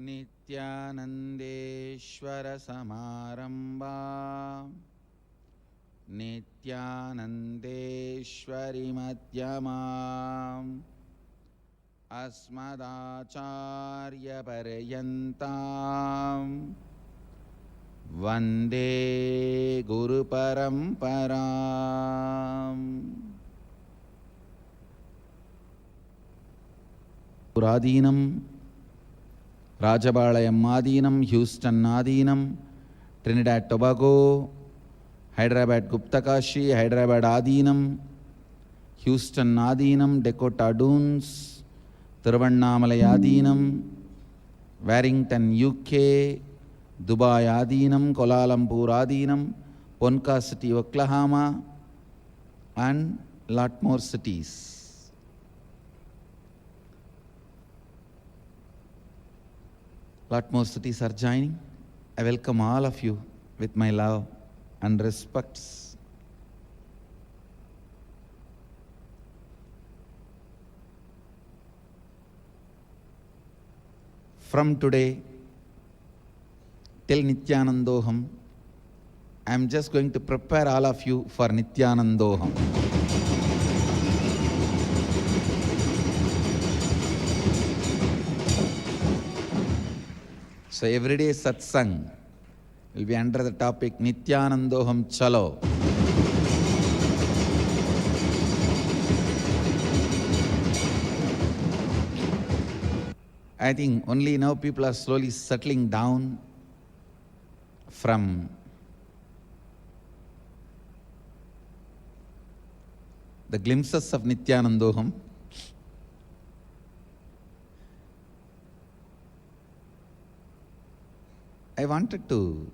नित्यानन्देश्वर समारम्भा नित्यानन्देश्वरि मध्यमाम् अस्मदाचार्यपर्यन्ताम् वन्दे गुरुपरम्पराम्। पुरादीनं राजबाळयम् आदीनं, ह्यूस्टन् आदीनं, ट्रिनिडाड् टोबागो, हैदराबाद गुप्तकाशी, हैदराबाद आदीनं, ह्यूस्टन् आदीनं, डेकोटा डून्स्, तिरुवण्णामलै आदीनं, वारिङ्ग्टन् UK, दुबाई आदीनं, कोलालम्पूर् आदीनं, Ponca City Oklahoma, and lot more cities. Lot more cities are joining. I welcome all of you with my love and respects. From today till Nithyanandoham, I am just going to prepare all of you for Nithyanandoham. So every day satsang will be under the topic Nithyanandoham Chalo. I think only now people are slowly settling down from the glimpses of Nithyanandoham. I wanted to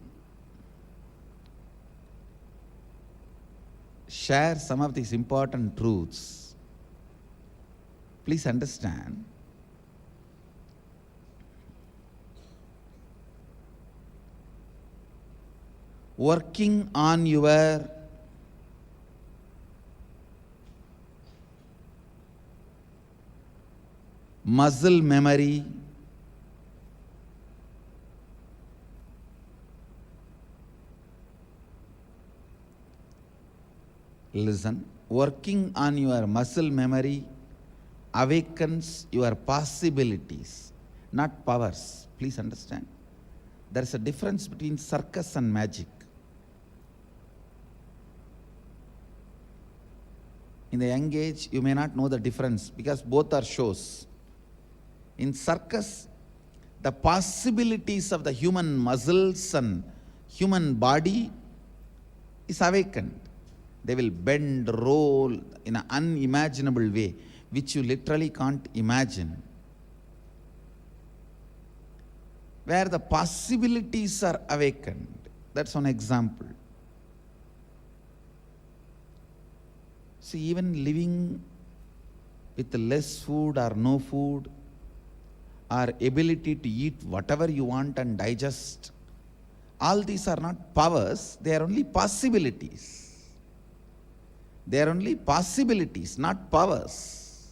share some of these important truths. Please understand, working on your muscle memory, listen, working on your muscle memory awakens your possibilities, not powers. Please understand. There is a difference between circus and magic. In the young age, you may not know the difference because both are shows. In circus, the possibilities of the human muscles and human body is awakened. They will bend, roll in an unimaginable way, which you literally can't imagine. Where the possibilities are awakened. That's one example. See, even living with less food or no food, or ability to eat whatever you want and digest, all these are not powers, they are only possibilities. They are only possibilities, not powers.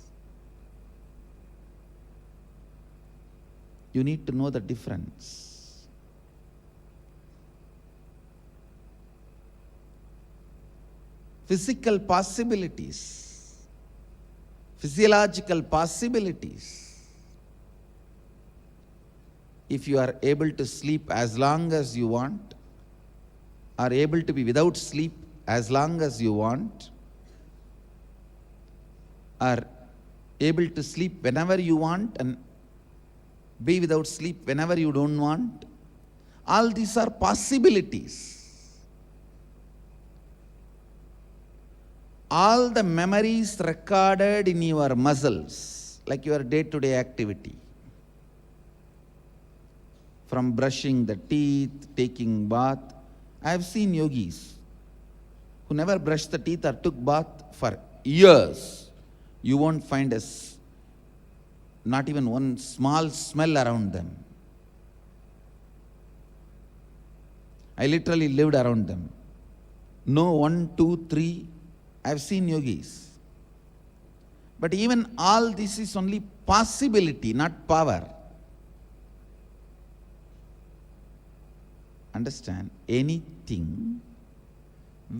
You need to know the difference. Physical possibilities, physiological possibilities. If you are able to sleep as long as you want, are able to be without sleep as long as you want, are able to sleep whenever you want and be without sleep whenever you don't want, all these are possibilities. All the memories recorded in your muscles, like your day-to-day activity, from brushing the teeth, taking bath. I have seen yogis who never brushed the teeth or took bath for years. You won't find not even one small smell around them. I literally lived around them. No 1, 2, 3. I have seen yogis. But even all this is only possibility, not power. Understand? Anything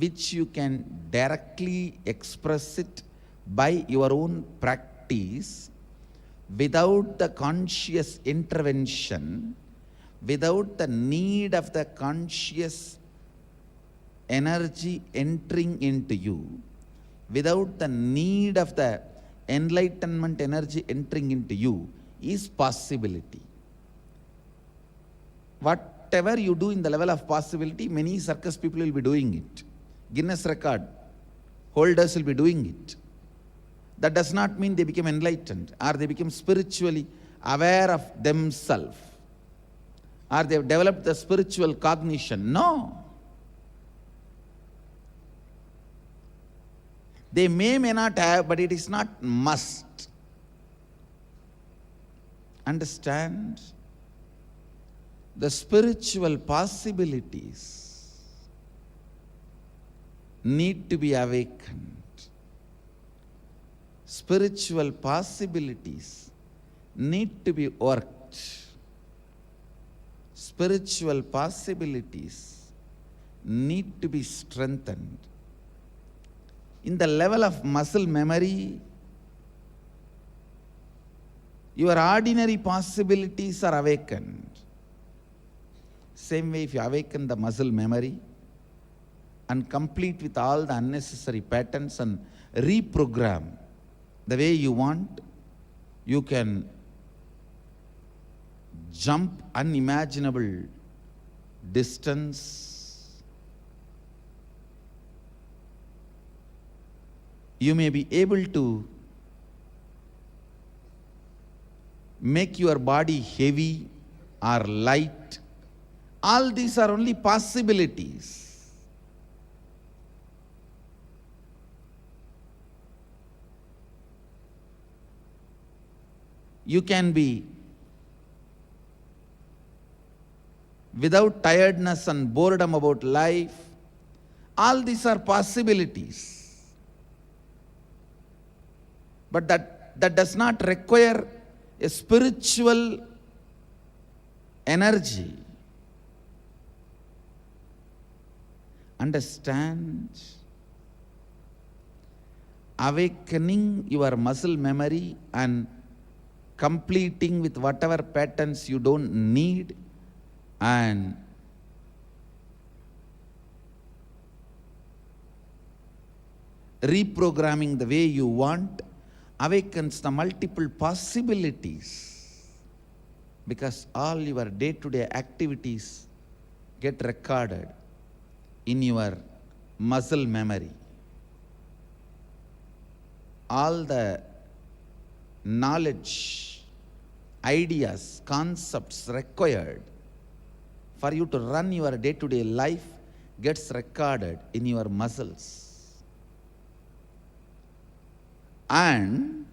which you can directly express it by your own practice without the conscious intervention, without the need of the conscious energy entering into you, without the need of the enlightenment energy entering into you, is possibility. Whatever you do in the level of possibility, many circus people will be doing it. Guinness record holders will be doing it. That does not mean they become enlightened or they become spiritually aware of themselves or they have developed the spiritual cognition. No. They may not have, but it is not must. Understand? The spiritual possibilities need to be awakened. Spiritual possibilities need to be worked. Spiritual possibilities need to be strengthened. In the level of muscle memory, your ordinary possibilities are awakened. Same way, if you awaken the muscle memory and complete with all the unnecessary patterns and reprogram the way you want, you can jump unimaginable distance. You may be able to make your body heavy or light. All these are only possibilities. You can be without tiredness and boredom about life. All these are possibilities. But that does not require a spiritual energy. Understand? Awakening your muscle memory and completing with whatever patterns you don't need and reprogramming the way you want awakens the multiple possibilities, because all your day-to-day activities get recorded in your muscle memory. All the knowledge, ideas, concepts required for you to run your day-to-day life gets recorded in your muscles. And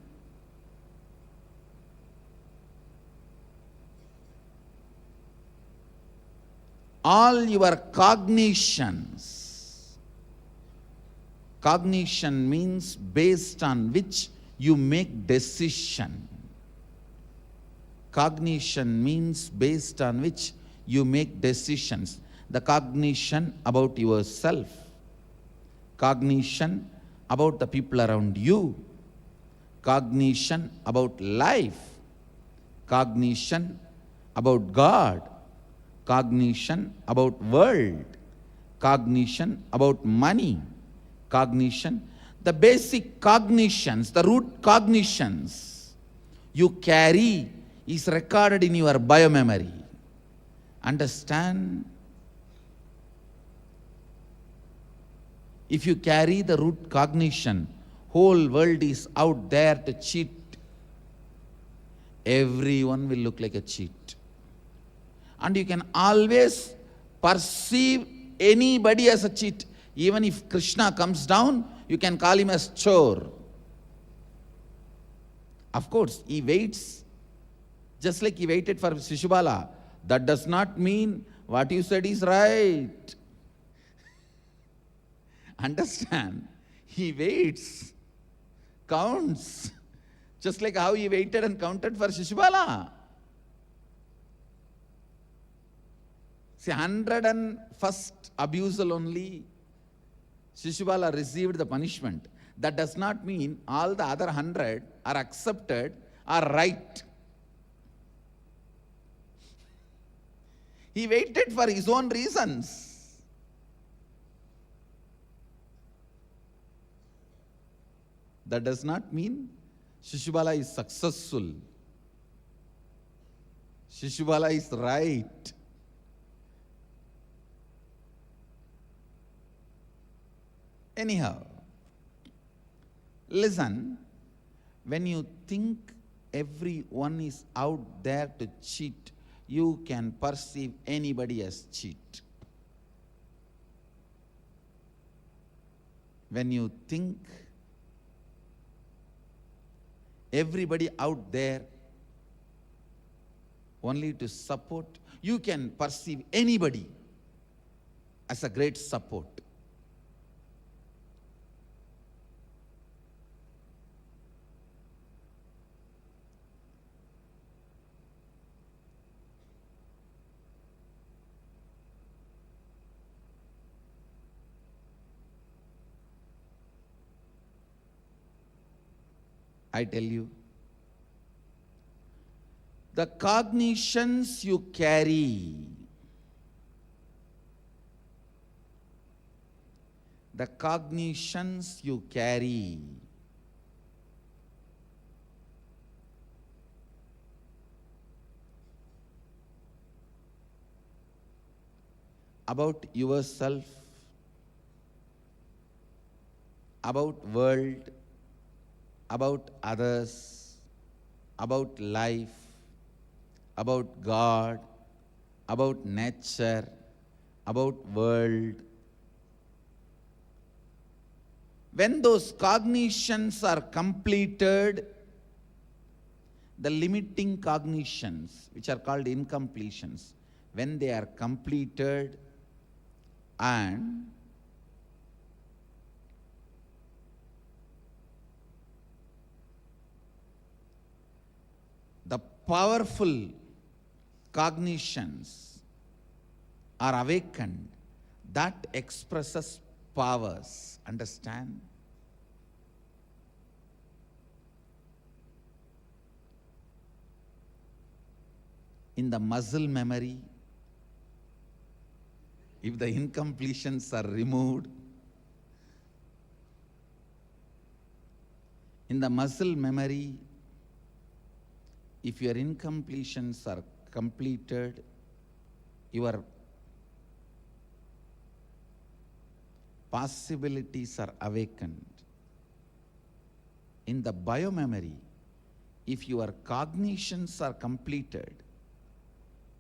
all your cognitions, cognition means based on which you make decision. Cognition means based on which you make decisions. The cognition about yourself, cognition about the people around you, cognition about life, cognition about God, cognition about world, cognition about money, cognition, the basic cognitions, the root cognitions you carry is recorded in your biomemory. Understand? If you carry the root cognition, whole world is out there to cheat. Everyone will look like a cheat. And you can always perceive anybody as a cheat. Even if Krishna comes down, you can call him as chore. Of course, he waits, just like he waited for Shishubala. That does not mean what you said is right. Understand? He waits, counts, just like how he waited and counted for Shishubala. See, 101st abusal only, Shishubala received the punishment. That does not mean all the other 100 are accepted, are right. He waited for his own reasons. That does not mean Shishubala is successful. Shishubala is right. Anyhow, listen, when you think everyone is out there to cheat, you can perceive anybody as cheat. When you think everybody out there only to support, you can perceive anybody as a great support. I tell you, the cognitions you carry, the cognitions you carry about yourself, about world, about others, about life, about God, about nature, about world. When those cognitions are completed, the limiting cognitions, which are called incompletions, when they are completed and the powerful cognitions are awakened, that expresses powers. Understand? In the muscle memory, if the incompletions are removed, in the muscle memory, if your incompletions are completed, your possibilities are awakened. In the biomemory, if your cognitions are completed,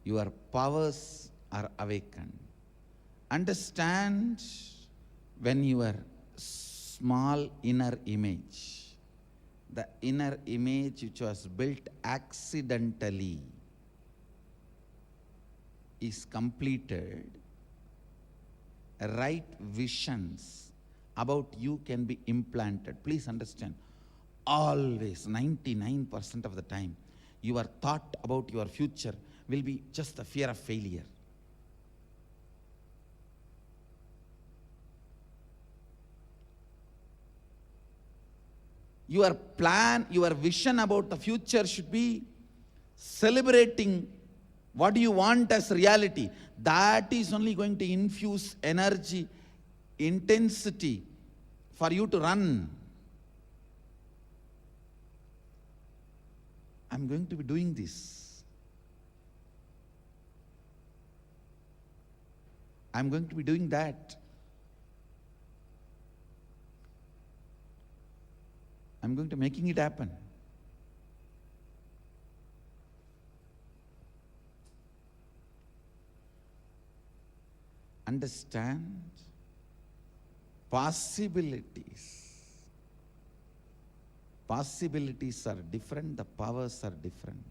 your powers are awakened. Understand, when your small inner image, the inner image which was built accidentally, is completed, right visions about you can be implanted. Please understand, always, 99% of the time, your thought about your future will be just the fear of failure. Your plan, your vision about the future should be celebrating what you want as reality. That is only going to infuse energy, intensity for you to run. I'm going to be doing this. I'm going to be doing that. I'm going to making it happen. Understand, possibilities. Possibilities are different, the powers are different.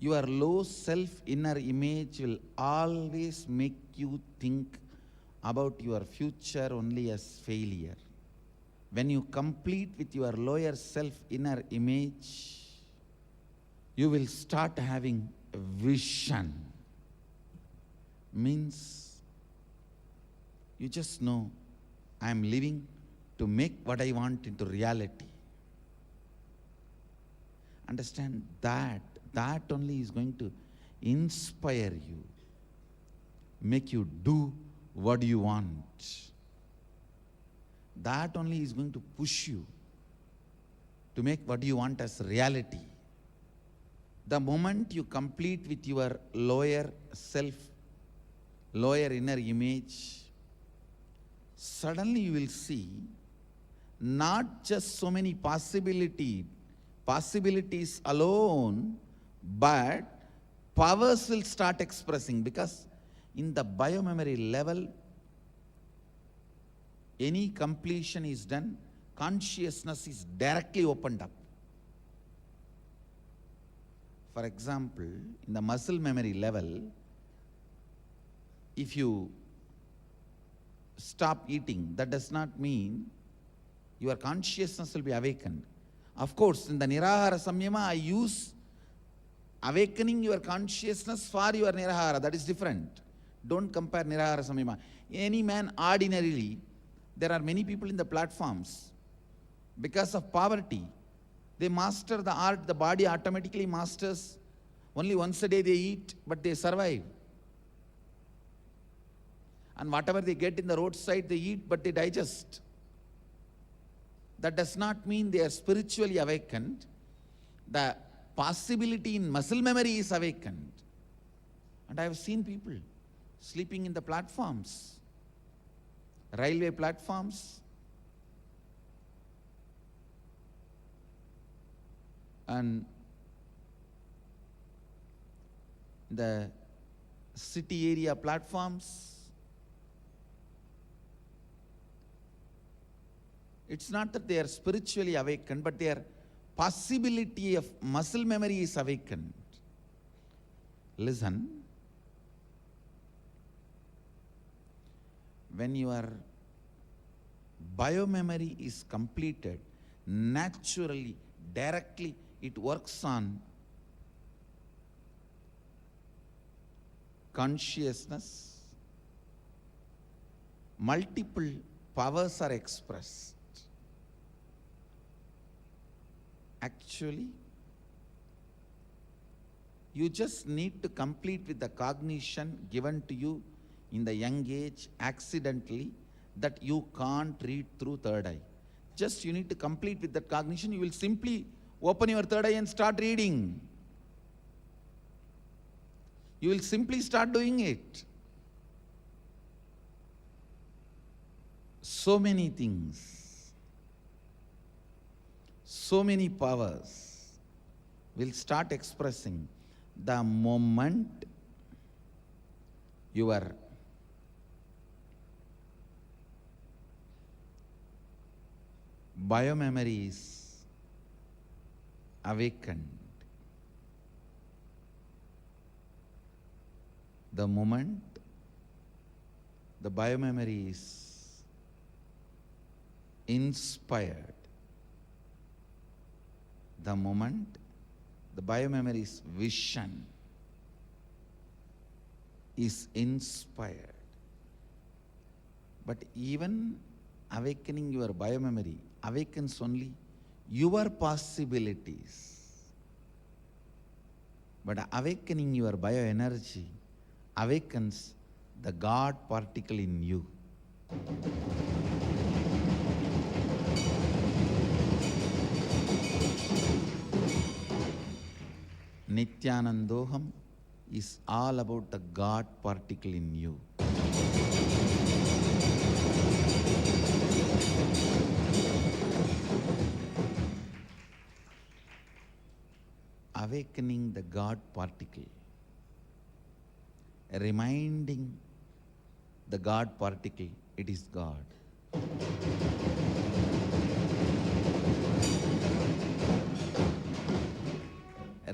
Your low self inner image will always make you think about your future only as failure. When you complete with your lower self inner image, you will start having a vision. Means you just know, I am living to make what I want into reality. Understand that. That only is going to inspire you, make you do what you want. That only is going to push you to make what you want as reality. The moment you complete with your lower self, lower inner image, suddenly you will see not just so many possibilities alone, but powers will start expressing, because in the biomemory level, any completion is done, consciousness is directly opened up. For example, in the muscle memory level, if you stop eating, that does not mean your consciousness will be awakened. Of course, in the Nirahara Samyama, I use awakening your consciousness for your Nirahara. That is different. Don't compare Nirahara Samyama. Any man ordinarily, there are many people in the platforms, because of poverty, they master the art, the body automatically masters. Only once a day they eat, but they survive. And whatever they get in the roadside, they eat, but they digest. That does not mean they are spiritually awakened. The possibility in muscle memory is awakened. And I have seen people sleeping in the platforms, railway platforms, and the city area platforms. It's not that they are spiritually awakened, but their possibility of muscle memory is awakened. Listen, when your biomemory is completed, naturally, directly, it works on consciousness. Multiple powers are expressed. Actually, you just need to complete with the cognition given to you in the young age accidentally that you can't read through third eye. Just you need to complete with that cognition. You will simply open your third eye and start reading. You will simply start doing it. So many things, so many powers will start expressing the moment your biomemory is awakened. The moment the biomemory is inspired, the moment the biomemory's vision is inspired. But even awakening your biomemory awakens only your possibilities. But awakening your bioenergy awakens the God particle in you. Nithyanandoham is all about the God particle in you. Awakening the God particle, reminding the God particle it is God.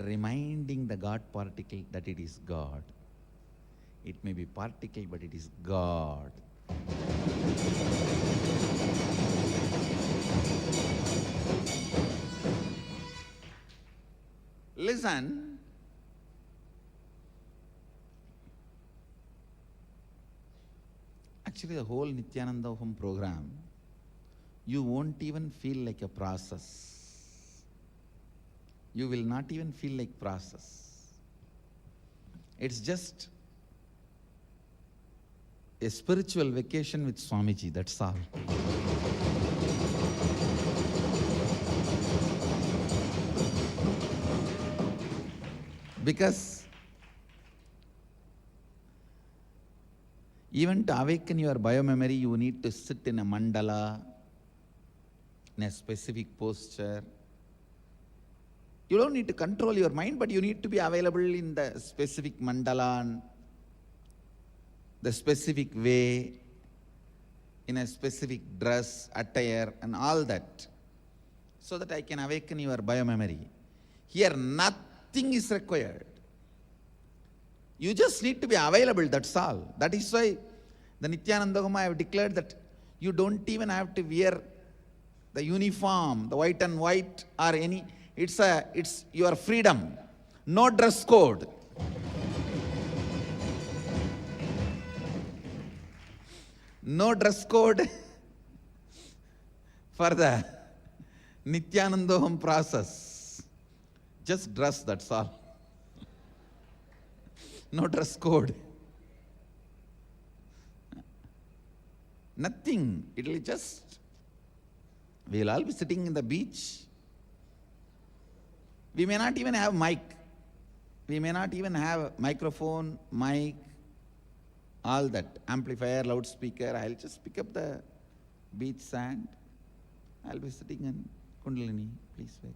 Reminding the God particle, that it is God. It may be particle, but it is God. Listen. Actually, the whole Nithyanandam program, you won't even feel like a process. You will not even feel like process. It's just a spiritual vacation with Swamiji, that's all. Because even to awaken your biomemory, you need to sit in a mandala, in a specific posture. You don't need to control your mind, but you need to be available in the specific mandala, and the specific way, in a specific dress, attire, and all that, so that I can awaken your biomemory. Here, nothing is required. You just need to be available, that's all. That is why the Nithyanandam I have declared that you don't even have to wear the uniform, the white and white or any, it's your freedom. No dress code. No dress code for the Nithyanandam process. Just dress, that's all. No dress code. Nothing. It will just, we'll all be sitting in the beach. We may not even have mic. We may not even have microphone, mic, all that, amplifier, loudspeaker. I'll just pick up the beach sand. I'll be sitting in Kundalini. Please wake.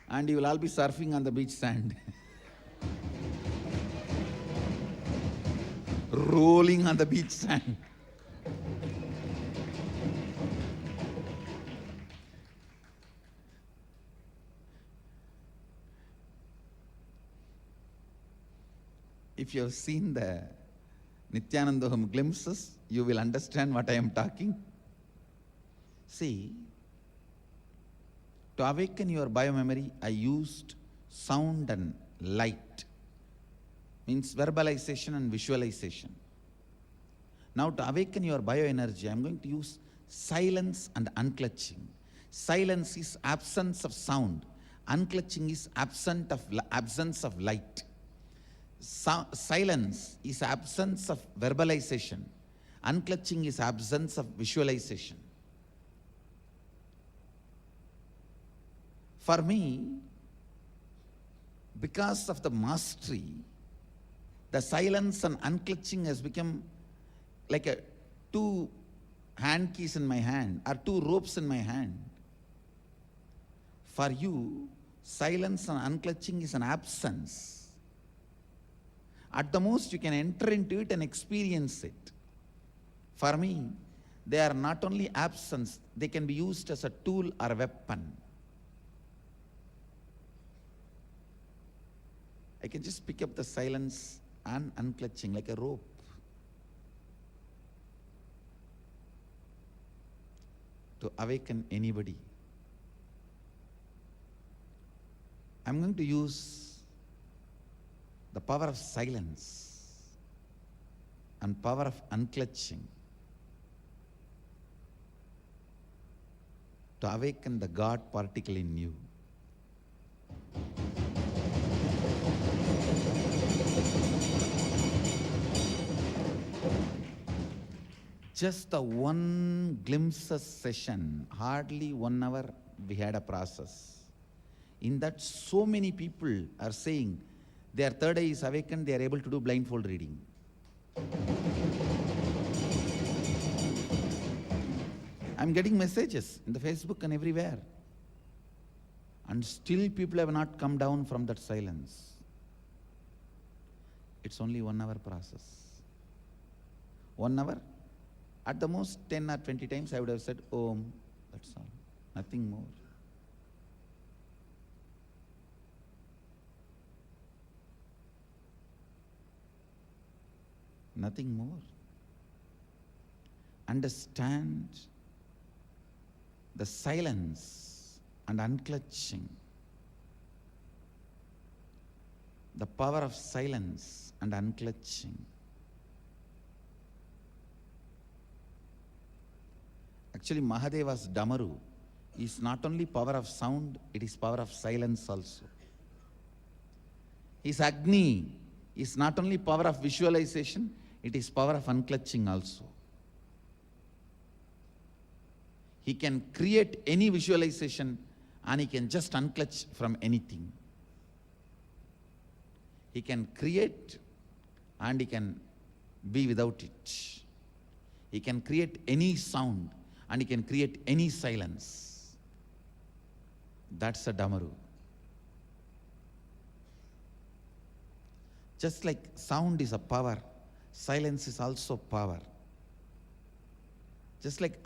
And you will all be surfing on the beach sand. Rolling on the beach sand. If you have seen the Nithyanandam glimpses, you will understand what I am talking. See, to awaken your biomemory, I used sound and light. Means verbalization and visualization. Now to awaken your bioenergy, I'm going to use silence and unclutching. Silence is absence of sound. Unclutching is absence of light. Silence is absence of verbalization. Unclutching is absence of visualization. For me, because of the mastery, the silence and unclutching has become like a two hand keys in my hand or two ropes in my hand. For you, silence and unclutching is an absence. At the most, you can enter into it and experience it. For me, they are not only absence, they can be used as a tool or a weapon. I can just pick up the silence and unclutching like a rope. To awaken anybody. I'm going to use the power of silence and power of unclutching to awaken the God particle in you. Just the one glimpses session, hardly 1 hour, we had a process. In that, so many people are saying their third eye is awakened, they are able to do blindfold reading. I'm getting messages in the Facebook and everywhere. And still people have not come down from that silence. It's only 1 hour process. 1 hour? At the most 10 or 20 times I would have said Om, that's all, Nothing more. Nothing more. Understand the silence and unclutching. The power of silence and unclutching. Actually, Mahadeva's Damaru is not only power of sound, it is power of silence also. His Agni is not only power of visualization, it is power of unclutching also. He can create any visualization and he can just unclutch from anything. He can create and he can be without it. He can create any sound and he can create any silence. That's a Damaru. Just like sound is a power, silence is also power. Just like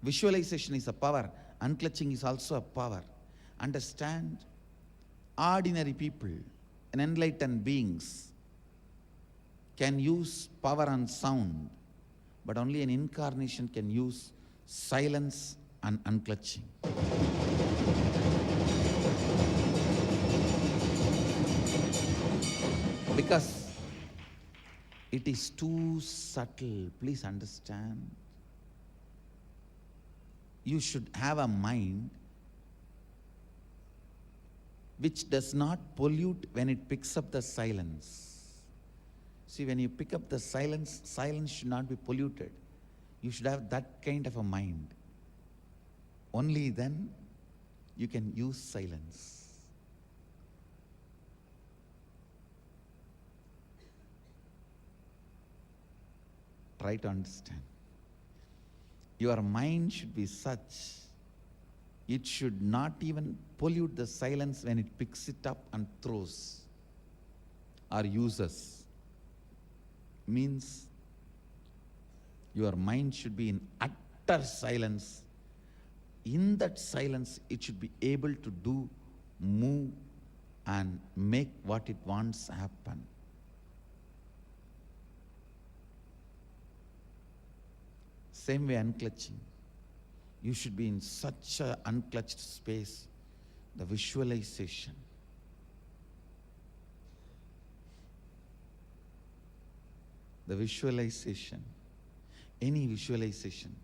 visualization is a power, unclutching is also a power. Understand, ordinary people and enlightened beings can use power and sound, but only an incarnation can use silence and unclutching. Because it is too subtle. Please understand. You should have a mind which does not pollute when it picks up the silence. See, when you pick up the silence, silence should not be polluted. You should have that kind of a mind. Only then you can use silence. Try to understand. Your mind should be such, it should not even pollute the silence when it picks it up and throws or uses. Means your mind should be in utter silence. In that silence, it should be able to do, move, and make what it wants happen. Same way unclutching. You should be in such an unclutched space. The visualization. The visualization. Any visualization,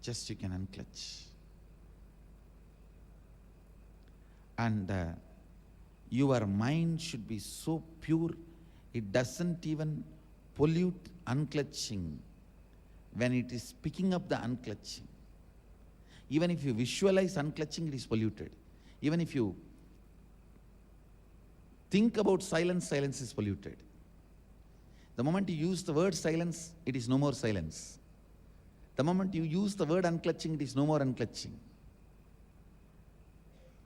just you can unclutch. And your mind should be so pure, it doesn't even pollute unclutching when it is picking up the unclutching. Even if you visualize unclutching, it is polluted. Even if you think about silence, silence is polluted. The moment you use the word silence, it is no more silence. The moment you use the word unclutching, it is no more unclutching.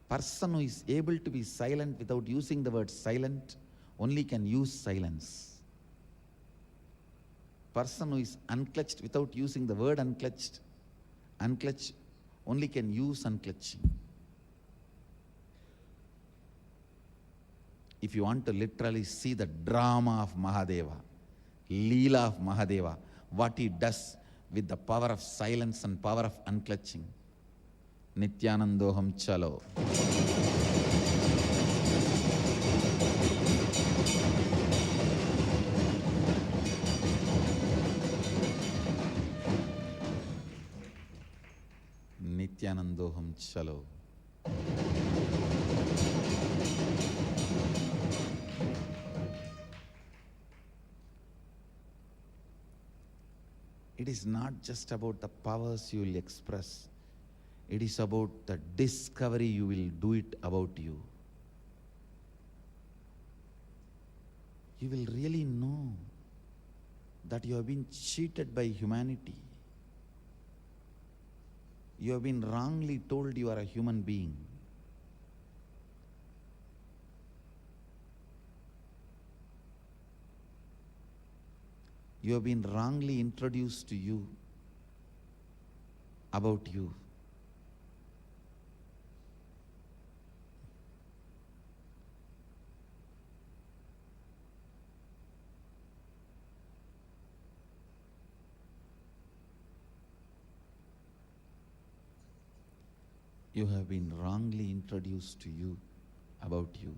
Person who is able to be silent without using the word silent only can use silence. Person who is unclutched without using the word unclutched only can use unclutching. If you want to literally see the drama of Mahadeva, Leela of Mahadeva, what he does with the power of silence and power of unclutching. Nithyanandoham chalo. Nithyanandoham chalo. It is not just about the powers you will express. It is about the discovery you will do it about you. You will really know that you have been cheated by humanity. You have been wrongly told you are a human being. You have been wrongly introduced to you about you. you have been wrongly introduced to you about you.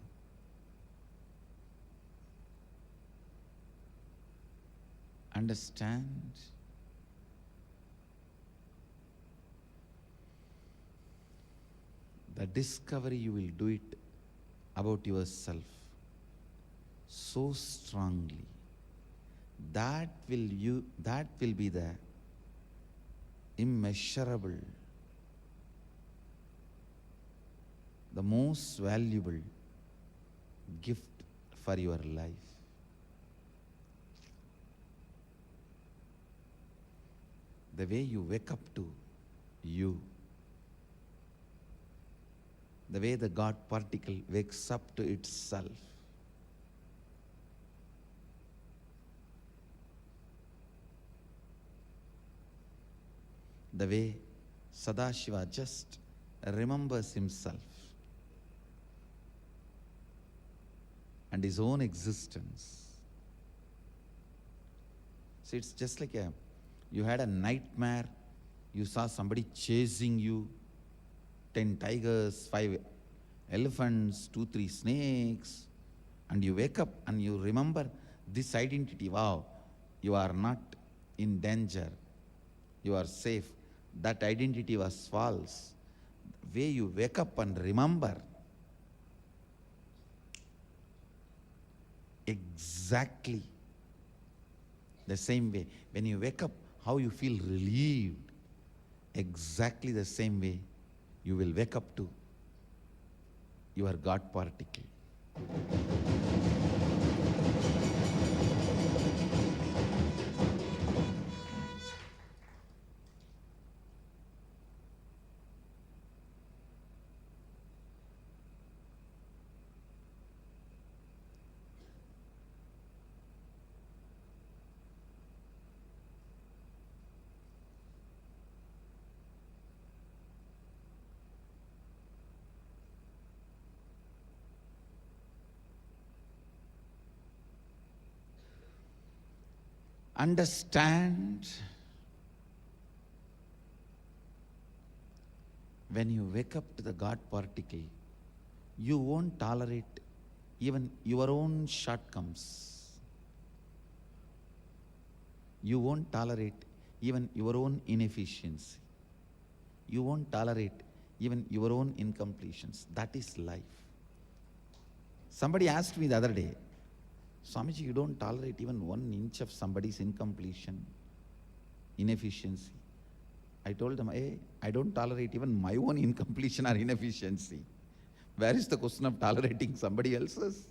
Understand the discovery you will do it about yourself so strongly that will be the immeasurable, the most valuable gift for your life. The way you wake up to you, the way the God particle wakes up to itself, the way Sadashiva just remembers himself and his own existence. See, it's just like you had a nightmare, you saw somebody chasing you, 10 tigers, 5 elephants, 2, 3 snakes, and you wake up and you remember this identity. Wow, you are not in danger, you are safe. That identity was false. The way you wake up and remember, exactly the same way. When you wake up, how you feel relieved, exactly the same way you will wake up to your God particle. Understand, when you wake up to the God particle, you won't tolerate even your own shortcomings. You won't tolerate even your own inefficiency. You won't tolerate even your own incompletions. That is life. Somebody asked me the other day, Swamiji, you don't tolerate even 1 inch of somebody's incompletion, inefficiency. I told them, hey, I don't tolerate even my own incompletion or inefficiency. Where is the question of tolerating somebody else's?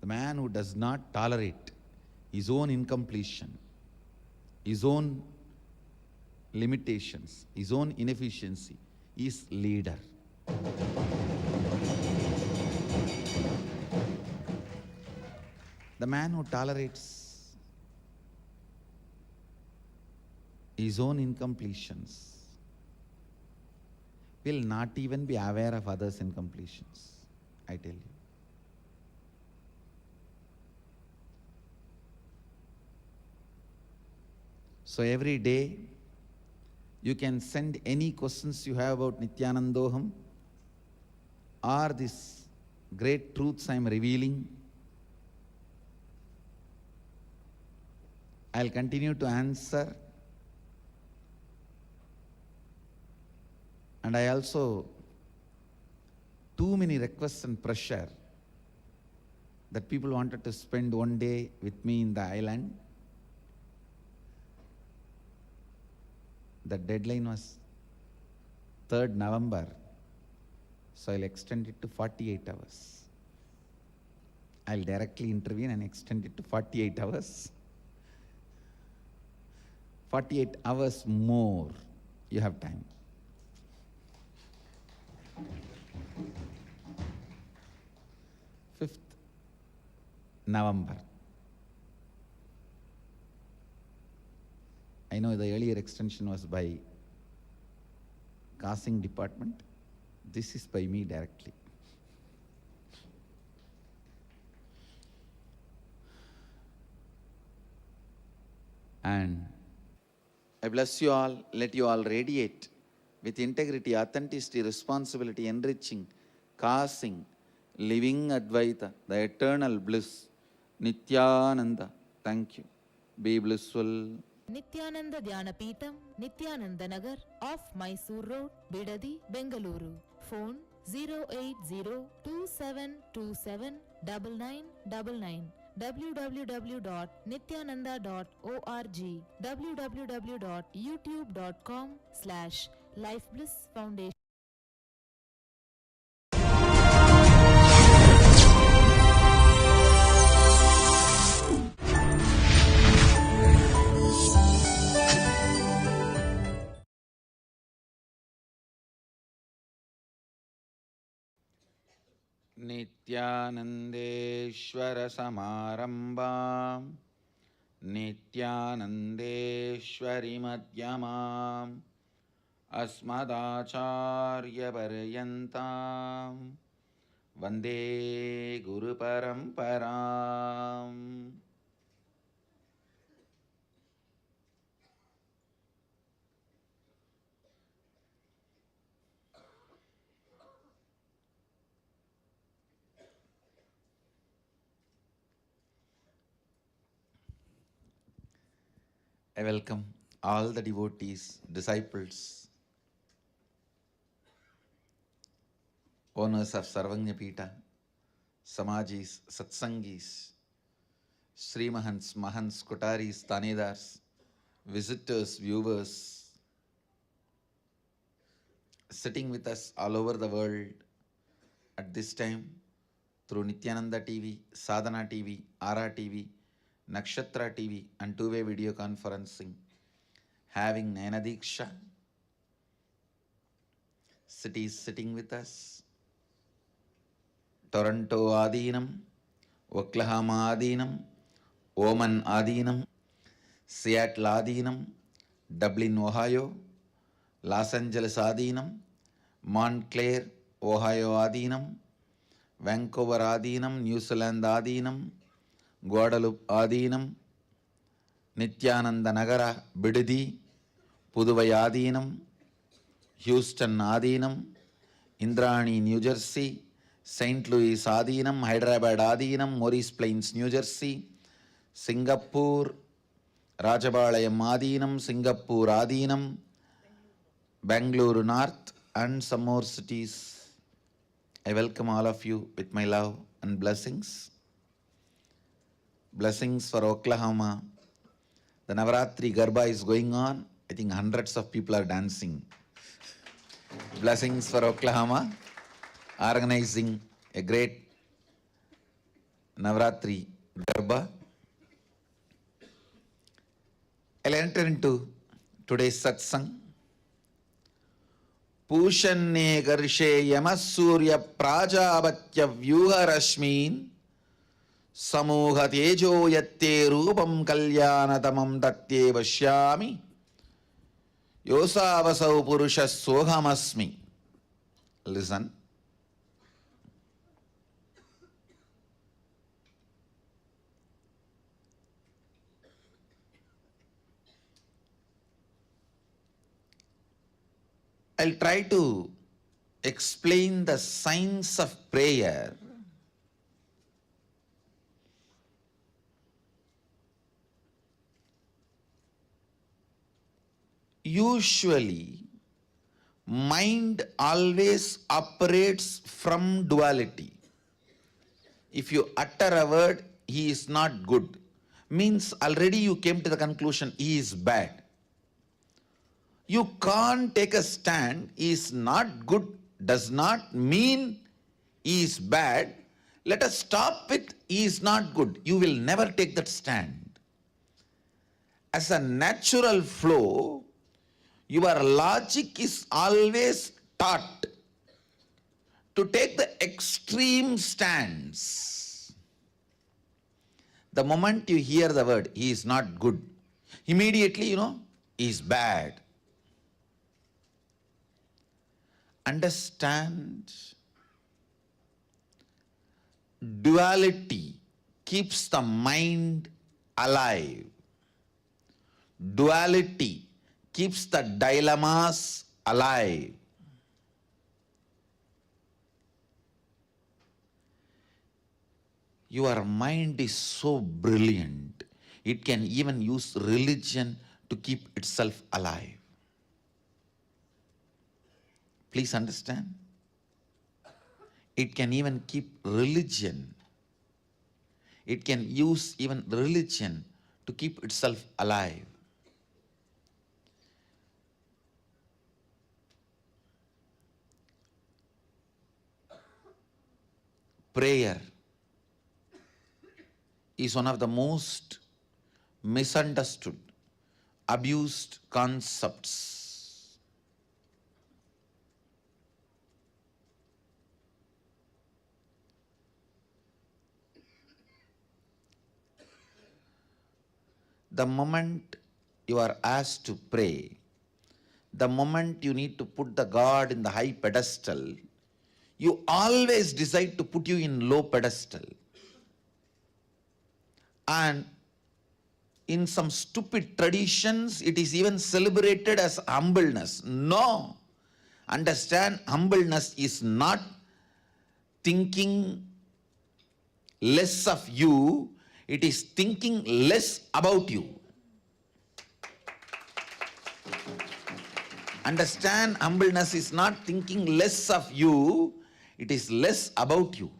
The man who does not tolerate his own incompletion, his own limitations, his own inefficiency, is leader. The man who tolerates his own incompletions will not even be aware of others' incompletions, I tell you. So every day, you can send any questions you have about Nithyanandoham or these great truths I am revealing. I'll continue to answer. And I also, too many requests and pressure that people wanted to spend 1 day with me in the island. The deadline was 3rd November, so I'll extend it to 48 hours. I'll directly intervene and extend it to 48 hours. 48 hours more, you have time. Fifth November. I know the earlier extension was by casting department. This is by me directly. And I bless you all, let you all radiate with integrity, authenticity, responsibility, enriching, causing, living Advaita, the eternal bliss. Nithyananda, thank you. Be blissful. Nithyananda Dhyanapitham, Nithyananda Nagar, off Mysore Road, Bidadi, Bengaluru. Phone 08027279999. www.nithyananda.org. www.youtube.com/lifeblissfoundation. Nithyanandeshwara Samarambam Nithyanandeshwari Madhyamam Asmadacharya Paryantam Vande Guru Paramparam. I welcome all the devotees, disciples, owners of Sarvanya Pita, Samajis, Satsangis, Sri Mahants, Mahants, Kotaris, Tanedars, visitors, viewers, sitting with us all over the world at this time through Nithyananda TV, Sadhana TV, Ara TV, Nakshatra TV and two-way video conferencing, having Nayanadiksha, cities sitting with us, Toronto Adinam, Oklahoma Adinam, Oman Adinam, Seattle Adinam, Dublin, Ohio, Los Angeles Adinam, Montclair, Ohio Adinam, Vancouver Adinam, New Zealand Adinam, Guadalupe Adinam, Nithyananda Nagara, Bidadi, Puduvai Adinam, Houston Adinam, Indrani, New Jersey, St. Louis Adinam, Hyderabad Adinam, Morris Plains, New Jersey, Singapore, Rajabalayam Adinam, Singapore Adinam, Bangalore North, and some more cities. I welcome all of you with my love and blessings. Blessings for Oklahoma. The Navaratri Garba is going on. I think hundreds of people are dancing. Blessings for Oklahoma, organizing a great Navaratri Garba. I'll enter into today's satsang. Pushanne Garshe Yamasurya Prajavatya Vyuha Rashmin Samuha Tejo Yatte Rupam Kalyanatamam Tatye Vashyami Yosavasau Purusha Sohamasmi. Listen. I'll try to explain the science of prayer usually. Mind always operates from duality. If you utter a word, he is not good, means already you came to the conclusion he is bad. You can't take a stand, he is not good, does not mean he is bad. Let us stop with he is not good. You will never take that stand. As a natural flow, your logic is always taught to take the extreme stance. The moment you hear the word, he is not good, immediately he is bad. Understand, duality keeps the mind alive. Duality keeps the dilemmas alive. Your mind is so brilliant, it can even use religion to keep itself alive. Please understand? It can even keep religion. It can use even religion to keep itself alive. Prayer is one of the most misunderstood, abused concepts. The moment you are asked to pray, the moment you need to put the God in the high pedestal, you always decide to put you in low pedestal. And in some stupid traditions, it is even celebrated as humbleness. No. Understand, humbleness is not thinking less of you, it is thinking less about you. Understand, humbleness is not thinking less of you, it is less about you.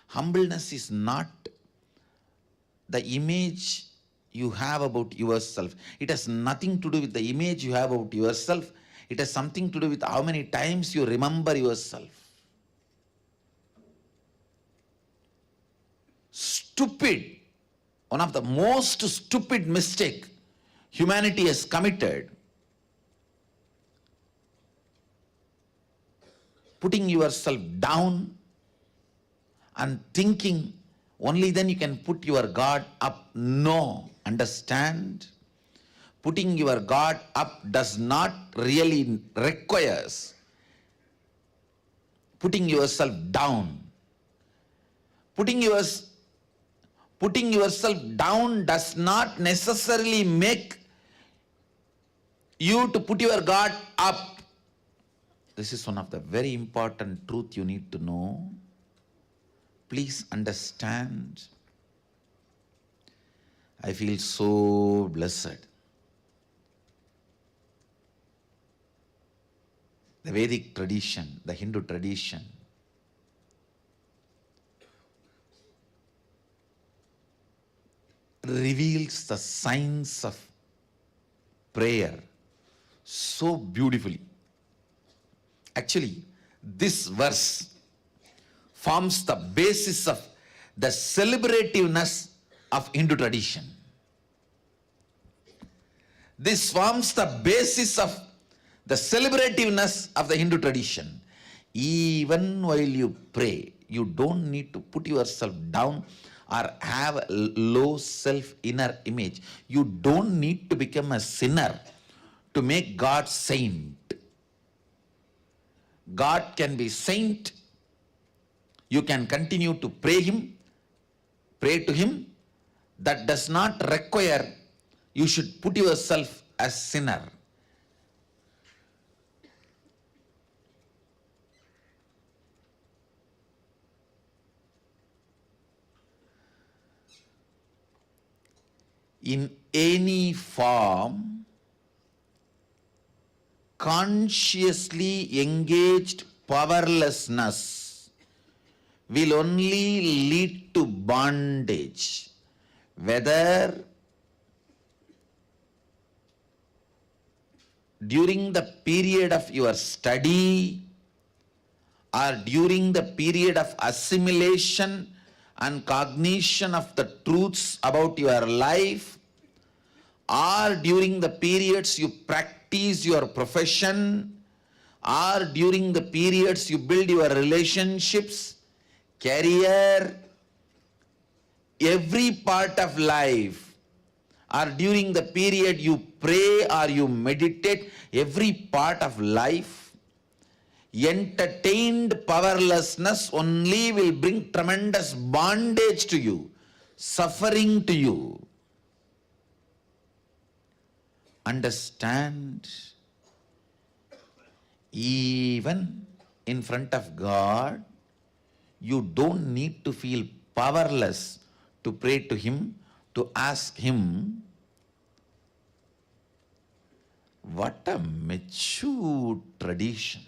Humbleness is not the image you have about yourself. It has nothing to do with the image you have about yourself. It has something to do with how many times you remember yourself. Stupid, one of the most stupid mistake humanity has committed, putting yourself down and thinking only then you can put your God up. No, understand? Putting your God up does not really requires putting yourself down. Putting yourself down does not necessarily make you to put your God up. This is one of the very important truth you need to know. Please understand. I feel so blessed. The Vedic tradition, the Hindu tradition, reveals the science of prayer so beautifully. Actually, this verse forms the basis of the celebrativeness of Hindu tradition. This forms the basis of the celebrativeness of the Hindu tradition. Even while you pray, you don't need to put yourself down or have a low self-inner image. You don't need to become a sinner to make God saint. God can be saint. You can continue to pray to Him. That does not require you should put yourself as sinner. In any form, consciously engaged powerlessness will only lead to bondage, whether during the period of your study or during the period of assimilation and cognition of the truths about your life, or during the periods you practice your profession, or during the periods you build your relationships, career, every part of life, or during the period you pray or you meditate, every part of life, entertained powerlessness only will bring tremendous bondage to you, suffering to you. understand, even in front of God, you don't need to feel powerless to pray to Him, to ask Him. What a mature tradition.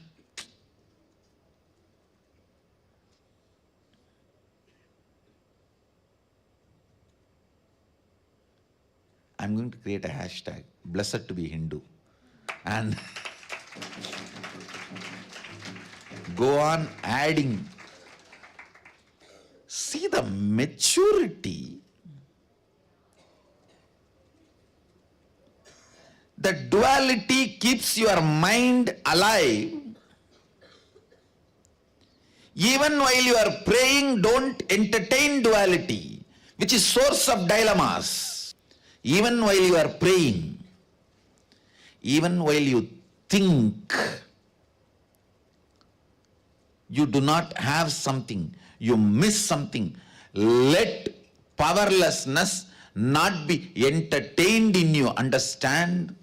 I'm going to create a hashtag, blessed to be Hindu, and go on adding. See the maturity. The duality keeps your mind alive. Even while you are praying, don't entertain duality, which is source of dilemmas. Even while you are praying, even while you think, you do not have something, you miss something, let powerlessness not be entertained in you. Understand,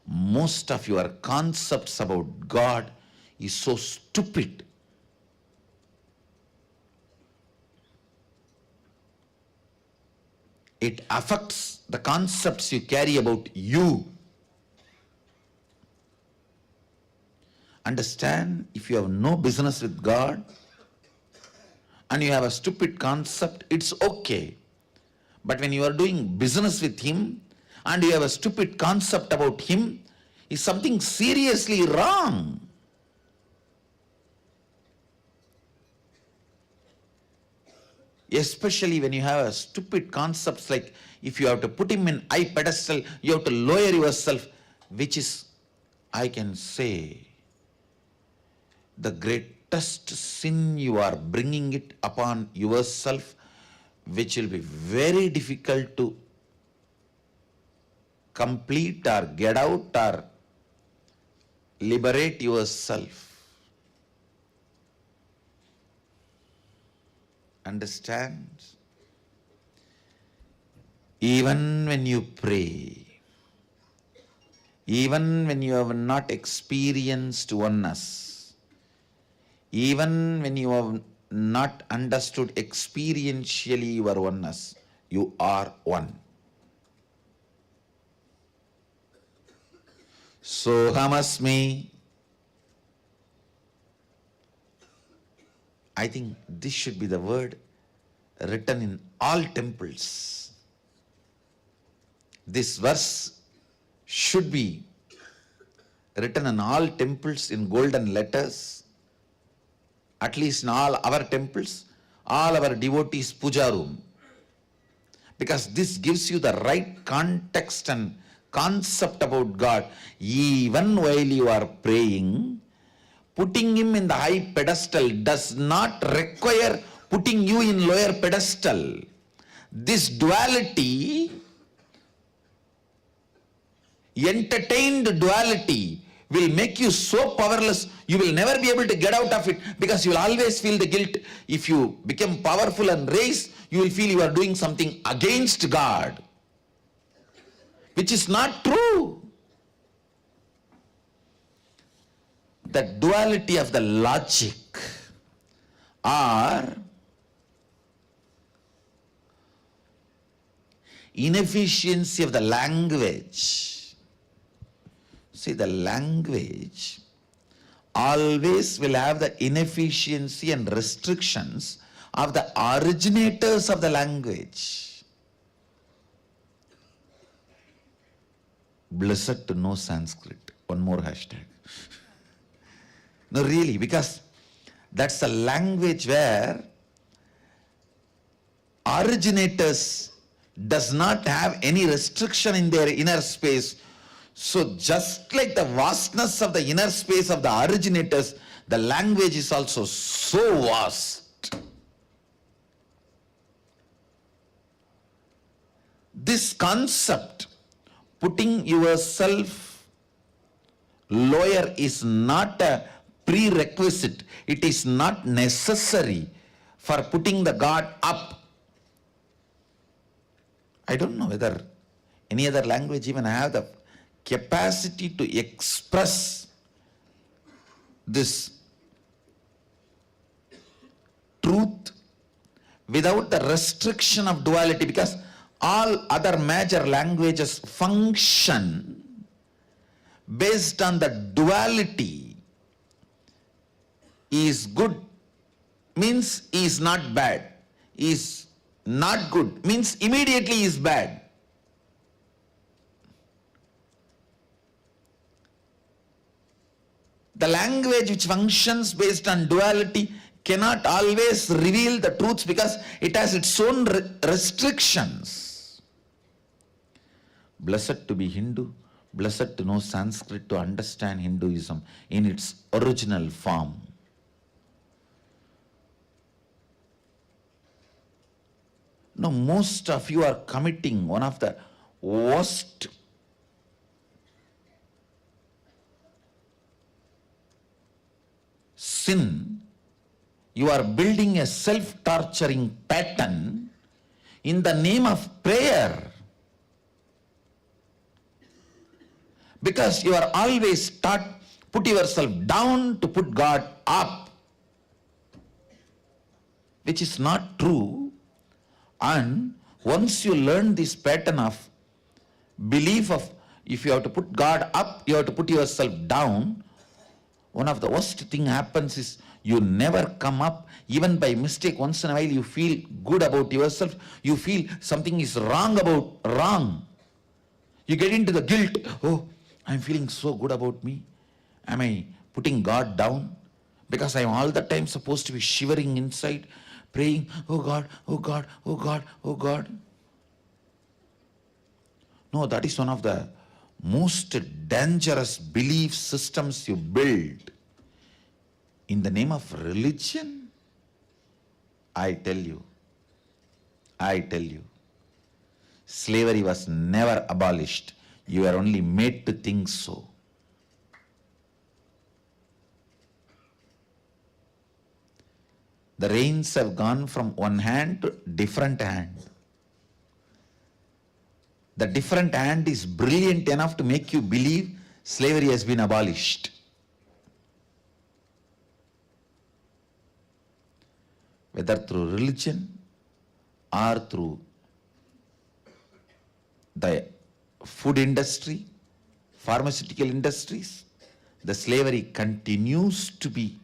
most of your concepts about God is so stupid. It affects the concepts you carry about you. Understand, if you have no business with God and you have a stupid concept, it's okay. But when you are doing business with Him and you have a stupid concept about Him, is something seriously wrong. Especially when you have a stupid concepts like if you have to put Him in high pedestal, you have to lower yourself, which is, I can say, the greatest sin. You are bringing it upon yourself, which will be very difficult to complete or get out or liberate yourself. Understand? Even when you pray, even when you have not experienced oneness, even when you have not understood experientially your oneness, you are one. Sohamasmi. I think this should be the word written in all temples. This verse should be written in all temples in golden letters, at least in all our temples, all our devotees' puja room. Because this gives you the right context and concept about God. Even while you are praying, putting Him in the high pedestal does not require putting you in lower pedestal. This duality, entertained duality, will make you so powerless, you will never be able to get out of it, because you will always feel the guilt. If you become powerful and raise, you will feel you are doing something against God, which is not true. The duality of the logic or inefficiency of the language. See, the language always will have the inefficiency and restrictions of the originators of the language. Blessed to know Sanskrit. One more hashtag. No, really, because that's a language where originators does not have any restriction in their inner space. So just like the vastness of the inner space of the originators, the language is also so vast. This concept, putting yourself lower, is not a prerequisite. It is not necessary for putting the God up. I don't know whether any other language even have the capacity to express this truth without the restriction of duality, because all other major languages function based on the duality. Is good means is not bad, is not good means immediately is bad. The language which functions based on duality cannot always reveal the truths because it has its own restrictions. Blessed to be Hindu, blessed to know Sanskrit to understand Hinduism in its original form. Now, most of you are committing one of the worst sin. You are building a self-torturing pattern in the name of prayer. Because you are always taught, put yourself down to put God up, which is not true. And once you learn this pattern of belief of if you have to put God up, you have to put yourself down, one of the worst thing happens is you never come up. Even by mistake, once in a while you feel good about yourself, you feel something is wrong. You get into the guilt. Oh, I'm feeling so good about me. Am I putting God down? Because I'm all the time supposed to be shivering inside, praying, oh God, oh God, oh God, oh God. No, that is one of the most dangerous belief systems you build. In the name of religion, I tell you, slavery was never abolished. You are only made to think so. The rains have gone from one hand to different hand. The different hand is brilliant enough to make you believe slavery has been abolished. Whether through religion or through the food industry, pharmaceutical industries, the slavery continues to be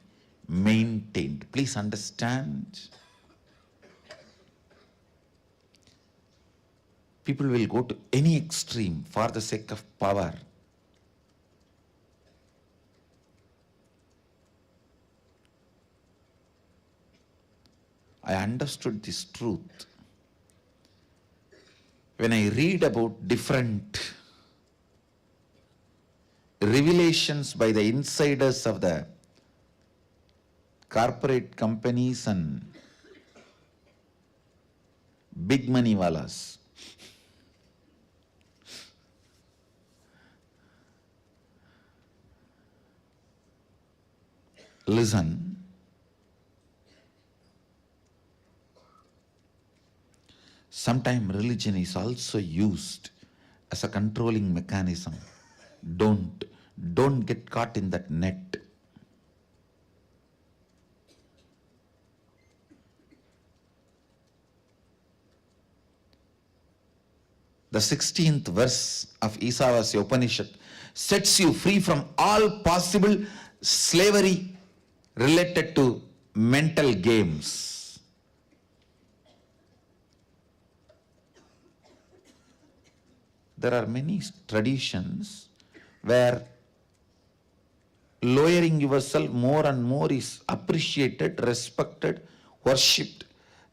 maintained. Please understand. People will go to any extreme for the sake of power. I understood this truth when I read about different revelations by the insiders of the corporate companies and big money wallas. Listen. Sometimes religion is also used as a controlling mechanism. Don't get caught in that net. The 16th verse of Isavasya Upanishad sets you free from all possible slavery related to mental games. There are many traditions where lowering yourself more and more is appreciated, respected, worshipped.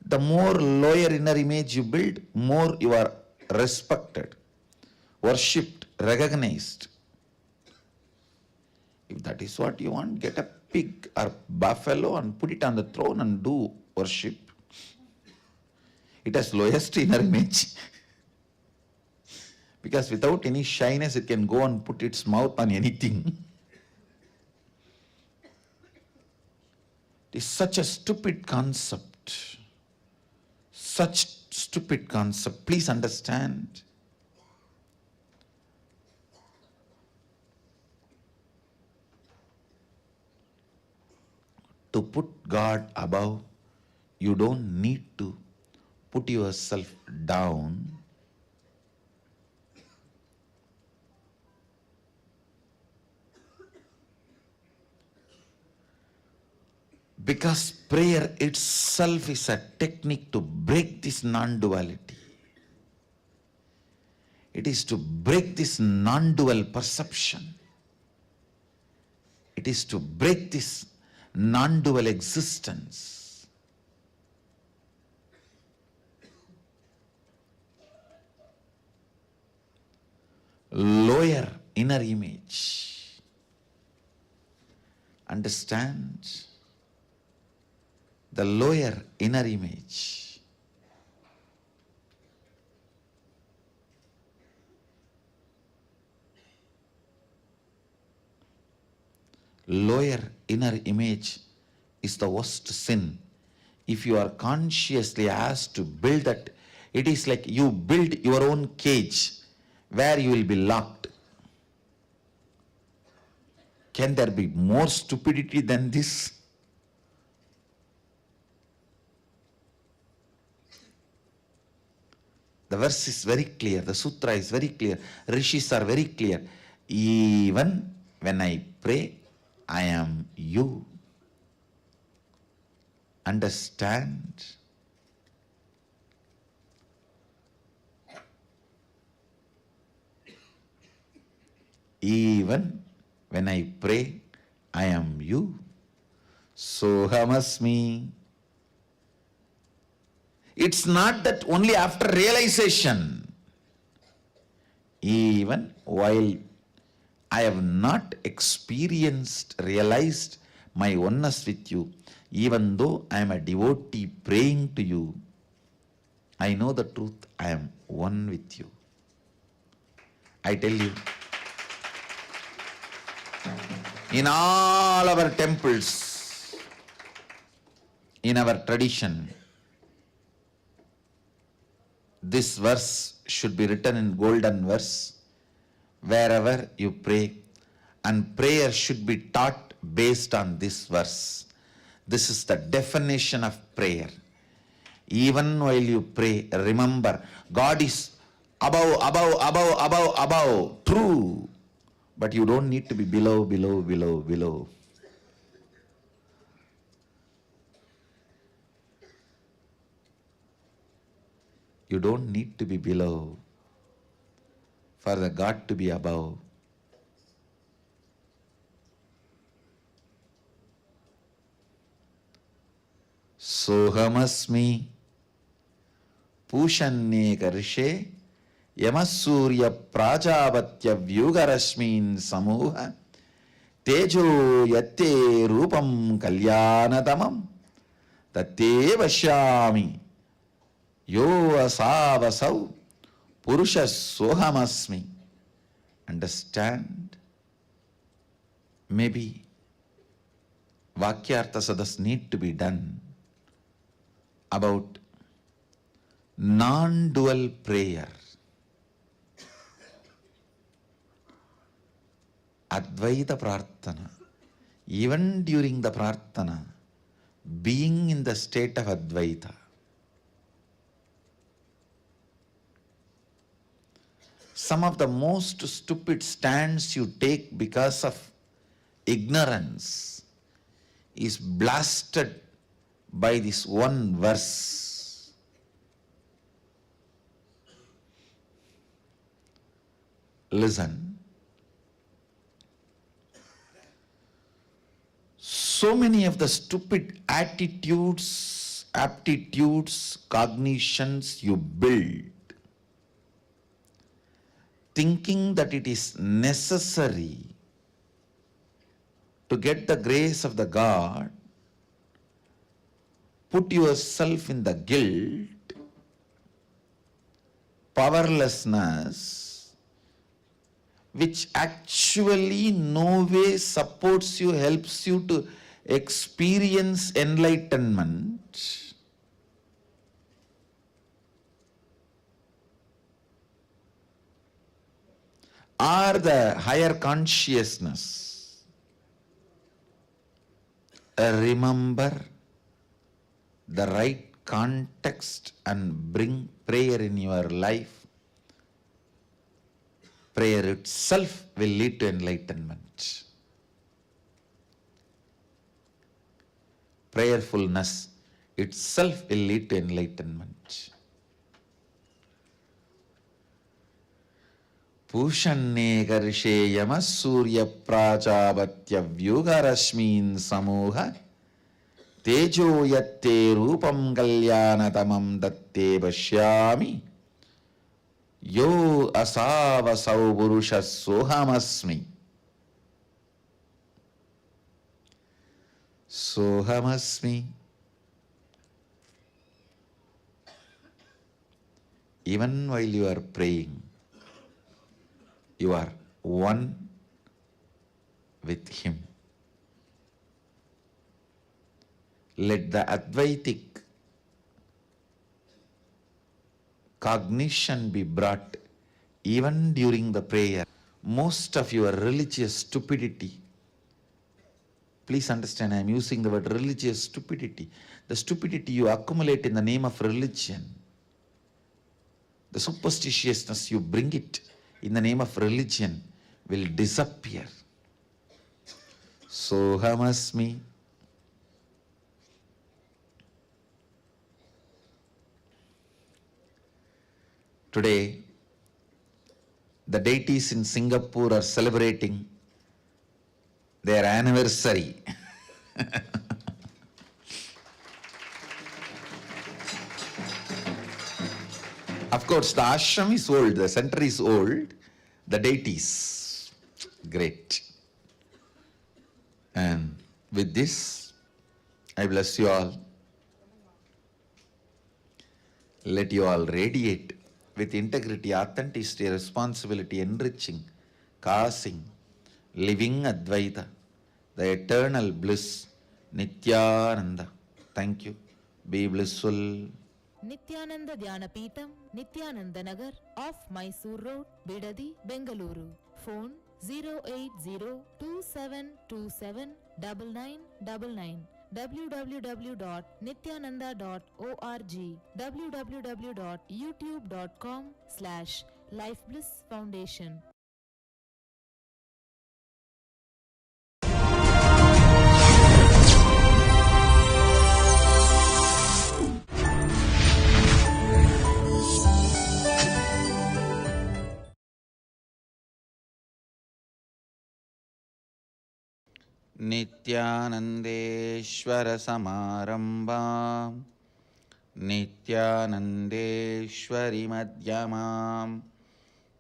The more lower inner image you build, more you are respected, worshipped, recognized. If that is what you want, get a pig or buffalo and put it on the throne and do worship. It has lowest inner image. Because without any shyness, it can go and put its mouth on anything. It is such a stupid concept. Such stupid concept. Please understand. to put God above, you don't need to put yourself down. Because prayer itself is a technique to break this non-duality. It is to break this non-dual perception. It is to break this non-dual existence. Lower inner image. Understand? The lower inner image. Lower inner image is the worst sin. If you are consciously asked to build that, it is like you build your own cage where you will be locked. Can there be more stupidity than this? The verse is very clear, the sutra is very clear, rishis are very clear. Even when I pray, I am you. Understand? Even when I pray, I am you. Sohamasmi. It's not that only after realization. Even while I have not realized my oneness with you, even though I am a devotee praying to you, I know the truth, I am one with you. I tell you, in all our temples, in our tradition, this verse should be written in golden verse wherever you pray, and prayer should be taught based on this verse. This is the definition of prayer. Even while you pray, remember, God is above, true. But you don't need to be below. You don't need to be below for the God to be above. Sohamasmi Pushanneka Rishe Yamasurya Prajavatya Vyugarashmin Samuha Tejo Yatte Rupam Kalyanadamam Tate Vashyami Yo Asavasau Purusha Sohamasmi. Understand? Maybe Vakyartha Sadas need to be done about non-dual prayer. Advaita Prarthana. Even during the Prarthana, being in the state of Advaita. Some of the most stupid stands you take because of ignorance is blasted by this one verse. Listen. So many of the stupid attitudes, aptitudes, cognitions you build, thinking that it is necessary to get the grace of the God, put yourself in the guilt, powerlessness, which actually no way supports you, helps you to experience enlightenment. Or the higher consciousness. remember the right context and bring prayer in your life, prayer itself will lead to enlightenment. Prayerfulness itself will lead to enlightenment. Pushanne karshe yama surya prajavatya vyugarashmin samoha tejo yatte rupam kalyanatamam datte bashyami yo asavasau purusha sohamasmi. Sohamasmi. Even while you are praying, you are one with Him. Let the Advaitic cognition be brought even during the prayer. Most of your religious stupidity, please understand, I am using the word religious stupidity. The stupidity you accumulate in the name of religion, the superstitiousness you bring it in the name of religion will disappear. Sohamasmi. Today, the deities in Singapore are celebrating their anniversary. Of course, the ashram is old, the center is old, the deities, great. And with this, I bless you all. Let you all radiate with integrity, authenticity, responsibility, enriching, causing, living Advaita, the eternal bliss, Nithyananda. Thank you. Be blissful. Nithyananda Dhyana Peetham, Nithyananda Nagar, off Mysore Road, Bidadi, Bengaluru. Phone 08027279999. www.nithyananda.org. www.youtube.com/lifeblissfoundation. Nithyanandeshwara samarambam Nithyanandeshwari madhyamam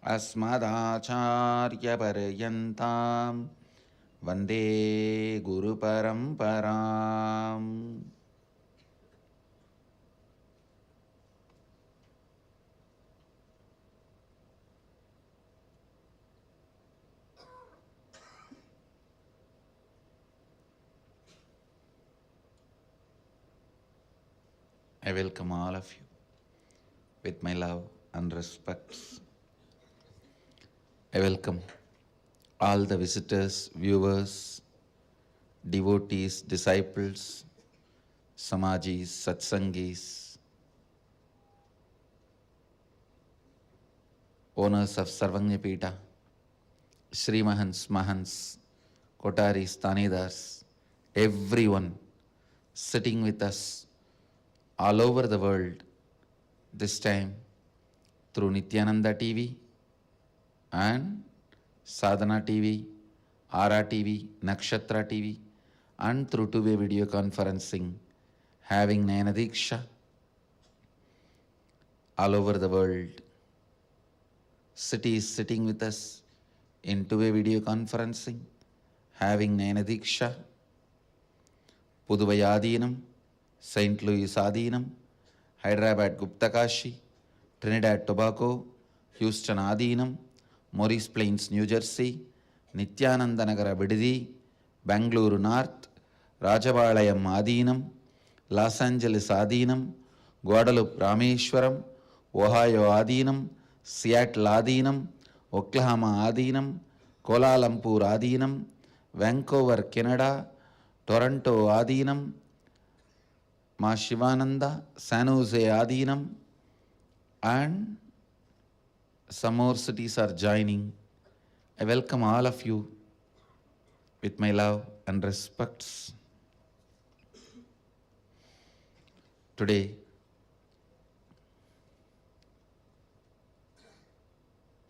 Asmadacharya paryantam Vande Guru Paramparam. I welcome all of you with my love and respects. I welcome all the visitors, viewers, devotees, disciples, samajis, satsangis, owners of Sarvanyapita, Sri Mahants, Kotaris, Tanidars, everyone sitting with us all over the world, this time through Nithyananda TV and Sadhana TV, Ara TV, Nakshatra TV, and through two-way video conferencing, having Nayana all over the world. Cities sitting with us in two-way video conferencing, having Nayana Puduvai Adinam, St. Louis Adinam, Hyderabad Guptakashi, Trinidad Tobago, Houston Adinam, Morris Plains, New Jersey, Nithyananda Nagara Bidadi, Bangalore North, Rajabalayam Adinam, Los Angeles Adinam, Guadalupe Rameshwaram, Ohio Adinam, Seattle Adinam, Oklahoma Adinam, Kuala Lumpur Adinam, Vancouver, Canada, Toronto Adinam, Ma Shivananda, San Jose Adinam, and some more cities are joining. I welcome all of you with my love and respects. Today,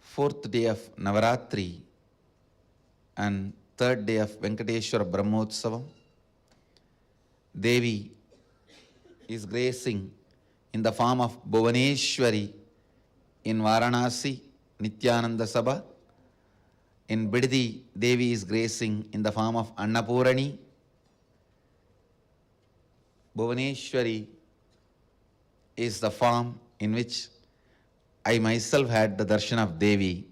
fourth day of Navaratri and third day of Venkateshwara Brahmotsavam, Devi is gracing in the form of Bhuvaneshwari in Varanasi, Nithyananda Sabha. In Bidadi, Devi is gracing in the form of Annapurani. Bhuvaneshwari is the form in which I myself had the darshan of Devi.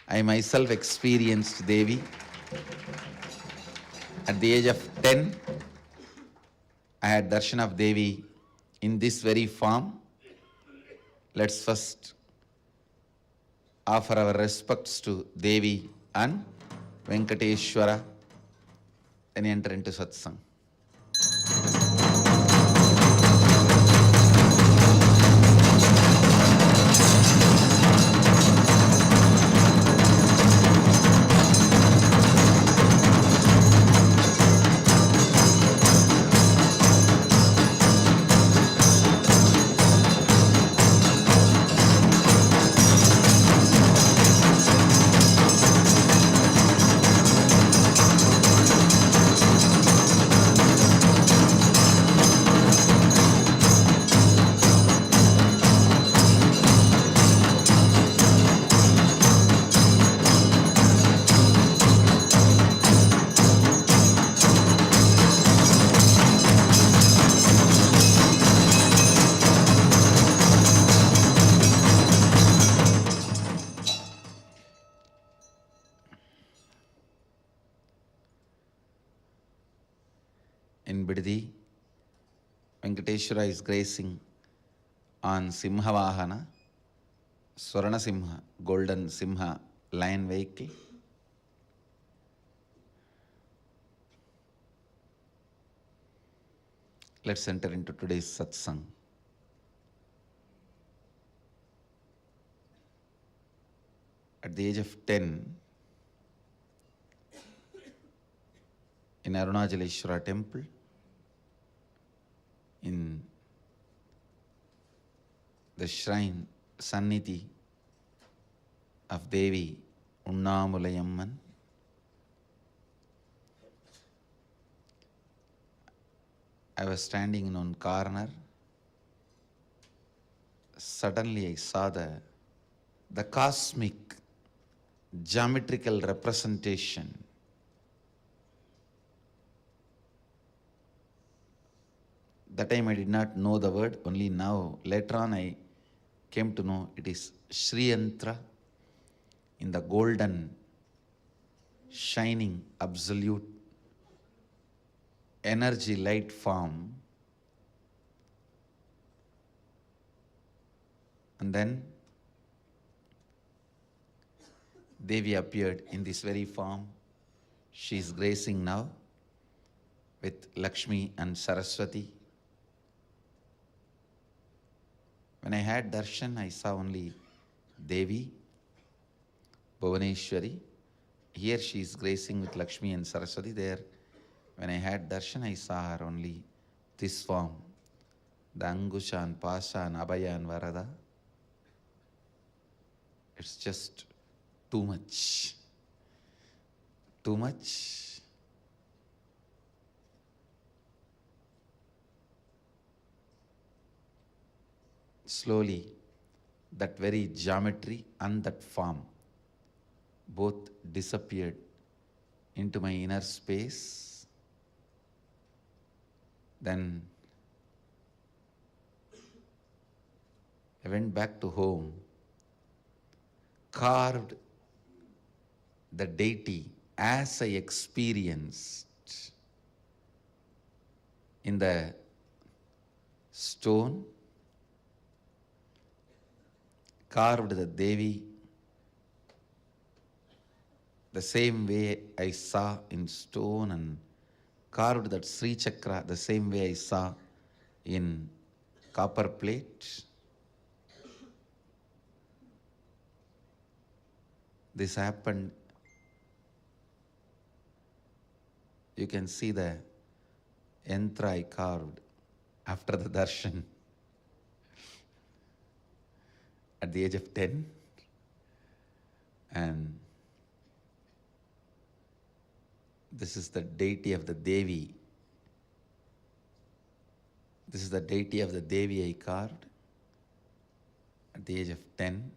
I myself experienced Devi. At the age of 10, I had darshan of Devi in this very form. Let's first offer our respects to Devi and Venkateshwara and enter into satsang. In Bidadi, Venkateshwara is gracing on Simhavahana, Swarana Simha, golden Simha lion vehicle. Let's enter into today's satsang. At the age of 10, in Arunachaleshwara temple, in the shrine Sannidhi of Devi Unnamulayamman, I was standing in one corner. Suddenly I saw the cosmic geometrical representation. That time I did not know the word, only now, later on I came to know it is Sri Yantra in the golden, shining, absolute energy light form. And then Devi appeared in this very form. She is gracing now with Lakshmi and Saraswati. When I had darshan, I saw only Devi, Bhuvaneshwari. Here she is gracing with Lakshmi and Saraswati. There, when I had darshan, I saw her only this form, the Angusha and Pasha and Abhaya and Varada. It's just too much. Too much. Slowly, that very geometry and that form both disappeared into my inner space. Then I went back to home, carved the deity as I experienced in the stone, carved the Devi the same way I saw in stone and carved that Sri Chakra the same way I saw in copper plate. This happened. You can see the yantra I carved after the darshan at the age of 10. And this is the deity of the Devi. This is the deity of the Devi I carved at the age of 10.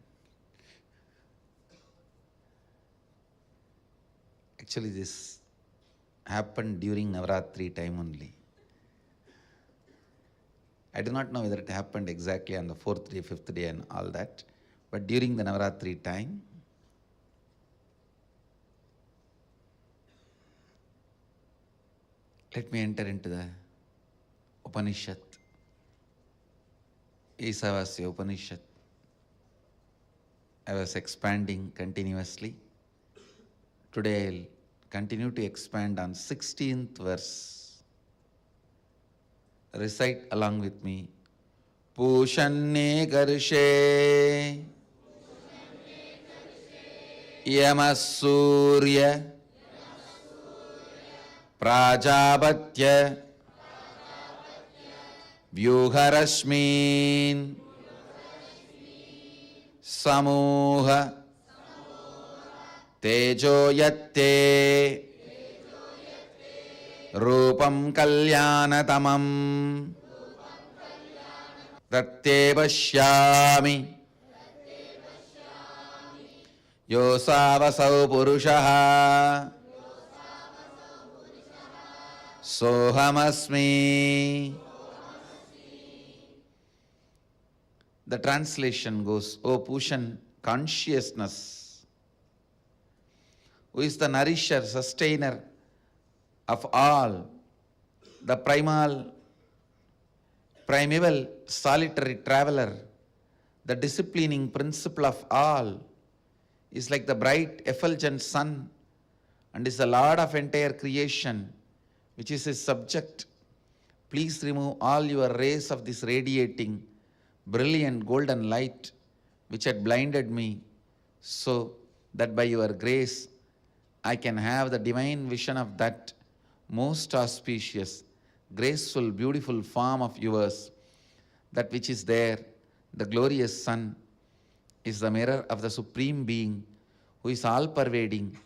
Actually, this happened during Navaratri time only. I do not know whether it happened exactly on the 4th day, 5th day and all that, but during the Navaratri time, let me enter into the upanishad, Isavasya Upanishad. I was expanding continuously. Today I'll continue to expand on 16th verse. Recite along with me. Pushanne karshe Yamasurya Prajapatya Vyuharashmin Samuha Tejo yatte Rupam kalyanatamam Tatte pashyami Yosavasau purushaha Sohamasmi. The translation goes, O Pushan, consciousness, who is the nourisher, sustainer of all, the primeval, solitary traveler, the disciplining principle of all, is like the bright effulgent sun and is the Lord of entire creation, which is his subject. Please remove all your rays of this radiating, brilliant golden light which had blinded me, so that by your grace I can have the divine vision of that most auspicious, graceful, beautiful form of yours. That which is there, the glorious sun, is the mirror of the Supreme Being, who is all-pervading,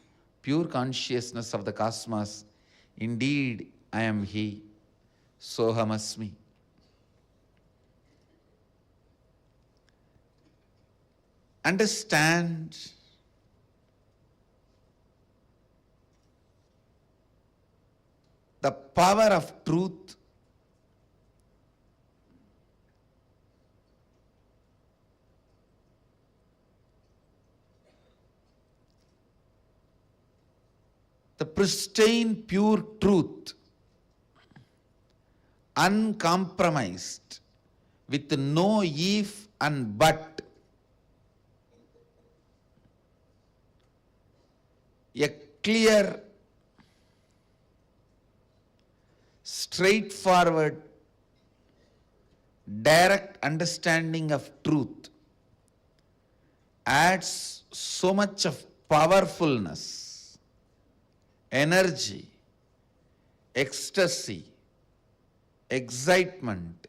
pure consciousness of the cosmos. Indeed, I am He. Sohamasmi. Understand the power of truth the pristine, pure truth, uncompromised, with no if and but, a clear, straightforward, direct understanding of truth adds so much of powerfulness, energy, ecstasy, excitement,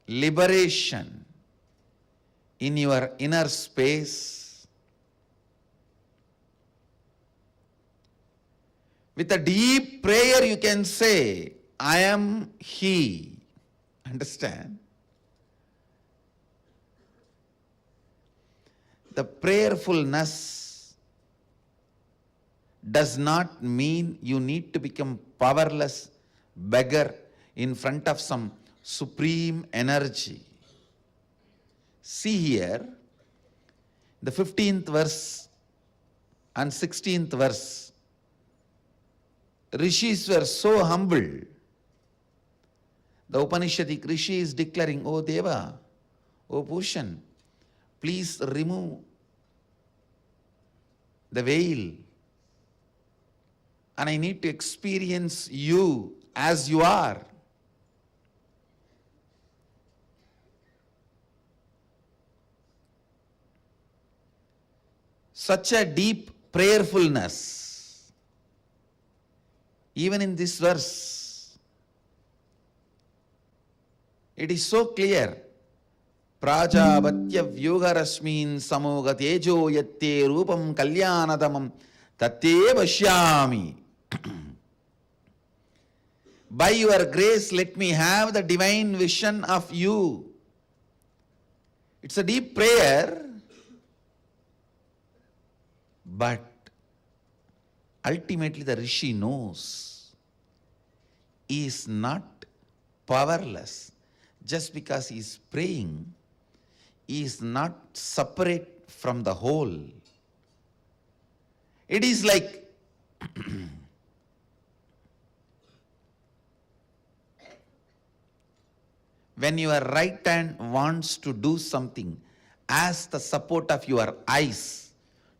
liberation in your inner space. With a deep prayer you can say, I am He. Understand? The prayerfulness does not mean you need to become powerless beggar in front of some supreme energy. See here, the 15th verse and 16th verse, Rishis were so humble. The Upanishadic Rishi is declaring, O Deva, O Pushan, please remove the veil, and I need to experience you as you are. Such a deep prayerfulness, even in this verse, it is so clear. Prajabatya vyugarasmin samoga tejo yatte rupam kalyanadamam tatte vashyami. By your grace, let me have the divine vision of you. It's a deep prayer, but ultimately the Rishi knows he is not powerless. Just because he is praying, he is not separate from the whole. It is like when your right hand wants to do something, ask the support of your eyes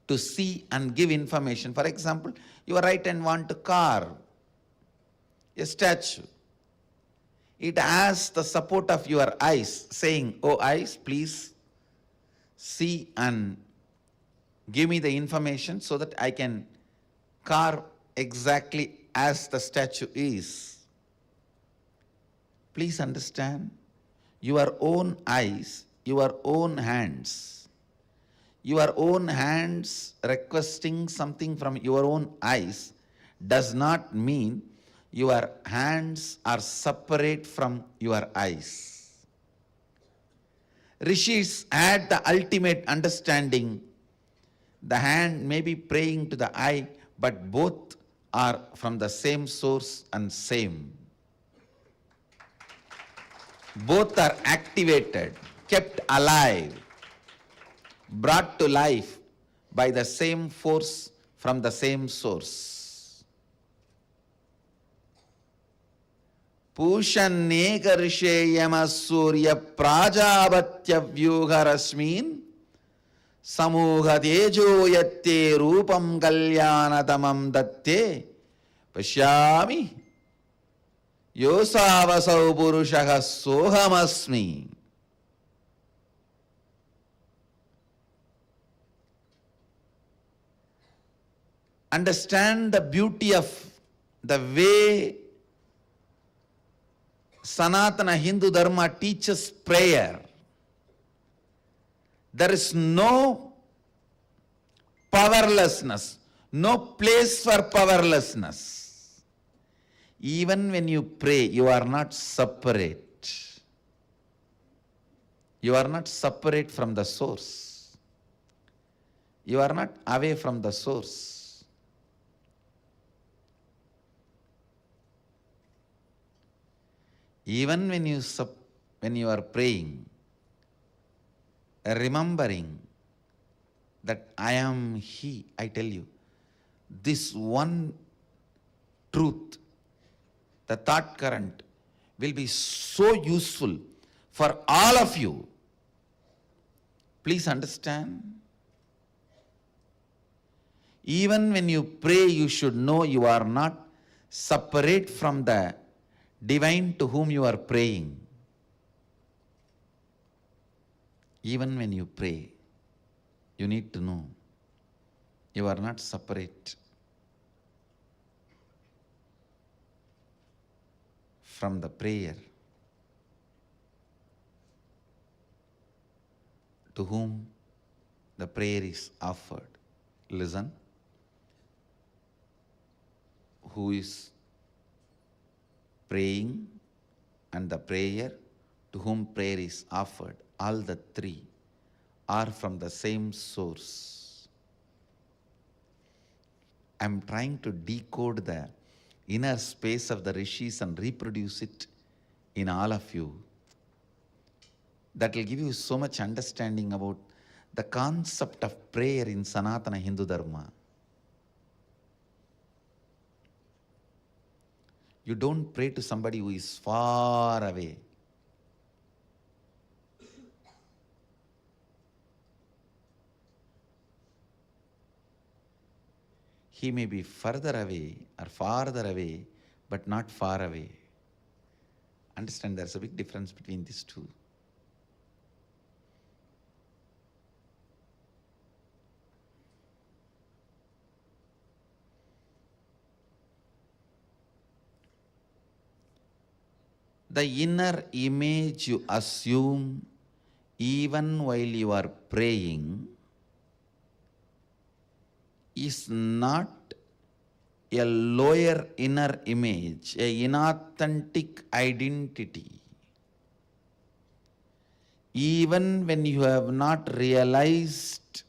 to see and give information. For example, your right hand wants to carve a statue. It asks the support of your eyes, saying, "Oh eyes, please see and give me the information so that I can carve exactly as the statue is." Please understand, your own eyes, your own hands requesting something from your own eyes does not mean your hands are separate from your eyes. Rishis had the ultimate understanding. The hand may be praying to the eye, but both are from the same source and same. Both are activated, kept alive, brought to life by the same force from the same source. Pushaneka risheyama surya prajabatya vyuharasmin samuha tejo yatte rupam kalyanadamam datte pashyami yosavasau purushaha sohamasmi. Understand the beauty of the way Sanatana Hindu Dharma teaches prayer. There is no powerlessness, no place for powerlessness. Even when you pray, you are not separate. You are not separate from the source. You are not away from the source. Even when you are praying, remembering that I am He, I tell you, this one truth, the thought current, will be so useful for all of you. Please understand. Even when you pray, you should know you are not separate from the divine to whom you are praying. Even when you pray, you need to know you are not separate from the prayer to whom the prayer is offered. Listen. Who is praying and the prayer to whom prayer is offered, all the three are from the same source. I am trying to decode the inner space of the rishis and reproduce it in all of you. That will give you so much understanding about the concept of prayer in Sanatana Hindu Dharma. You don't pray to somebody who is far away. He may be further away or farther away, but not far away. Understand, there's a big difference between these two. The inner image you assume even while you are praying is not a lower inner image, a inauthentic identity. Even when you have not realized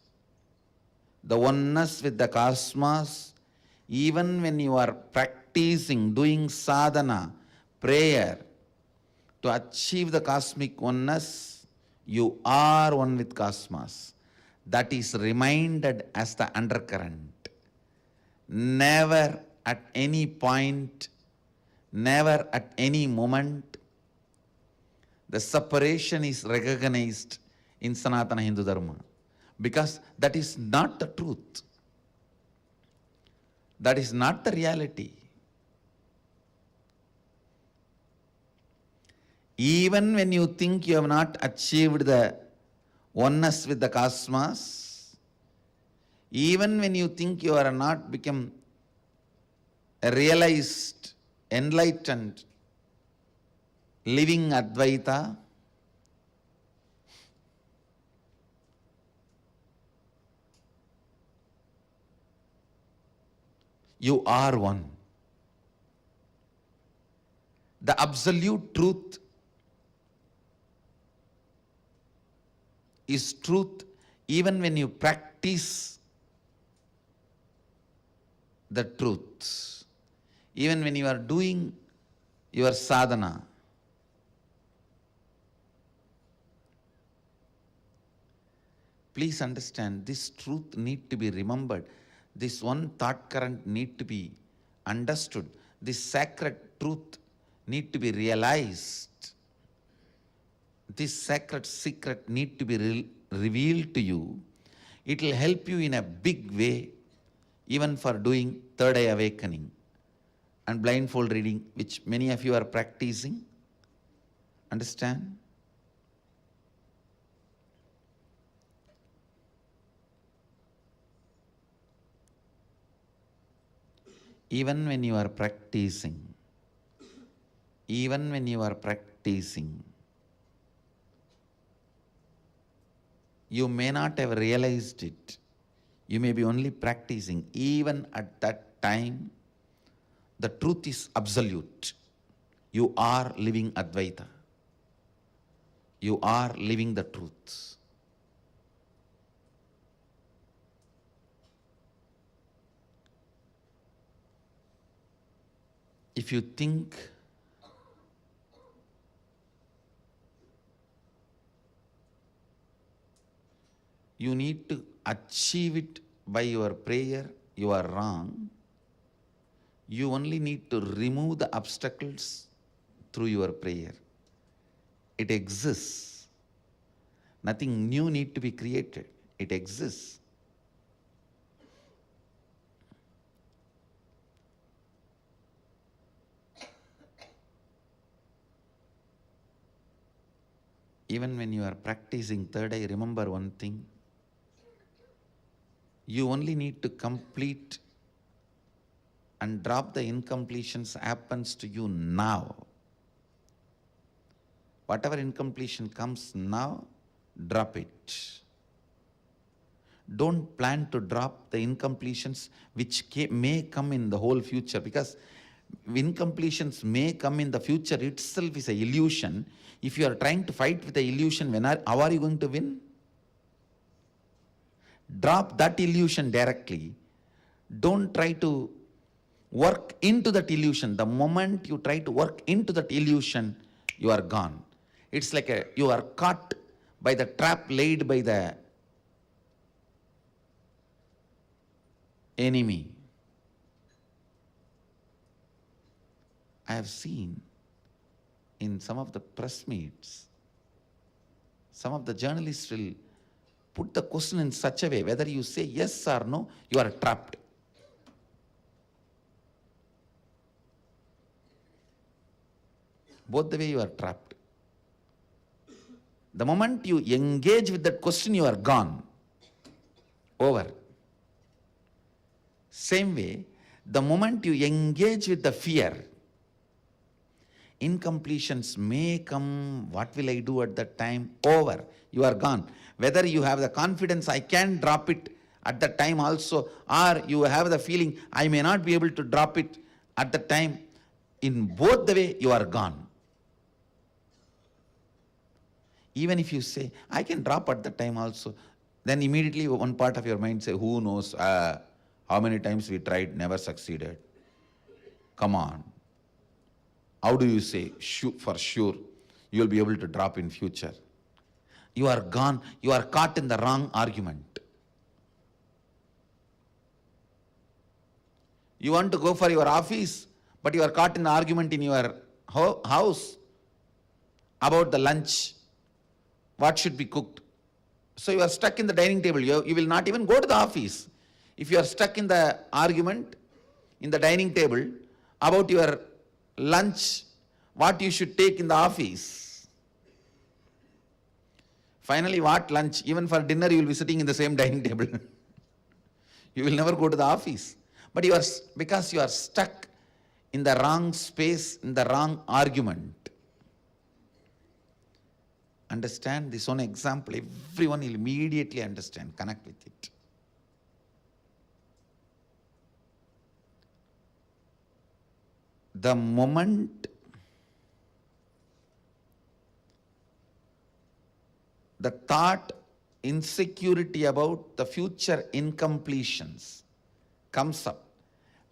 the oneness with the cosmos, even when you are practicing, doing sadhana, prayer, to achieve the cosmic oneness, you are one with cosmos. That is reminded as the undercurrent. Never at any point, never at any moment, the separation is recognized in Sanatana Hindu Dharma. Because that is not the truth. That is not the reality. Even when you think you have not achieved the oneness with the cosmos, even when you think you are not become a realized, enlightened, living Advaita, you are one. The absolute truth is truth even when you practice the truth. Even when you are doing your sadhana. Please understand, this truth need to be remembered. This one thought current need to be understood. This sacred truth need to be realized. This sacred secret need to be revealed to you. It will help you in a big way, even for doing third eye awakening and blindfold reading, which many of you are practicing. Understand? Even when you are practicing, you may not have realized it. You may be only practicing. Even at that time, the truth is absolute. You are living Advaita. You are living the truth. If you think you need to achieve it by your prayer, you are wrong. You only need to remove the obstacles through your prayer. It exists. Nothing new need to be created. It exists. Even when you are practicing third eye, remember one thing. You only need to complete and drop the incompletions happens to you now. Whatever incompletion comes now, drop it. Don't plan to drop the incompletions which may come in the whole future, because incompletions may come in the future itself is an illusion. If you are trying to fight with the illusion, how are you going to win? Drop that illusion directly. Don't try to work into that illusion. The moment you try to work into that illusion, you are gone. It's like you are caught by the trap laid by the enemy. I have seen in some of the press meets, some of the journalists will put the question in such a way, whether you say yes or no, you are trapped. Both the way you are trapped. The moment you engage with that question, you are gone. Over. Same way, the moment you engage with the fear, incompletions may come, what will I do at that time? Over. You are gone. Whether you have the confidence, I can drop it at that time also, or you have the feeling, I may not be able to drop it at the time, in both the way, you are gone. Even if you say, I can drop at that time also, then immediately one part of your mind say, who knows, how many times we tried, never succeeded. Come on. How do you say, for sure, you will be able to drop in future? You are gone, you are caught in the wrong argument. You want to go for your office, but you are caught in the argument in your house about the lunch, what should be cooked. So you are stuck in the dining table, you will not even go to the office. If you are stuck in the argument, in the dining table, about your lunch, what you should take in the office. Finally, what lunch? Even for dinner, you will be sitting in the same dining table. You will never go to the office. But you are, because you are stuck in the wrong space, in the wrong argument. Understand this one example, everyone will immediately understand, connect with it. The moment the thought, insecurity about the future incompletions comes up,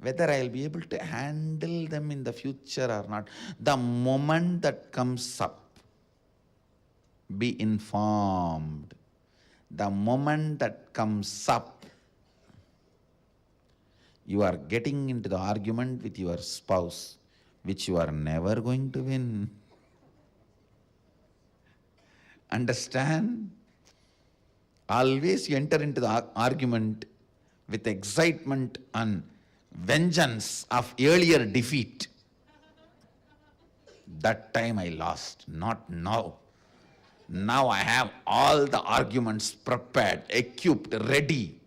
whether I will be able to handle them in the future or not, the moment that comes up, be informed. The moment that comes up, you are getting into the argument with your spouse, which you are never going to win. Understand? Always you enter into the argument with excitement and vengeance of earlier defeat. That time I lost, not now. Now I have all the arguments prepared, equipped, ready.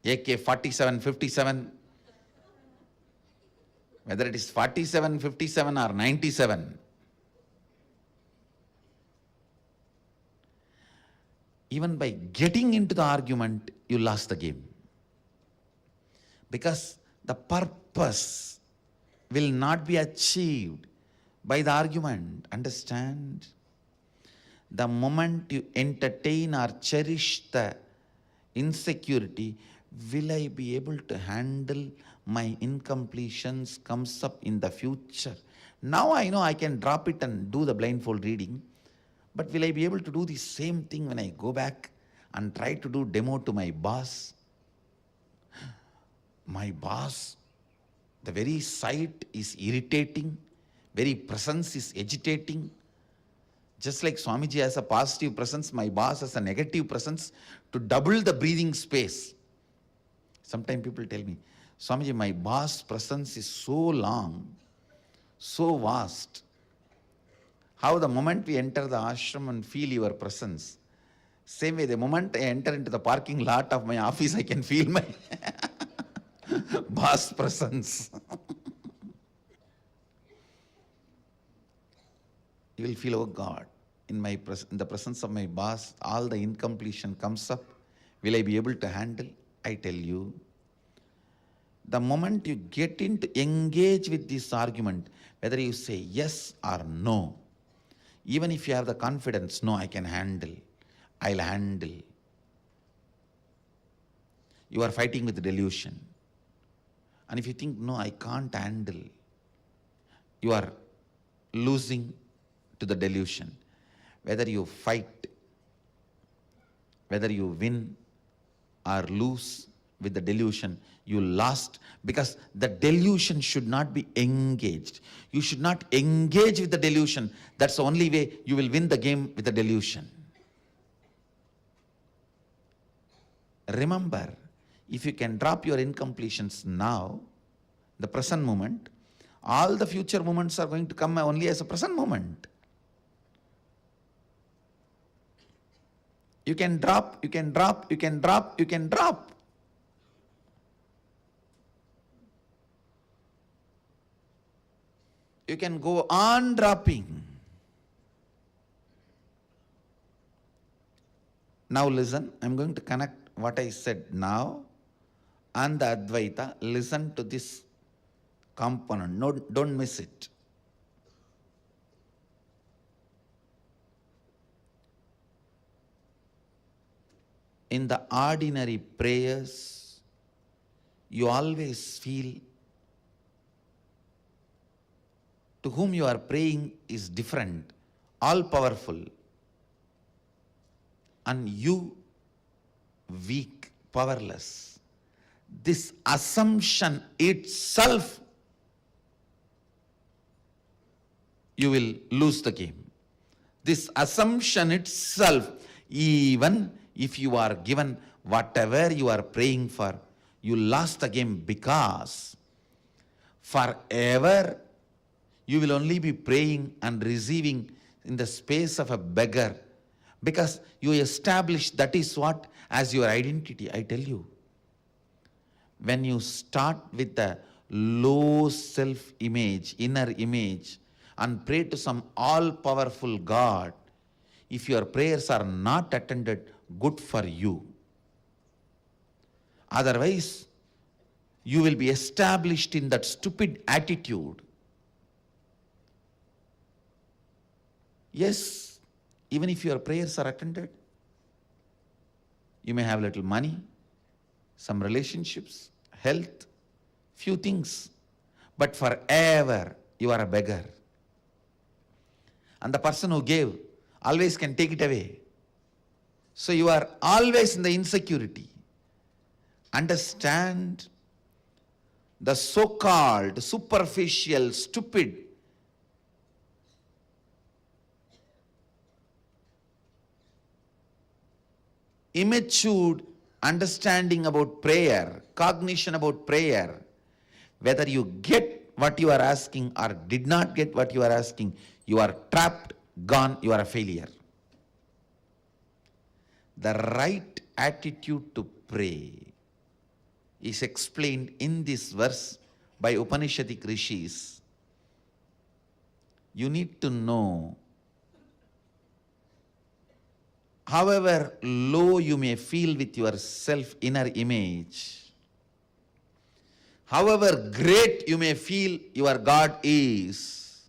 AK-47, 57, whether it is 47, 57 or 97. Even by getting into the argument, you lost the game. Because the purpose will not be achieved by the argument. Understand? The moment you entertain or cherish the insecurity, will I be able to handle my incompletions comes up in the future? Now I know I can drop it and do the blindfold reading, but will I be able to do the same thing when I go back and try to do demo to my boss? My boss, the very sight is irritating, very presence is agitating. Just like Swamiji has a positive presence, my boss has a negative presence to double the breathing space. Sometimes people tell me, Swamiji, my boss presence is so long, so vast. How the moment we enter the ashram and feel your presence, same way the moment I enter into the parking lot of my office, I can feel my boss presence. You will feel, oh God, in the presence of my boss, all the incompletion comes up. Will I be able to handle? I tell you, the moment you get into engage with this argument, whether you say yes or no, even if you have the confidence, no, I can handle, I'll handle. You are fighting with delusion. And if you think, no, I can't handle, you are losing to the delusion. Whether you fight, whether you win or lose with the delusion, you lost, because the delusion should not be engaged. You should not engage with the delusion. That's the only way you will win the game with the delusion. Remember, if you can drop your incompletions now, the present moment, All the future moments are going to come only as a present moment. You can drop, you can drop, you can drop, you can drop. You can go on dropping. Now listen, I'm going to connect what I said now and the Advaita. Listen to this component. No, don't miss it. In the ordinary prayers, you always feel to whom you are praying is different, all powerful, and you weak, powerless. This assumption itself, you will lose the game. This assumption itself, even if you are given whatever you are praying for, you lost the game, because forever you will only be praying and receiving in the space of a beggar, because you establish that is what as your identity. I tell you, when you start with the low self-image, inner image, and pray to some all-powerful God, if your prayers are not attended, good for you. Otherwise, you will be established in that stupid attitude. Yes, even if your prayers are attended, you may have little money, some relationships, health, few things, but forever you are a beggar. And the person who gave always can take it away. So you are always in the insecurity. Understand, the so-called superficial, stupid, immature understanding about prayer, cognition about prayer, whether you get what you are asking or did not get what you are asking, you are trapped, gone, you are a failure. The right attitude to pray is explained in this verse by Upanishadic rishis. You need to know, however low you may feel with your self-inner image, however great you may feel your God is,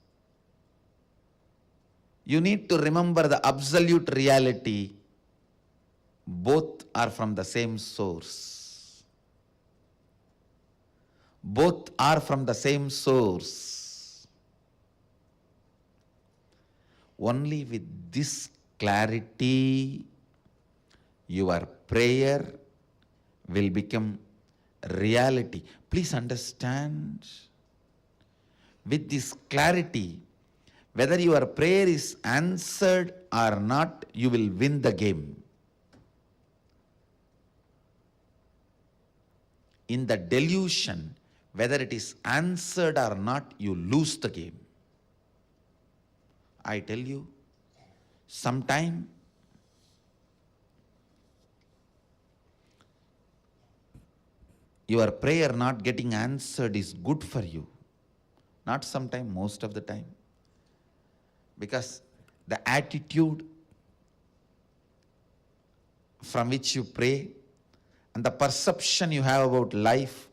you need to remember the absolute reality. Both are from the same source. Both are from the same source. Only with this clarity, your prayer will become reality. Please understand, with this clarity, whether your prayer is answered or not, you will win the game. In the delusion, whether it is answered or not, you lose the game. I tell you, sometime your prayer not getting answered is good for you. Not sometime, most of the time. Because the attitude from which you pray and the perception you have about life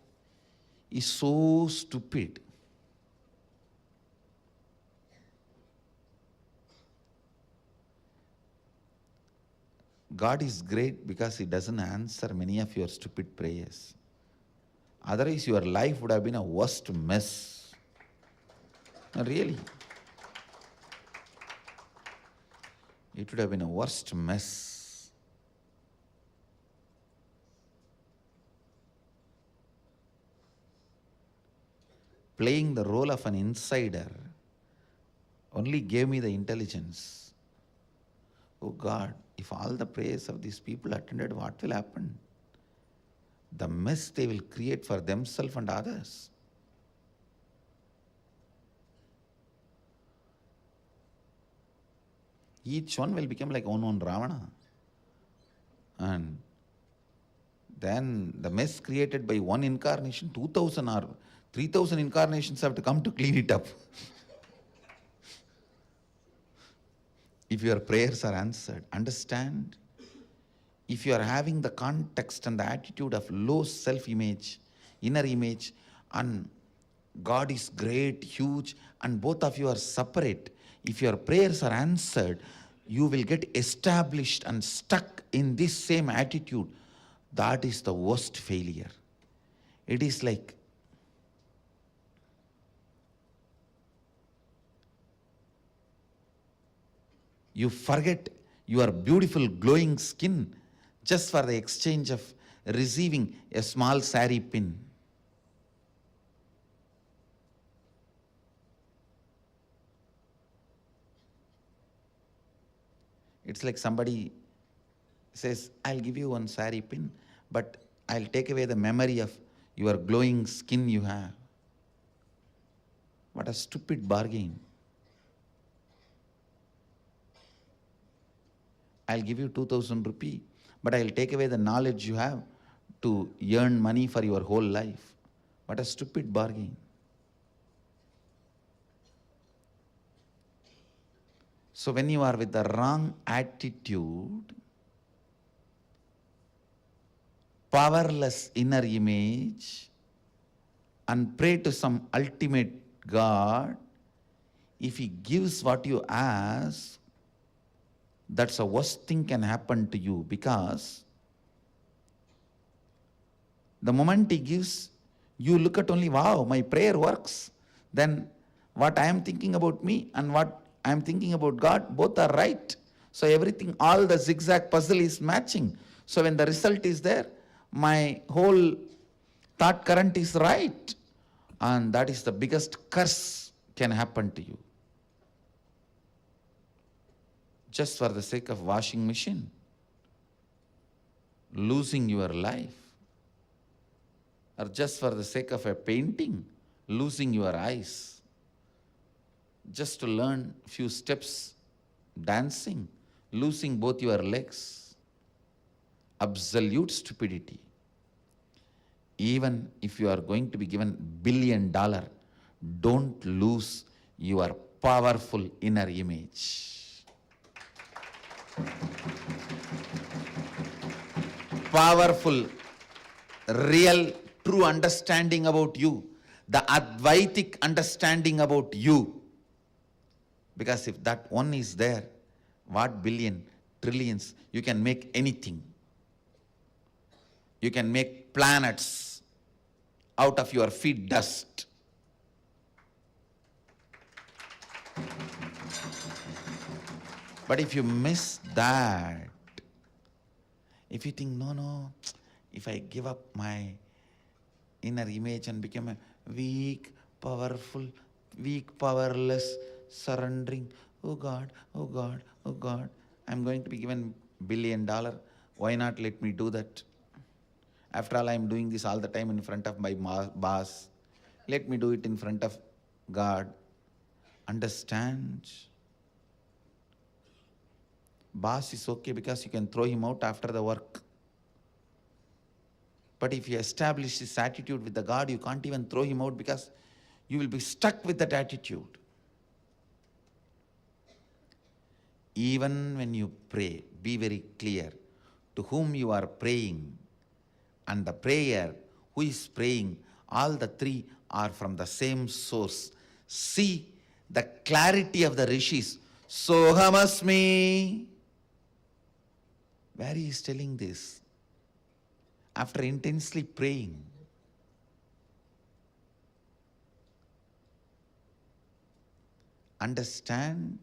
is so stupid. God is great because He doesn't answer many of your stupid prayers. Otherwise, your life would have been a worst mess. No, really. It would have been a worst mess. Playing the role of an insider only gave me the intelligence. Oh God, if all the prayers of these people attended, what will happen? The mess they will create for themselves and others. Each one will become like one Ravana. And then the mess created by one incarnation, 2000 or 3000 incarnations have to come to clean it up. If your prayers are answered, understand, if you are having the context and the attitude of low self-image, inner image, and God is great, huge, and both of you are separate, if your prayers are answered, you will get established and stuck in this same attitude. That is the worst failure. It is like you forget your beautiful glowing skin just for the exchange of receiving a small sari pin. It's like somebody says, I'll give you one sari pin, but I'll take away the memory of your glowing skin you have. What a stupid bargain. I'll give you 2000 rupee, but I'll take away the knowledge you have to earn money for your whole life. What a stupid bargain. So when you are with the wrong attitude, powerless inner image, and pray to some ultimate God, if He gives what you ask, that's the worst thing can happen to you, because the moment He gives, you look at only, wow, my prayer works. Then what I am thinking about me and what I am thinking about God, both are right. So everything, all the zigzag puzzle is matching. So when the result is there, my whole thought current is right. And that is the biggest curse can happen to you. Just for the sake of washing machine, losing your life. Or just for the sake of a painting, losing your eyes. Just to learn few steps dancing, losing both your legs. Absolute stupidity. Even if you are going to be given $1 billion, don't lose your powerful inner image. Powerful, real, true understanding about you. The Advaitic understanding about you. Because if that one is there, what billion, trillions, you can make anything. You can make planets out of your feet dust. But if you miss that, if you think, no, if I give up my inner image and become a weak, powerful, weak, powerless, surrendering, oh God, I'm going to be given $1 billion. Why not let me do that? After all, I'm doing this all the time in front of my boss. Let me do it in front of God. Understand? Boss is okay because you can throw him out after the work. But if you establish this attitude with the God, you can't even throw him out because you will be stuck with that attitude. Even when you pray, be very clear to whom you are praying. And the prayer, who is praying, all the three are from the same source. See the clarity of the rishis. Sohamasmi. Where he is telling this? After intensely praying. Understand?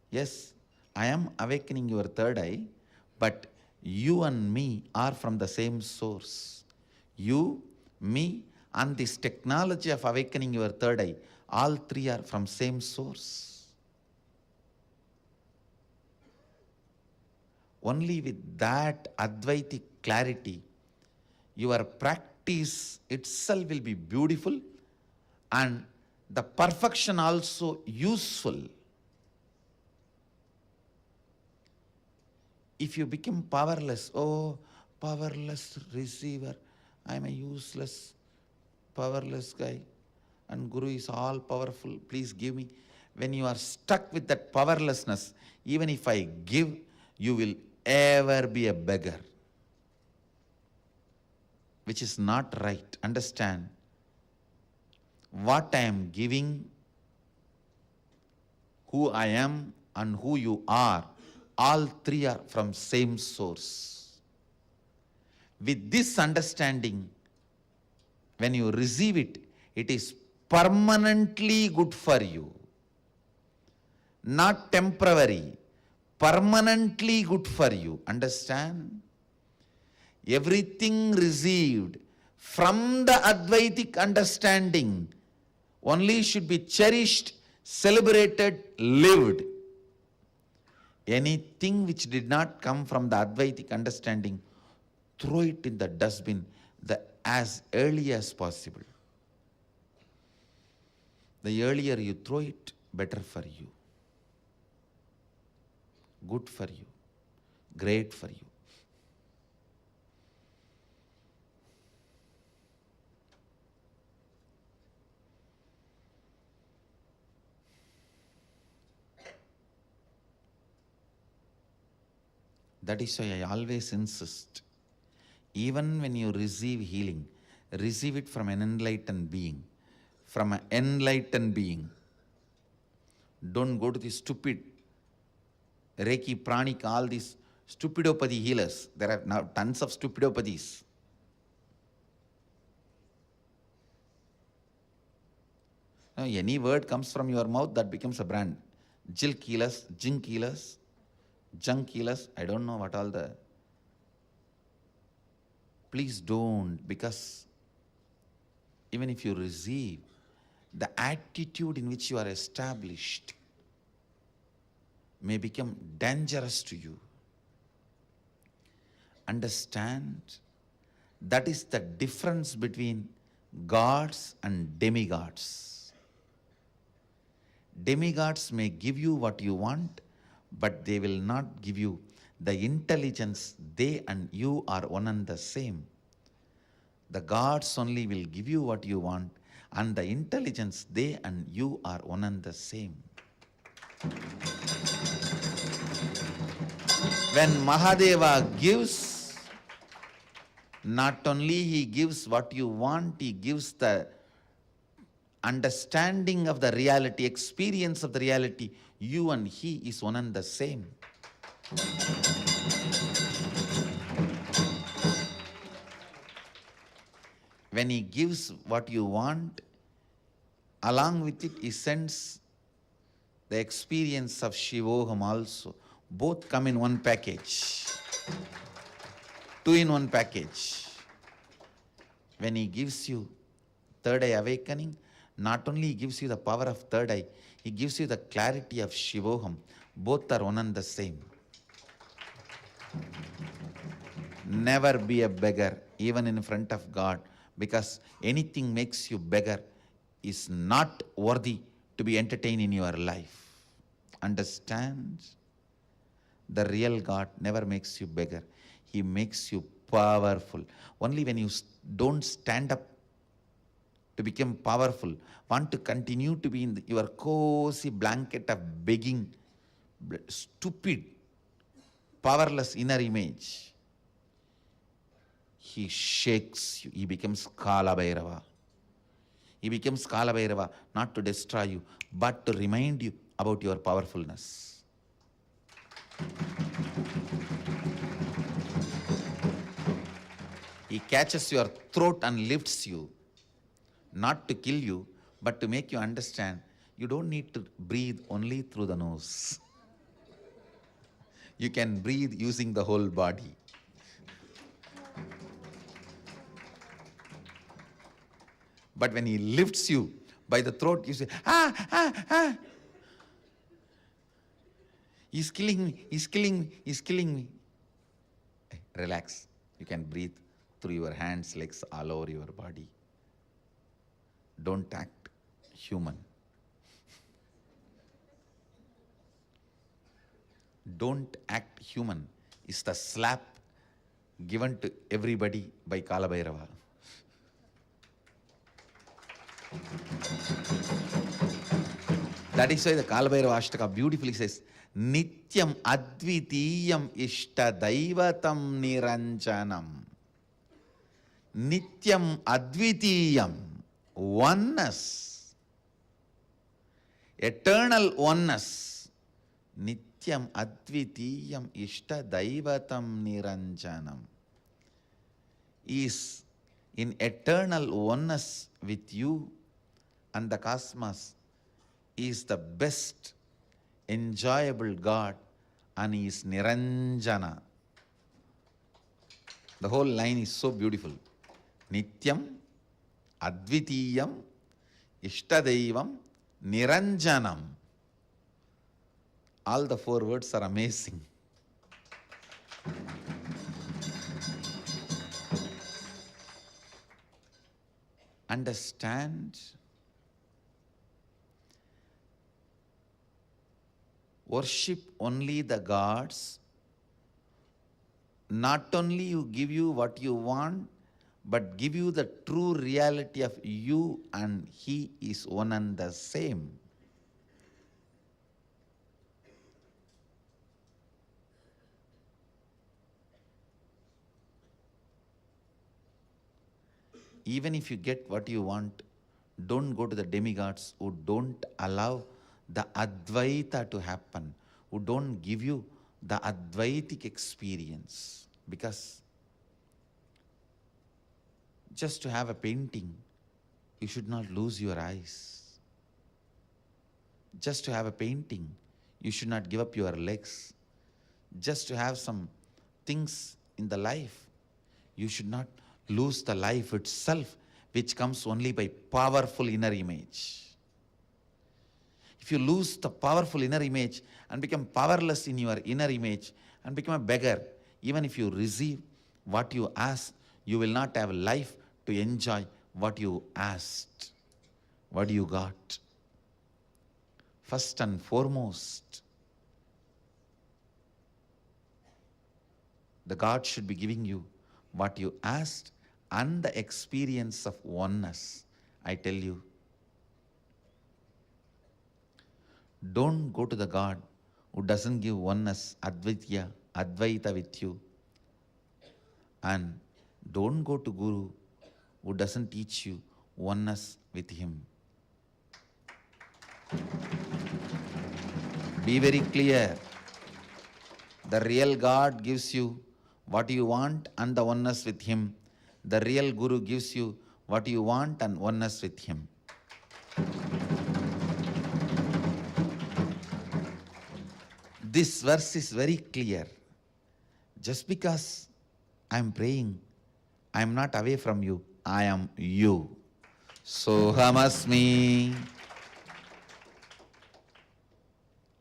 Yes, I am awakening your third eye, but you and me are from the same source. You, me, and this technology of awakening your third eye, all three are from same source. Only with that Advaitic clarity, your practice itself will be beautiful and the perfection also useful. If you become powerless, oh, powerless receiver, I am a useless, powerless guy, and Guru is all powerful, please give me. When you are stuck with that powerlessness, even if I give, you will ever be a beggar, which is not right. Understand, what I am giving, who I am and who you are, all three are from same source. With this understanding, when you receive it, it is permanently good for you. Not temporary, permanently good for you. Understand? Everything received from the Advaitic understanding only should be cherished, celebrated, lived. Anything which did not come from the Advaitic understanding, throw it in the dustbin as early as possible. The earlier you throw it, better for you, good for you, great for you. That is why I always insist, even when you receive healing, receive it from an enlightened being. From an enlightened being. Don't go to the stupid Reiki, Pranik, all these stupidopathy healers. There are now tons of stupidopathies. Now, any word comes from your mouth, that becomes a brand. Jilk healers, jink healers, junk healers, I don't know what all the... Please don't, because even if you receive, the attitude in which you are established may become dangerous to you. Understand, that is the difference between gods and demigods. Demigods may give you what you want, but they will not give you the intelligence. They and you are one and the same. The gods only will give you what you want, and the intelligence, they and you are one and the same. When Mahadeva gives, not only he gives what you want, he gives the understanding of the reality, experience of the reality. You and he is one and the same. When he gives what you want, along with it, he sends the experience of Shivoham also. Both come in one package. Two in one package. When he gives you third eye awakening, not only he gives you the power of third eye, he gives you the clarity of Shivoham. Both are one and the same. Never be a beggar, even in front of God, because anything makes you beggar is not worthy to be entertained in your life. Understand? The real God never makes you beggar. He makes you powerful. Only when you don't stand up to become powerful, want to continue to be in your cozy blanket of begging, stupid, powerless inner image, he shakes you. He becomes Kala Bhairava. He becomes Kala Bhairava not to destroy you, but to remind you about your powerfulness. He catches your throat and lifts you, not to kill you, but to make you understand you don't need to breathe only through the nose. You can breathe using the whole body. But when he lifts you by the throat, you say, ah, ah, ah. He's killing me, he's killing me, he's killing me. Relax. You can breathe through your hands, legs, all over your body. Don't act human. Don't act human. is the slap given to everybody by Kalabhairava. That is why the Kalabhairava Ashtaka beautifully says, Nityam Advitiyam Ishta Daivatam Niranjanam. Nityam Advitiyam, oneness, eternal oneness. Nityam Advitiyam Ishta Daivatam Niranjanam is in eternal oneness with you and the cosmos, is the best enjoyable God, and he is Niranjana. The whole line is so beautiful. Nityam, Advitiyam, Ishtadaivam, Niranjanam. All the 4 words are amazing. Understand, worship only the gods. Not only you give you what you want, but give you the true reality of you and he is one and the same. Even if you get what you want, don't go to the demigods who don't allow the Advaita to happen, who don't give you the Advaitic experience. Because just to have a painting, you should not lose your eyes. Just to have a painting, you should not give up your legs. Just to have some things in the life, you should not lose the life itself, which comes only by powerful inner image. If you lose the powerful inner image and become powerless in your inner image and become a beggar, even if you receive what you ask, you will not have life to enjoy what you asked, what you got. First and foremost, the God should be giving you what you asked and the experience of oneness. I tell you, don't go to the God who doesn't give oneness, Advaita with you. And don't go to Guru who doesn't teach you oneness with him. Be very clear. The real God gives you what you want and the oneness with him. The real Guru gives you what you want and oneness with him. This verse is very clear. Just because I am praying, I am not away from you. I am you. Sohamasmi.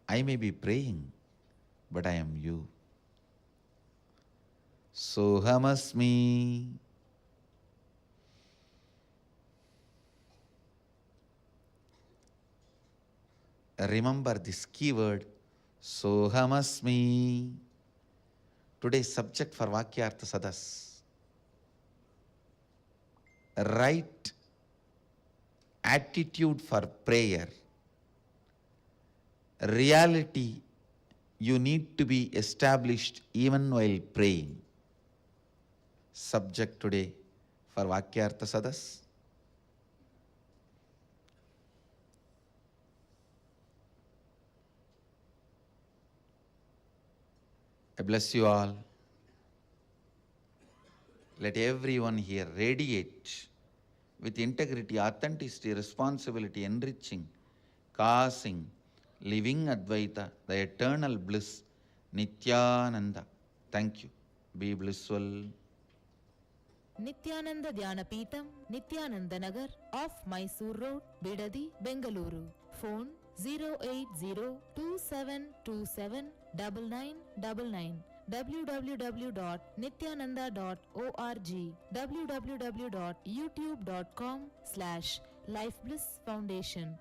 I may be praying, but I am you. Sohamasmi. Remember this keyword, Sohamasmi. Today's subject for Vakyartha Sadas. Right attitude for prayer. Reality you need to be established even while praying. Subject today for Vakyartha Sadas. I bless you all. Let everyone here radiate with integrity, authenticity, responsibility, enriching, causing, living Advaita, the eternal bliss, Nithyananda. Thank you. Be blissful. Nithyananda Dhyanapitham, Nithyananda Nagar, off Mysore Road, Bidadi, Bengaluru. Phone 08027279999. www.nithyananda.org. www.youtube.com/lifeblissfoundation.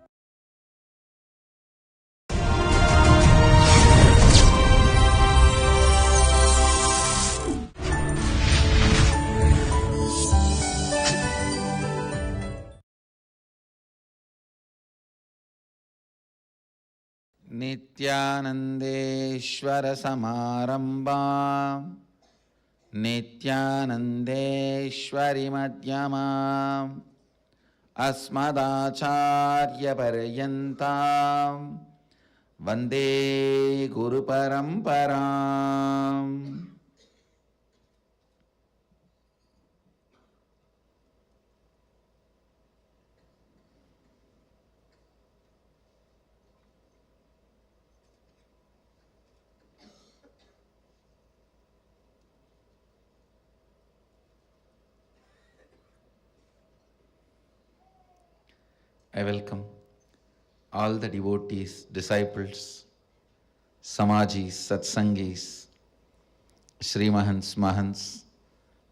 नित्यानन्देश्वर समारम्भां नित्यानन्देश्वरि मध्यमाम् अस्मदाचार्यपर्यन्तां वन्दे गुरुपरम्पराम्. I welcome all the devotees, disciples, Samajis, Satsangis, Shri Mahants, Mahants,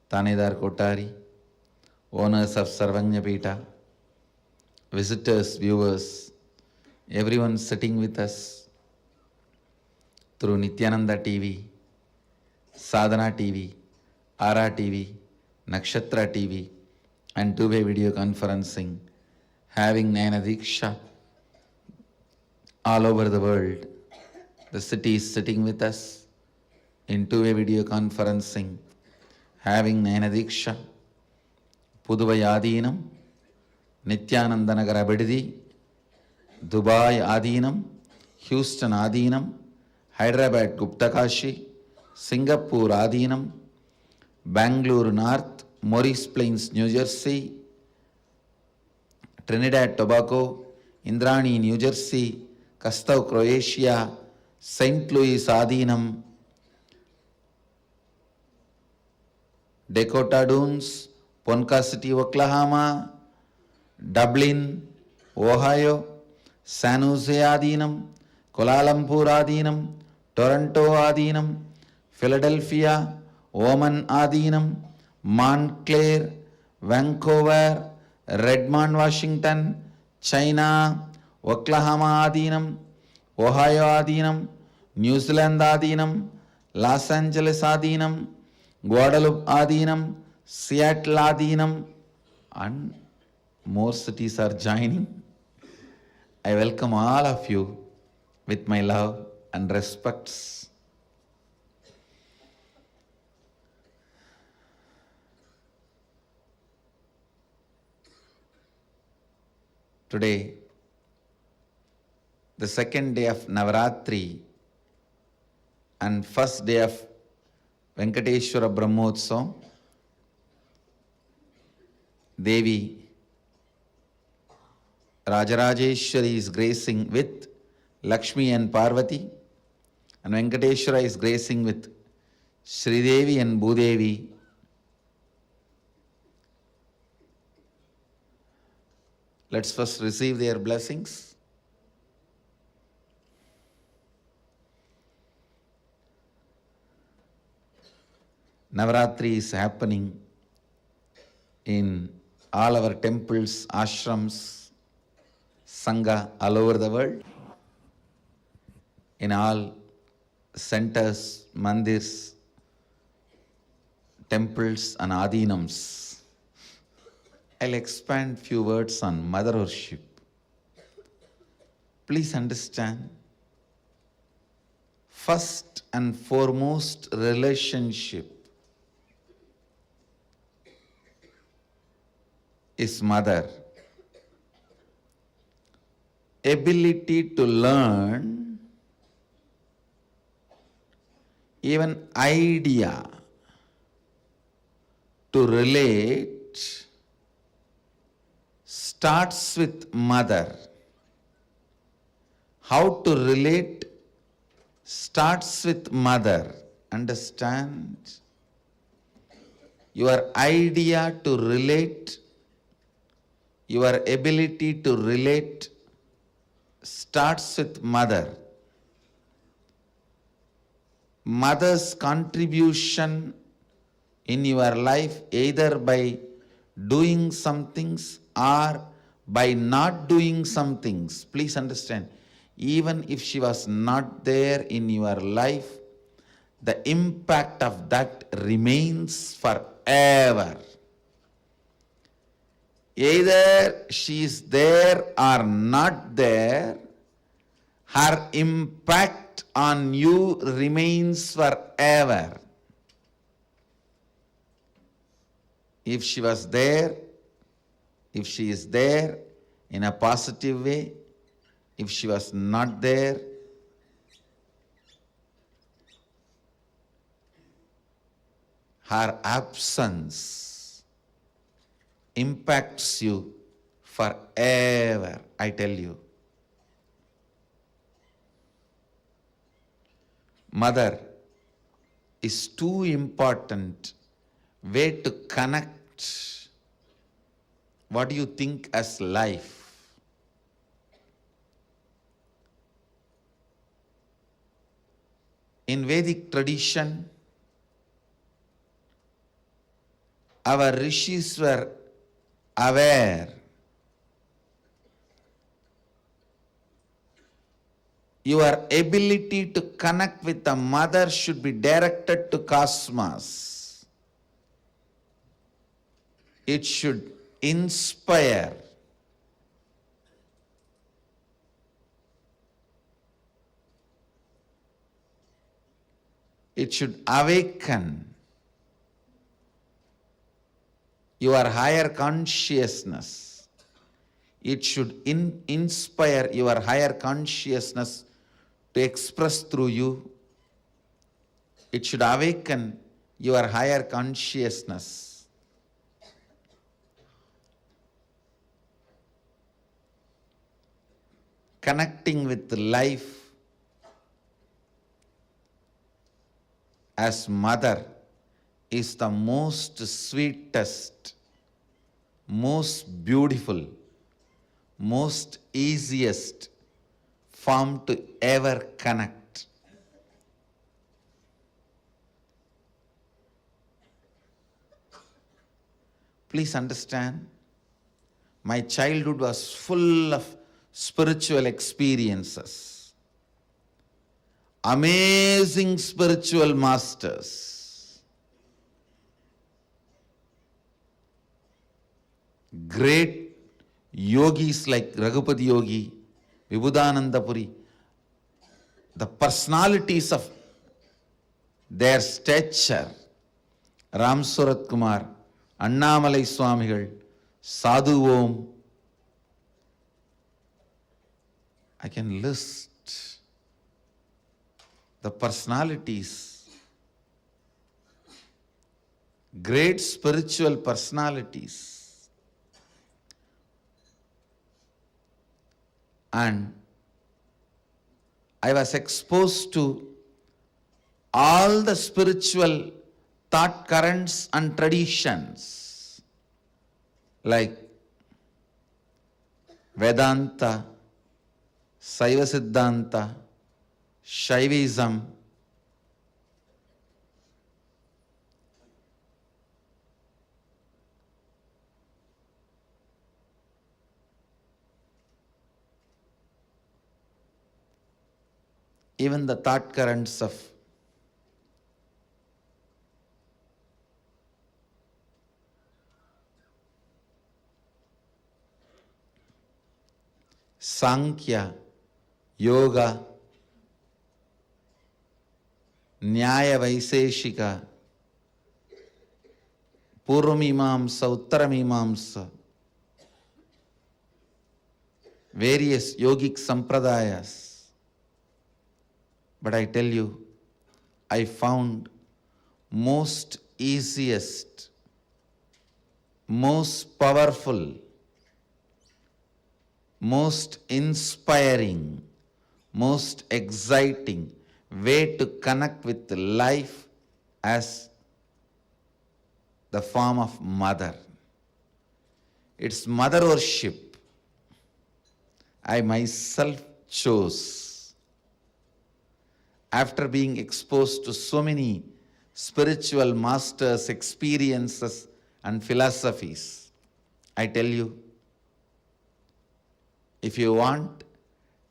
Tanedar Kotari, owners of Sarvanya Pita, visitors, viewers, everyone sitting with us through Nithyananda TV, Sadhana TV, Ara TV, Nakshatra TV, and two-way video conferencing, having Nayana Diksha all over the world. The city is sitting with us in two-way video conferencing, having Nayana Diksha, Puduvai Adinam, Nithyananda Nagara Bididi, Dubai Adinam, Houston Adinam, Hyderabad Guptakashi, Singapore Adinam, Bangalore North, Morris Plains, New Jersey, Trinidad, Tobago, Indrani, New Jersey, Kastau, Croatia, St. Louis, Adinam, Dakota Dunes, Ponca City, Oklahoma, Dublin, Ohio, San Jose Adinam, Kuala Lumpur Adinam, Toronto Adinam, Philadelphia, Oman Adinam, Montclair, Vancouver, Redmond, Washington, China, Oklahoma Adinam, Ohio Adinam, New Zealand Adinam, Los Angeles Adinam, Guadalupe Adinam, Seattle Adinam, and more cities are joining. I welcome all of you with my love and respects. Today, the second day of Navaratri and first day of Venkateshwara Brahmotsavam, Devi Rajarajeshwari is gracing with Lakshmi and Parvati, and Venkateshwara is gracing with Sridevi and Bhudevi. Let's first receive their blessings. Navaratri is happening in all our temples, ashrams, sangha all over the world, in all centers, mandirs, temples and adinams. I'll expand few words on mother worship. Please understand, first and foremost relationship is mother. Ability to learn, even idea to relate starts with mother. How to relate starts with mother. Understand? Your idea to relate, your ability to relate starts with mother. Mother's contribution in your life, either by doing some things or by not doing some things. Please understand, even if she was not there in your life, the impact of that remains forever. Either she is there or not there, Her impact on you remains forever. If she was there, if she is there in a positive way, if she was not there, her absence impacts you forever, I tell you. Mother is too important way to connect what you think as life. In Vedic tradition, our rishis were aware. Your ability to connect with the mother should be directed to cosmos. It should inspire. It should awaken your higher consciousness. It should inspire your higher consciousness to express through you. It should awaken your higher consciousness. Connecting with life as mother is the most sweetest, most beautiful, most easiest form to ever connect. Please understand, my childhood was full of spiritual experiences, amazing spiritual masters, great yogis like Raghupati Yogi, Vibhudananda Puri, the personalities of their stature, Ram Surat Kumar, Annamalai Swamigal, Sadhu Om. I can list the personalities, great spiritual personalities. And I was exposed to all the spiritual thought currents and traditions like Vedanta, Saiva Siddhanta, Shaivism, even the thought currents of Sankhya, Yoga, Nyaya Vaiseshika, Purvamimamsa, Uttaramimamsa, various yogic sampradayas. But I tell you, I found most easiest, most powerful, most inspiring, most exciting way to connect with life as the form of mother. It's mother worship. I myself chose. After being exposed to so many spiritual masters, experiences and philosophies, I tell you, if you want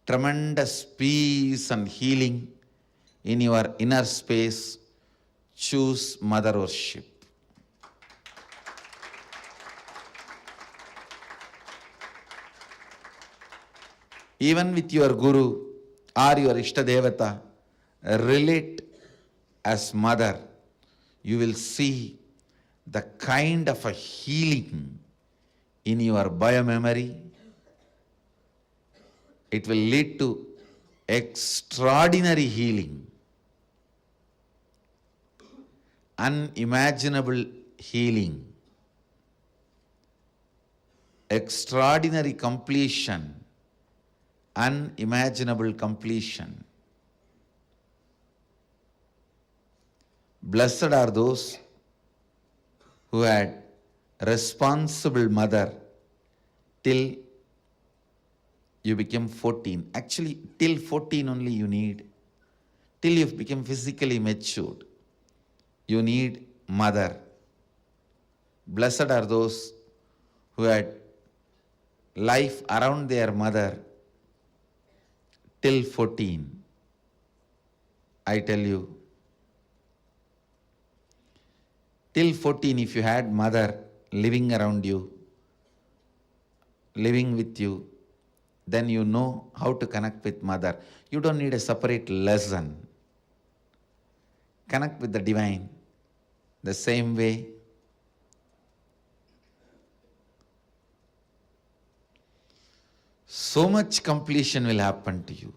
tremendous peace and healing in your inner space, choose mother worship. Even with your guru, or your Ishtadevata relate as mother, you will see the kind of a healing in your biomemory. It will lead to extraordinary healing, unimaginable healing, extraordinary completion, unimaginable completion. Blessed are those who had responsible mother till you became 14. Actually, till 14 only you need. Till you become physically matured, you need mother. Blessed are those who had life around their mother till 14. I tell you, till 14, if you had mother living around you, living with you, then you know how to connect with mother. You don't need a separate lesson. Connect with the divine the same way. So much completion will happen to you.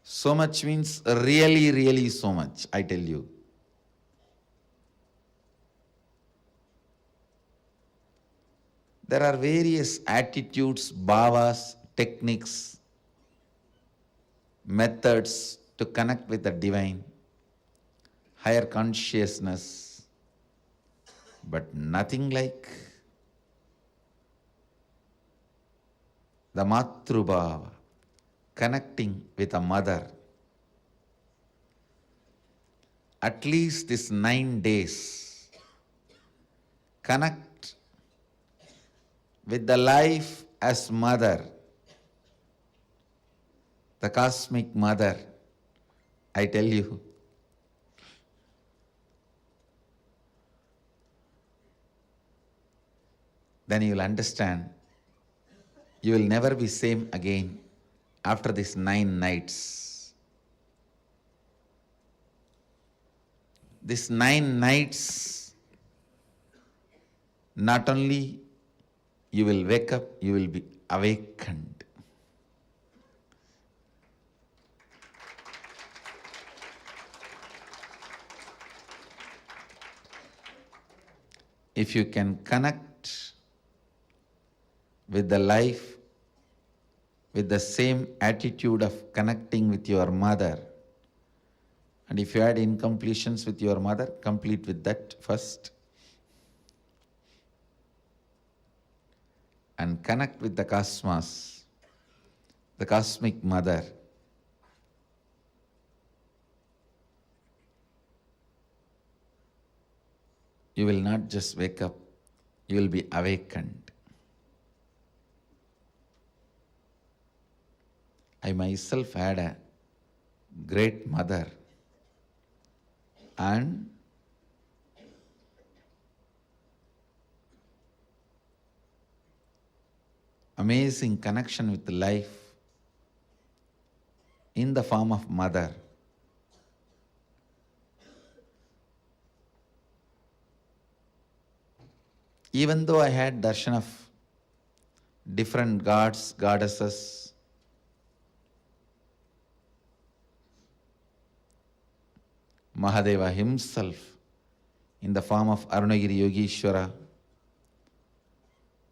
So much means really, really so much, I tell you. There are various attitudes, bhavas, techniques, methods to connect with the divine, higher consciousness, but nothing like the Matrubhava, connecting with a mother. At least these 9 days, connect with the life as mother, the cosmic mother, I tell you. Then you will understand, you will never be same again after these 9 nights. These 9 nights, not only you will wake up, you will be awakened. If you can connect with the life with the same attitude of connecting with your mother, and if you had incompletions with your mother, complete with that first. And connect with the cosmos, the cosmic mother. You will not just wake up, you will be awakened. I myself had a great mother, and amazing connection with life in the form of mother. Even though I had darshan of different gods, goddesses, Mahadeva himself in the form of Arunagiri Yogeshwara,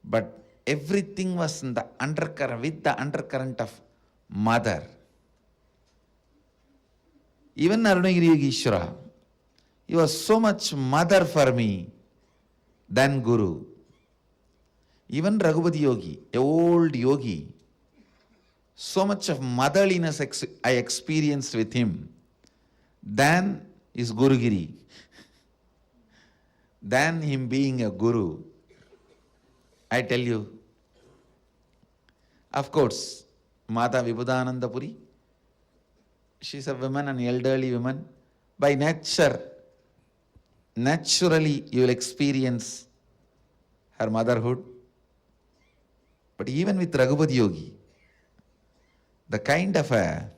but everything was in the undercurrent, with the undercurrent of mother. Even Arunagiri Yogeshwara, he was so much mother for me than Guru. Even Raghupati Yogi, a old yogi, so much of motherliness I experienced with him than his Gurugiri, than him being a Guru. I tell you, of course, Mata Vibhudananda Puri, she's a woman, an elderly woman. By nature, naturally you will experience her motherhood. But even with Raghupati Yogi, The kind of a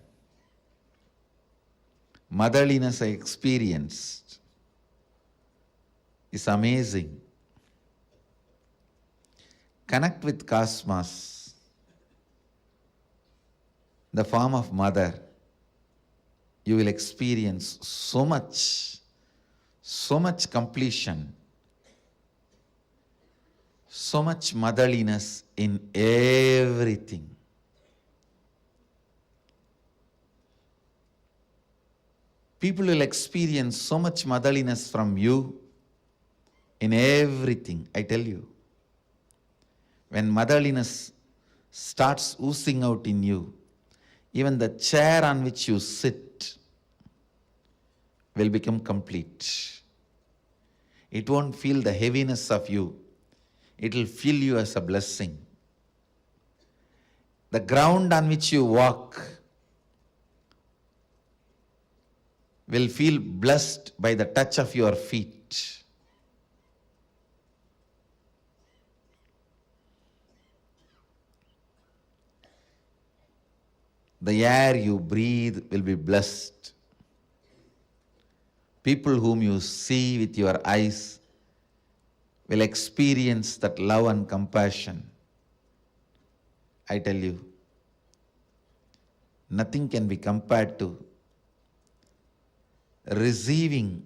motherliness I experienced is amazing. Connect with cosmos, the form of mother. You will experience so much completion, so much motherliness in everything. People will experience so much motherliness from you in everything, I tell you. When motherliness starts oozing out in you, even the chair on which you sit will become complete. It won't feel the heaviness of you. It will feel you as a blessing. The ground on which you walk will feel blessed by the touch of your feet. The air you breathe will be blessed. People whom you see with your eyes will experience that love and compassion. I tell you, nothing can be compared to receiving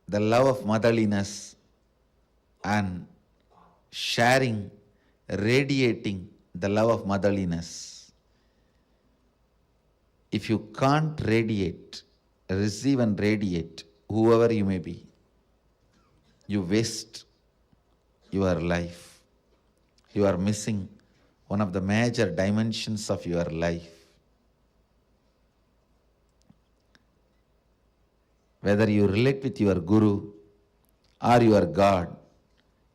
the love of motherliness and sharing, radiating the love of motherliness. If you can't radiate, receive and radiate, whoever you may be, you waste your life. You are missing one of the major dimensions of your life. Whether you relate with your Guru or your God,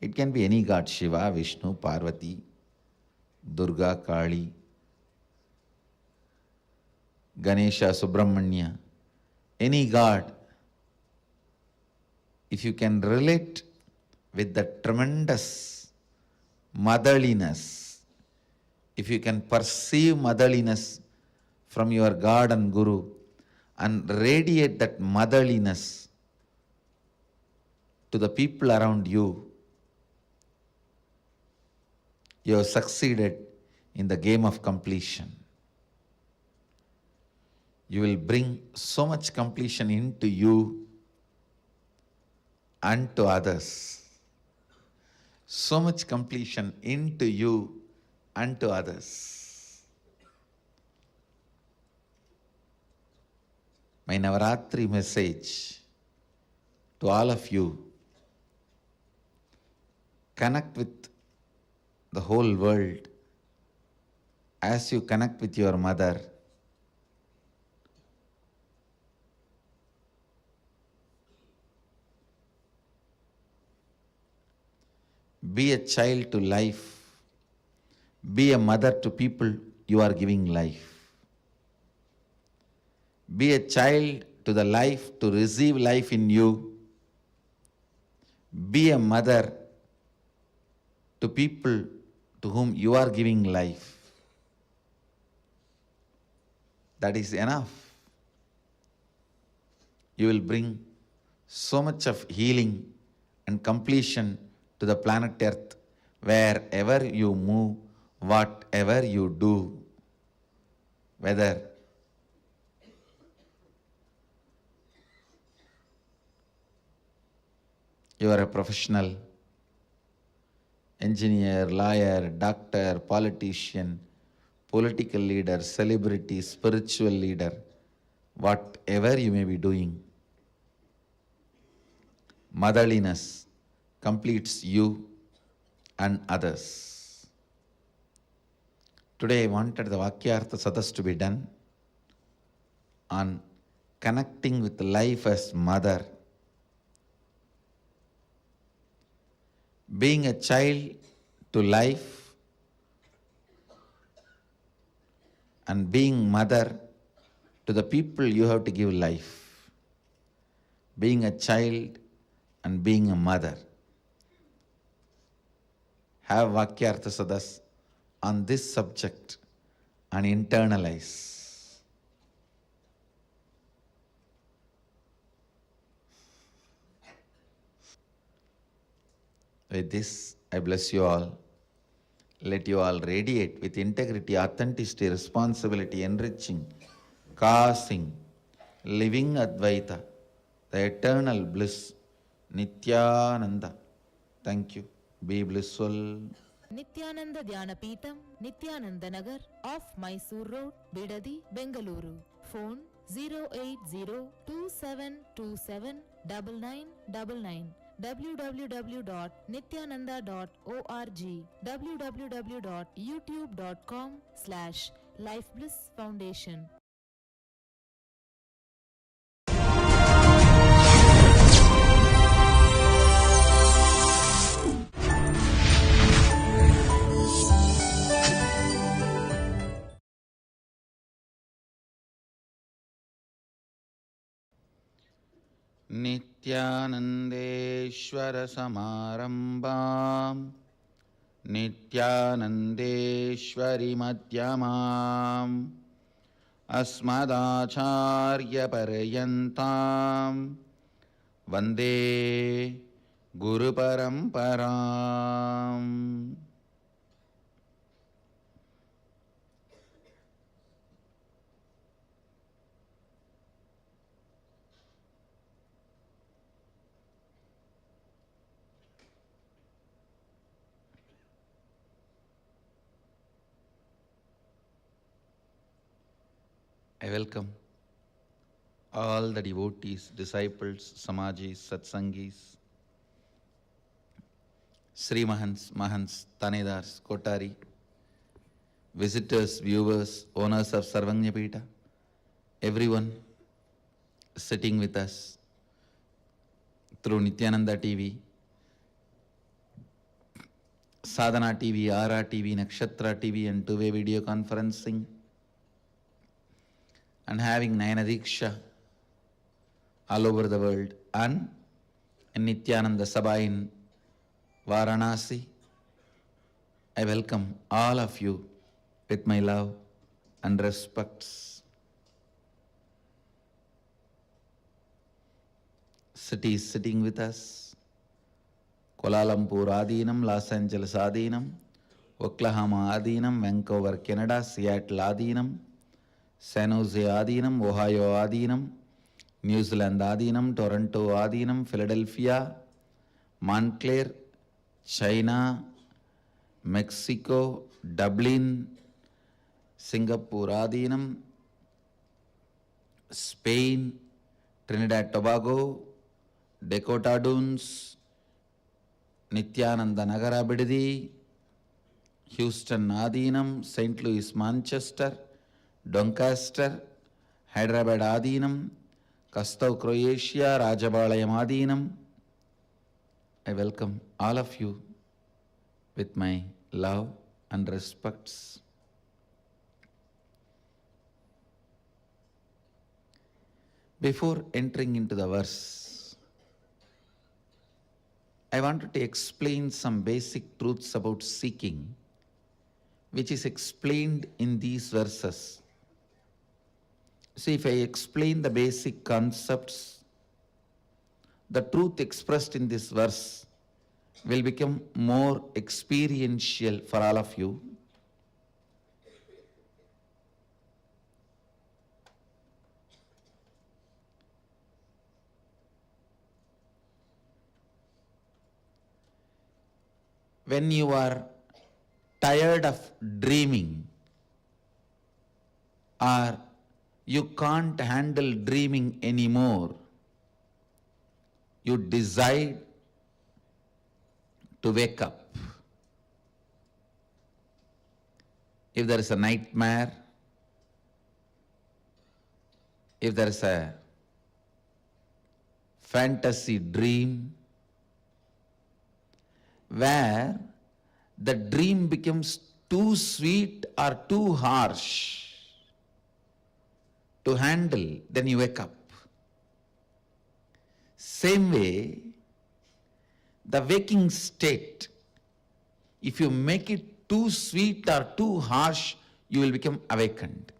it can be any God, Shiva, Vishnu, Parvati, Durga, Kali, Ganesha, Subramanya, any God. If you can relate with the tremendous motherliness, if you can perceive motherliness from your God and Guru and radiate that motherliness to the people around you, you have succeeded in the game of completion. You will bring so much completion into you and to others. So much completion into you and to others. My Navaratri message to all of you: connect with the whole world as you connect with your mother. Be a child to life. Be a mother to people you are giving life. Be a child to the life to receive life in you. Be a mother to people to whom you are giving life. That is enough. You will bring so much of healing and completion to the planet Earth, wherever you move, whatever you do, whether you are a professional, engineer, lawyer, doctor, politician, political leader, celebrity, spiritual leader, whatever you may be doing, motherliness completes you and others. Today I wanted the Vakyartha Sadas to be done on connecting with life as mother. Being a child to life and being mother to the people you have to give life. Being a child and being a mother. Have Vakyartha Sadas on this subject and internalize. With this, I bless you all. Let you all radiate with integrity, authenticity, responsibility, enriching, causing, living Advaita, the eternal bliss, Nithyananda. Thank you. Be blissful. Nithyananda Dhyanapitham, Nithyananda Nagar, off Mysore Road, Bidadi, Bengaluru. Phone 08027279999. www.nithyananda.org, www.youtube.com/lifeblissfoundation. Nithyanandeshwara Samarambam Nithyanandeshwari Madhyamam Asmadacharya Parayantam Vande Guru Paramparam. I welcome all the devotees, disciples, Samajis, Satsangis, Sri Mahants, Mahants, Tanedars, Kotari, visitors, viewers, owners of Sarvanyapita, everyone sitting with us through Nithyananda TV, Sadhana TV, Ara TV, Nakshatra TV and two-way video conferencing, and having Nayanadiksha all over the world, and in Nithyananda Sabha in Varanasi. I welcome all of you with my love and respects. Cities sitting with us: Kuala Lumpur Adinam, Los Angeles Adinam, Oklahoma Adinam, Vancouver Canada, Seattle Adinam, San Jose Adinam, Ohio Adinam, New Zealand Adinam, Toronto Adinam, Philadelphia, Montclair, China, Mexico, Dublin, Singapore Adinam, Spain, Trinidad Tobago, Dakota Dunes, Nithyananda Nagara Bidadi, Houston Adinam, St. Louis Manchester, Doncaster, Hyderabad Adinam, Kastav Croatia, Rajabalayam Adinam. I welcome all of you with my love and respects. Before entering into the verse, I wanted to explain some basic truths about seeking, which is explained in these verses. See, if I explain the basic concepts, the truth expressed in this verse will become more experiential for all of you. When you are tired of dreaming, or you can't handle dreaming anymore, you decide to wake up. If there is a nightmare, if there is a fantasy dream, where the dream becomes too sweet or too harsh to handle, then you wake up. Same way, the waking state, if you make it too sweet or too harsh, you will become awakened.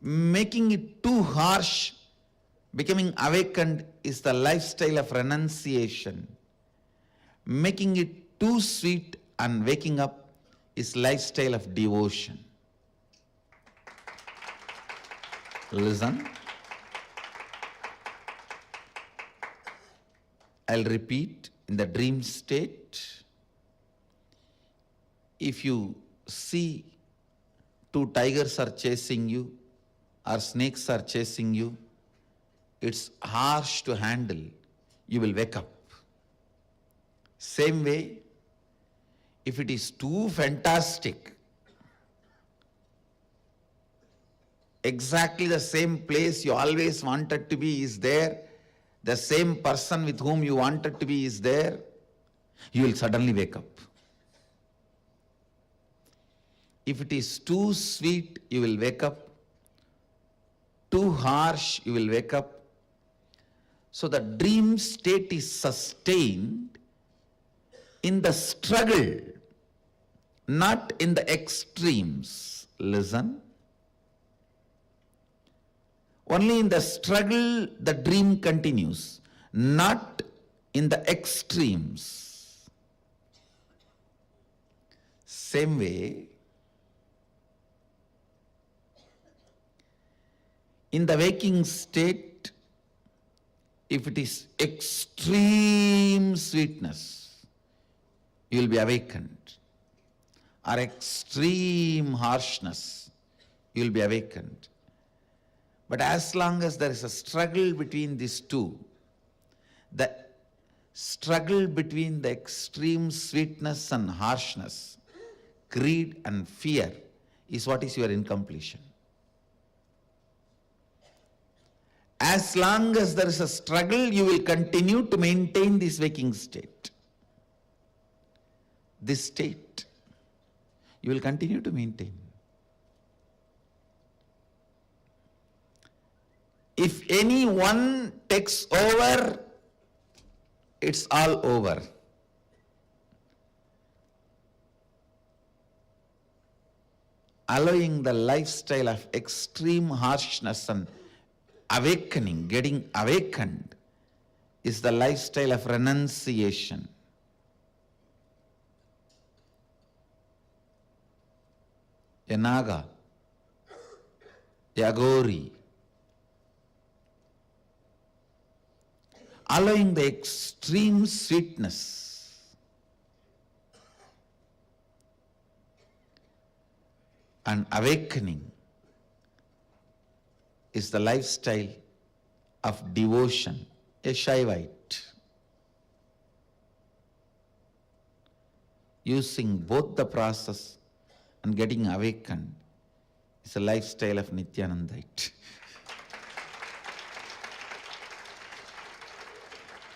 Making it too harsh, becoming awakened, is the lifestyle of renunciation. Making it too sweet and waking up is lifestyle of devotion. Listen. I'll repeat. In the dream state, if you see two tigers are chasing you or snakes are chasing you, it's harsh to handle. You will wake up. Same way, if it is too fantastic, exactly the same place you always wanted to be is there, the same person with whom you wanted to be is there, you will suddenly wake up. If it is too sweet, you will wake up. Too harsh, you will wake up. So the dream state is sustained in the struggle, not in the extremes. Listen. Only in the struggle the dream continues, not in the extremes. Same way, in the waking state, if it is extreme sweetness, you will be awakened. Or extreme harshness, you will be awakened. But as long as there is a struggle between these two, the struggle between the extreme sweetness and harshness, greed and fear, is what is your incompletion. As long as there is a struggle, you will continue to maintain this waking state. This state, you will continue to maintain. If anyone takes over, it's all over. Allowing the lifestyle of extreme harshness and awakening, getting awakened, is the lifestyle of renunciation. A Naga, a Agori, allowing the extreme sweetness and awakening is the lifestyle of devotion, a Shaivite. Using both the process and getting awakened is a lifestyle of Nithyanandite.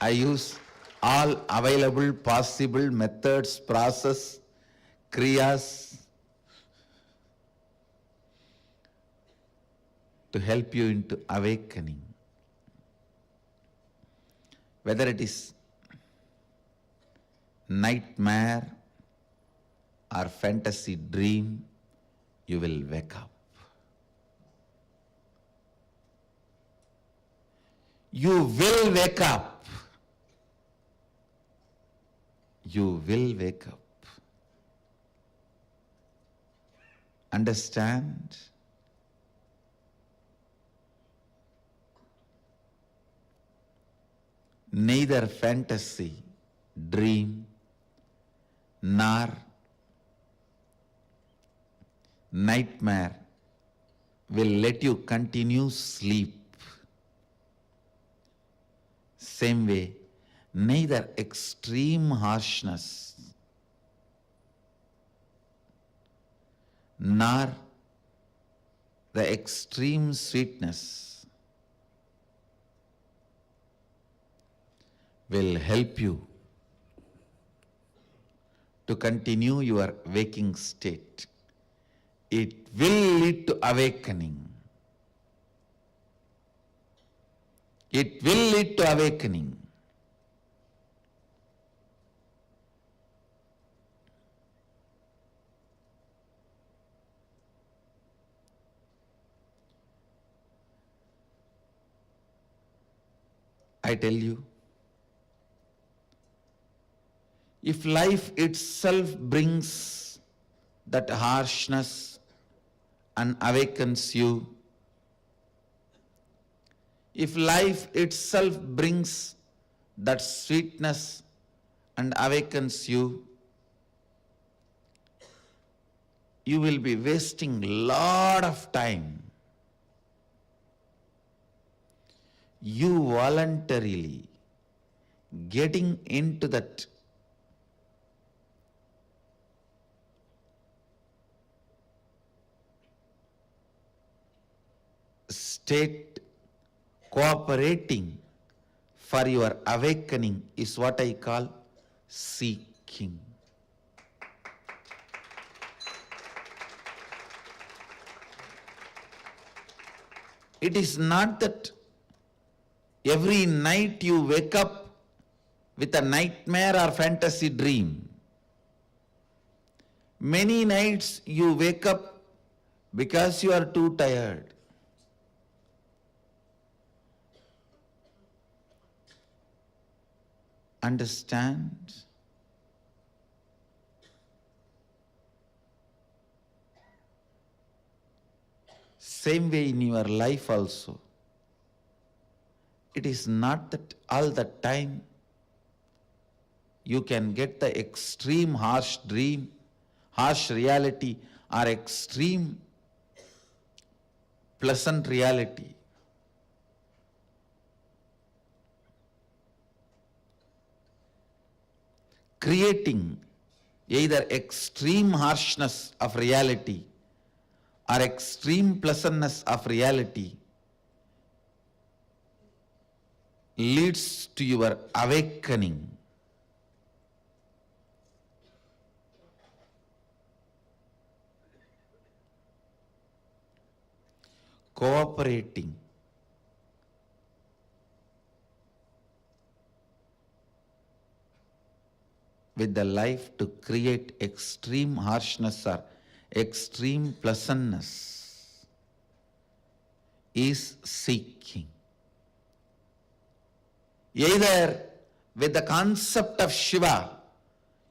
I use all available possible methods, process, kriyas to help you into awakening. Whether it is nightmare or fantasy dream, you will wake up. You will wake up. You will wake up. Understand? Neither fantasy, dream, nor nightmare will let you continue sleep. Same way, neither extreme harshness nor the extreme sweetness will help you to continue your waking state. It will lead to awakening. It will lead to awakening. I tell you, if life itself brings that harshness and awakens you, if life itself brings that sweetness and awakens you, you will be wasting a lot of time. You voluntarily getting into that state, cooperating for your awakening is what I call seeking. It is not that every night you wake up with a nightmare or fantasy dream. Many nights you wake up because you are too tired. Understand? Same way in your life also. It is not that all the time you can get the extreme harsh dream, harsh reality, or extreme pleasant reality. Creating either extreme harshness of reality or extreme pleasantness of reality leads to your awakening. Cooperating with the life to create extreme harshness or extreme pleasantness is seeking. Either with the concept of Shiva,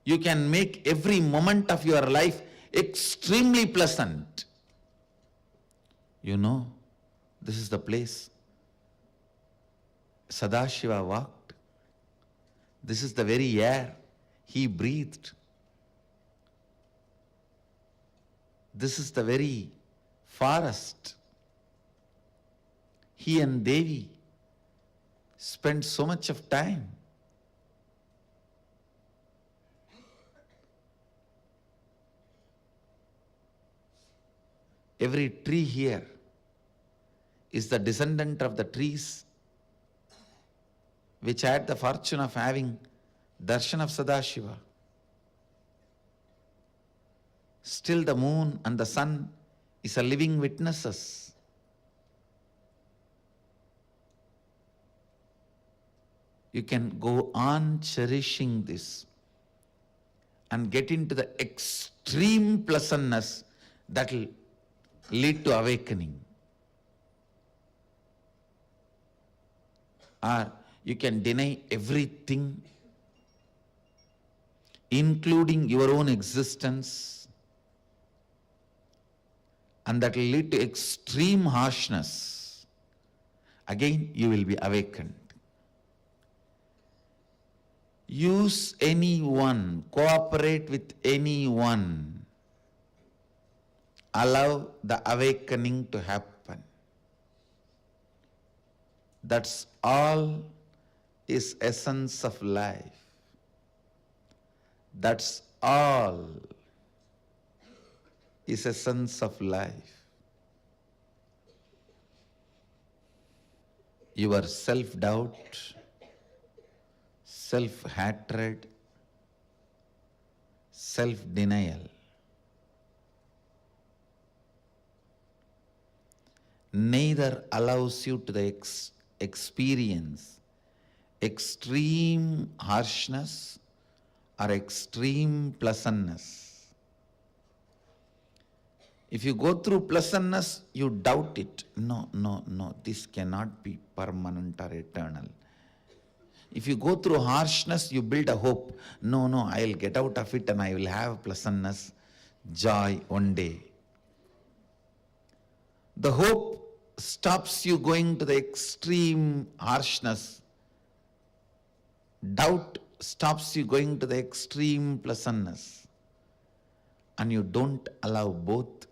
you can make every moment of your life extremely pleasant. You know, this is the place Sadashiva walked. This is the very air he breathed. This is the very forest he and Devi spent so much of time. Every tree here is the descendant of the trees which had the fortune of having darshan of Sadashiva. Still the moon and the sun is a living witnesses. You can go on cherishing this and get into the extreme pleasantness that will lead to awakening. Or you can deny everything, including your own existence, and that will lead to extreme harshness. Again, you will be awakened. Use anyone, cooperate with anyone. Allow the awakening to happen. That's all is essence of life. That's all is essence of life. Your self-doubt, self-hatred, self-denial neither allows you to the experience extreme harshness or extreme pleasantness. If you go through pleasantness, you doubt it. No, this cannot be permanent or eternal. If you go through harshness, you build a hope. No, no, I'll get out of it and I will have pleasantness, joy one day. The hope stops you going to the extreme harshness. Doubt stops you going to the extreme pleasantness. And you don't allow both.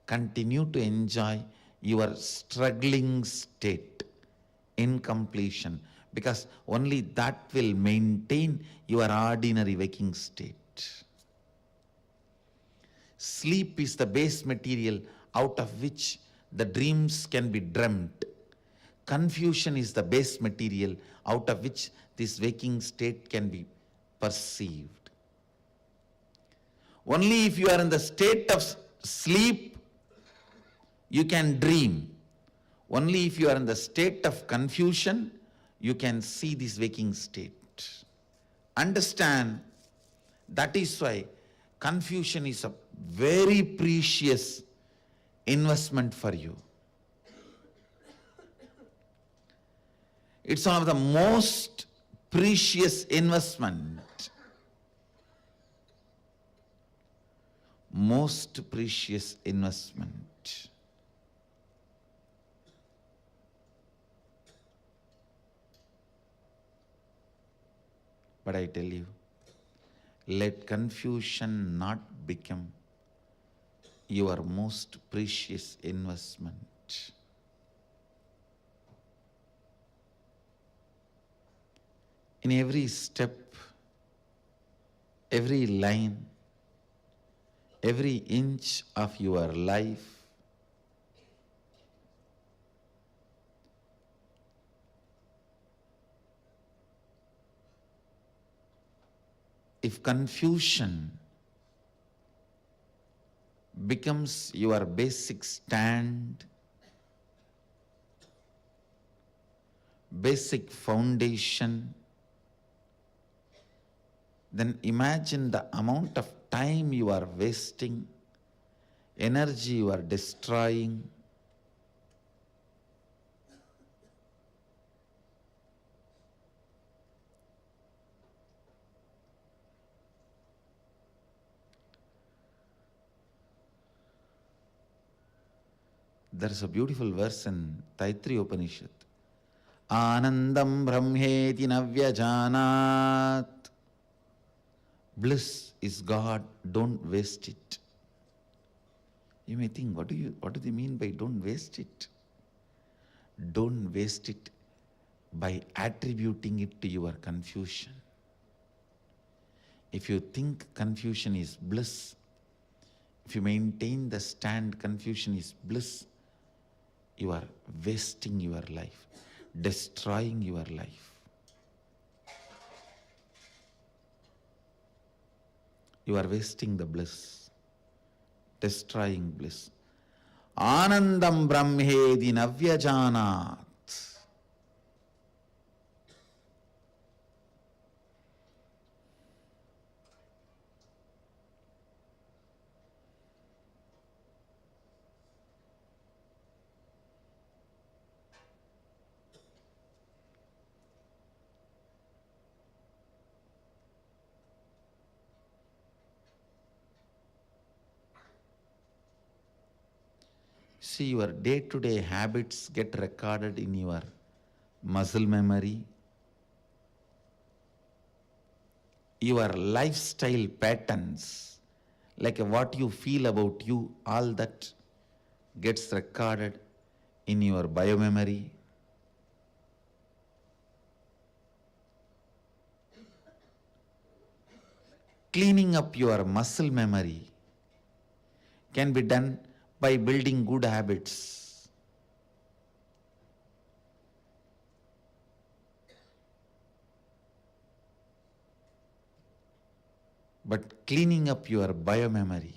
Continue to enjoy your struggling state in completion, because only that will maintain your ordinary waking state. Sleep is the base material out of which the dreams can be dreamt. Confusion is the base material out of which this waking state can be perceived. Only if you are in the state of sleep, you can dream. Only if you are in the state of confusion, you can see this waking state. Understand, that is why confusion is a very precious investment for you. It's one of the most precious investment. Most precious investment. But I tell you, let confusion not become your most precious investment. In every step, every line, every inch of your life, if confusion becomes your basic stand, basic foundation, then imagine the amount of time you are wasting, energy you are destroying. There is a beautiful verse in Taittiriya Upanishad. Anandam brahmeti navyajanat. Bliss is God, don't waste it. You may think, what do they mean by don't waste it? Don't waste it by attributing it to your confusion. If you think confusion is bliss, if you maintain the stand confusion is bliss, you are wasting your life, destroying your life. You are wasting the bliss, destroying bliss. Anandam brahmedi navyajanat. See, your day-to-day habits get recorded in your muscle memory. Your lifestyle patterns, like what you feel about you, all that gets recorded in your biomemory. Cleaning up your muscle memory can be done by building good habits. But cleaning up your biomemory,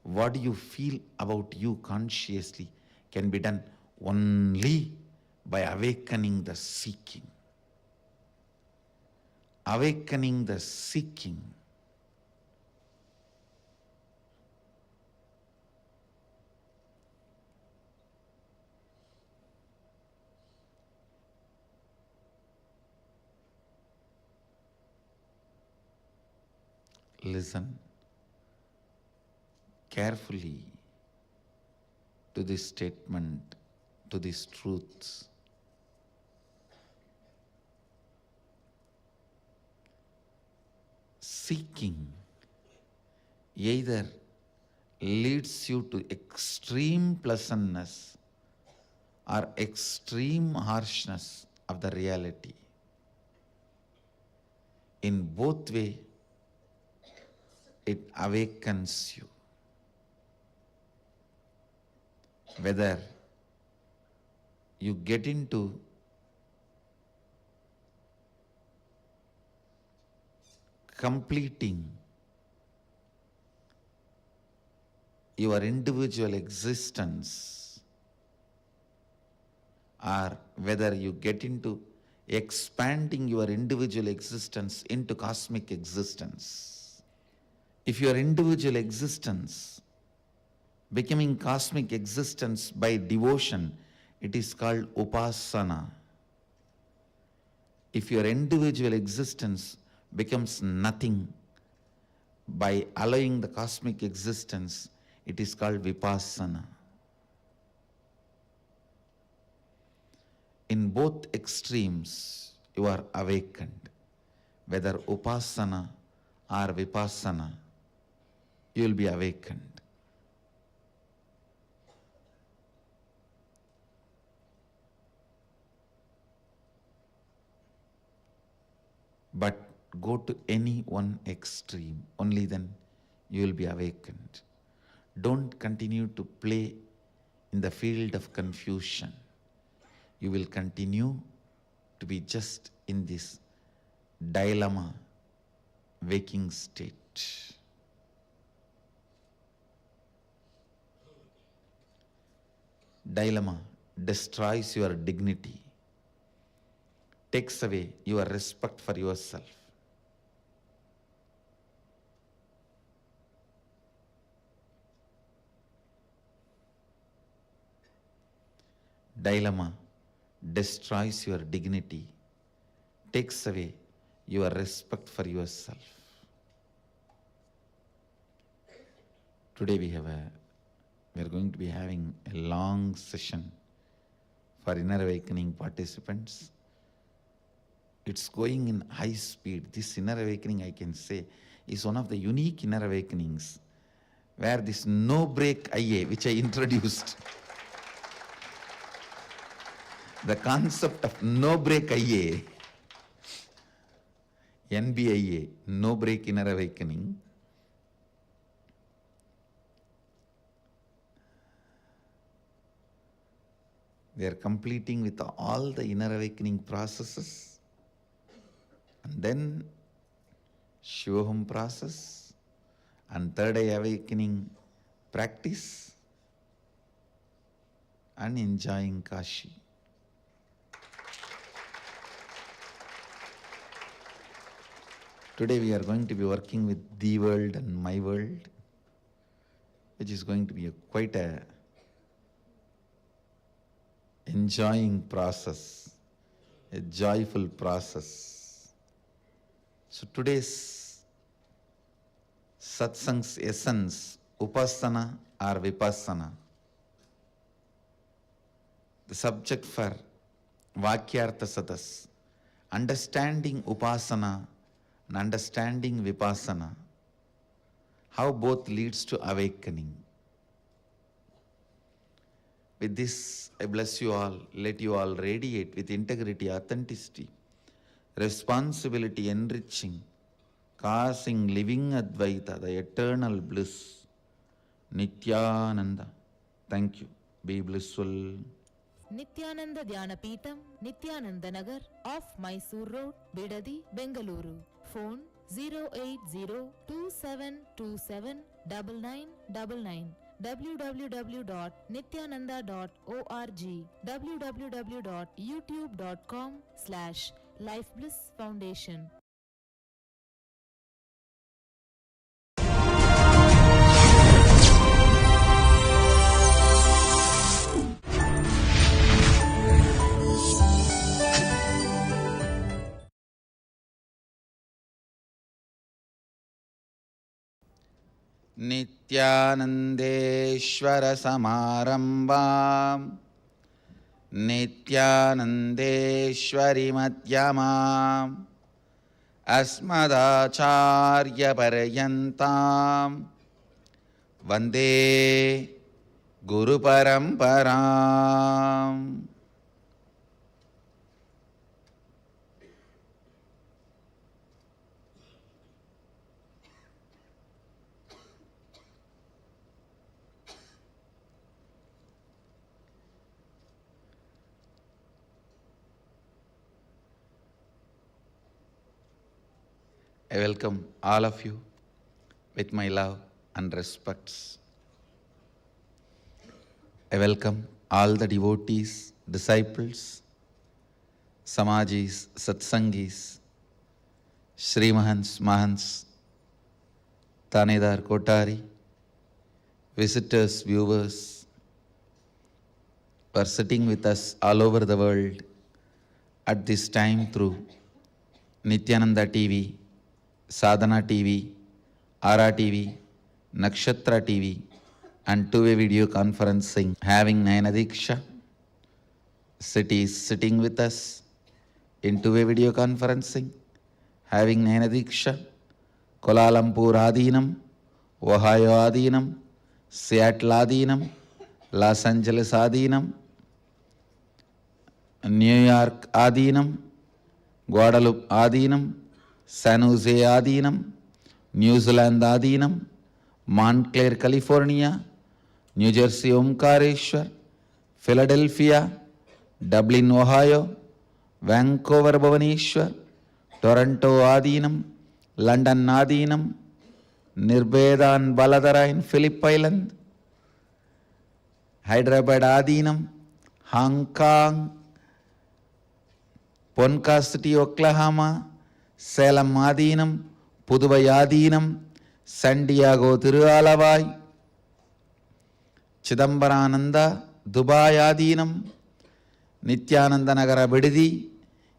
what do you feel about you consciously, can be done only by awakening the seeking. Awakening the seeking. listen carefully to this statement, to these truths. Seeking either leads you to extreme pleasantness or extreme harshness of the reality. In both ways, it awakens you. Whether you get into completing your individual existence, or whether you get into expanding your individual existence into cosmic existence. If your individual existence becoming cosmic existence by devotion, it is called upasana. If your individual existence becomes nothing by allowing the cosmic existence, it is called vipassana. In both extremes, you are awakened. Whether upasana or vipassana, you will be awakened. But go to any one extreme, only then you will be awakened. Don't continue to play in the field of confusion. You will continue to be just in this dilemma, waking state. Dilemma destroys your dignity, takes away your respect for yourself. Dilemma destroys your dignity, takes away your respect for yourself. Today we are going to be having a long session for inner awakening participants. It's going in high speed. This inner awakening, I can say, is one of the unique inner awakenings where this no break IA, which I introduced, the concept of no break IA, NBIA, no break inner awakening, they are completing with all the inner awakening processes, and then Shivoham process and third eye awakening practice, and enjoying Kashi. Today we are going to be working with the world and my world, which is going to be quite a enjoying process, a joyful process. So today's satsang's essence, upasana or vipassana. The subject for Vakyartha Sadas, understanding upasana and understanding vipassana, how both leads to awakening. With this, I bless you all, let you all radiate with integrity, authenticity, responsibility, enriching, causing living Advaita, the eternal bliss, Nithyananda. Thank you. Be blissful. Nithyananda Dhyana Peetham, Nithyananda Nagar, off Mysore Road, Bidadi, Bengaluru. Phone 08027279999. www.nithyananda.org, www.youtube.com/lifeblissfoundation. Nithyanandeshwara Samarambam Nithyanandeshwari Madhyamam Asmadacharya Paryantam Vande Guru Paramparam. I welcome all of you with my love and respects. I welcome all the devotees, disciples, Samajis, Satsangis, Srimahans, Mahants, Tanedar, Kotari, visitors, viewers, who are sitting with us all over the world at this time through Nithyananda TV, Sadhana TV, Ara TV, Nakshatra TV, and two-way video conferencing, having Nayana Diksha. Cities sitting with us in two-way video conferencing, having Nayana Diksha, Kuala Lumpur Adinam, Ohio Adinam, Seattle Adinam, Los Angeles Adinam, New York Adinam, Guadalupe Adinam, San Jose Adinam, New Zealand Adinam, Montclair, California, New Jersey Omkareshwar, Philadelphia, Dublin, Ohio, Vancouver Bhuvaneshwar, Toronto Adinam, London Adinam, Nirbeda and Baladara in Phillip Island, Hyderabad Adinam, Hong Kong, Ponca City, Oklahoma, Salem Adinam, Puduvai Adinam, San Diego Tirualavai, Chidambarananda, Dubai Adinam, Nithyananda Nagara Bididi,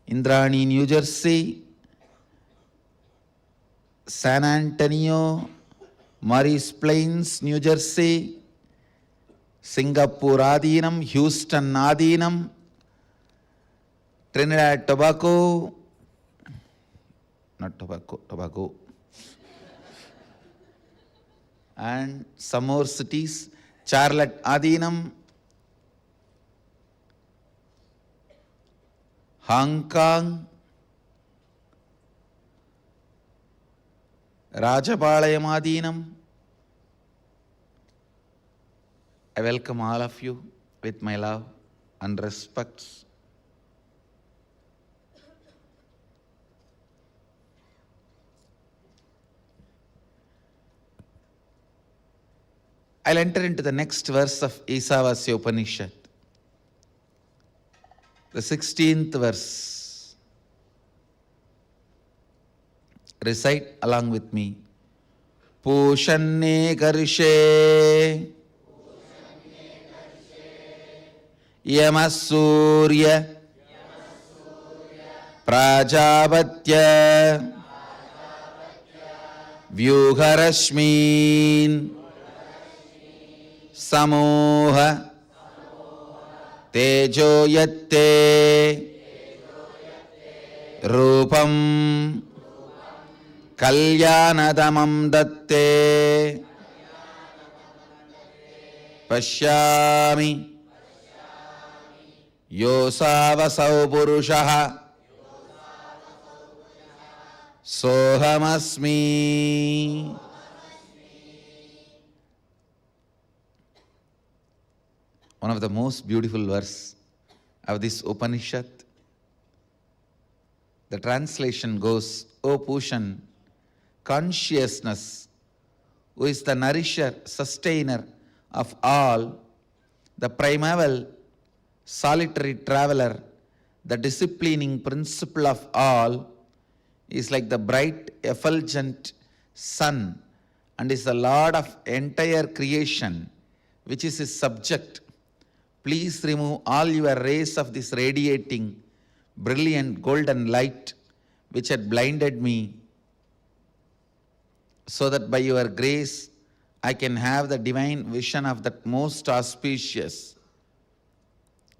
Indrani, New Jersey, San Antonio, Maris Plains, New Jersey, Singapore Adinam, Houston Adinam, Trinidad Tobago, Tobago, and some more cities, Charlotte Adinam, Hong Kong, Rajapalayam Adinam. I welcome all of you with my love and respects. I'll enter into the next verse of Isavasya Upanishad, the 16th verse. Recite along with me. Pushanne karshe Yamasurya Prajavatya Vyuharashmin Samoha Tejo Yatte Rupam Kalyanadamam Datte Pashyami Yosavasau Purushaha Sohamasmi. One of the most beautiful verse of this Upanishad. The translation goes, O Pushan, consciousness, who is the nourisher, sustainer of all, the primeval, solitary traveler, the disciplining principle of all, is like the bright, effulgent sun and is the Lord of entire creation, which is his subject. Please remove all your rays of this radiating, brilliant golden light which had blinded me, so that by your grace I can have the divine vision of that most auspicious,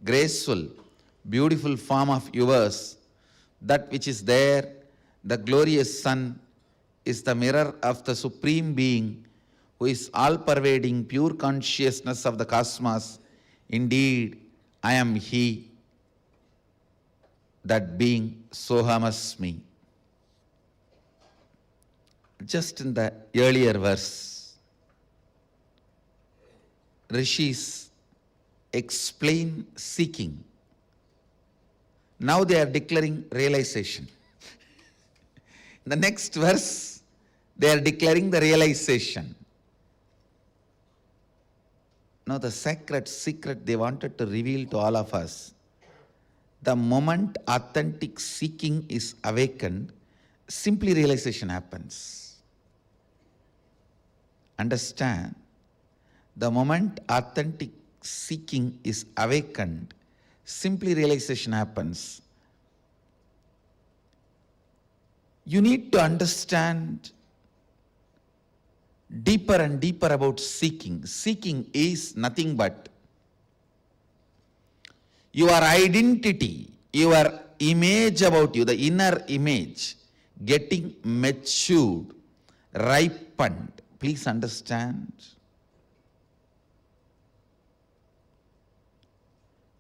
graceful, beautiful form of yours, that which is there, the glorious sun, is the mirror of the Supreme Being, who is all-pervading pure consciousness of the cosmos. Indeed, I am He, that being Sohamasmi. Just in the earlier verse, Rishis explain seeking. Now they are declaring realization. In the next verse, they are declaring the realization. Now the sacred secret they wanted to reveal to all of us: the moment authentic seeking is awakened, simply realization happens. Understand? The moment authentic seeking is awakened, simply realization happens. You need to understand deeper and deeper about seeking. Seeking is nothing but your identity, your image about you, the inner image, getting matured, ripened. Please understand.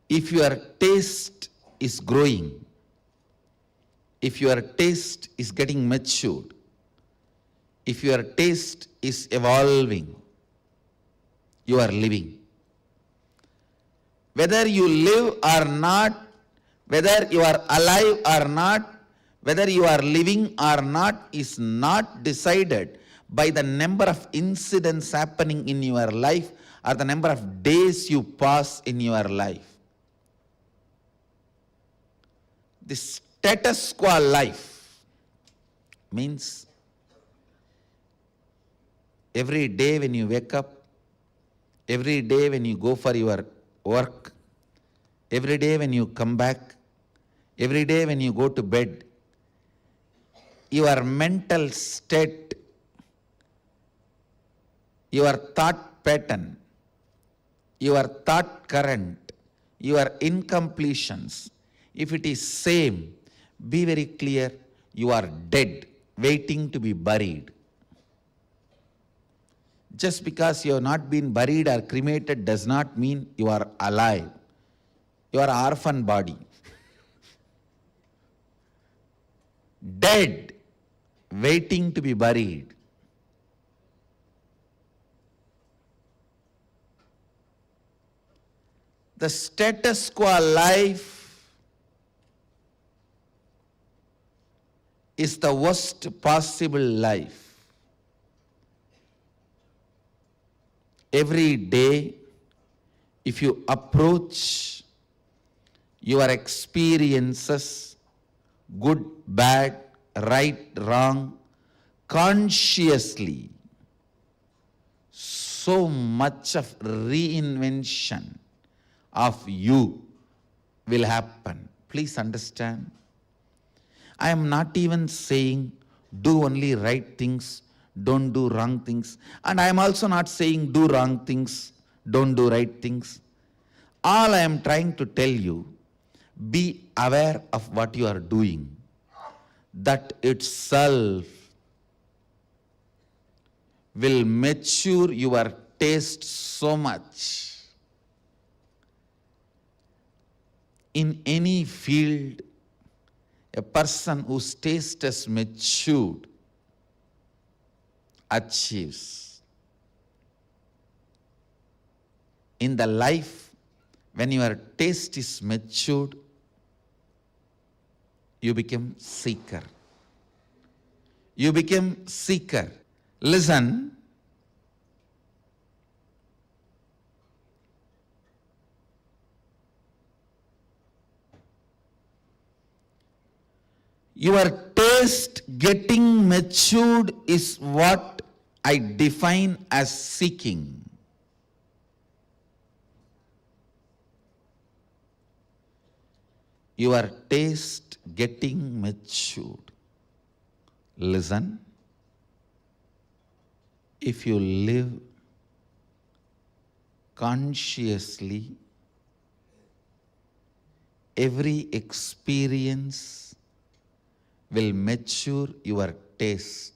If your taste is growing, if your taste is getting matured, if your taste is evolving, you are living. Whether you live or not, whether you are alive or not, whether you are living or not, is not decided by the number of incidents happening in your life or the number of days you pass in your life. The status quo life means every day when you wake up, every day when you go for your work, every day when you come back, every day when you go to bed, your mental state, your thought pattern, your thought current, your incompletions, if it is same, be very clear, you are dead, waiting to be buried. Just because you have not been buried or cremated does not mean you are alive. You are an orphan body. Dead, waiting to be buried. The status quo life is the worst possible life. Every day, if you approach your experiences, good, bad, right, wrong, consciously, so much of reinvention of you will happen. Please understand. I am not even saying do only right things, don't do wrong things. And I am also not saying do wrong things, don't do right things. All I am trying to tell you, be aware of what you are doing. That itself will mature your taste so much. In any field, a person whose taste is matured achieves. In the life, when your taste is matured, you become seeker. You become seeker. Listen. Your taste getting matured is what I define as seeking. Your taste getting matured. Listen. If you live consciously, every experience will mature your taste.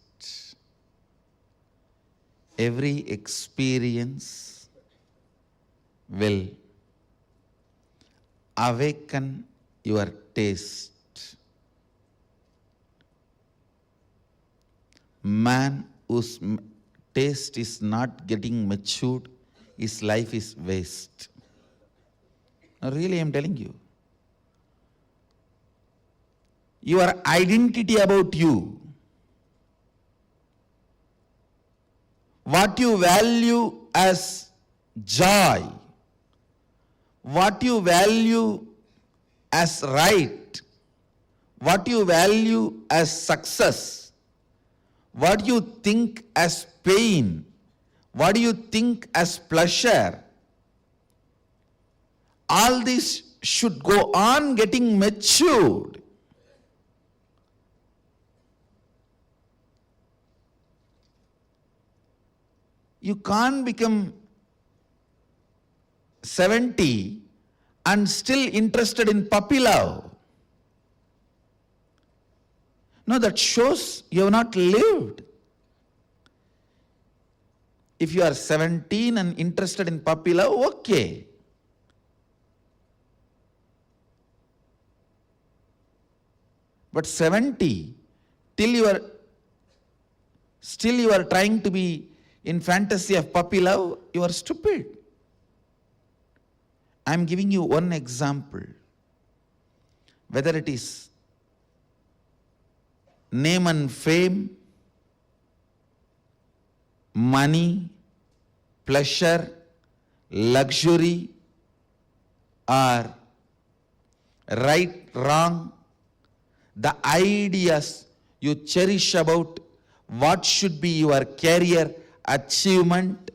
Every experience will awaken your taste. Man whose taste is not getting matured, his life is waste. Now, really, I am telling you. Your identity about you, what you value as joy, what you value as right, what you value as success, what you think as pain, what do you think as pleasure, all this should go on getting matured. You can't become 70 and still interested in puppy love. No, that shows you have not lived. If you are 17 and interested in puppy love, okay. But 70, still you are trying to be in fantasy of puppy love, you are stupid. I am giving you one example. Whether it is name and fame, money, pleasure, luxury, or right, wrong, the ideas you cherish about what should be your career achievement,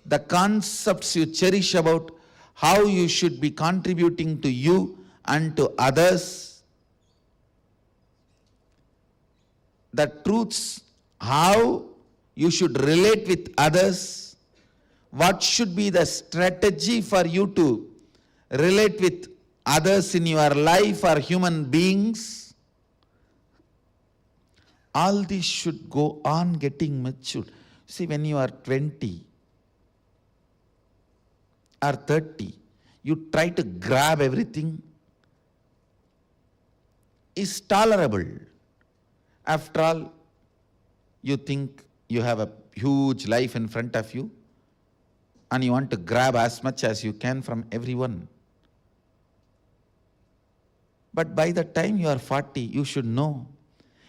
the concepts you cherish about how you should be contributing to you and to others, the truths, how you should relate with others, what should be the strategy for you to relate with others in your life or human beings. All this should go on getting matured. See, when you are 20 or 30, you try to grab everything. Is tolerable. After all, you think you have a huge life in front of you and you want to grab as much as you can from everyone. But by the time you are 40, you should know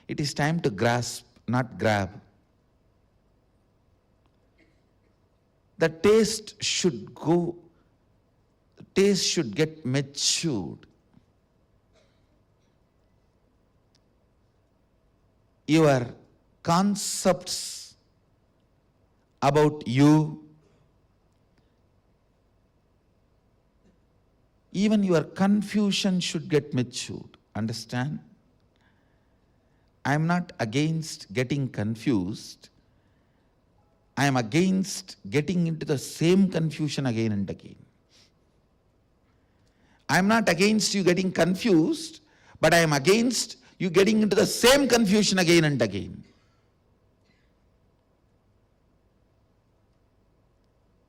it is time to grasp, not grab. The taste should get matured. Your concepts about you, even your confusion should get matured. Understand? I am not against getting confused. I am against getting into the same confusion again and again. I am not against you getting confused, but I am against you getting into the same confusion again and again.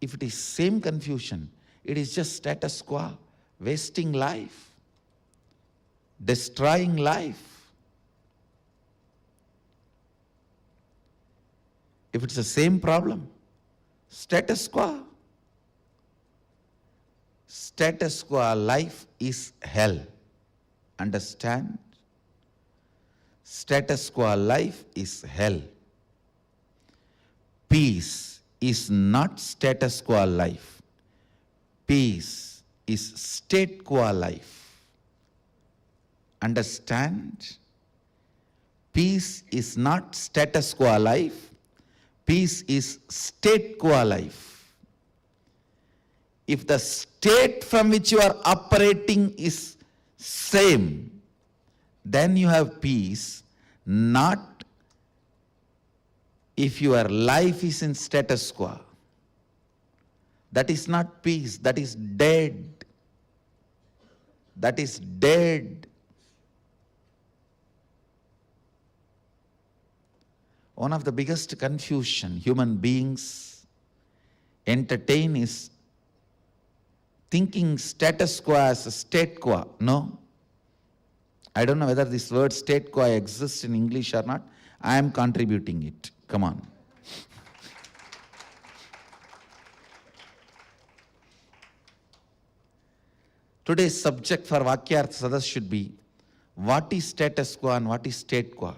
If it is same confusion, it is just status quo, wasting life, destroying life. If it's the same problem, status quo. Status quo life is hell. Understand? Status quo life is hell. Peace is not status quo life. Peace is state quo life. Understand? Peace is not status quo life. Peace is state quo life. If the state from which you are operating is same, then you have peace, not if your life is in status quo. That is not peace, that is dead. That is dead. One of the biggest confusion human beings entertain is thinking status quo as a state quo. No. I don't know whether this word state quo exists in English or not. I am contributing it. Come on. Today's subject for Vakyartha Sadas should be, what is status quo and what is state quo?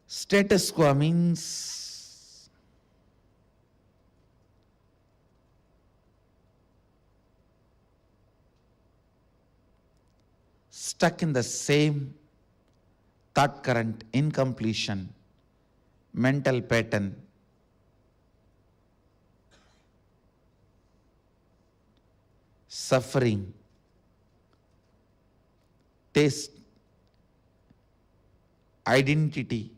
Status quo means stuck in the same thought current, incompletion, mental pattern, suffering, taste, identity,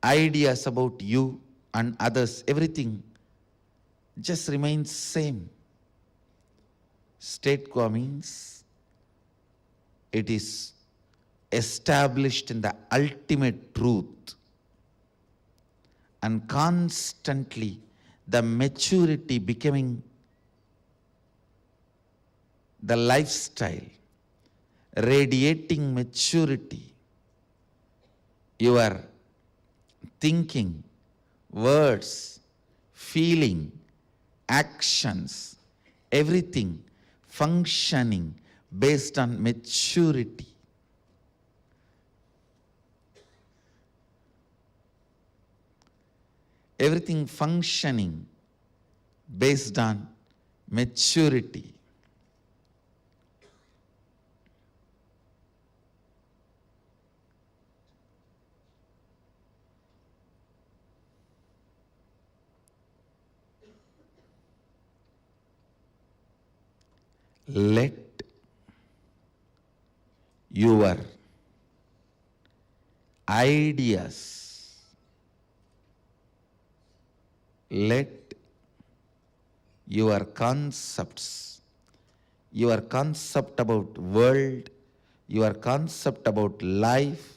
ideas about you and others, everything just remains same. State quo means it is established in the ultimate truth, and constantly the maturity becoming the lifestyle, radiating maturity. Your thinking, words, feeling, actions, everything functioning based on maturity. Everything functioning based on maturity. Let your ideas, let your concepts, your concept about world, your concept about life,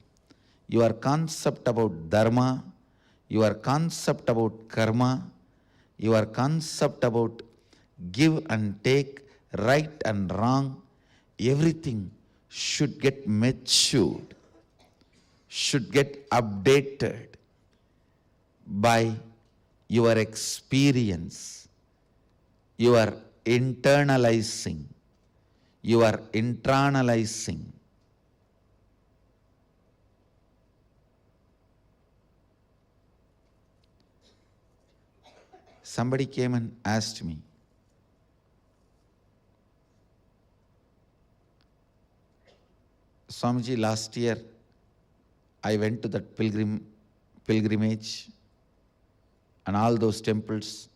your concept about dharma, your concept about karma, your concept about give and take, right and wrong, everything should get matured, should get updated by your experience, your internalizing, your internalizing. Somebody came and asked me, Swamiji, last year I went to that pilgrimage and all those temples.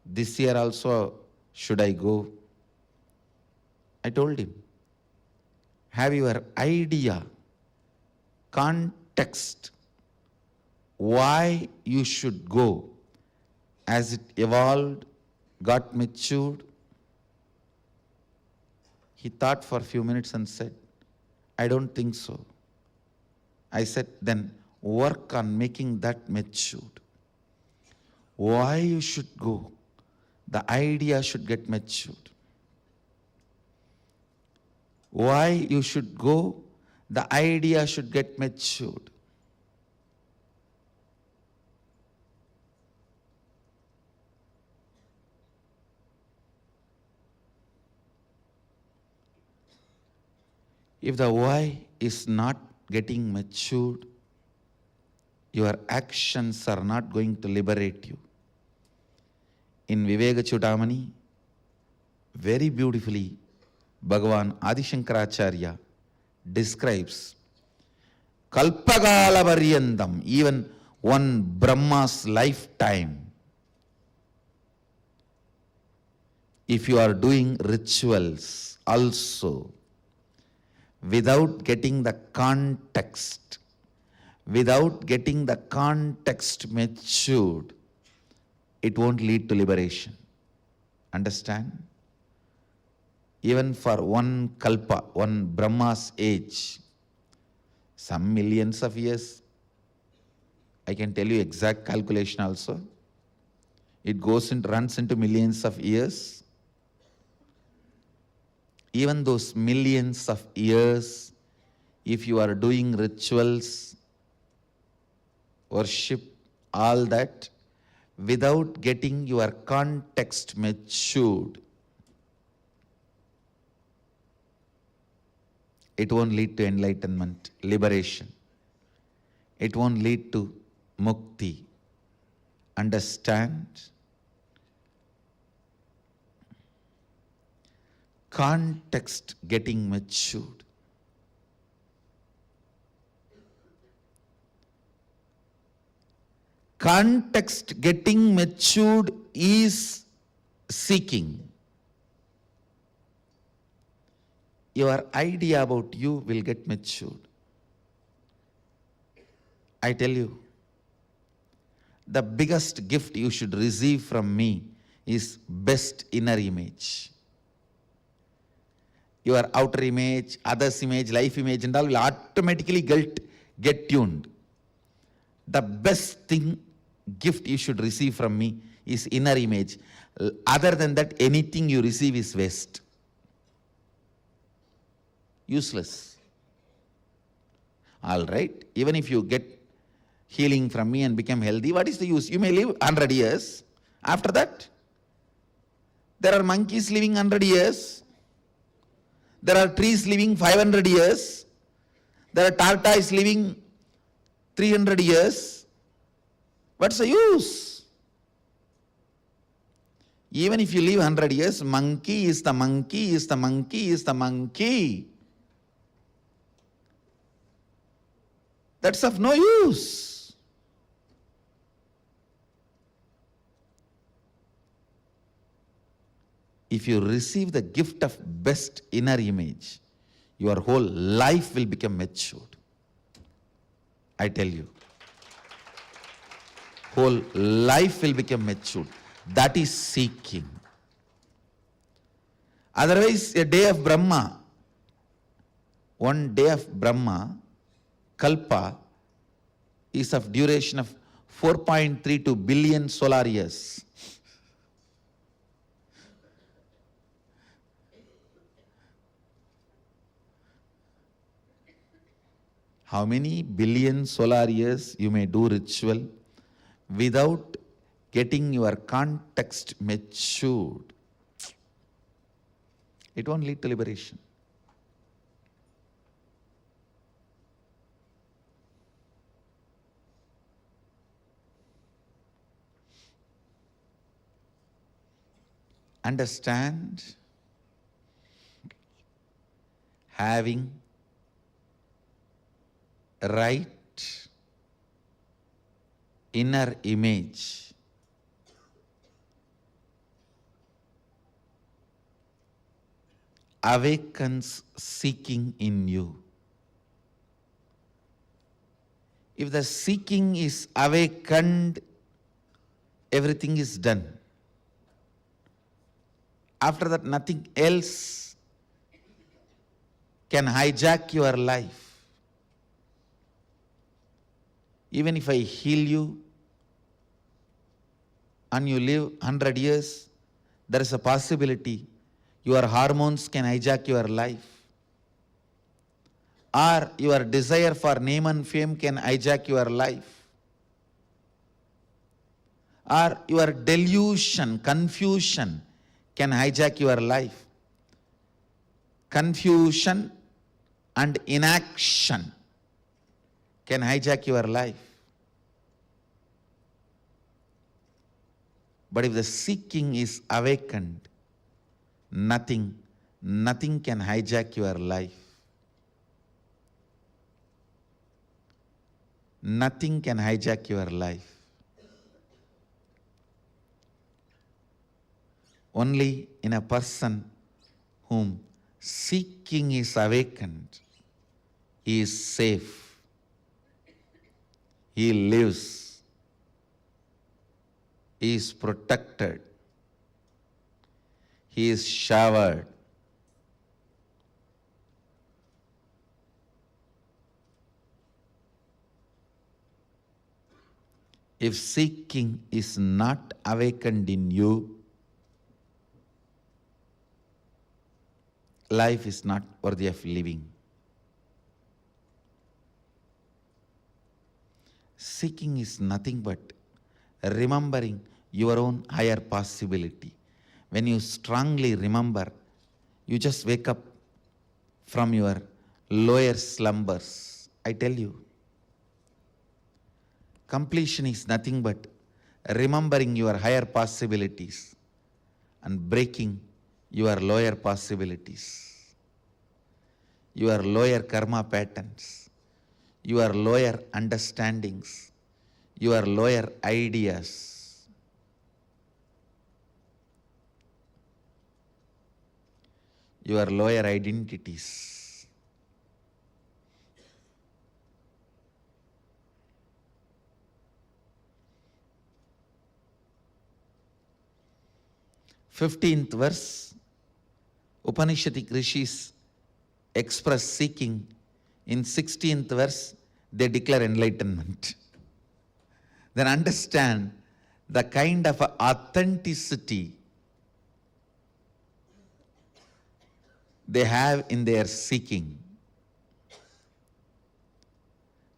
This year also, should I go? I told him, have your idea, context, why you should go, as it evolved, got matured. He thought for a few minutes and said, I don't think so. I said, then work on making that matured. Why you should go? The idea should get matured. Why you should go? The idea should get matured. If the why is not getting matured, your actions are not going to liberate you. In Viveka Chudamani, very beautifully, Bhagavan Adi Shankaracharya describes Kalpagala Varyandam, even one Brahma's lifetime. If you are doing rituals also, without getting the context, without getting the context matured, it won't lead to liberation. Understand? Even for one kalpa, one Brahma's age, some millions of years, I can tell you exact calculation also. It runs into millions of years. Even those millions of years, if you are doing rituals, worship, all that, without getting your context matured, it won't lead to enlightenment, liberation. It won't lead to mukti. Understand? Context getting matured. Context getting matured is seeking. Your idea about you will get matured. I tell you, the biggest gift you should receive from me is best inner image. Your outer image, others' image, life image and all will automatically get tuned. The best gift you should receive from me is inner image. Other than that, anything you receive is waste. Useless. All right, even if you get healing from me and become healthy, what is the use? You may live 100 years. After that, there are monkeys living 100 years. There are trees living 500 years. There are tortoises living 300 years. What's the use? Even if you live 100 years, monkey is the monkey, is the monkey, is the monkey. That's of no use. If you receive the gift of best inner image, your whole life will become matured. I tell you. Whole life will become matured. That is seeking. Otherwise, a day of Brahma, one day of Brahma, Kalpa, is of duration of 4.32 billion solar years. How many billion solar years you may do ritual without getting your context matured? It won't lead to liberation. Understand? Having right inner image awakens seeking in you. If the seeking is awakened, everything is done. After that, nothing else can hijack your life. Even if I heal you and you live 100 years, there is a possibility your hormones can hijack your life. Or your desire for name and fame can hijack your life. Or your delusion, confusion can hijack your life. Confusion and inaction can hijack your life. But if the seeking is awakened, nothing can hijack your life. Nothing can hijack your life. Only in a person whom seeking is awakened, he is safe. He lives. He is protected. He is showered. If seeking is not awakened in you, life is not worthy of living. Seeking is nothing but remembering your own higher possibility. When you strongly remember, you just wake up from your lower slumbers. I tell you, completion is nothing but remembering your higher possibilities and breaking your lower possibilities, your lower karma patterns, your lower understandings, your lower ideas. Your lower identities. Fifteenth verse, Upanishadic rishis express seeking. In 16th verse, they declare enlightenment. Then understand the kind of authenticity they have in their seeking.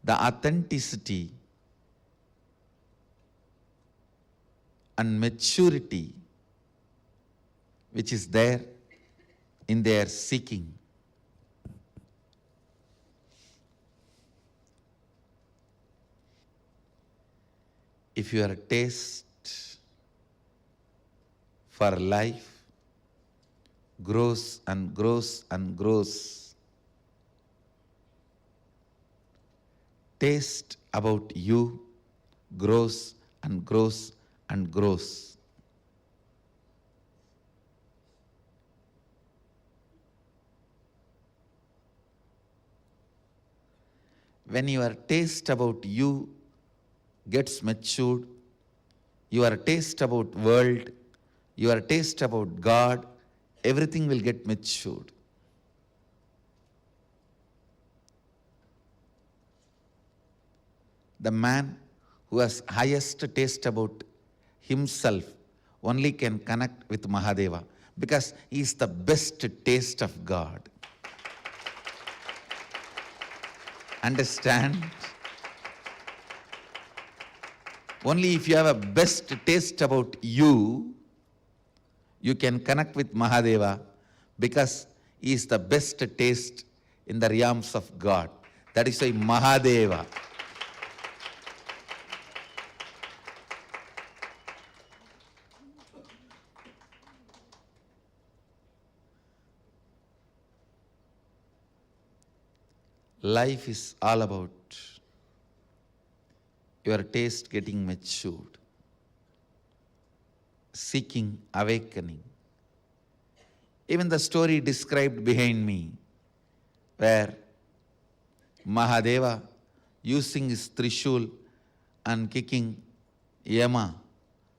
The authenticity and maturity which is there in their seeking. If your taste for life grows and grows and grows, taste about you grows and grows and grows. When your taste about you gets matured, your taste about world, your taste about God, everything will get matured. The man who has highest taste about himself only can connect with Mahadeva because he is the best taste of God. Understand? Only if you have a best taste about you, you can connect with Mahadeva because he is the best taste in the realms of God. That is why Mahadeva. Life is all about your taste getting matured, seeking awakening. Even the story described behind me, where Mahadeva using his Trishul and kicking Yama,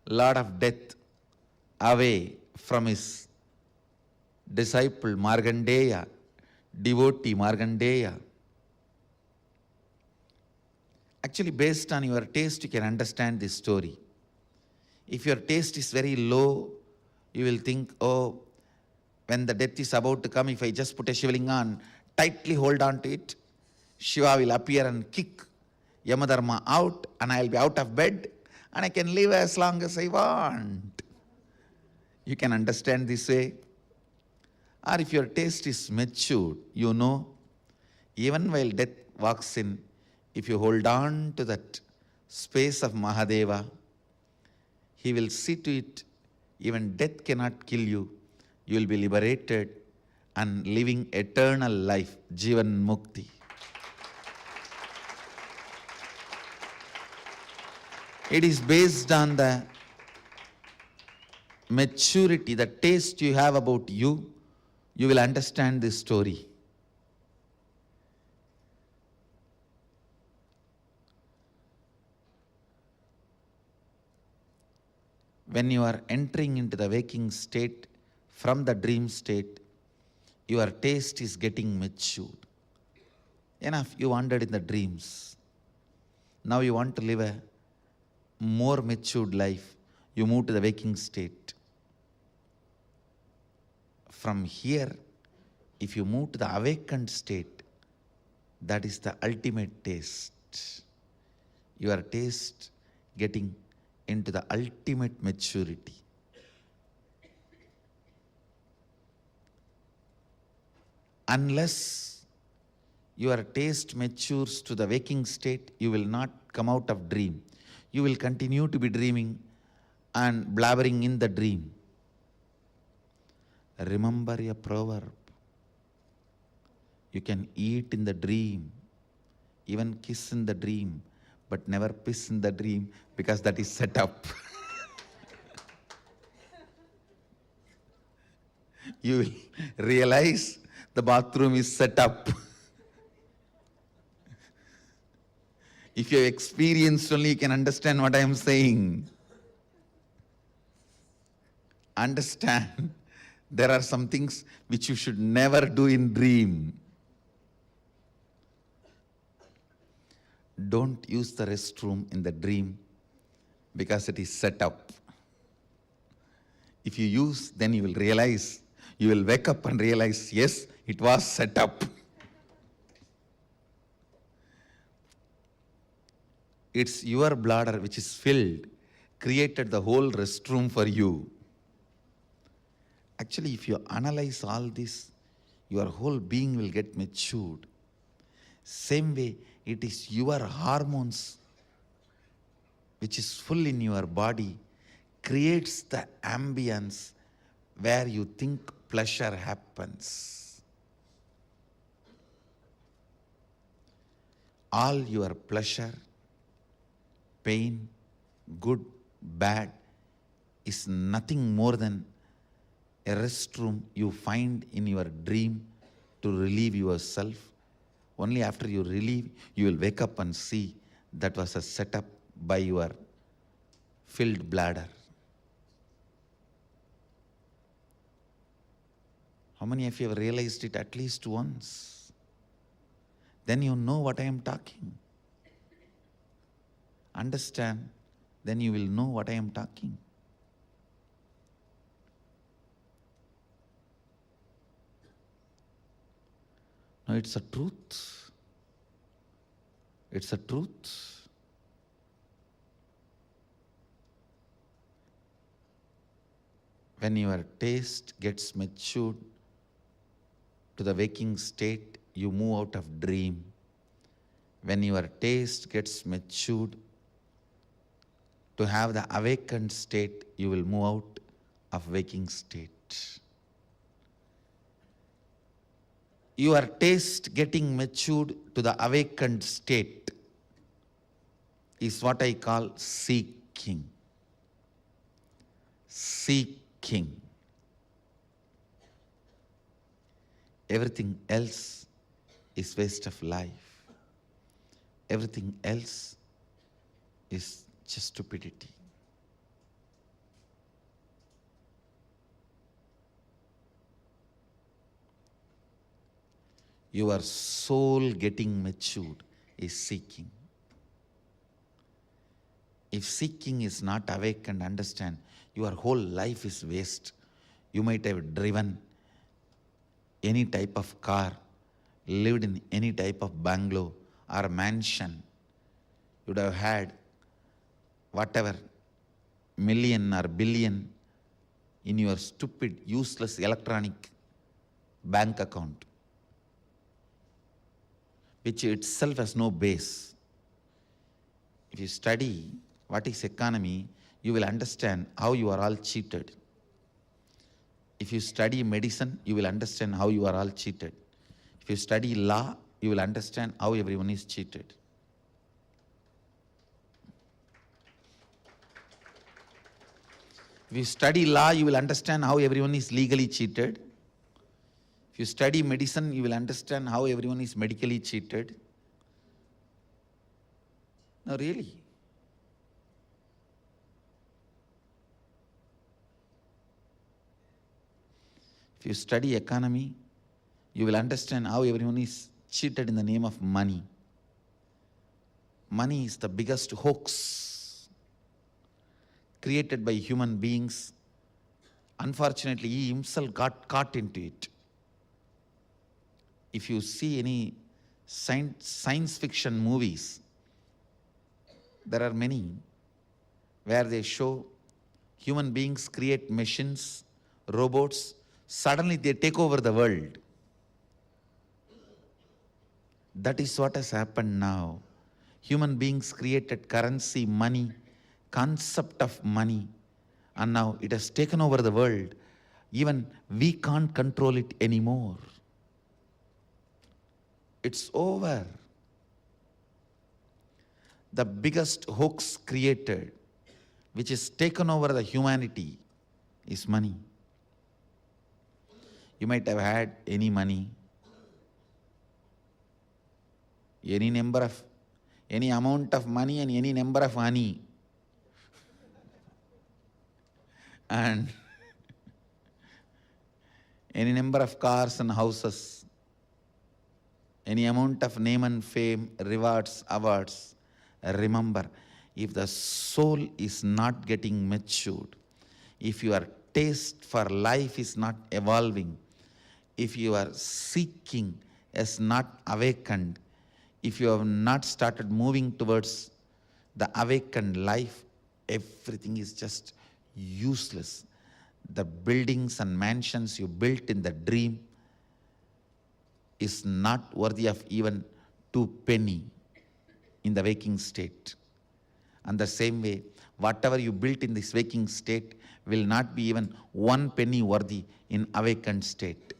Lord of Death, away from his disciple Markandeya, devotee Markandeya. Actually, based on your taste, you can understand this story. If your taste is very low, you will think, oh, when the death is about to come, if I just put a Shivalinga and tightly hold on to it, Shiva will appear and kick Yamadharma out, and I will be out of bed, and I can live as long as I want. You can understand this way. Or if your taste is matured, you know, even while death walks in, if you hold on to that space of Mahadeva, he will see to it, even death cannot kill you. You will be liberated and living eternal life, Jivan Mukti. It is based on the maturity, the taste you have about you, you will understand this story. when you are entering into the waking state from the dream state, your taste is getting matured. Enough, you wandered in the dreams. Now you want to live a more matured life. You move to the waking state. From here, if you move to the awakened state, that is the ultimate taste. Your taste getting into the ultimate maturity. Unless your taste matures to the waking state, you will not come out of dream. You will continue to be dreaming and blabbering in the dream. Remember a proverb. You can eat in the dream, even kiss in the dream, but never piss in the dream, because that is set up. You will realize the bathroom is set up. If you have experienced only, you can understand what I am saying. Understand, there are some things which you should never do in dream. Don't use the restroom in the dream because it is set up. If you use, then you will realize, you will wake up and realize, yes, it was set up. It's your bladder which is filled, created the whole restroom for you. Actually, if you analyze all this, your whole being will get matured. Same way, it is your hormones which is full in your body, creates the ambience where you think pleasure happens. All your pleasure, pain, good, bad, is nothing more than a restroom you find in your dream to relieve yourself. Only after you relieve, you will wake up and see that was a setup by your filled bladder. How many of you have realized it at least once? Then you know what I am talking. Understand, then you will know what I am talking. No, it's a truth. It's a truth. When your taste gets matured to the waking state, you move out of dream. When your taste gets matured to have the awakened state, you will move out of waking state. Your taste getting matured to the awakened state is what I call seeking. Seeking. Everything else is waste of life. Everything else is just stupidity. Your soul getting matured is seeking. If seeking is not awakened, understand, your whole life is waste. You might have driven any type of car, lived in any type of bungalow or mansion. You would have had whatever million or billion in your stupid, useless electronic bank account, which itself has no base. If you study what is economy, you will understand how you are all cheated. If you study medicine, you will understand how you are all cheated. If you study law, you will understand how everyone is cheated. If you study law, you will understand how everyone is legally cheated. If you study medicine, you will understand how everyone is medically cheated. No, really. If you study economy, you will understand how everyone is cheated in the name of money. Money is the biggest hoax created by human beings. Unfortunately, he himself got caught into it. If you see any science fiction movies, there are many where they show human beings create machines, robots, suddenly they take over the world. That is what has happened now. Human beings created currency, money, concept of money, and now it has taken over the world. Even we can't control it anymore. It's over. The biggest hoax created, which has taken over the humanity, is money. You might have had any money, any amount of money and any number of honey. And any number of cars and houses, any amount of name and fame, rewards, awards. Remember, if the soul is not getting matured, if your taste for life is not evolving, if your seeking is not awakened, if you have not started moving towards the awakened life, everything is just useless. The buildings and mansions you built in the dream is not worthy of even 2 penny in the waking state. And the same way, whatever you built in this waking state will not be even 1 penny worthy in awakened state.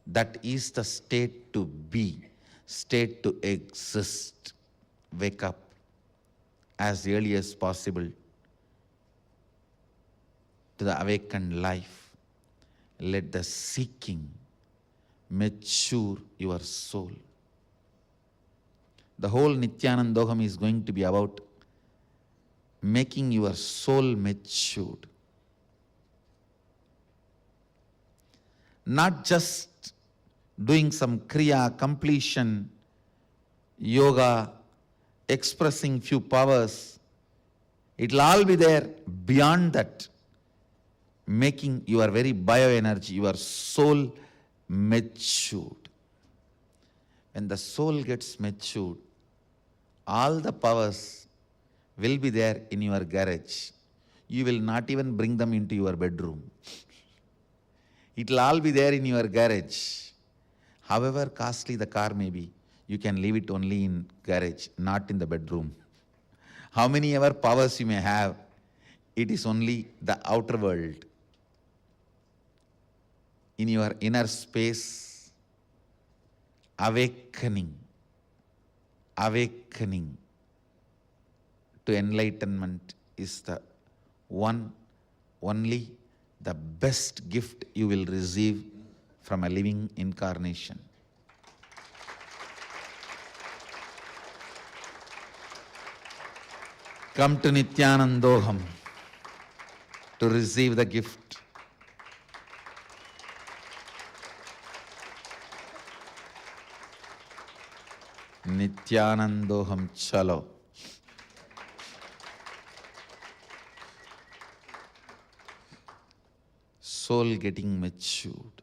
That is the state to be, state to exist. Wake up as early as possible to the awakened life. Let the seeking mature your soul. The whole Nithyanandam is going to be about making your soul matured. Not just doing some kriya, completion, yoga, expressing few powers. It will all be there. Beyond that, making your very bioenergy, your soul matured. When the soul gets matured, all the powers will be there in your garage. You will not even bring them into your bedroom. It will all be there in your garage. However costly the car may be, you can leave it only in garage, not in the bedroom. How many ever powers you may have, it is only the outer world. In your inner space, awakening to enlightenment is the only the best gift you will receive from a living incarnation. Come to Nithyanandam to receive the gift. Nithyanandam chalo. Soul getting matured.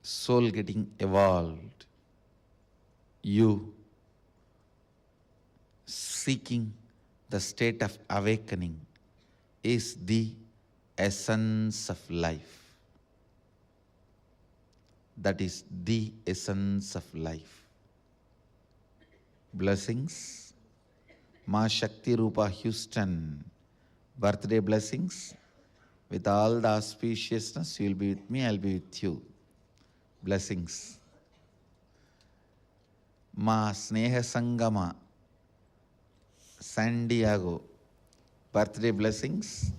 Soul getting evolved. You seeking the state of awakening is the essence of life. That is the essence of life. Blessings. Ma Shakti Rupa Houston. Birthday blessings. With all the auspiciousness, you will be with me, I will be with you. Blessings. Ma Sneha Sangama. San Diego. Birthday blessings.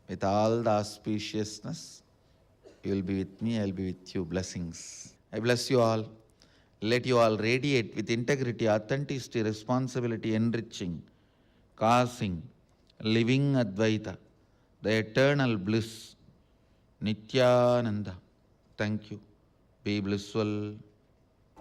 With all the auspiciousness, you will be with me, I will be with you. Blessings. I bless you all. Let you all radiate with integrity, authenticity, responsibility, enriching, causing, living Advaita, the eternal bliss Nithyananda. Thank you. Be blissful.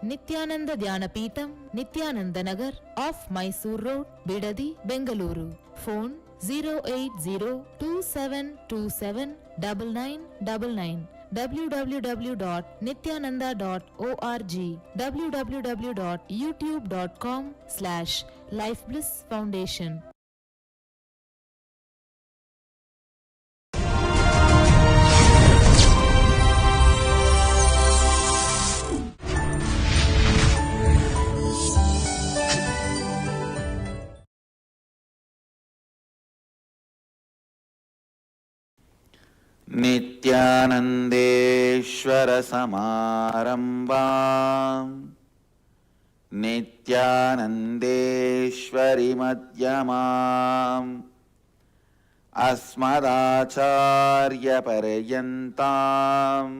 Nithyananda Dhyanapitham, Nithyananda Nagar, off Mysore Road, Bidadi, Bengaluru. Phone 08027279999. www.nithyananda.org. www.youtube.com/lifeblissfoundation. Nithyanandeshwar Samarambam Nithyanandeshwari Madhyamam Asmadacharya Paryantam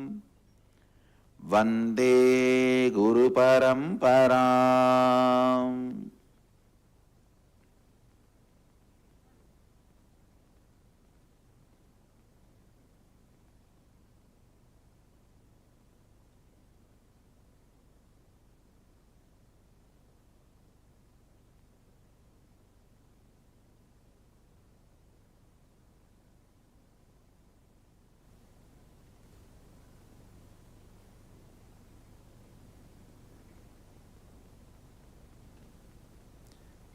Vande Guru Paramparam.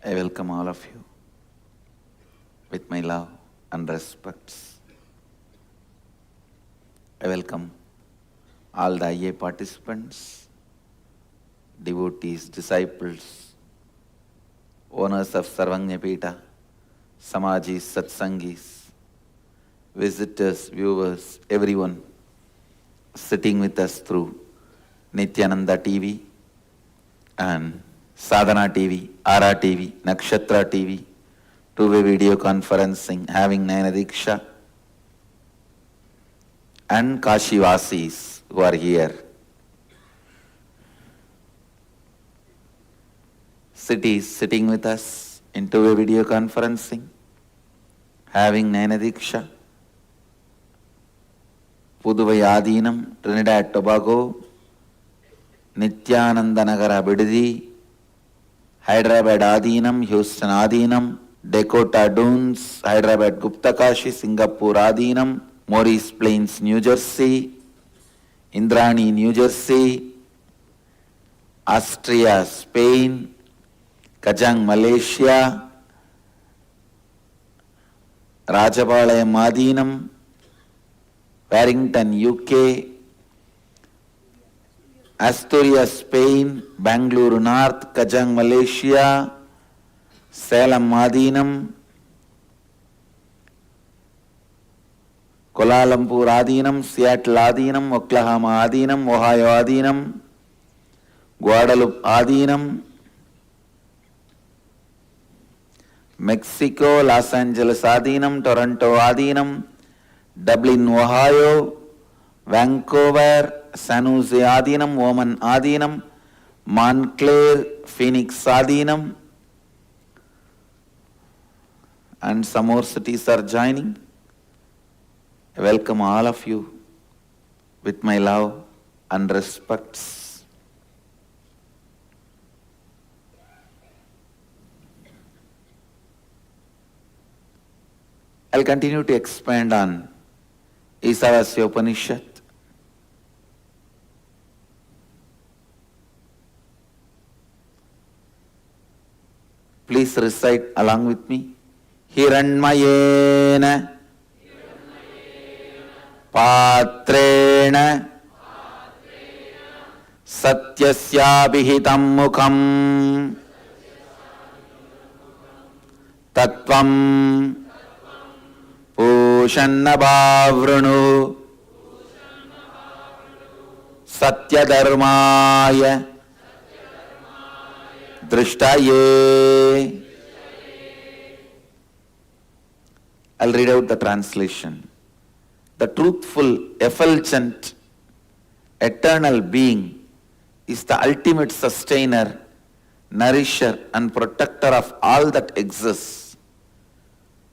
I welcome all of you with my love and respects. I welcome all the IA participants, devotees, disciples, owners of Sarvanyapita, Samajis, Satsangis, visitors, viewers, everyone sitting with us through Nithyananda TV and Sadhana TV, Ara TV, Nakshatra TV, two-way video conferencing, having Nayana Diksha, and Kashivasis who are here. Cities sitting with us in two-way video conferencing, having Nayana Diksha, Puduvai Adinam, Trinidad Tobago, Nithyananda Nagara Bidadi, Hyderabad Adinam, Houston Adinam, Dakota Dunes, Hyderabad Guptakashi, Singapore Adinam, Morris Plains, New Jersey, Indrani, New Jersey, Austria, Spain, Kajang, Malaysia, Rajapalayam Adinam, Warrington, UK, Asturias, Spain, Bangalore North, Kajang, Malaysia, Salem Adinam, Kuala Lumpur Adinam, Seattle Adinam, Oklahoma Adinam, Ohio Adinam, Guadalupe Adinam, Mexico, Los Angeles Adinam, Toronto Adinam, Dublin, Ohio, Vancouver, San Jose Adinam, Oman Adinam, Montclair, Phoenix Adinam, and some more cities are joining. I welcome all of you with my love and respects. I'll continue to expand on Isavasya Upanishad. Please recite along with me. Hiranmayena Patrena Satyasyabihitam mukham Tattvam Pushannabhavrunu Satyadharmaya Drishtaye. I'll read out the translation. The truthful, effulgent, eternal being is the ultimate sustainer, nourisher, and protector of all that exists.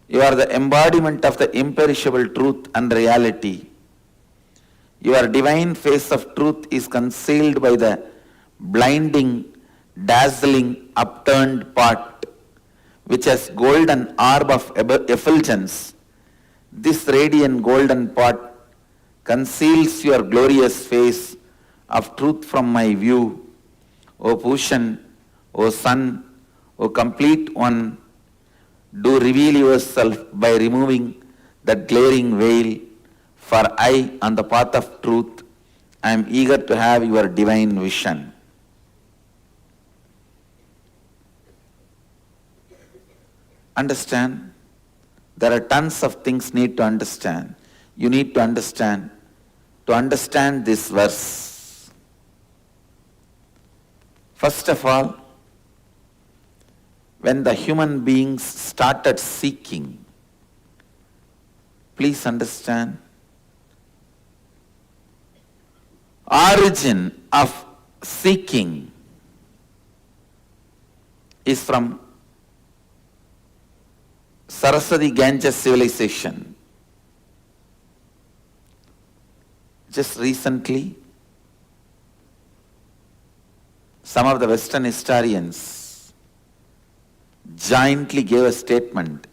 You are the embodiment of the imperishable truth and reality. Your divine face of truth is concealed by the blinding, dazzling, upturned part, which has golden orb of effulgence. This radiant golden part conceals your glorious face of truth from my view. O Pushan, O Sun, O complete one, do reveal yourself by removing that glaring veil, for I, on the path of truth, I am eager to have your divine vision. Understand? There are tons of things need to understand. You need to understand this verse. First of all, when the human beings started seeking, please understand, origin of seeking is from Saraswati Ganges civilization. Just recently, some of the Western historians jointly gave a statement.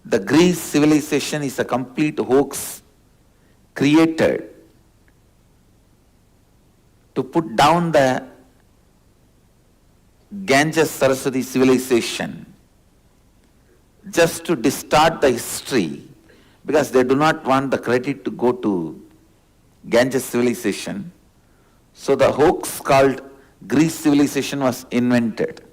The Greek civilization is a complete hoax created to put down the Ganges Saraswati civilization, just to distort the history, because they do not want the credit to go to Ganges civilization. So the hoax called Greek civilization was invented.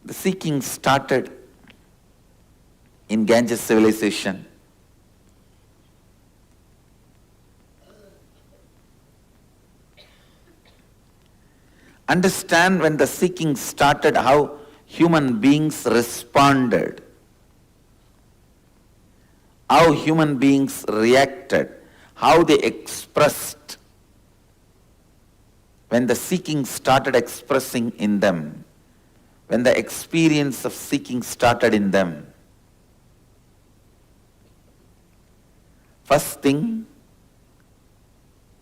The seeking started in Ganges civilization. Understand when the seeking started how human beings responded, how human beings reacted, how they expressed. When the seeking started expressing in them, when the experience of seeking started in them, first thing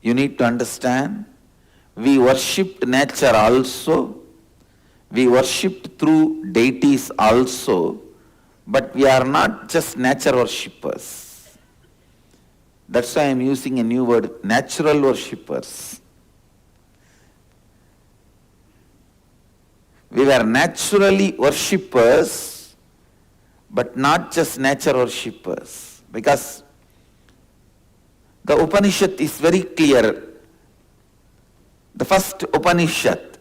you need to understand, we worshipped nature also, we worshipped through deities also, but we are not just nature worshippers. That's why I am using a new word, natural worshippers. We were naturally worshippers, but not just nature worshippers. Because the Upanishad is very clear. The first Upanishad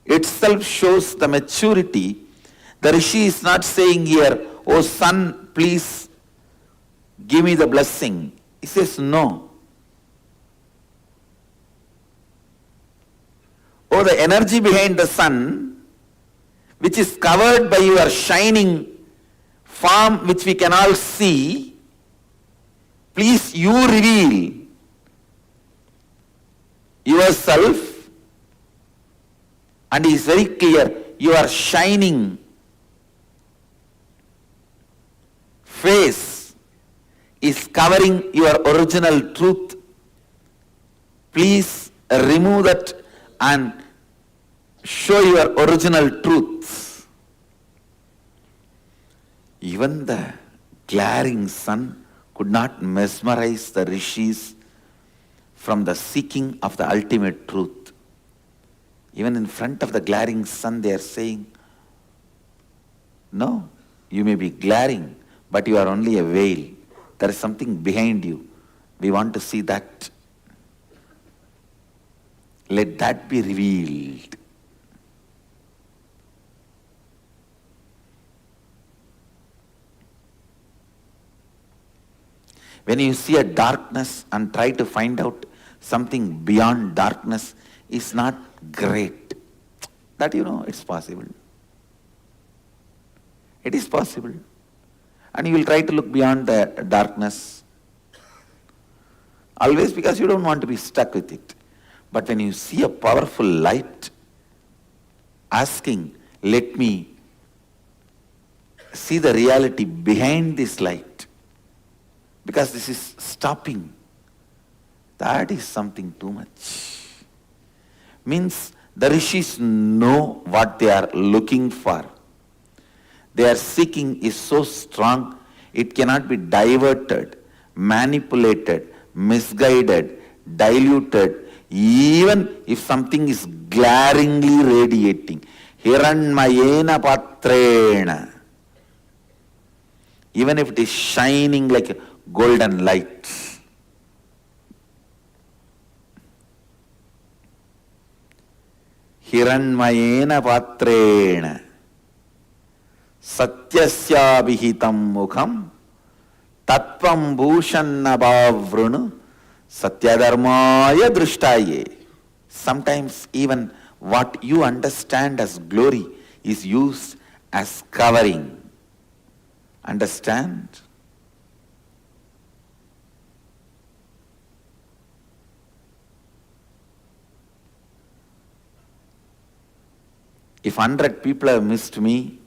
itself shows the maturity. The Rishi is not saying here, oh sun, please give me the blessing. He says, no. Oh, the energy behind the sun, which is covered by your shining form, which we can all see, please you reveal yourself. And he is very clear, your shining face is covering your original truth. Please remove that and show your original truths. Even the glaring sun could not mesmerize the rishis from the seeking of the ultimate truth. Even in front of the glaring sun, they are saying, no, you may be glaring, but you are only a veil. There is something behind you. We want to see that. Let that be revealed. When you see a darkness and try to find out something beyond darkness, is not great. That it's possible. It is possible. And you will try to look beyond the darkness. Always because you don't want to be stuck with it. But when you see a powerful light, asking, let me see the reality behind this light. because this is stopping. That is something too much. Means the rishis know what they are looking for. Their seeking is so strong, it cannot be diverted, manipulated, misguided, diluted, even if something is glaringly radiating. Hiranmayena patrena. Even if it is shining like a golden light. Hiranmayena patrena. Satyasya vihitam mukham. Tatvam bhushanabhavrunu. Satyadharmaya drishtaye. Sometimes even what you understand as glory is used as covering. Understand? If 100 people have missed me,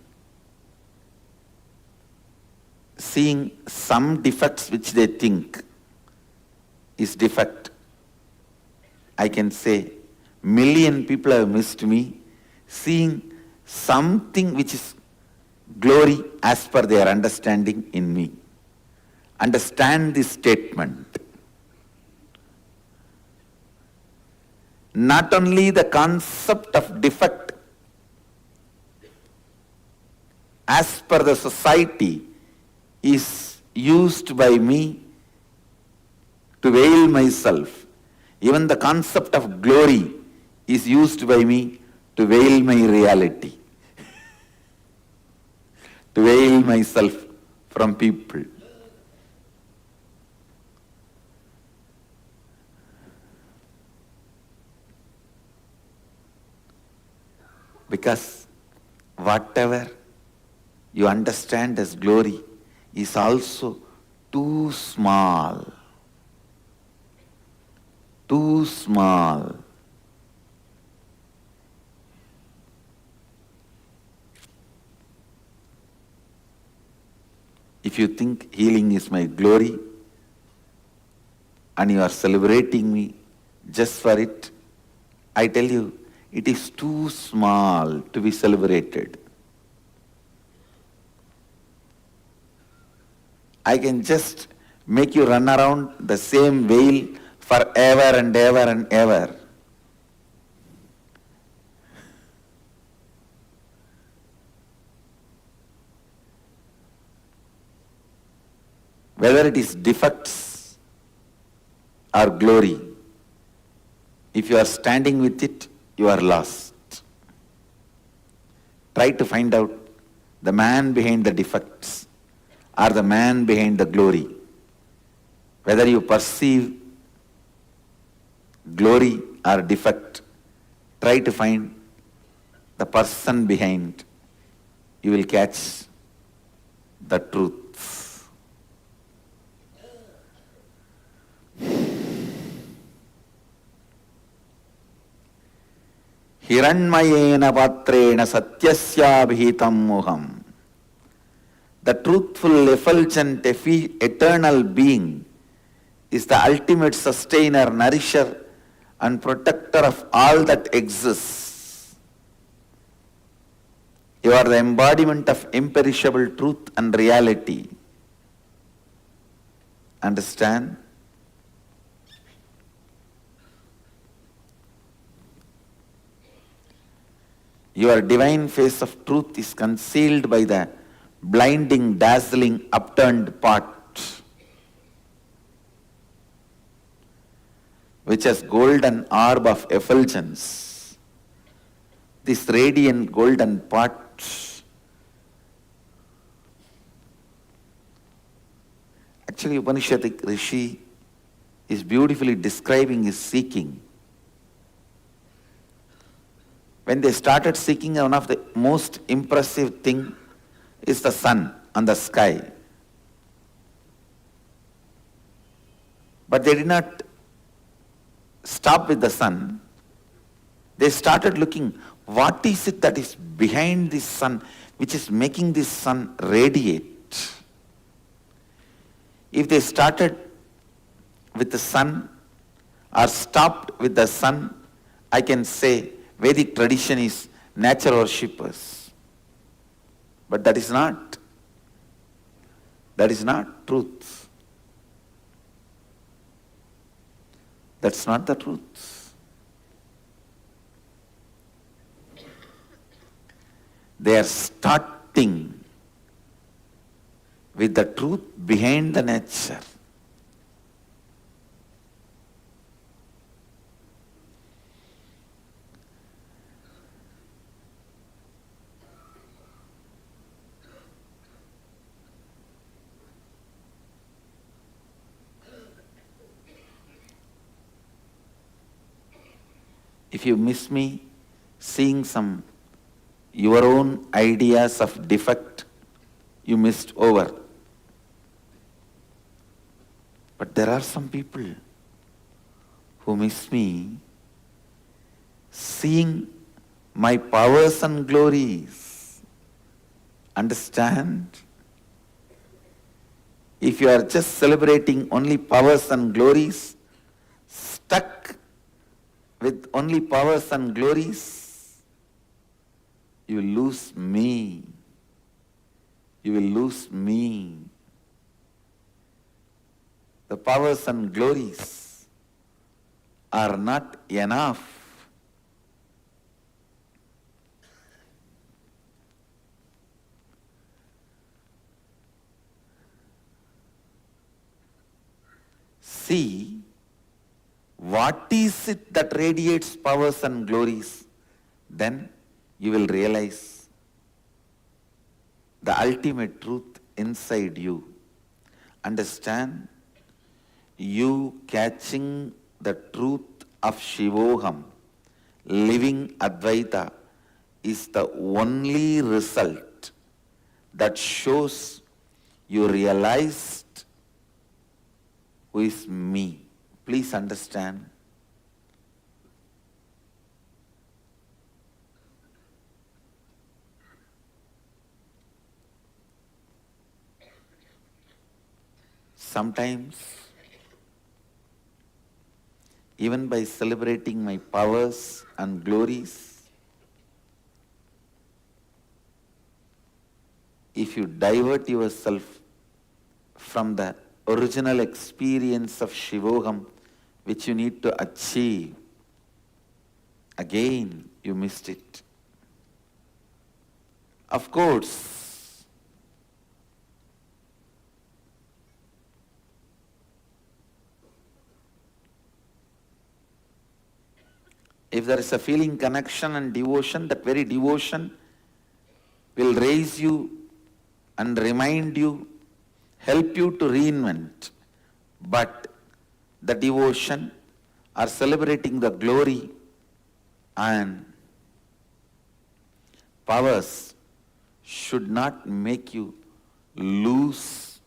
seeing some defects which they think is defect, I can say, million people have missed me, seeing something which is glory as per their understanding in me. Understand this statement. Not only the concept of defect as per the society is used by me to veil myself, even the concept of glory is used by me to veil my reality, to veil myself from people. Because whatever you understand as glory is also too small. Too small. If you think healing is my glory and you are celebrating me just for it, I tell you, it is too small to be celebrated. I can just make you run around the same veil forever and ever and ever. Whether it is defects or glory, if you are standing with it, you are lost. Try to find out the man behind the defects or the man behind the glory. Whether you perceive glory or defect, try to find the person behind. You will catch the truth. Hiranmayena patrena satyasya bhitam muham. The truthful, effulgent, eternal being is the ultimate sustainer, nourisher, and protector of all that exists. You are the embodiment of imperishable truth and reality. Understand? Your divine face of truth is concealed by the blinding, dazzling, upturned pot, which has golden orb of effulgence. This radiant golden pot actually Upanishadic Rishi is beautifully describing his seeking. When they started seeking, one of the most impressive thing is the sun on the sky. But they did not stop with the sun. They started looking, what is it that is behind this sun, which is making this sun radiate? If they started with the sun or stopped with the sun, I can say Vedic tradition is nature worshippers. But that is not truth. That's not the truth. They are starting with the truth behind the nature. If you miss me seeing some your own ideas of defect, you missed over. But there are some people who miss me seeing my powers and glories. Understand? If you are just celebrating only powers and glories, stuck with only powers and glories, you will lose me. You will lose me. The powers and glories are not enough. See, what is it that radiates powers and glories? Then you will realize the ultimate truth inside you. Understand? You catching the truth of Shivoham, living Advaita, is the only result that shows you realized who is me. Please understand. Sometimes, even by celebrating my powers and glories, if you divert yourself from the original experience of Shivoham, which you need to achieve, again you missed it. Of course, if there is a feeling, connection and devotion, that very devotion will raise you and remind you, help you to reinvent. But the devotion or celebrating the glory and powers should not make you lose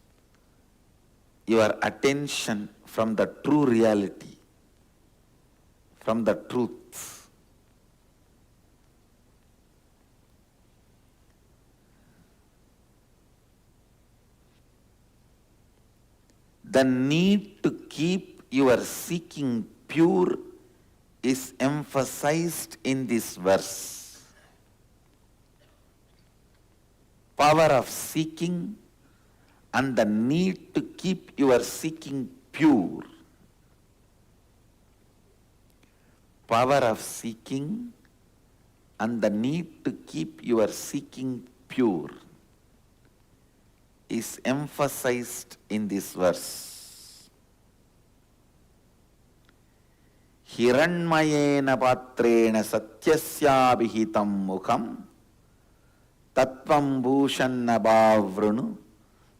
your attention from the true reality, from the truth. The need to keep your seeking pure is emphasized in this verse. Power of seeking and the need to keep your seeking pure. Power of seeking and the need to keep your seeking pure is emphasized in this verse. Hiranmayena patrena satyasya vihitam mukham tatvam bhushanna bhavrunu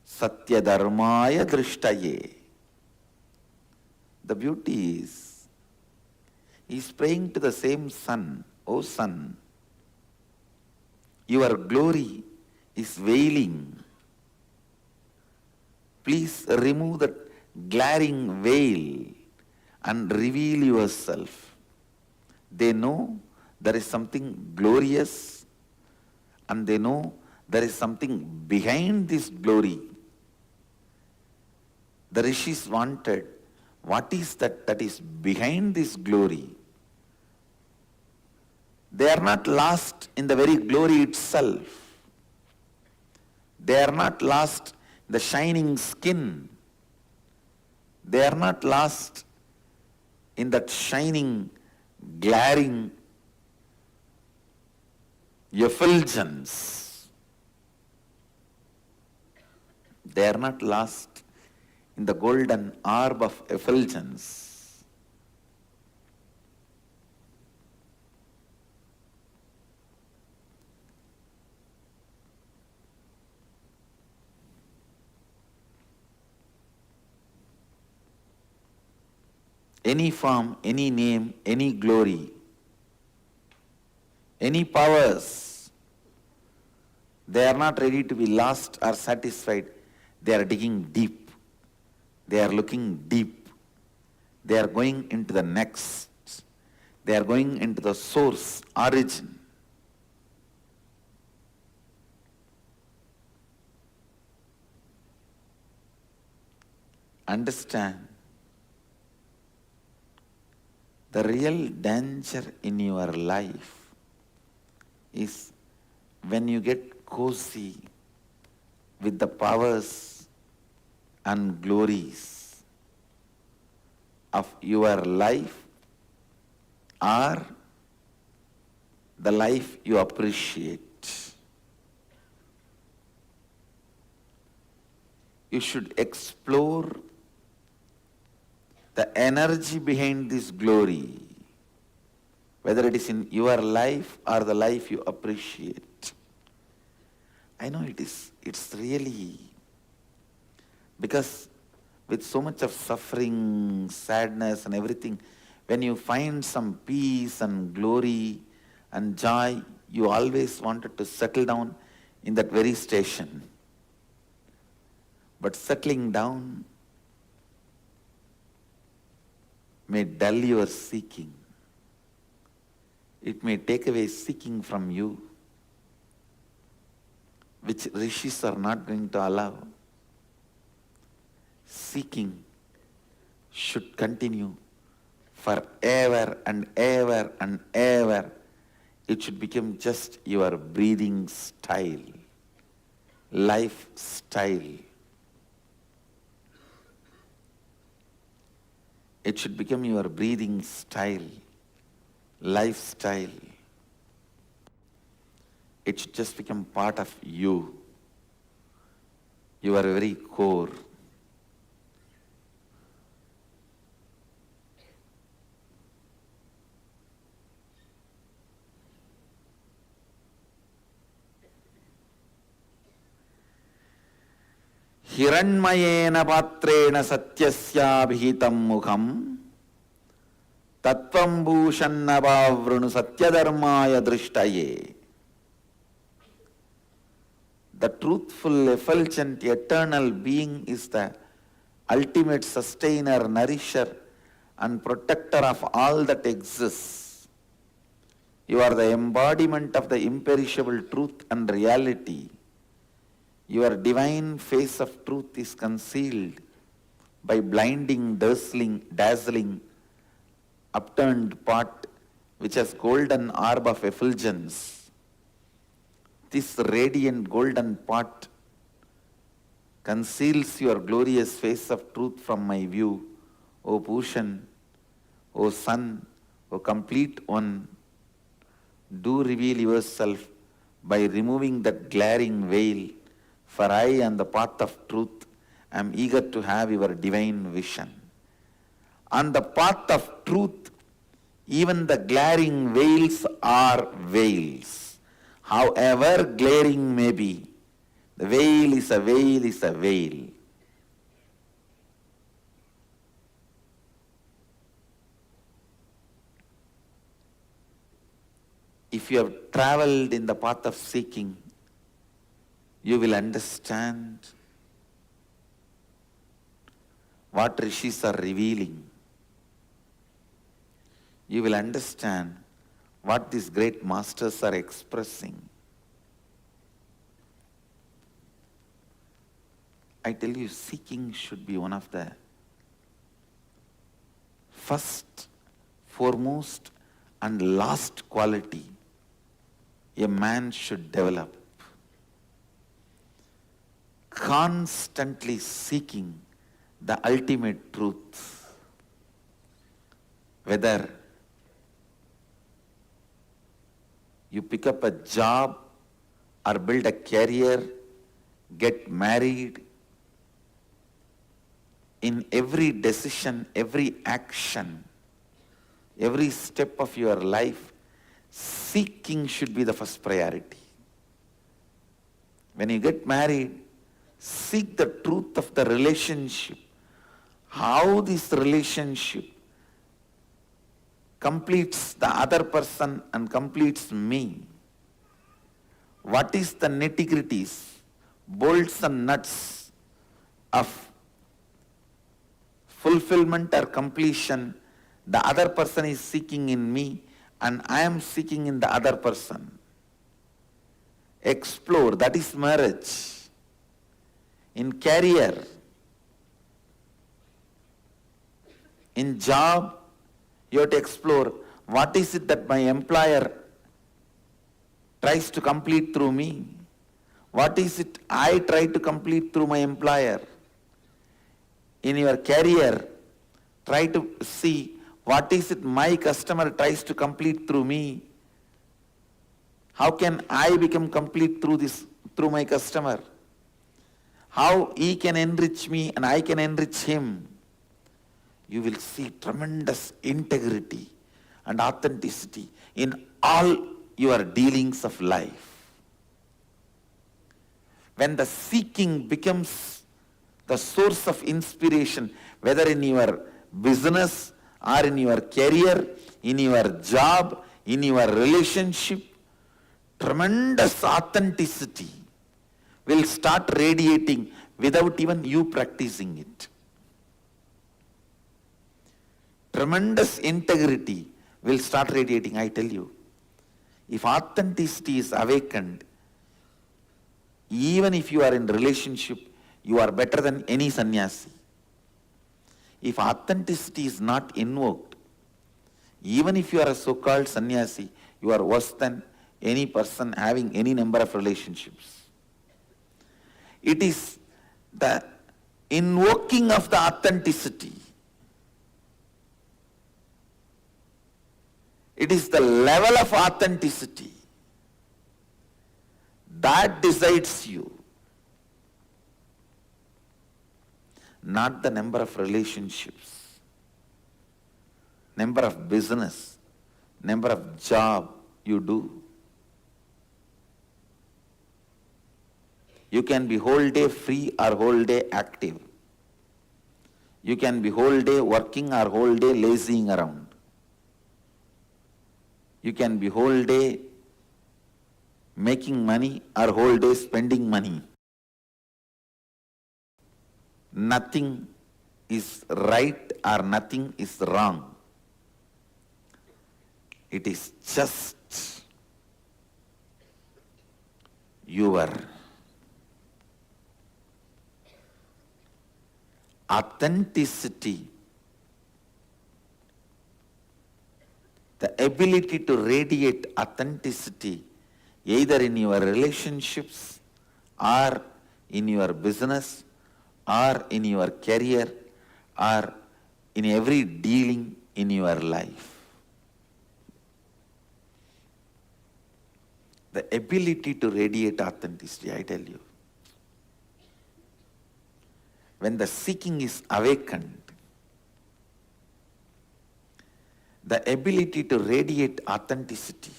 satya dharmaya drishtaye. The beauty is, he is praying to the same sun. O sun, your glory is veiling. Please remove that glaring veil and reveal yourself. They know there is something glorious and they know there is something behind this glory. The rishis wanted what is that is behind this glory. They are not lost in the very glory itself. They are not lost in the shining skin. They are not lost in that shining, glaring effulgence. They are not lost in the golden orb of effulgence. Any form, any name, any glory, any powers, they are not ready to be lost or satisfied. They are digging deep. They are looking deep. They are going into the next. They are going into the source, origin. Understand, the real danger in your life is when you get cozy with the powers and glories of your life or the life you appreciate. You should explore the energy behind this glory, whether it is in your life or the life you appreciate. I know it's really, because with so much of suffering, sadness and everything, when you find some peace and glory and joy, you always wanted to settle down in that very station. But settling down may dull your seeking. It may take away seeking from you, which rishis are not going to allow. Seeking should continue forever and ever and ever. It should become just your breathing style, lifestyle. It should become your breathing style, lifestyle. It should just become part of you, your very core. Hiranmayena patrena satyasya bhitam mukham tattvam bhushanna vavrunu satyadharmaya drishtaye. The truthful, effulgent, eternal being is the ultimate sustainer, nourisher and protector of all that exists. You are the embodiment of the imperishable truth and reality. Your divine face of truth is concealed by blinding, dazzling, upturned pot which has golden orb of effulgence. This radiant golden pot conceals your glorious face of truth from my view, O Bhushan, O Sun, O complete one. Do reveal yourself by removing that glaring veil, for I, on the path of truth, am eager to have your divine vision. On the path of truth, even the glaring veils are veils. However glaring may be, the veil is a veil is a veil. If you have traveled in the path of seeking, you will understand what rishis are revealing. You will understand what these great masters are expressing. I tell you, seeking should be one of the first, foremost, and last quality a man should develop. Constantly seeking the ultimate truth. Whether you pick up a job or build a career, get married, in every decision, every action, every step of your life, seeking should be the first priority. When you get married, seek the truth of the relationship. How this relationship completes the other person and completes me. What is the nitty-gritties, bolts and nuts of fulfillment or completion the other person is seeking in me and I am seeking in the other person. Explore, that is marriage. In career, in job, you have to explore what is it that my employer tries to complete through me. What is it I try to complete through my employer? In your career, try to see what is it my customer tries to complete through me. How can I become complete through my customer? How he can enrich me and I can enrich him. You will see tremendous integrity and authenticity in all your dealings of life. When the seeking becomes the source of inspiration, whether in your business or in your career, in your job, in your relationship, tremendous authenticity will start radiating without even you practicing it. Tremendous integrity will start radiating, I tell you. If authenticity is awakened, even if you are in relationship, you are better than any sannyasi. If authenticity is not invoked, even if you are a so-called sannyasi, you are worse than any person having any number of relationships. It is the invoking of the authenticity. It is the level of authenticity that decides you, not the number of relationships, number of business, number of job you do. You can be whole day free or whole day active. You can be whole day working or whole day lazying around. You can be whole day making money or whole day spending money. Nothing is right or nothing is wrong. It is just your authenticity, the ability to radiate authenticity either in your relationships or in your business or in your career or in every dealing in your life. The ability to radiate authenticity, I tell you. When the seeking is awakened, the ability to radiate authenticity,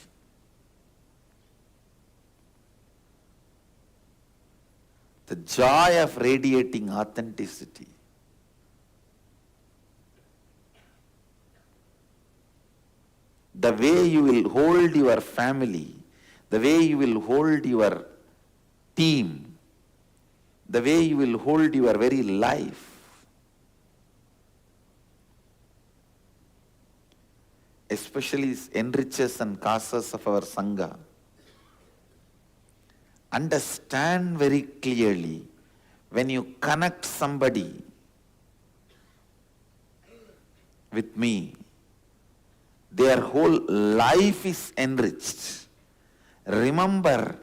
the joy of radiating authenticity, the way you will hold your family, the way you will hold your team, the way you will hold your very life, especially enriches and causes of our Sangha. Understand very clearly, When you connect somebody with me, their whole life is enriched. Remember,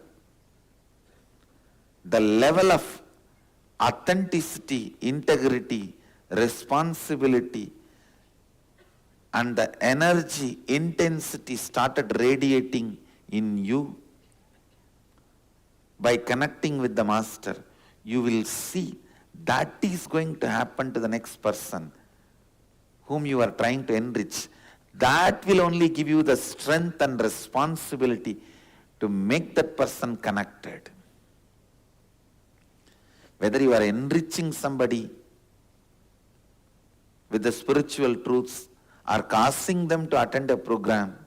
the level of authenticity, integrity, responsibility, and the energy, intensity started radiating in you by connecting with the Master. You will see that is going to happen to the next person whom you are trying to enrich. That will only give you the strength and responsibility to make that person connected. Whether you are enriching somebody with the spiritual truths or causing them to attend a program,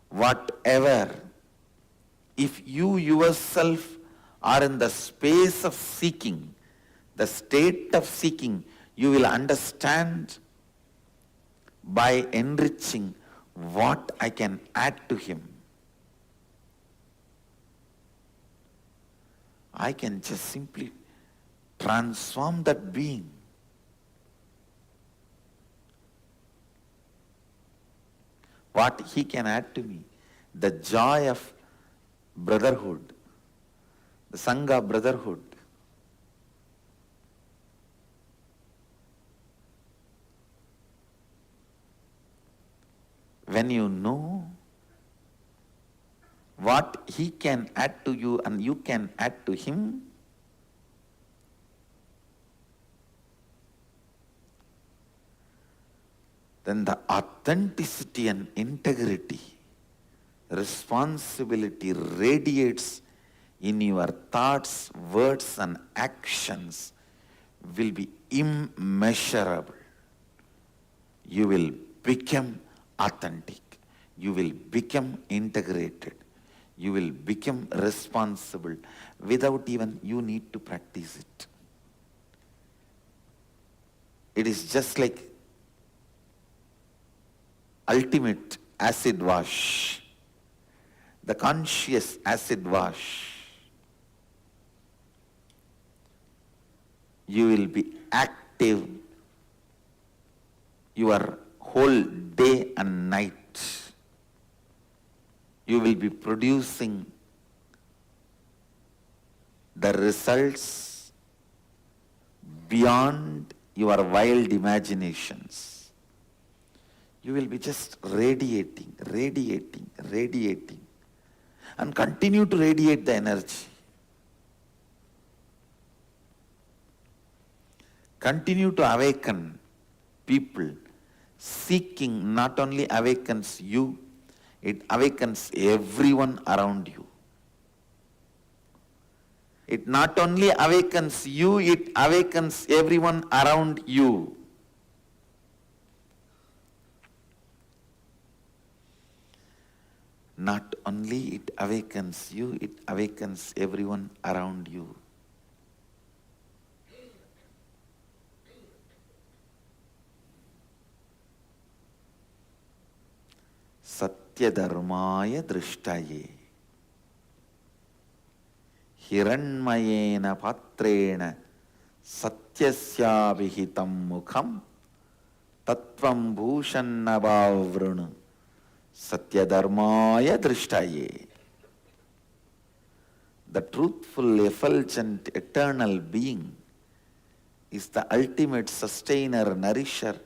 whatever, if you yourself are in the space of seeking, the state of seeking, you will understand by enriching what I can add to him. I can just simply transform that being. What he can add to me, the joy of brotherhood, the Sangha brotherhood. When you know what he can add to you and you can add to him, then the authenticity and integrity, responsibility radiates in your thoughts, words and actions will be immeasurable. You will become authentic. You will become integrated. You will become responsible without even you need to practice it. It is just like ultimate acid wash, the conscious acid wash. You will be active your whole day and night. You will be producing the results beyond your wild imaginations. You will be just radiating, radiating, radiating, and continue to radiate the energy. Continue to awaken people. Seeking not only awakens you, it awakens everyone around you. It not only awakens you, it awakens everyone around you. Not only it awakens you, it awakens everyone around you. Satyadharmaya drishtaye hiranmayena patrena satyasya vihitam mukham tattvam bhushannabavrunu satyadharmaya drishtaye. The truthful, effulgent, eternal being is the ultimate sustainer, nourisher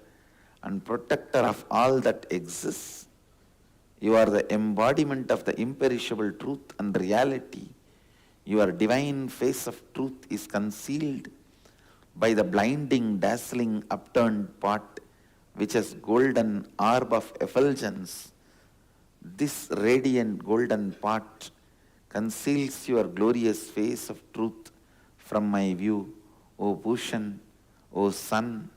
and protector of all that exists. You are the embodiment of the imperishable truth and reality. Your divine face of truth is concealed by the blinding, dazzling, upturned pot, which has golden orb of effulgence. This radiant golden pot conceals your glorious face of truth from my view, O Bhushan, O Sun,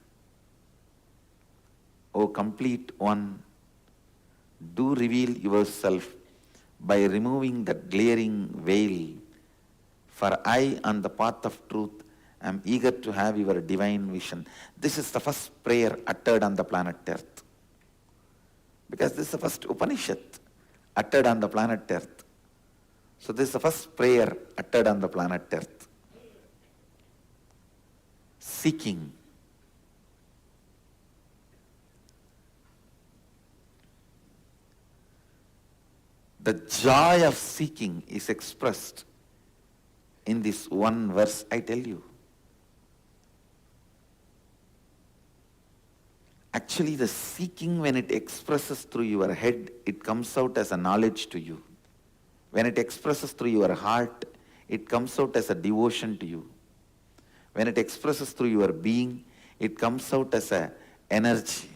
O complete one. Do reveal yourself by removing that glaring veil, for I, on the path of truth, am eager to have your divine vision. This is the first prayer uttered on the planet Earth. Because this is the first Upanishad uttered on the planet Earth. So this is the first prayer uttered on the planet Earth. seeking. The joy of seeking is expressed in this one verse, I tell you. Actually, the seeking, when it expresses through your head, it comes out as a knowledge to you. When it expresses through your heart, it comes out as a devotion to you. When it expresses through your being, it comes out as an energy.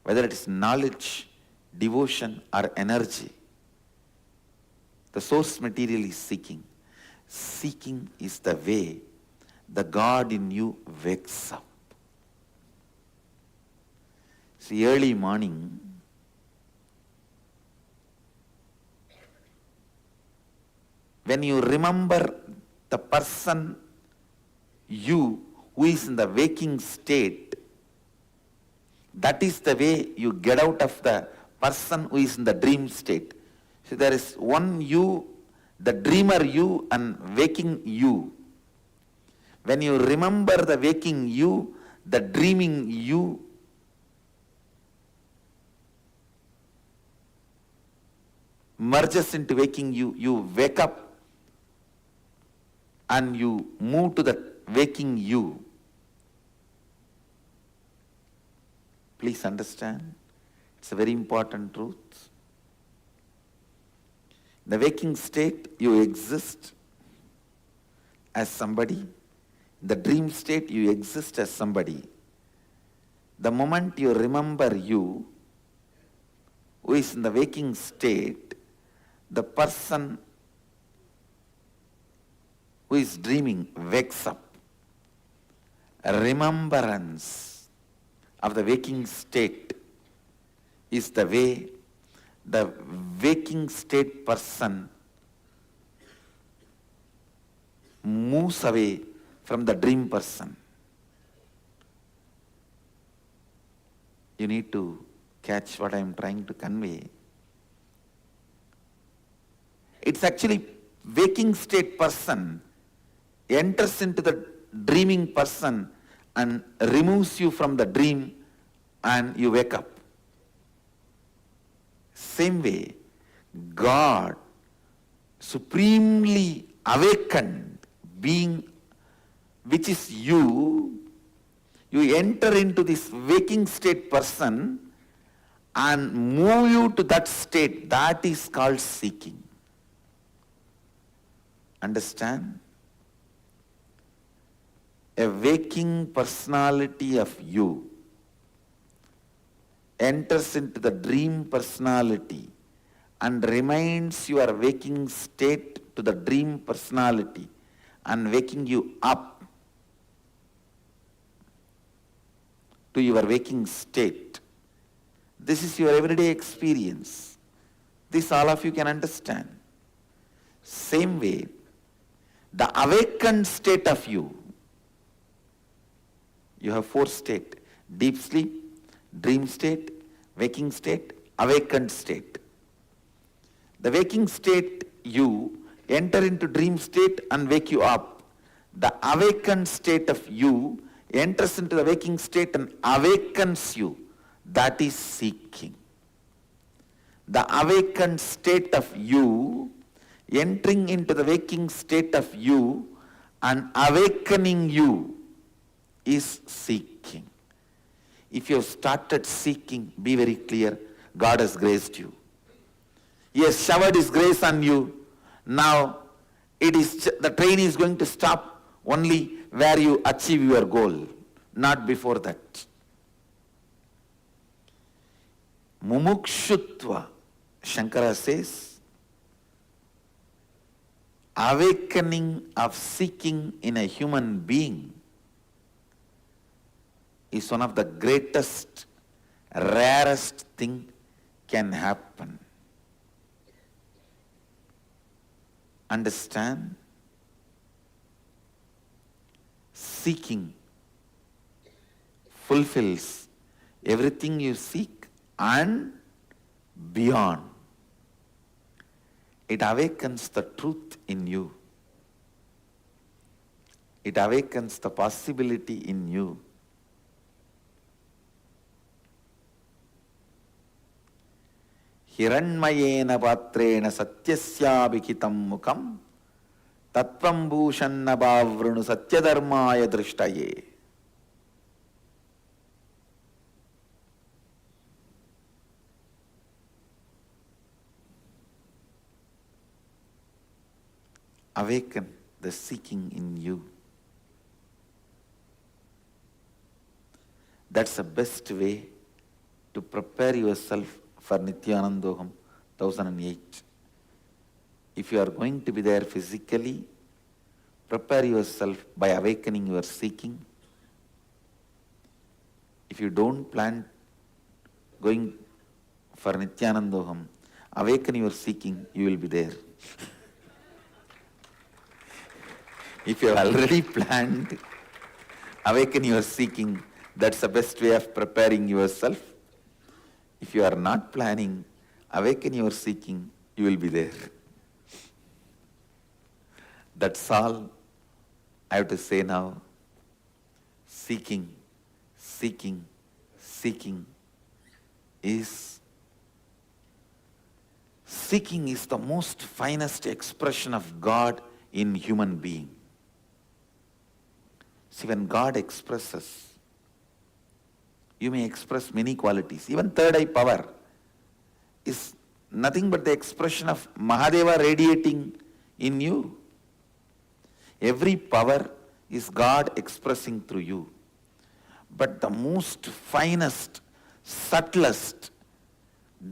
Whether it is knowledge, devotion, or energy, the source material is seeking. Seeking is the way the God in you wakes up. See, early morning, when you remember the person, you, who is in the waking state, that is the way you get out of the person who is in the dream state. So there is one you, the dreamer you, and waking you. When you remember the waking you, the dreaming you, merges into waking you, you wake up and you move to the waking you. Please understand, it's a very important truth. In the waking state, you exist as somebody. In the dream state, you exist as somebody. The moment you remember you, who is in the waking state, the person who is dreaming wakes up. A remembrance of the waking state is the way the waking state person moves away from the dream person. You need to catch what I am trying to convey. It's actually waking state person enters into the dreaming person and removes you from the dream and you wake up. Same way, God, supremely awakened being, which is you enter into this waking state person and move you to that state. That is called seeking. Understand? A waking personality of you enters into the dream personality and reminds your waking state to the dream personality and waking you up to your waking state. This is your everyday experience. This all of you can understand. Same way, the awakened state of you have four states: deep sleep, dream state, waking state, awakened state. The waking state, you enter into dream state and wake you up. The awakened state of you enters into the waking state and awakens you. That is seeking. The awakened state of you entering into the waking state of you and awakening you is seeking. If you have started seeking, be very clear, God has graced you. He has showered His grace on you. Now, the train is going to stop only where you achieve your goal, not before that. Mumukshutva, Shankara says, awakening of seeking in a human being is one of the greatest, rarest thing can happen. Understand? Seeking fulfills everything you seek and beyond. It awakens the truth in you. It awakens the possibility in you. Hiranmayena patrena satyasya vikitam mukam Tatvam bhushanna bhavrunu satyadharmaya drishtaye. Awaken the seeking in you. That's the best way to prepare yourself for Nithyanandam 2008. If you are going to be there physically, prepare yourself by awakening your seeking. If you don't plan going for Nithyanandam, awaken your seeking, you will be there. If you have already planned, awaken your seeking, that's the best way of preparing yourself. If you are not planning, awaken your seeking, you will be there. That's all I have to say now. Seeking, seeking, seeking is the most finest expression of God in human being. See, when God expresses, you may express many qualities. Even third eye power is nothing but the expression of Mahadeva radiating in you. Every power is God expressing through you. But the most finest, subtlest,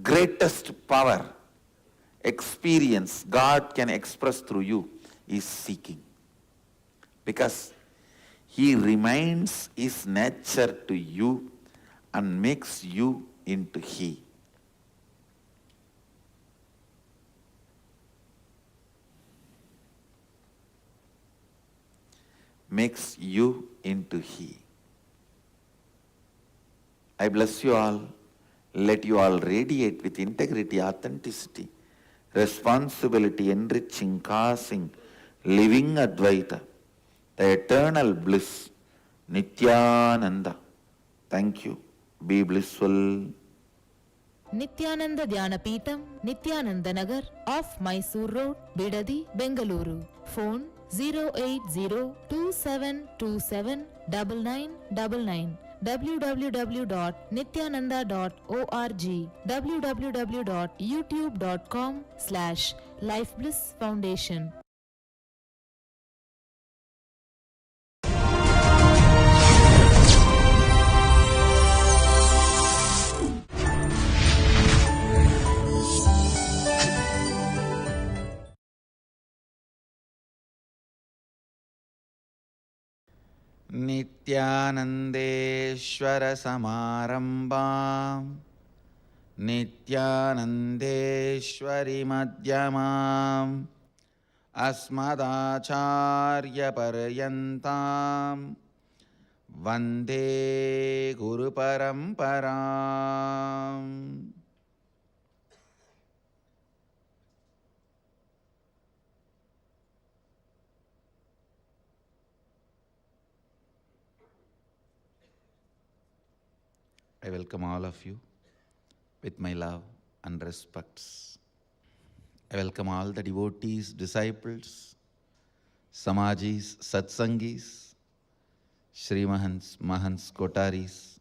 greatest power, experience God can express through you is seeking. Because He reminds His nature to you and makes you into He. Makes you into He. I bless you all. Let you all radiate with integrity, authenticity, responsibility, enriching, causing, living Advaita, the eternal bliss, Nithyananda. Thank you. Be blissful. Nithyananda Dhyanapitham, Nithyananda Nagar, off Mysore Road, Bidadi, Bengaluru. Phone 08027279999. www.nithyananda.org. www.youtube.com/lifeblissfoundation. Nithyanandeshwara samarambam Nithyanandeshwari madhyamam Asmadacharya paryantam Vande Guru Paramparam. I welcome all of you with my love and respects. I welcome all the devotees, disciples, Samajis, Satsangis, Shri Mahants, Mahants, Kotaris,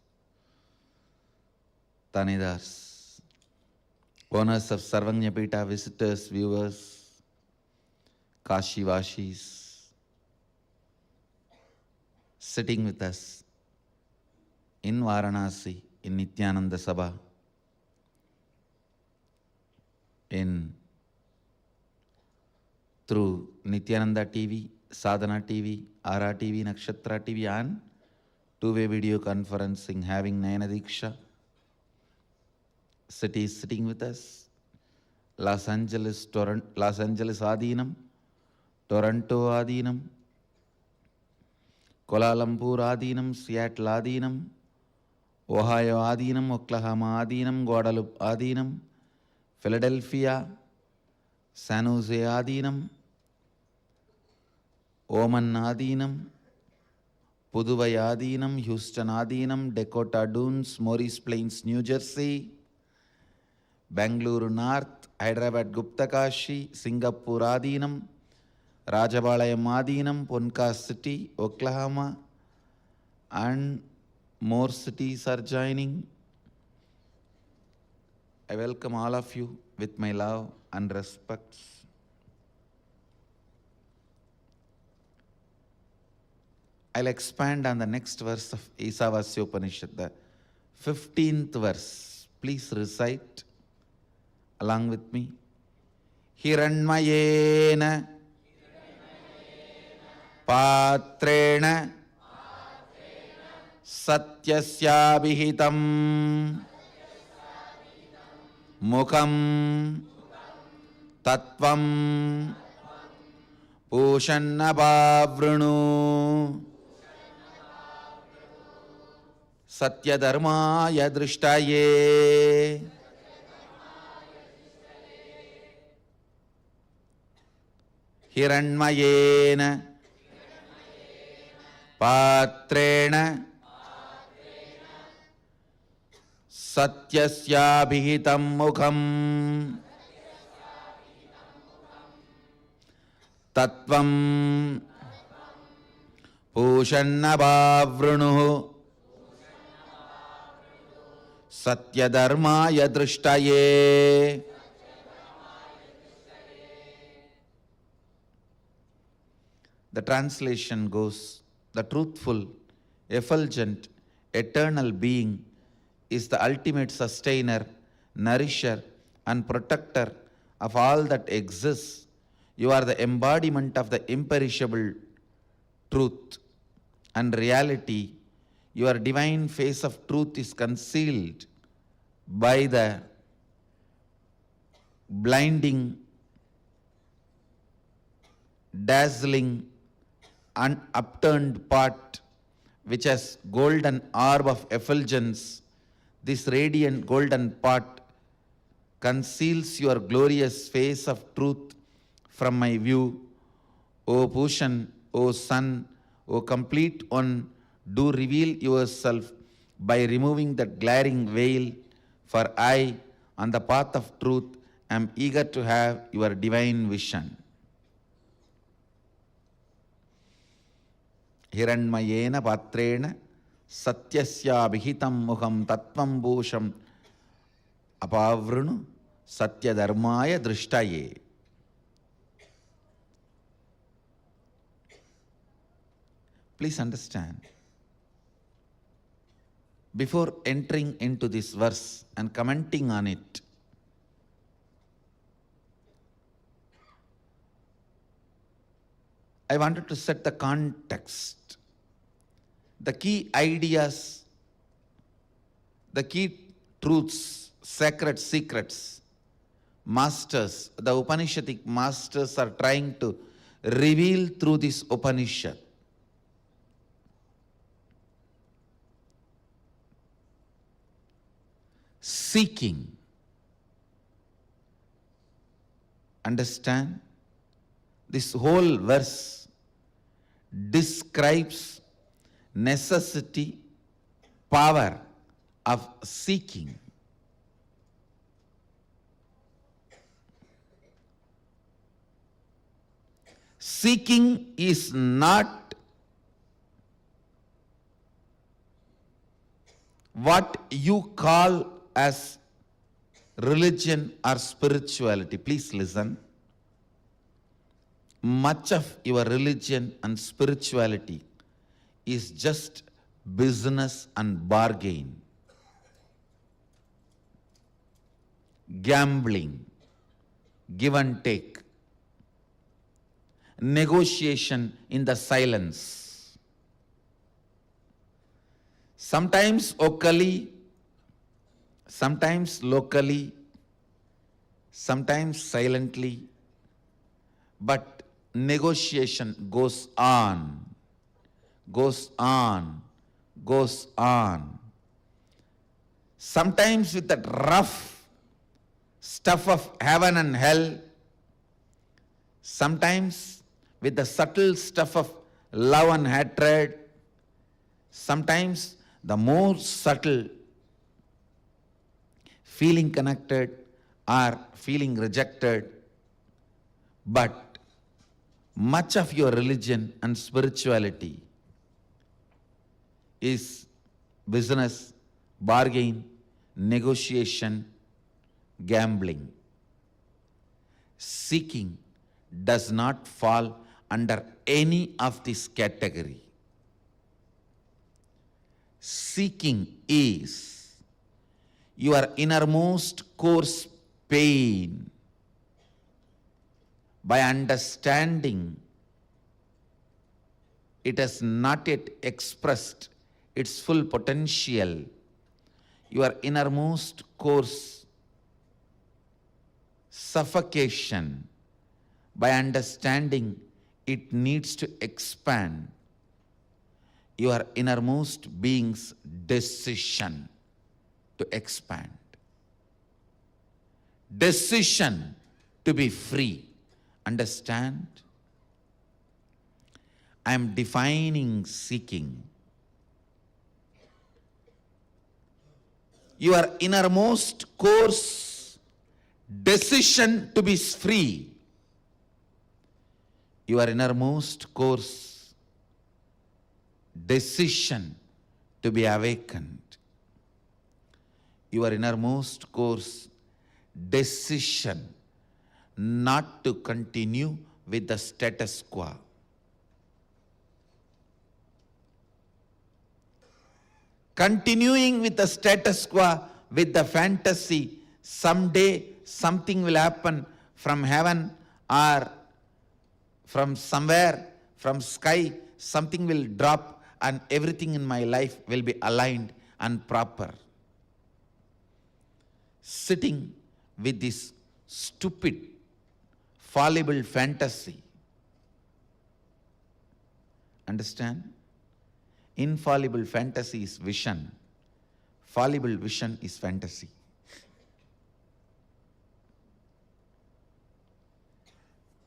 Tanidars, owners of Sarvanyapita, visitors, viewers, Kashivashis, sitting with us in Varanasi, in Nithyananda Sabha, through Nithyananda TV, Sadhana TV, Ara TV, Nakshatra TV, and two-way video conferencing, having Nayana Diksha. City is sitting with us. Los Angeles Adinam, Toronto Adinam, Kuala Lumpur Adinam, Seattle Adinam, Ohio Adinam, Oklahoma Adinam, Guadalupe Adinam, Philadelphia, San Jose Adinam, Oman Adinam, Puduvai Adinam, Houston Adinam, Dakota Dunes, Morris Plains, New Jersey, Bangalore North, Hyderabad Guptakashi, Singapore Adinam, Rajabalayam Adinam, Ponca City, Oklahoma, and more cities are joining. I welcome all of you with my love and respects. I'll expand on the next verse of Isavasya Upanishad, the 15th verse. Please recite along with me. Hiranmayena Patrena Satyasyabihitam Mukham Tattvam Pushannabavrunu Satyadharmaya drishtaye. Hiranmayena Patrena Satyasyabihitam Mukham Tattvam Pushannabavrunu Satyadharmaya drishtaye. The translation goes, the truthful, effulgent, eternal being is the ultimate sustainer, nourisher, and protector of all that exists. You are the embodiment of the imperishable truth and reality. Your divine face of truth is concealed by the blinding, dazzling, and upturned pot which has golden orb of effulgence. This radiant golden pot conceals your glorious face of truth from my view. O Pushan, O Sun, O complete one, do reveal yourself by removing that glaring veil, for I, on the path of truth, am eager to have your divine vision. Hiranmayena Patrena Satyasya Vihitam Mukham Tattvam Bhusham Apavrunu Satyadharmaya Drishtaye. Please understand, before entering into this verse and commenting on it, I wanted to set the context, the key ideas, the key truths, sacred secrets, masters, the Upanishadic masters are trying to reveal through this Upanishad. Seeking. Understand? This whole verse describes necessity, power of seeking. Seeking is not what you call as religion or spirituality. Please listen. Much of your religion and spirituality is just business and bargain, gambling, give and take, negotiation in the silence. Sometimes vocally, sometimes locally, sometimes silently, but negotiation goes on, goes on, goes on. Sometimes with that rough stuff of heaven and hell, sometimes with the subtle stuff of love and hatred, Sometimes the more subtle feeling connected or feeling rejected, but much of your religion and spirituality is business, bargain, negotiation, gambling. Seeking does not fall under any of this category. Seeking is your innermost coarse pain. By understanding it has not yet expressed its full potential, your innermost coarse suffocation, by understanding it needs to expand, your innermost being's decision to expand, decision to be free. Understand? I am defining seeking. Your innermost coarse decision to be free, your innermost coarse decision to be awakened, your innermost coarse decision not to continue with the status quo. Continuing with the status quo, with the fantasy, someday something will happen from heaven or from somewhere, from sky, something will drop and everything in my life will be aligned and proper. Sitting with this stupid, fallible fantasy. Understand? Infallible fantasy is vision. Fallible vision is fantasy.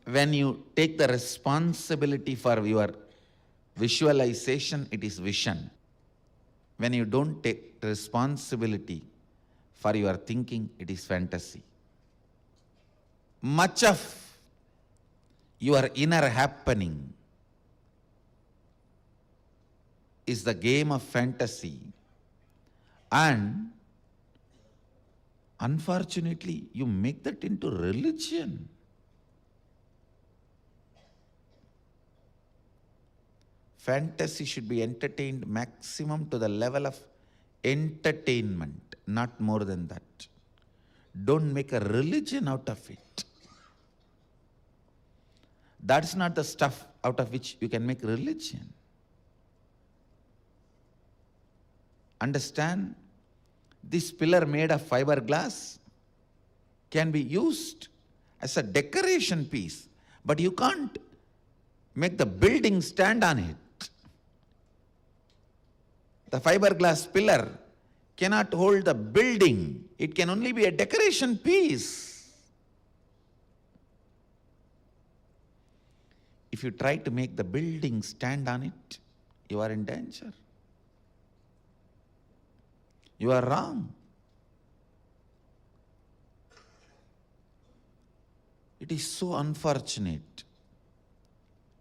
When you take the responsibility for your visualization, it is vision. When you don't take responsibility for your thinking, it is fantasy. Much of your inner happening is the game of fantasy, and unfortunately you make that into religion. Fantasy should be entertained maximum to the level of entertainment, not more than that. Don't make a religion out of it. That's not the stuff out of which you can make religion. Understand? This pillar made of fiberglass can be used as a decoration piece, but you can't make the building stand on it. The fiberglass pillar cannot hold the building. It can only be a decoration piece. If you try to make the building stand on it, you are in danger. You are wrong. It is so unfortunate.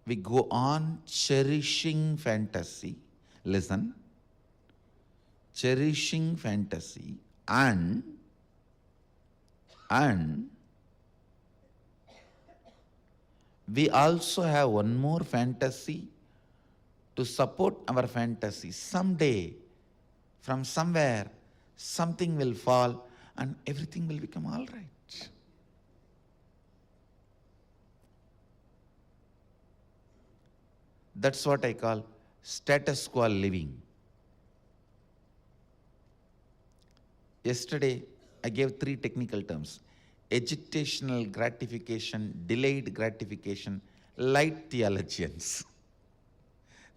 We go on cherishing fantasy. Listen. Cherishing fantasy and we also have one more fantasy to support our fantasy. Someday, from somewhere, something will fall and everything will become all right. That's what I call status quo living. Yesterday, I gave 3 technical terms: agitational gratification, delayed gratification, light theologians.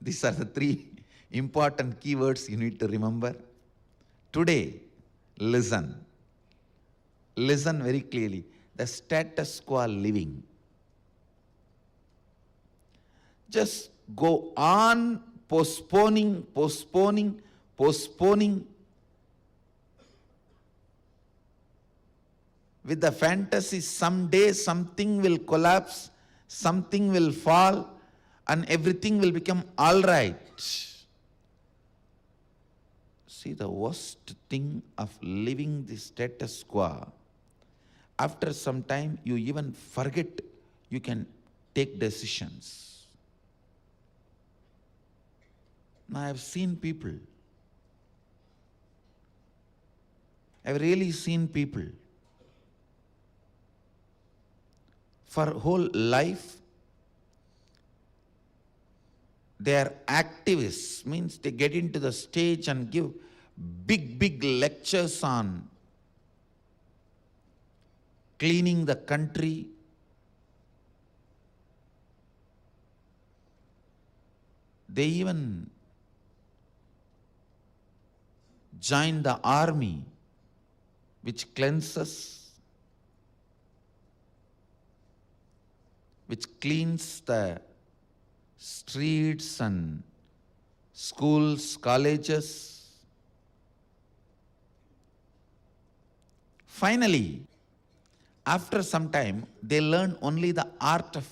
These are the 3 important keywords you need to remember. Today, listen. Listen very clearly. The status quo living. Just go on postponing, postponing, postponing, with the fantasy someday something will collapse, something will fall, and everything will become all right. See, the worst thing of living the status quo, after some time you even forget you can take decisions. Now I have seen people, I've really seen people, for whole life they are activists, means they get into the stage and give big lectures on cleaning the country, they even join the army which cleanses, which cleans the streets and schools, colleges. Finally, after some time, they learn only the art of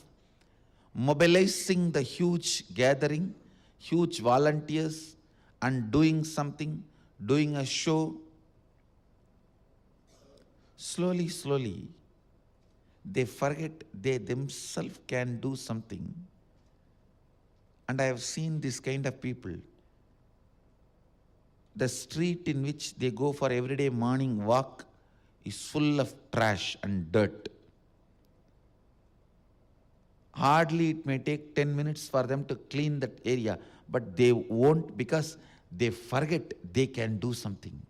mobilizing the huge gathering, huge volunteers, and doing something, doing a show. Slowly, slowly, they forget they themselves can do something. And I have seen this kind of people. The street in which they go for everyday morning walk is full of trash and dirt. Hardly it may take 10 minutes for them to clean that area, but they won't, because they forget they can do something.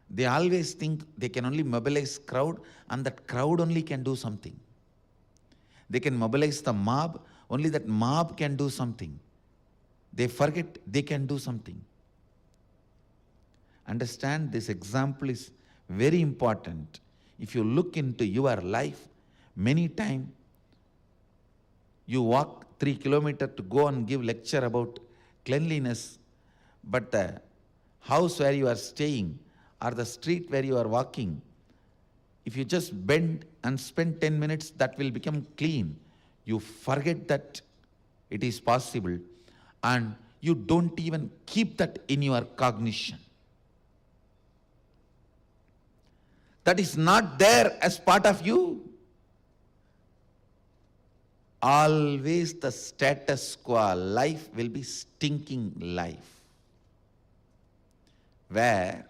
They always think they can only mobilize crowd, and that crowd only can do something. They can mobilize the mob, only that mob can do something. They forget they can do something. Understand, this example is very important. If you look into your life, many times you walk 3 kilometers to go and give lecture about cleanliness, but the house where you are staying or the street where you are walking, if you just bend and spend 10 minutes, that will become clean. You forget that it is possible, and you don't even keep that in your cognition. That is not there as part of you. Always the status quo life will be stinking life, where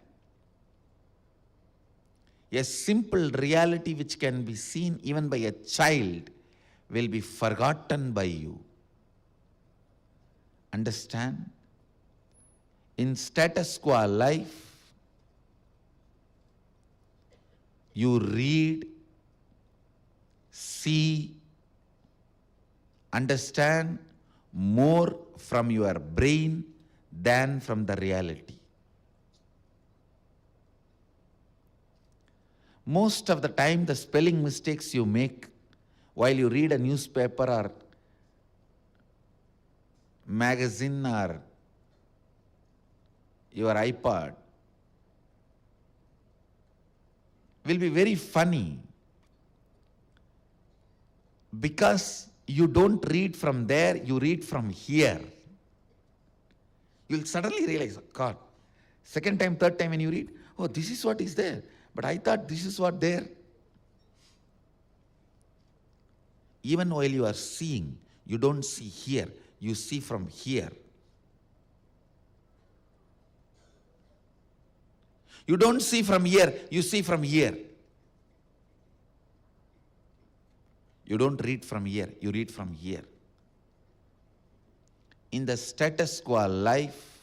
a simple reality which can be seen even by a child will be forgotten by you. Understand? In status quo life, you read, see, understand more from your brain than from the reality. Most of the time, the spelling mistakes you make while you read a newspaper or magazine or your iPod will be very funny, because you don't read from there, you read from here. You'll suddenly realize, oh God, second time, third time when you read, oh, this is what is there, but I thought this is what there. Even while you are seeing, you don't see here, you see from here. You don't see from here, you see from here. You don't read from here, you read from here. In the status quo life,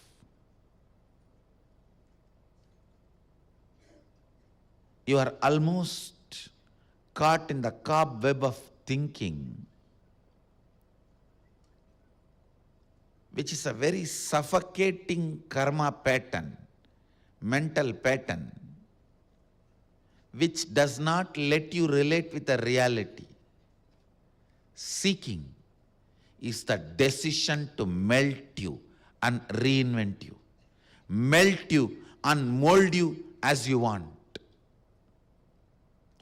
you are almost caught in the cobweb of thinking, which is a very suffocating karma pattern, mental pattern, which does not let you relate with the reality. Seeking is the decision to melt you and reinvent you. Melt you and mold you as you want.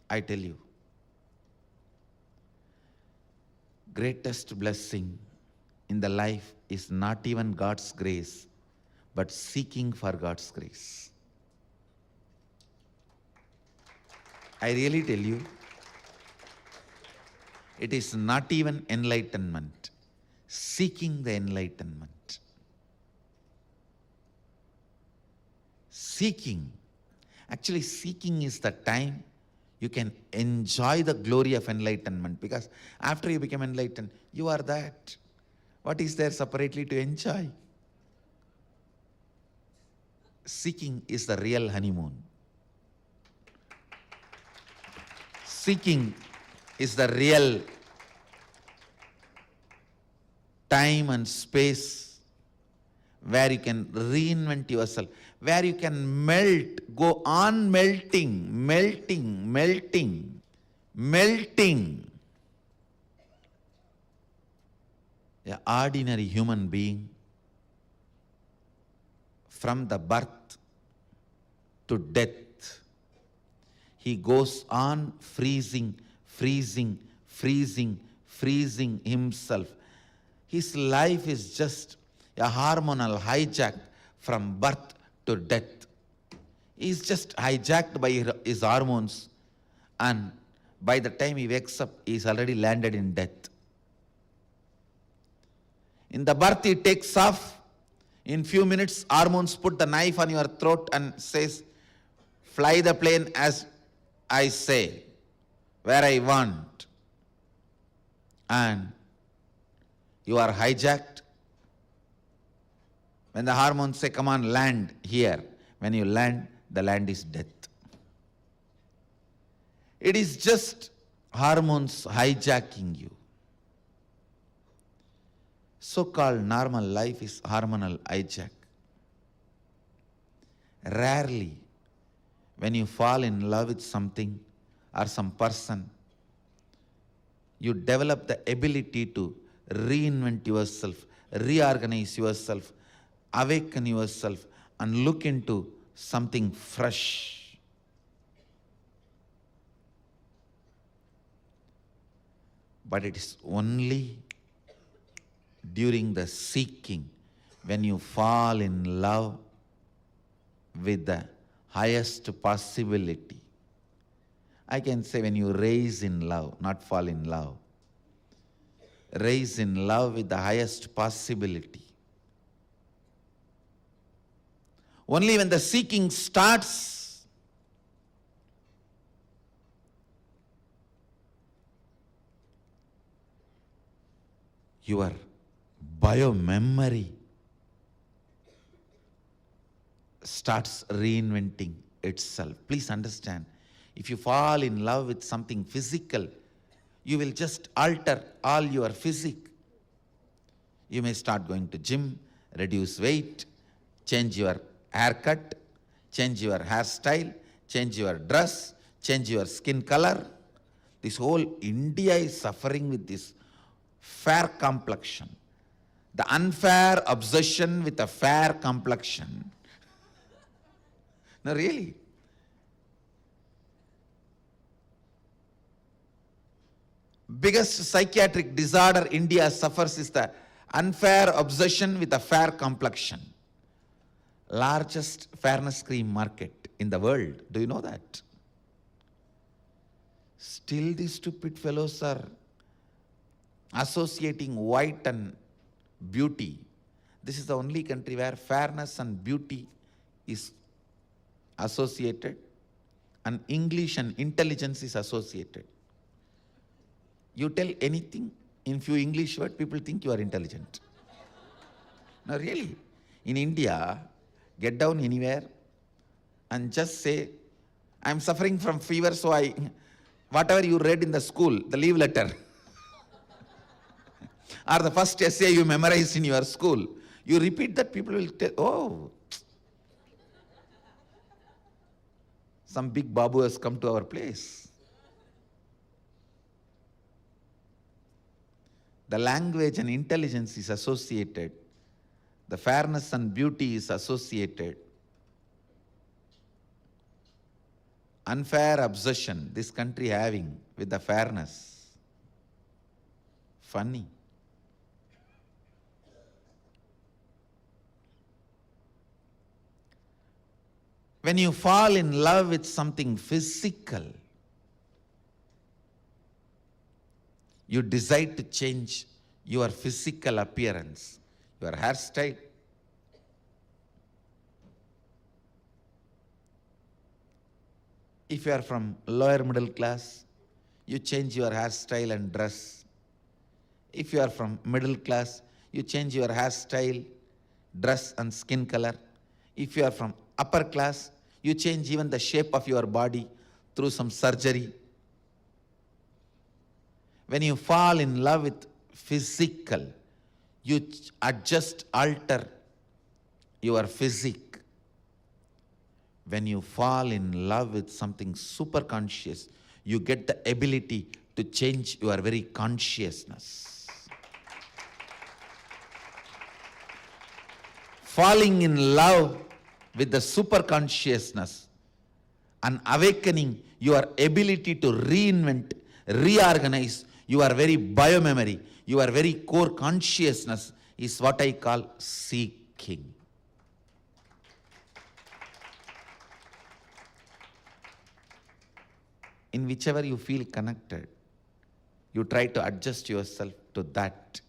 I tell you, greatest blessing in the life is not even God's grace, but seeking for God's grace. I really tell you, it is not even enlightenment, seeking the enlightenment. Seeking. Actually, seeking is the time you can enjoy the glory of enlightenment, because after you become enlightened, you are that. What is there separately to enjoy? Seeking is the real honeymoon. Seeking is the real time and space where you can reinvent yourself, where you can melt, go on melting, melting, melting, melting. An ordinary human being, from the birth to death, he goes on freezing, freezing, freezing, freezing himself. His life is just a hormonal hijack from birth to death. He is just hijacked by his hormones, and by the time he wakes up, he is already landed in death. In the birth, he takes off. In few minutes, hormones put the knife on your throat and says, fly the plane as I say, where I want. And you are hijacked. When the hormones say, come on, land here. When you land, the land is death. It is just hormones hijacking you. So-called normal life is hormonal hijack. Rarely, when you fall in love with something or some person, you develop the ability to reinvent yourself, reorganize yourself, awaken yourself, and look into something fresh. But it is only during the seeking, when you fall in love with the highest possibility. I can say when you raise in love, not fall in love. Raise in love with the highest possibility. Only when the seeking starts, your bio-memory starts reinventing itself. Please understand, if you fall in love with something physical, you will just alter all your physique. You may start going to gym, reduce weight, change your haircut, change your hairstyle, change your dress, change your skin color. This whole India is suffering with this fair complexion. The unfair obsession with a fair complexion. No, really. Biggest psychiatric disorder India suffers is the unfair obsession with a fair complexion. Largest fairness cream market in the world. Do you know that? Still these stupid fellows are associating white and beauty. This is the only country where fairness and beauty is associated, and English and intelligence is associated. You tell anything in few English words, people think you are intelligent. No, really. In India, get down anywhere and just say, I'm suffering from fever, so whatever you read in the school, the leave letter, or the first essay you memorized in your school, you repeat that, people will tell, oh, some big babu has come to our place. The language and intelligence is associated. The fairness and beauty is associated. Unfair obsession this country having with the fairness. Funny. When you fall in love with something physical, you decide to change your physical appearance, your hairstyle. If you are from lower middle class, you change your hairstyle and dress. If you are from middle class, you change your hairstyle, dress and skin color. If you are from upper class, you change even the shape of your body through some surgery. When you fall in love with physical, you adjust, alter your physique. When you fall in love with something super conscious, you get the ability to change your very consciousness. Falling in love with the super consciousness and awakening your ability to reinvent, reorganize your very biomemory, your very core consciousness is what I call seeking. In whichever you feel connected, you try to adjust yourself to that.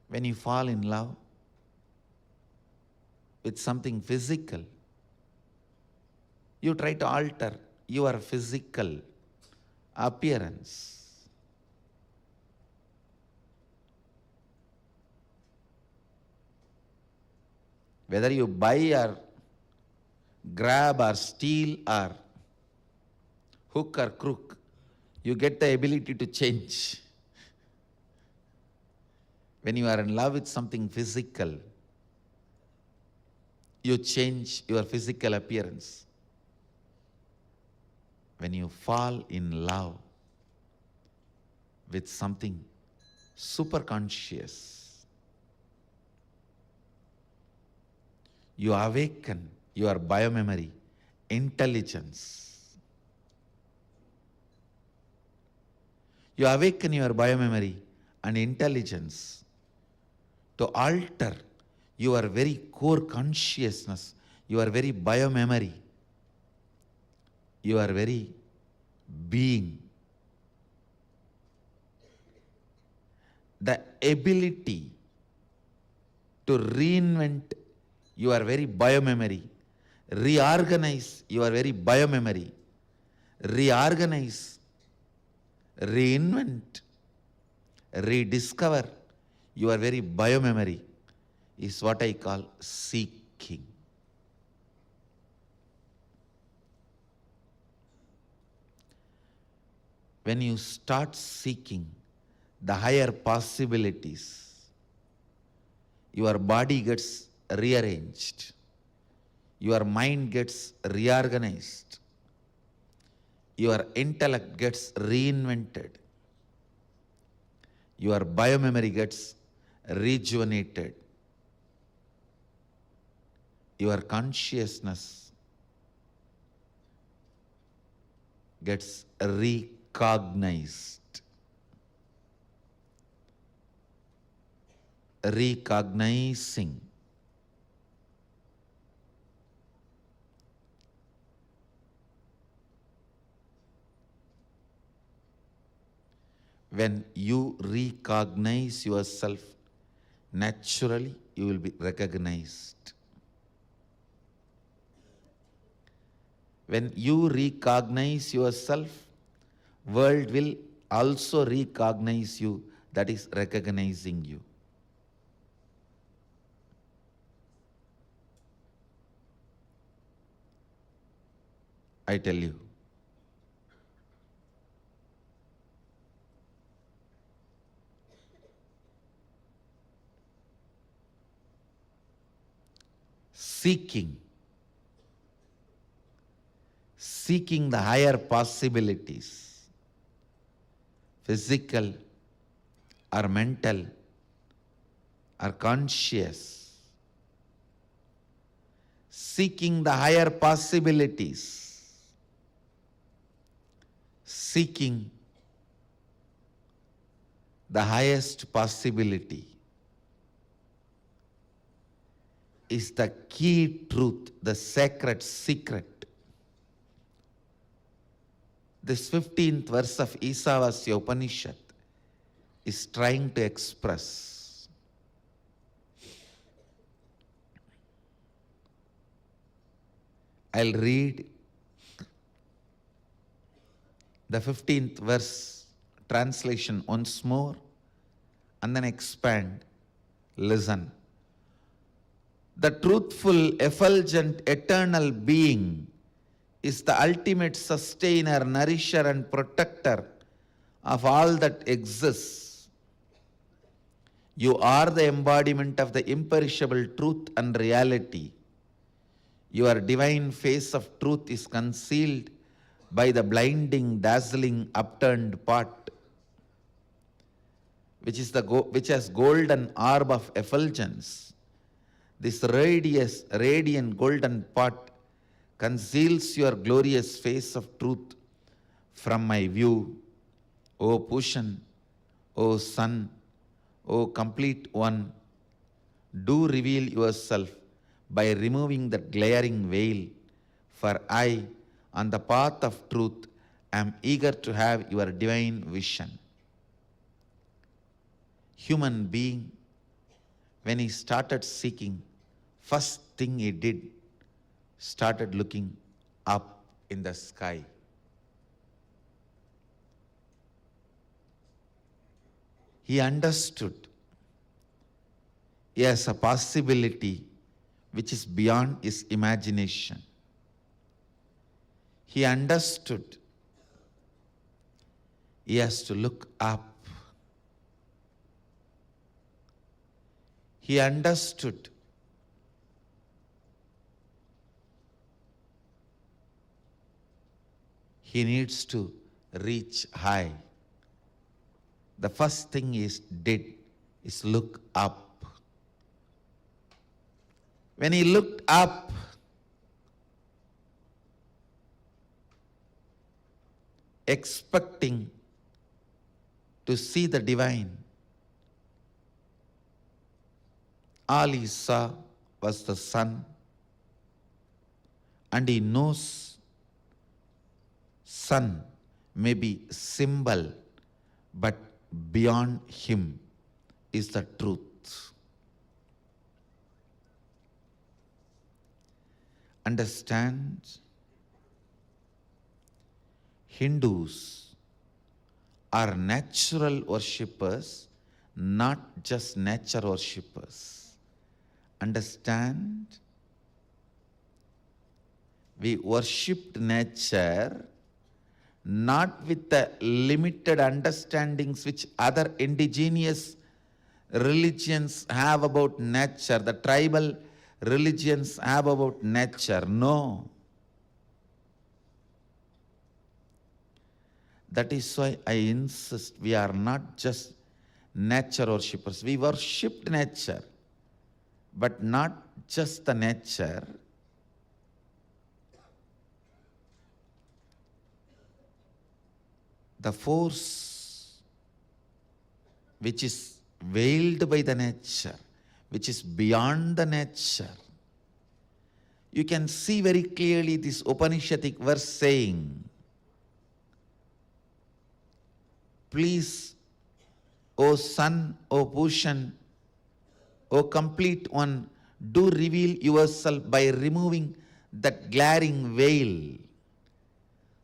When you fall in love with something physical, you try to alter your physical appearance. Whether you buy or grab or steal or hook or crook, you get the ability to change. When you are in love with something physical, you change your physical appearance. When you fall in love with something super conscious, you awaken your biomemory, intelligence. You awaken your biomemory and intelligence to alter your very core consciousness, your very biomemory, your very being. The ability to reinvent your very biomemory, reorganize your very biomemory, reorganize, reinvent, rediscover your very biomemory is what I call seeking. When you start seeking the higher possibilities, your body gets rearranged, your mind gets reorganized, your intellect gets reinvented, your biomemory gets rejuvenated, your consciousness gets recognized. Recognizing. When you recognize yourself, naturally you will be recognized. When you recognize yourself, world will also recognize you, that is recognizing you. I tell you, seeking the higher possibilities, physical or mental or conscious, seeking the higher possibilities, seeking the highest possibility is the key truth, the sacred secret. This 15th verse of Isavasya Upanishad is trying to express. I'll read the 15th verse translation once more and then expand. Listen. The truthful, effulgent, eternal being is the ultimate sustainer, nourisher, and protector of all that exists. You are the embodiment of the imperishable truth and reality. Your divine face of truth is concealed by the blinding, dazzling, upturned pot, which has golden orb of effulgence. This radiant golden pot conceals your glorious face of truth from my view. O Pushan, O Sun, O complete one, do reveal yourself by removing that glaring veil, for I, on the path of truth, am eager to have your divine vision. Human being, when he started seeking, first thing he did, started looking up in the sky. He understood he has a possibility which is beyond his imagination. He understood he has to look up. He understood he needs to reach high. The first thing he did is look up. When he looked up, expecting to see the divine, all he saw was the sun, and he knows sun may be symbol, but beyond him is the truth. Understand? Hindus are natural worshippers, not just nature worshippers. Understand? We worshipped nature not with the limited understandings which other indigenous religions have about nature, the tribal religions have about nature. No. That is why I insist we are not just nature worshippers. We worshipped nature, but not just the nature. The force which is veiled by the nature, which is beyond the nature. You can see very clearly this Upanishadic verse saying, please, O Sun, O Pushan, O complete one, do reveal yourself by removing that glaring veil.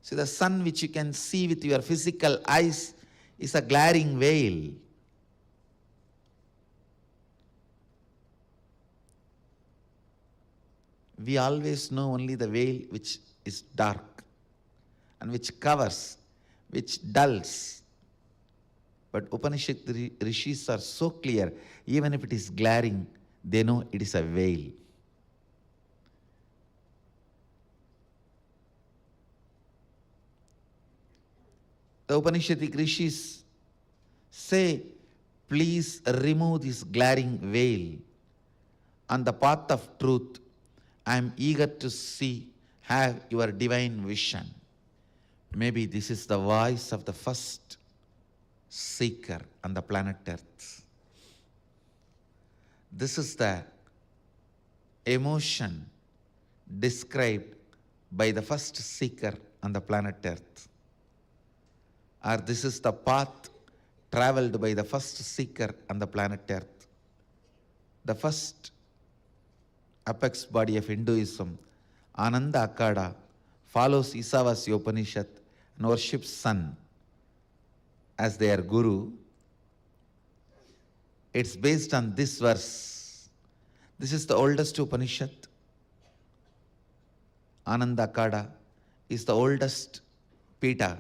See, the sun which you can see with your physical eyes is a glaring veil. We always know only the veil which is dark and which covers, which dulls. But Upanishad rishis are so clear, even if it is glaring, they know it is a veil. The Upanishadic rishis Say, please remove this glaring veil. On the path of truth, I am eager to see, have your divine vision. Maybe this is the voice of the first seeker on the planet Earth. This is the emotion described by the first seeker on the planet Earth. Or this is the path traveled by the first seeker on the planet Earth. The first apex body of Hinduism, Ananda Akada, follows Isavasya Upanishad and worships sun as their guru. It's based on this verse. This is the oldest Upanishad. Ananda Akada is the oldest Pita,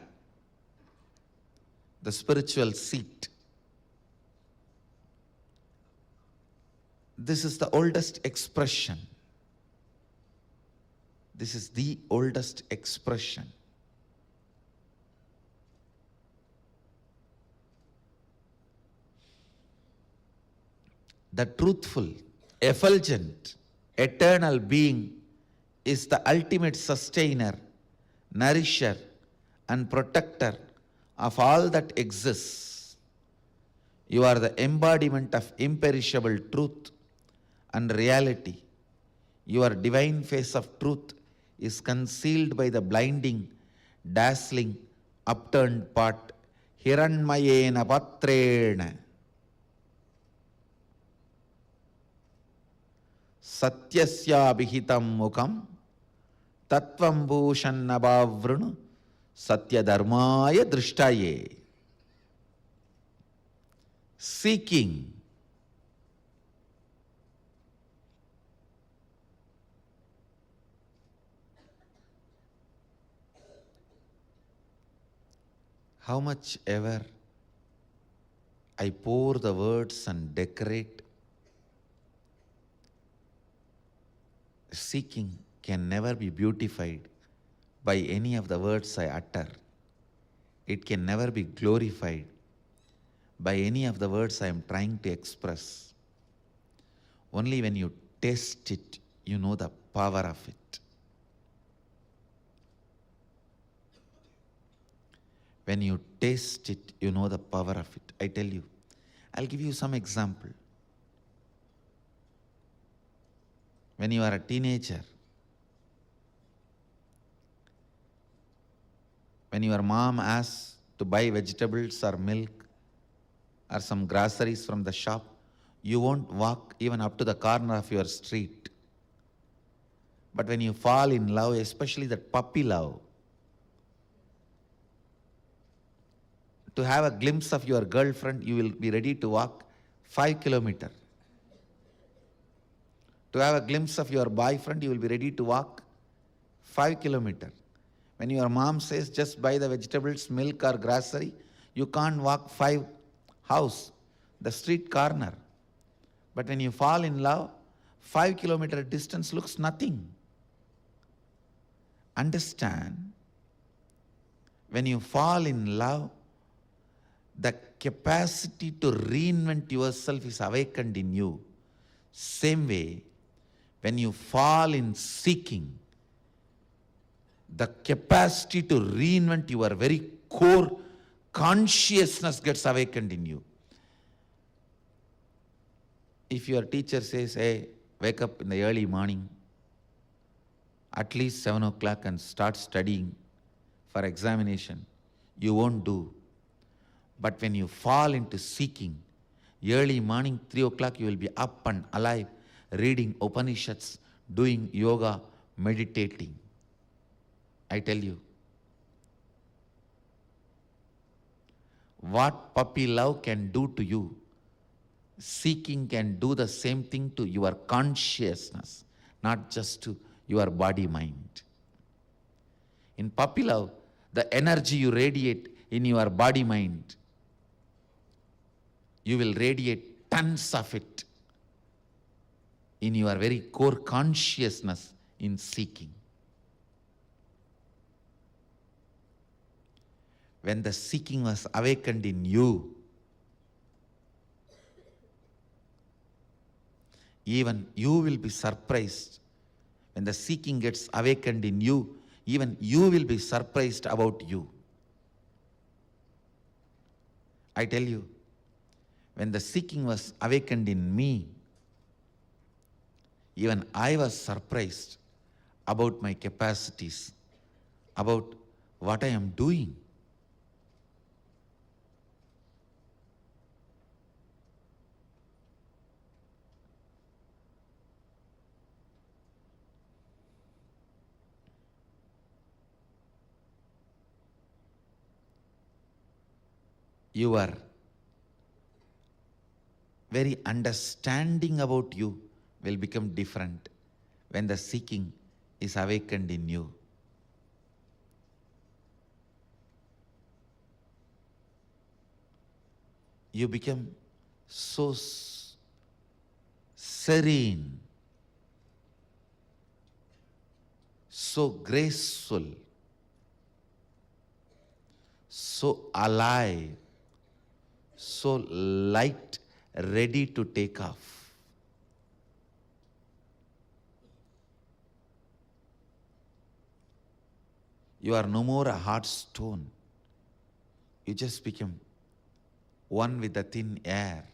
the spiritual seat. This is the oldest expression. This is the oldest expression. The truthful, effulgent, eternal being is the ultimate sustainer, nourisher, and protector of all that exists. You are the embodiment of imperishable truth and reality. Your divine face of truth is concealed by the blinding, dazzling, upturned part, Hiranmayena Patrena. Satyasya Bihitam Mukam Tattvam Bhushannabavrunu Satya Dharmaya Drishtaye. Seeking. How much ever I pour the words and decorate, seeking can never be beautified by any of the words I utter. It can never be glorified by any of the words I am trying to express. Only when you taste it, you know the power of it. When you taste it, you know the power of it. I tell you, I'll give you some example. When you are a teenager, when your mom asks to buy vegetables or milk or some groceries from the shop, you won't walk even up to the corner of your street. But when you fall in love, especially that puppy love, to have a glimpse of your girlfriend, you will be ready to walk 5 kilometers. To have a glimpse of your boyfriend, you will be ready to walk 5 kilometers. When your mom says just buy the vegetables, milk or grocery, you can't walk 5 house, the street corner. But when you fall in love, 5 kilometer distance looks nothing. Understand, when you fall in love, the capacity to reinvent yourself is awakened in you. Same way, when you fall in seeking, the capacity to reinvent your very core consciousness gets awakened in you. If your teacher says, hey, wake up in the early morning, at least 7 o'clock and start studying for examination, you won't do. But when you fall into seeking, early morning, 3 o'clock, you will be up and alive, reading Upanishads, doing yoga, meditating. I tell you, what puppy love can do to you, seeking can do the same thing to your consciousness, not just to your body mind. In puppy love, the energy you radiate in your body mind, you will radiate tons of it in your very core consciousness in seeking. When the seeking was awakened in you, Even you will be surprised when the seeking gets awakened in you. Even you will be surprised about you. I tell you, when the seeking was awakened in me, even I was surprised about my capacities, about what I am doing. Your very understanding about you will become different when the seeking is awakened in you. You become so serene, so graceful, so alive, so light, ready to take off. You are no more a hard stone. You just become one with the thin air,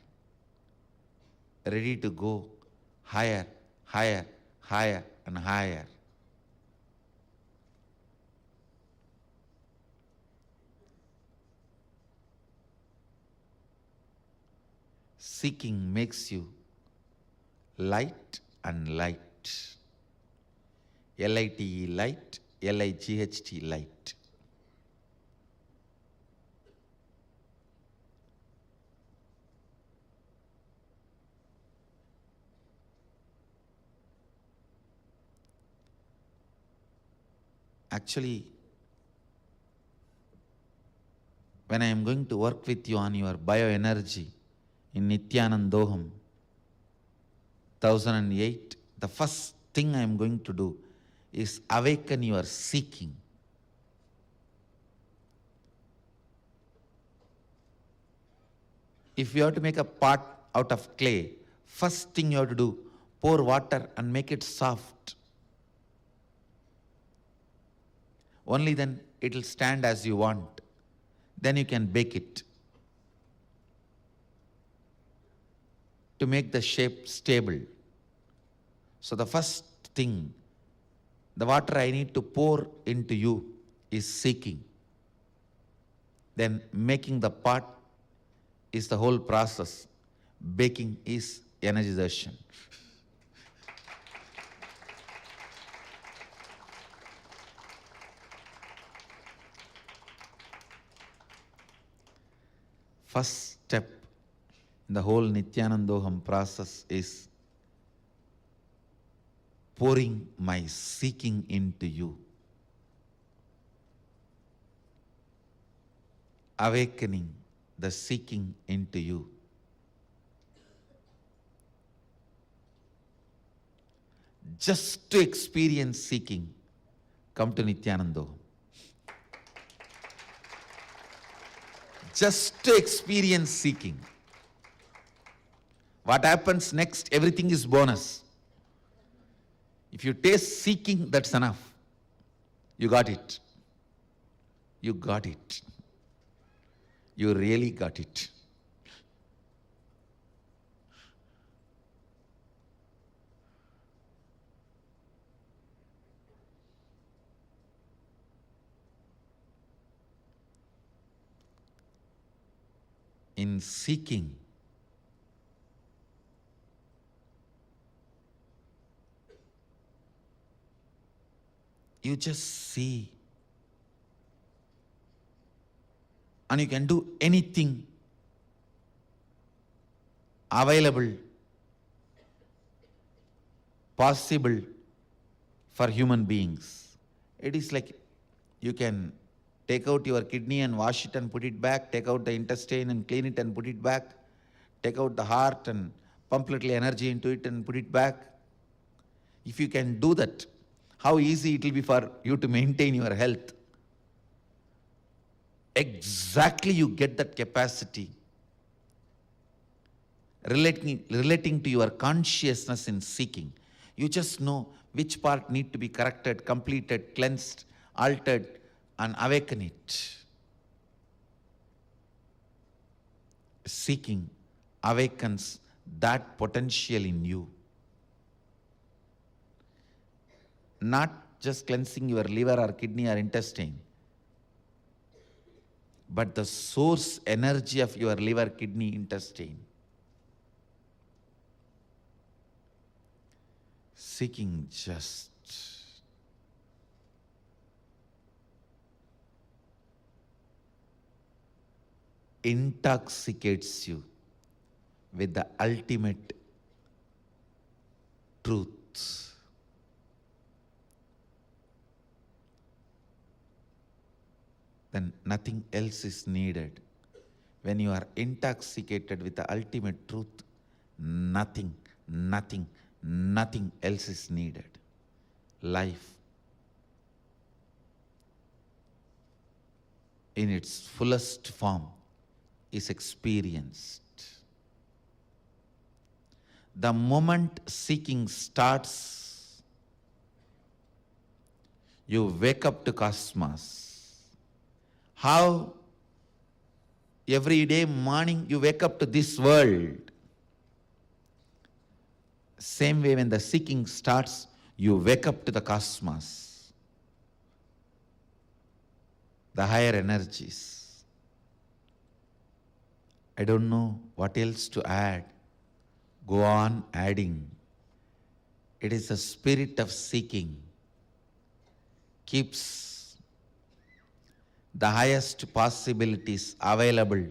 ready to go higher, higher, higher and higher. Seeking makes you light and light. L-I-T-E, light, L-I-G-H-T, light. Actually, when I am going to work with you on your bioenergy in Nithyanandam 1008, the first thing I am going to do is awaken your seeking. If you have to make a pot out of clay, first thing you have to do, pour water and make it soft. Only then it will stand as you want. Then you can bake it. To make the shape stable. So the first thing, the water I need to pour into you is seeking. Then making the pot is the whole process. Baking is energization. First step in the whole Nithyanandam process is pouring my seeking into you. Awakening the seeking into you. Just to experience seeking, come to Nithyanandam. Just to experience seeking. What happens next, everything is bonus. If you taste seeking, that's enough. You got it. You got it. You really got it. In seeking, you just see. And you can do anything available, possible for human beings. It is like you can take out your kidney and wash it and put it back, take out the intestine and clean it and put it back, take out the heart and pump little energy into it and put it back. If you can do that, how easy it will be for you to maintain your health. Exactly, you get that capacity relating to your consciousness in seeking. You just know which part need to be corrected, completed, cleansed, altered, and awaken it. Seeking awakens that potential in you. Not just cleansing your liver or kidney or intestine, but the source energy of your liver, kidney, intestine. Seeking just intoxicates you with the ultimate truth. Then nothing else is needed. When you are intoxicated with the ultimate truth, nothing else is needed. Life in its fullest form is experienced. The moment seeking starts, you wake up to cosmos. How every day morning you wake up to this world. Same way when the seeking starts, you wake up to the cosmos, the higher energies. I don't know what else to add. Go on adding. It is the spirit of seeking. Keeps the highest possibilities available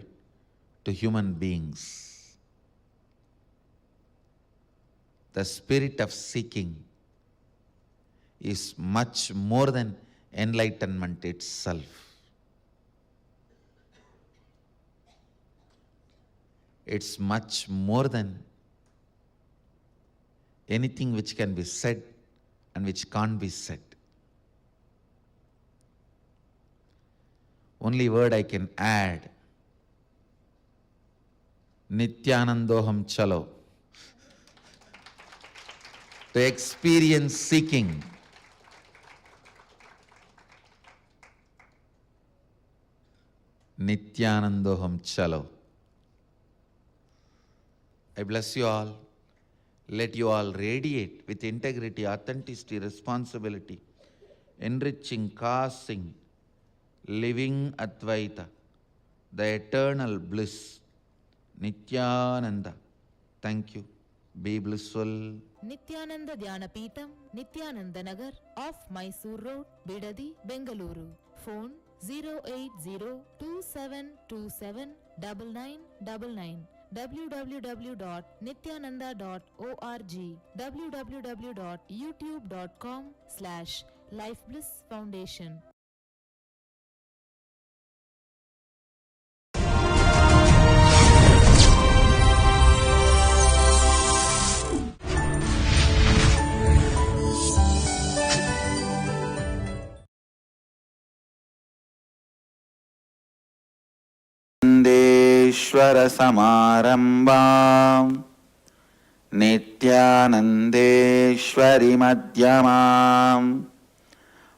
to human beings. The spirit of seeking is much more than enlightenment itself. It's much more than anything which can be said and which can't be said. Only word I can add, Nithyanandoham chalo. To experience seeking. Nithyanandoham chalo. I bless you all. Let you all radiate with integrity, authenticity, responsibility, enriching, causing, living Advaita, the eternal bliss, Nithyananda. Thank you. Be blissful. Nithyananda Dhyana Peetham, Nithyananda Nagar, off Mysore Road, Bidadi, Bengaluru. Phone 08027279999. www.nithyananda.org. www.youtube.com/lifeblissfoundation. Nandeshwara Samarambam Nithyanandeshwari Madhyamam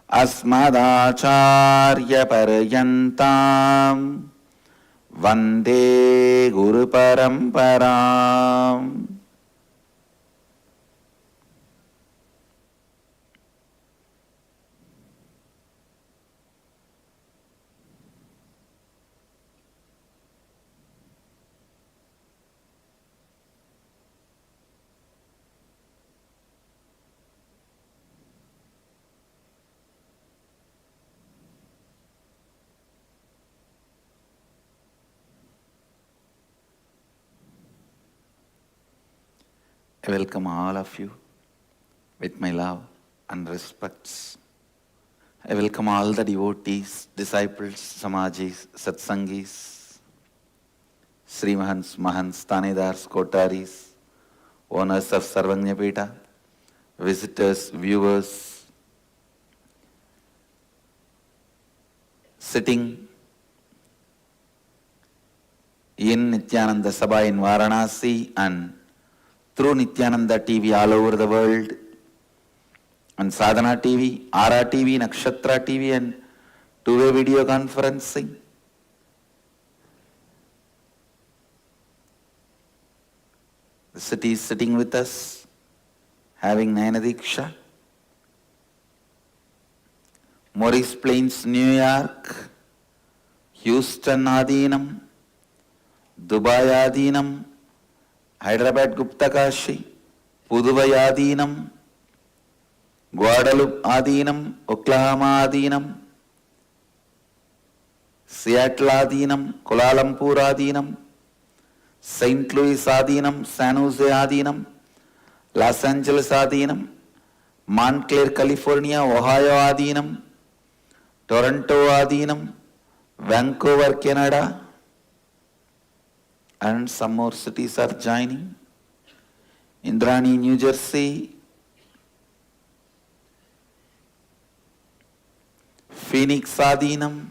Asmadacharya Paryantam Vande Guru Paramparam. I welcome all of you with my love and respects. I welcome all the devotees, disciples, samajis, satsangis, Srimahans, Mahants, Tanedars, Kotaris, owners of Sarvanyapeta, visitors, viewers, sitting in Nithyananda Sabha in Varanasi and through Nithyananda TV all over the world, and Sadhana TV, Ara TV, Nakshatra TV, and two-way video conferencing. The city is sitting with us, having Nayanadiksha. Morris Plains, New York, Houston Adinam, Dubai Adinam, Hyderabad Gupta Kashi, Puduvai Adinam, Guadalupe Adinam, Oklahoma Adinam, Seattle Adinam, Kuala Lumpur Adinam, St. Louis Adinam, San Jose Adinam, Los Angeles Adinam, Montclair, California, Ohio Adinam, Toronto Adinam, Vancouver, Canada, and some more cities are joining. Indrani, New Jersey, Phoenix Adinam,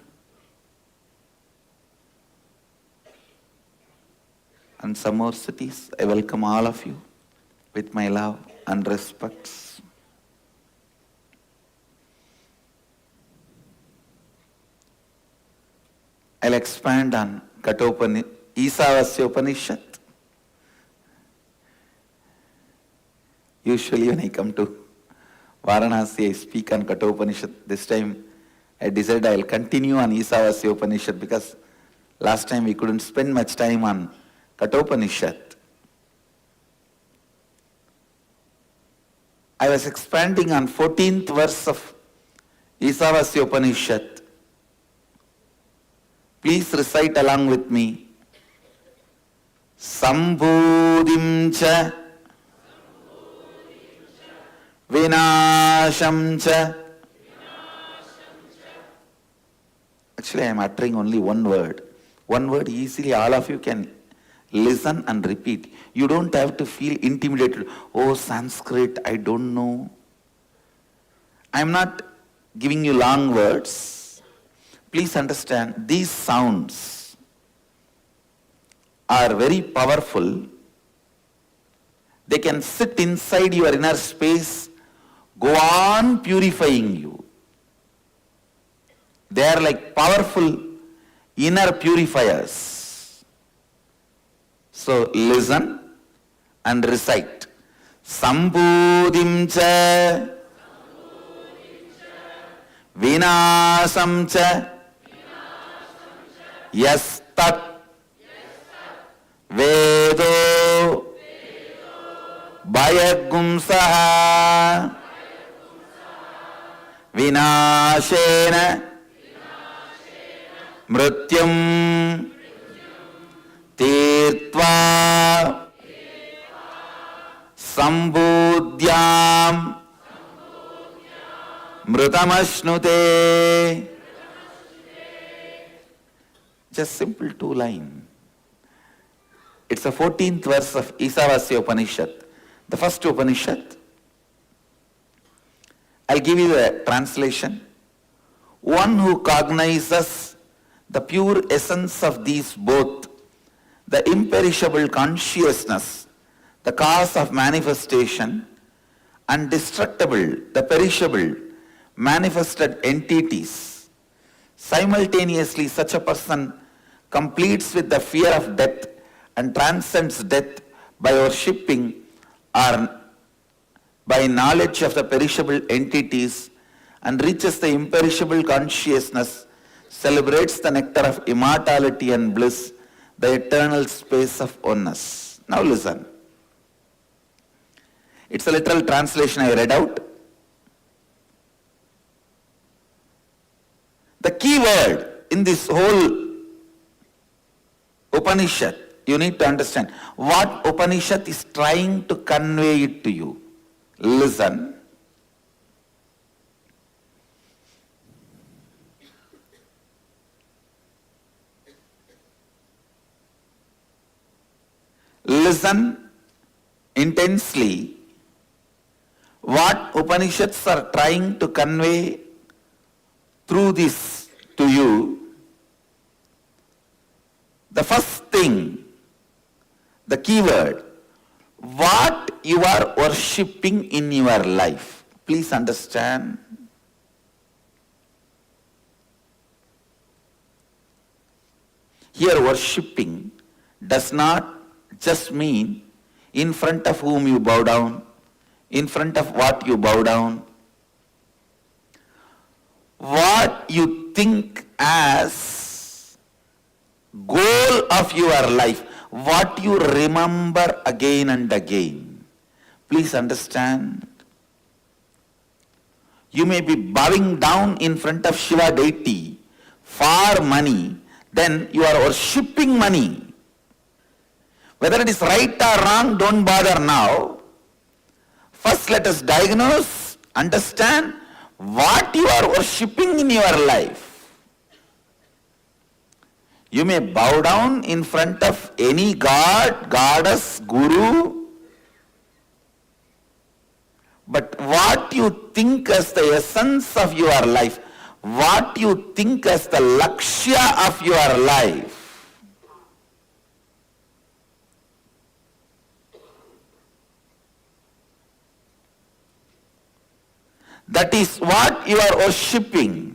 and some more cities. I welcome all of you with my love and respects. I'll expand on Isavasya Upanishad. Usually when I come to Varanasi, I speak on Kathopanishad. This time I decided I'll continue on Isavasya Upanishad because last time we couldn't spend much time on Kathopanishad. I was expanding on 14th verse of Isavasya Upanishad. Please recite along with me. Sambodhim cha vinasham cha. Actually, I am uttering only one word. One word easily all of you can listen and repeat. You don't have to feel intimidated. Oh, Sanskrit, I don't know. I am not giving you long words. Please understand, these sounds are very powerful. They can sit inside your inner space, go on purifying you. They are like powerful inner purifiers. So listen and recite. Sambodhim cha vinasam cha yastat vedo bhayagumsaha vinashena mrityum tirtva sambodhyam mritamashnute. Just simple two line. It's the 14th verse of Isavasya Upanishad, the first Upanishad. I'll give you the translation. One who cognizes the pure essence of these both, the imperishable consciousness, the cause of manifestation, and destructible, the perishable, manifested entities. Simultaneously, such a person completes with the fear of death and transcends death by worshipping or by knowledge of the perishable entities and reaches the imperishable consciousness, celebrates the nectar of immortality and bliss, the eternal space of oneness. Now listen. It's a literal translation I read out. The key word in this whole Upanishad, you need to understand what Upanishad is trying to convey it to you. Listen. Listen intensely what Upanishads are trying to convey through this to you. The first worshipping. The key word. What you are worshipping in your life. Please understand. Here worshipping does not just mean in front of whom you bow down, in front of what you bow down, what you think as goal of your life, what you remember again and again. Please understand. You may be bowing down in front of Shiva deity for money, then you are worshipping money. Whether it is right or wrong, don't bother now. First let us diagnose, understand what you are worshipping in your life. You may bow down in front of any god, goddess, guru, but what you think as the essence of your life, what you think as the lakshya of your life, that is what you are worshipping.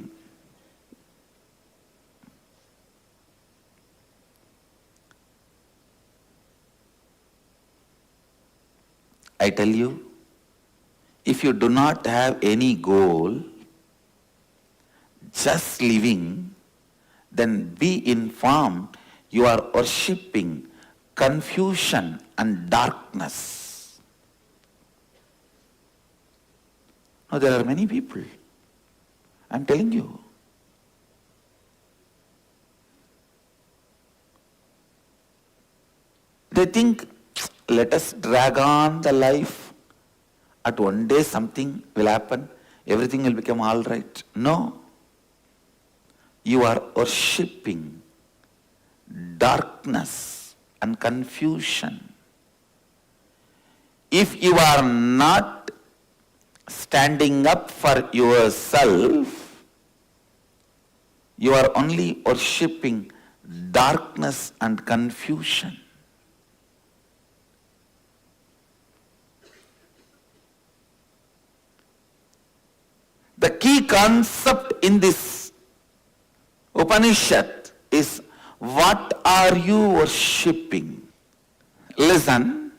I tell you, if you do not have any goal, just living, then be informed you are worshipping confusion and darkness. Now there are many people, I am telling you. They think, let us drag on the life. At one day something will happen, everything will become all right. No. You are worshipping darkness and confusion. If you are not standing up for yourself, you are only worshipping darkness and confusion. The key concept in this upanishad is, what are you worshipping? Listen.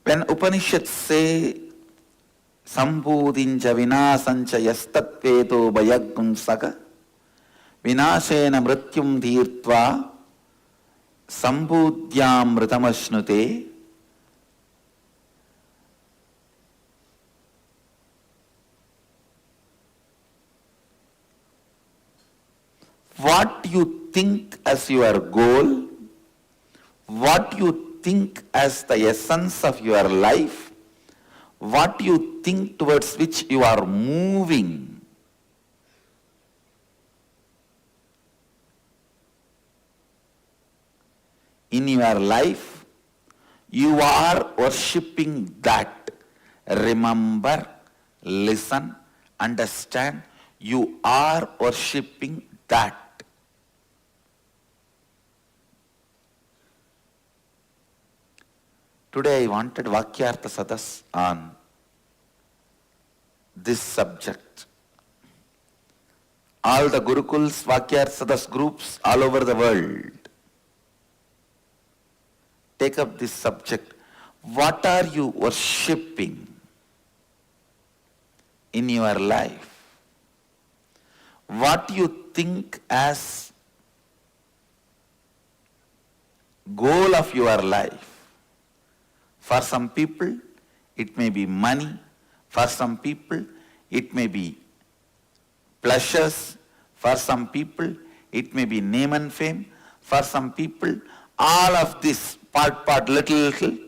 When Upanishads say, Sambhudinja vinasancha yastatveto bhayagunsaka vinashena mrityum dhirtva sambhudhyam mritamashnute, what you think as your goal, what you think as the essence of your life, what you think towards which you are moving, in your life, you are worshipping that. Remember, listen, understand, you are worshipping that. Today I wanted Vakyartha Sadas on this subject. All the Gurukuls, Vakyartha Sadas groups all over the world take up this subject. What are you worshipping in your life? What you think as goal of your life? For some people, it may be money. For some people, it may be pleasures. For some people, it may be name and fame. For some people, all of this, part, little.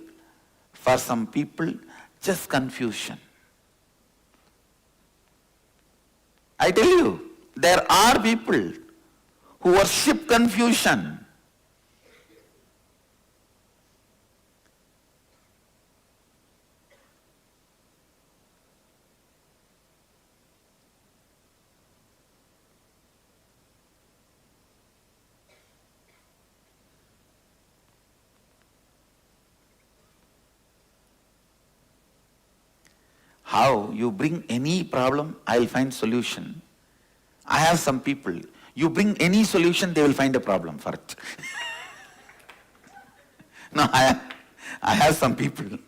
For some people, just confusion. I tell you, there are people who worship confusion. How? You bring any problem, I'll find solution. I have some people, you bring any solution, they will find a problem for it. No, I have some people.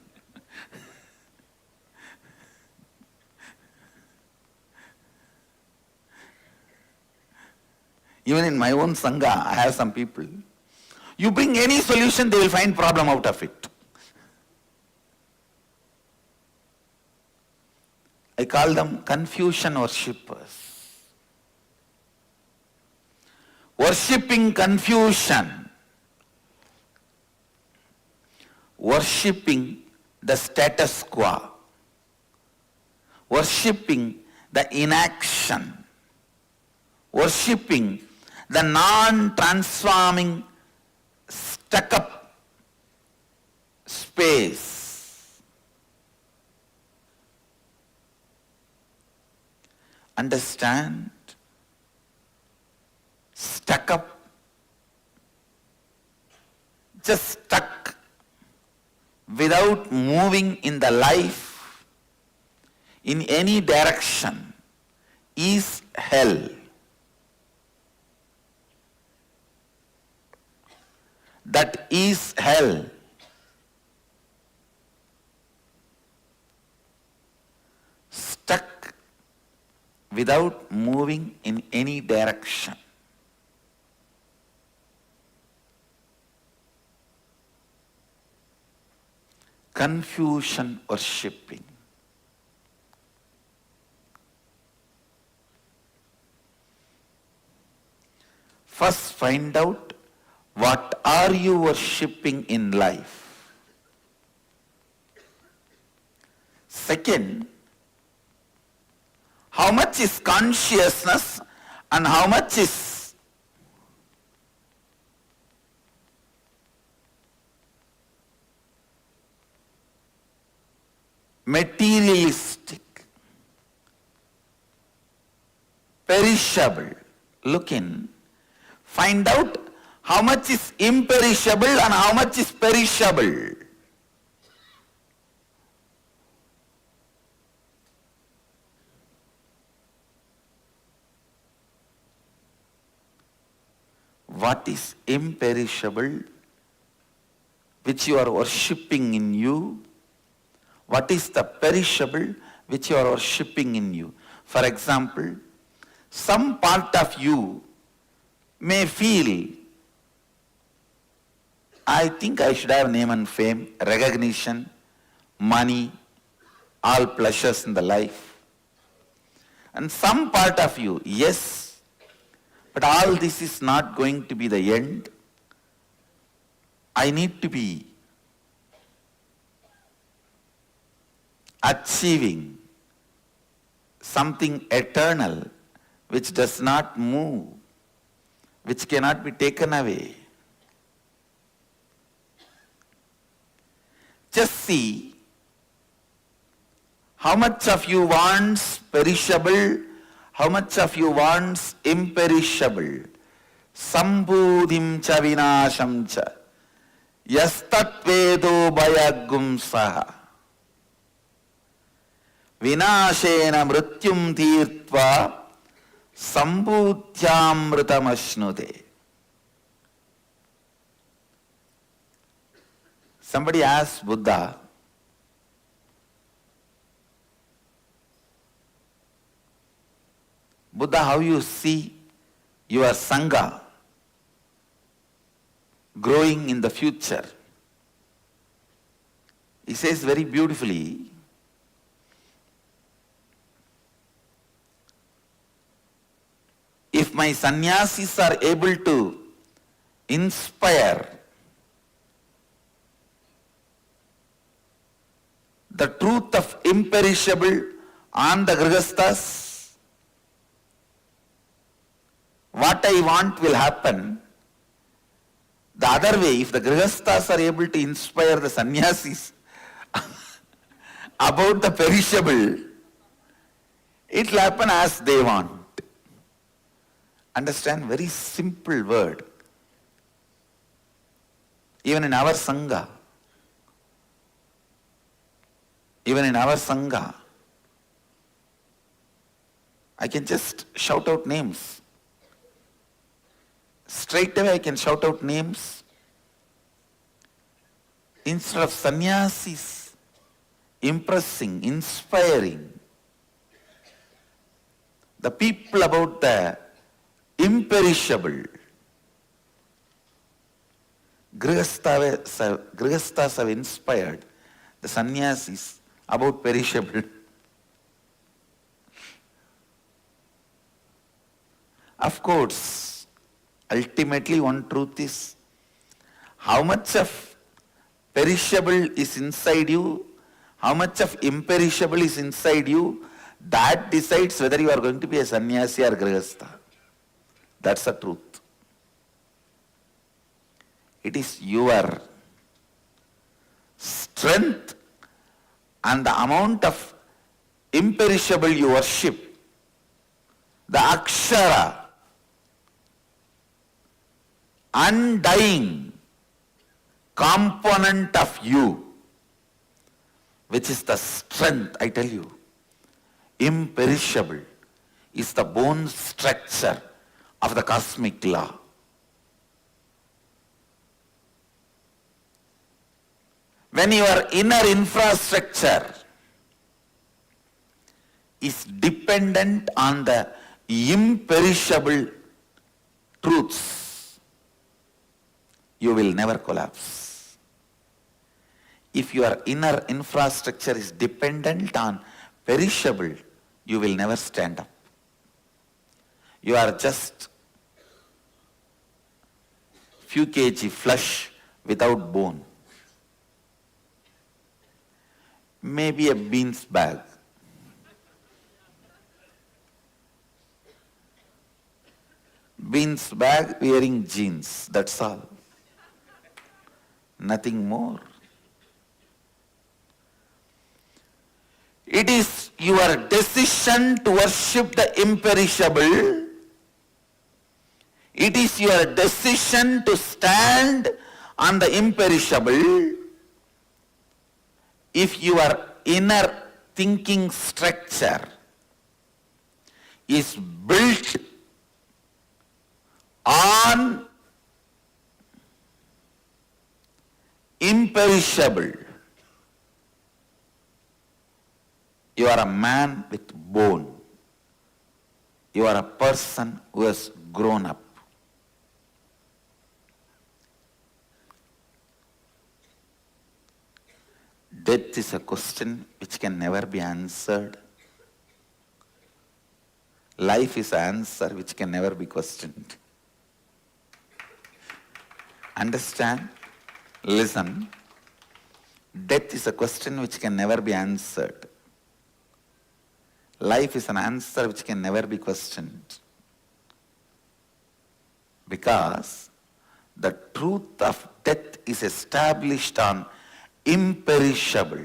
Even in my own Sangha, I have some people. You bring any solution, they will find problem out of it. I call them confusion worshippers. Worshipping confusion. Worshipping the status quo. Worshipping the inaction. Worshipping the non-transforming, stuck-up space. Understand? Stuck up, just stuck, without moving in the life in any direction, is hell. That is hell. Stuck without moving in any direction. Confusion worshipping. First find out, what are you worshipping in life? Second, how much is consciousness and how much is materialistic, perishable? Look in, find out how much is imperishable and how much is perishable. What is imperishable, which you are worshipping in you? What is the perishable, which you are worshipping in you? For example, some part of you may feel, I think I should have name and fame, recognition, money, all pleasures in the life. And some part of you, yes, but all this is not going to be the end. I need to be achieving something eternal which does not move, which cannot be taken away. Just see how much of you wants perishable, how much of you wants imperishable. Sambudhim cha vinasham cha yastatvedo bhayagum saha vinashena mrityum tirtva sambudhyamritam ashnute. Somebody asked Buddha, Buddha, how you see your Sangha growing in the future? He says very beautifully, if my sannyasis are able to inspire the truth of imperishable on the grihasthas, what I want will happen. The other way, if the grihasthas are able to inspire the sannyasis about the perishable, it will happen as they want. Understand? Very simple word. Even in our Sangha, I can just shout out names. Straight away I can shout out names. Instead of sannyasis impressing, inspiring the people about the imperishable, Grihasthas have inspired the sannyasis about perishable. Of course, ultimately one truth is how much of perishable is inside you, how much of imperishable is inside you, that decides whether you are going to be a sannyasi or grihastha. That's the truth. It is your strength and the amount of imperishable you worship, the akshara, undying component of you, which is the strength, I tell you. Imperishable is the bone structure of the cosmic law. When your inner infrastructure is dependent on the imperishable truths, you will never collapse. If your inner infrastructure is dependent on perishable, you will never stand up. You are just few kg flesh without bone. Maybe a beans bag. Beans bag wearing jeans, that's all. Nothing more. It is your decision to worship the imperishable. It is your decision to stand on the imperishable. If your inner thinking structure is built on imperishable, you are a man with bone. You are a person who has grown up. Death is a question which can never be answered. Life is an answer which can never be questioned. Understand? Listen. Death is a question which can never be answered. Life is an answer which can never be questioned. Because the truth of death is established on imperishable.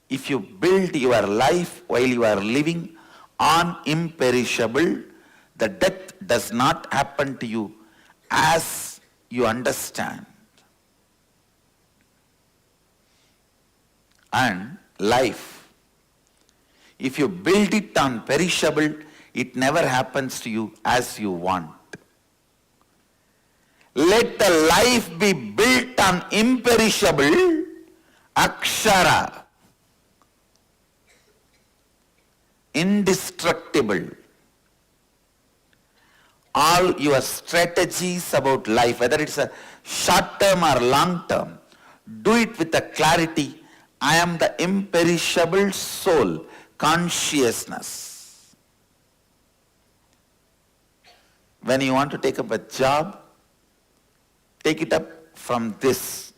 If you build your life while you are living on imperishable, the death does not happen to you as you understand. And life, if you build it on perishable, it never happens to you as you want. Let the life be built on imperishable, akshara, indestructible. All your strategies about life, whether it's a short term or long term, do it with a clarity. I am the imperishable soul, consciousness. When you want to take up a job, take it up from this.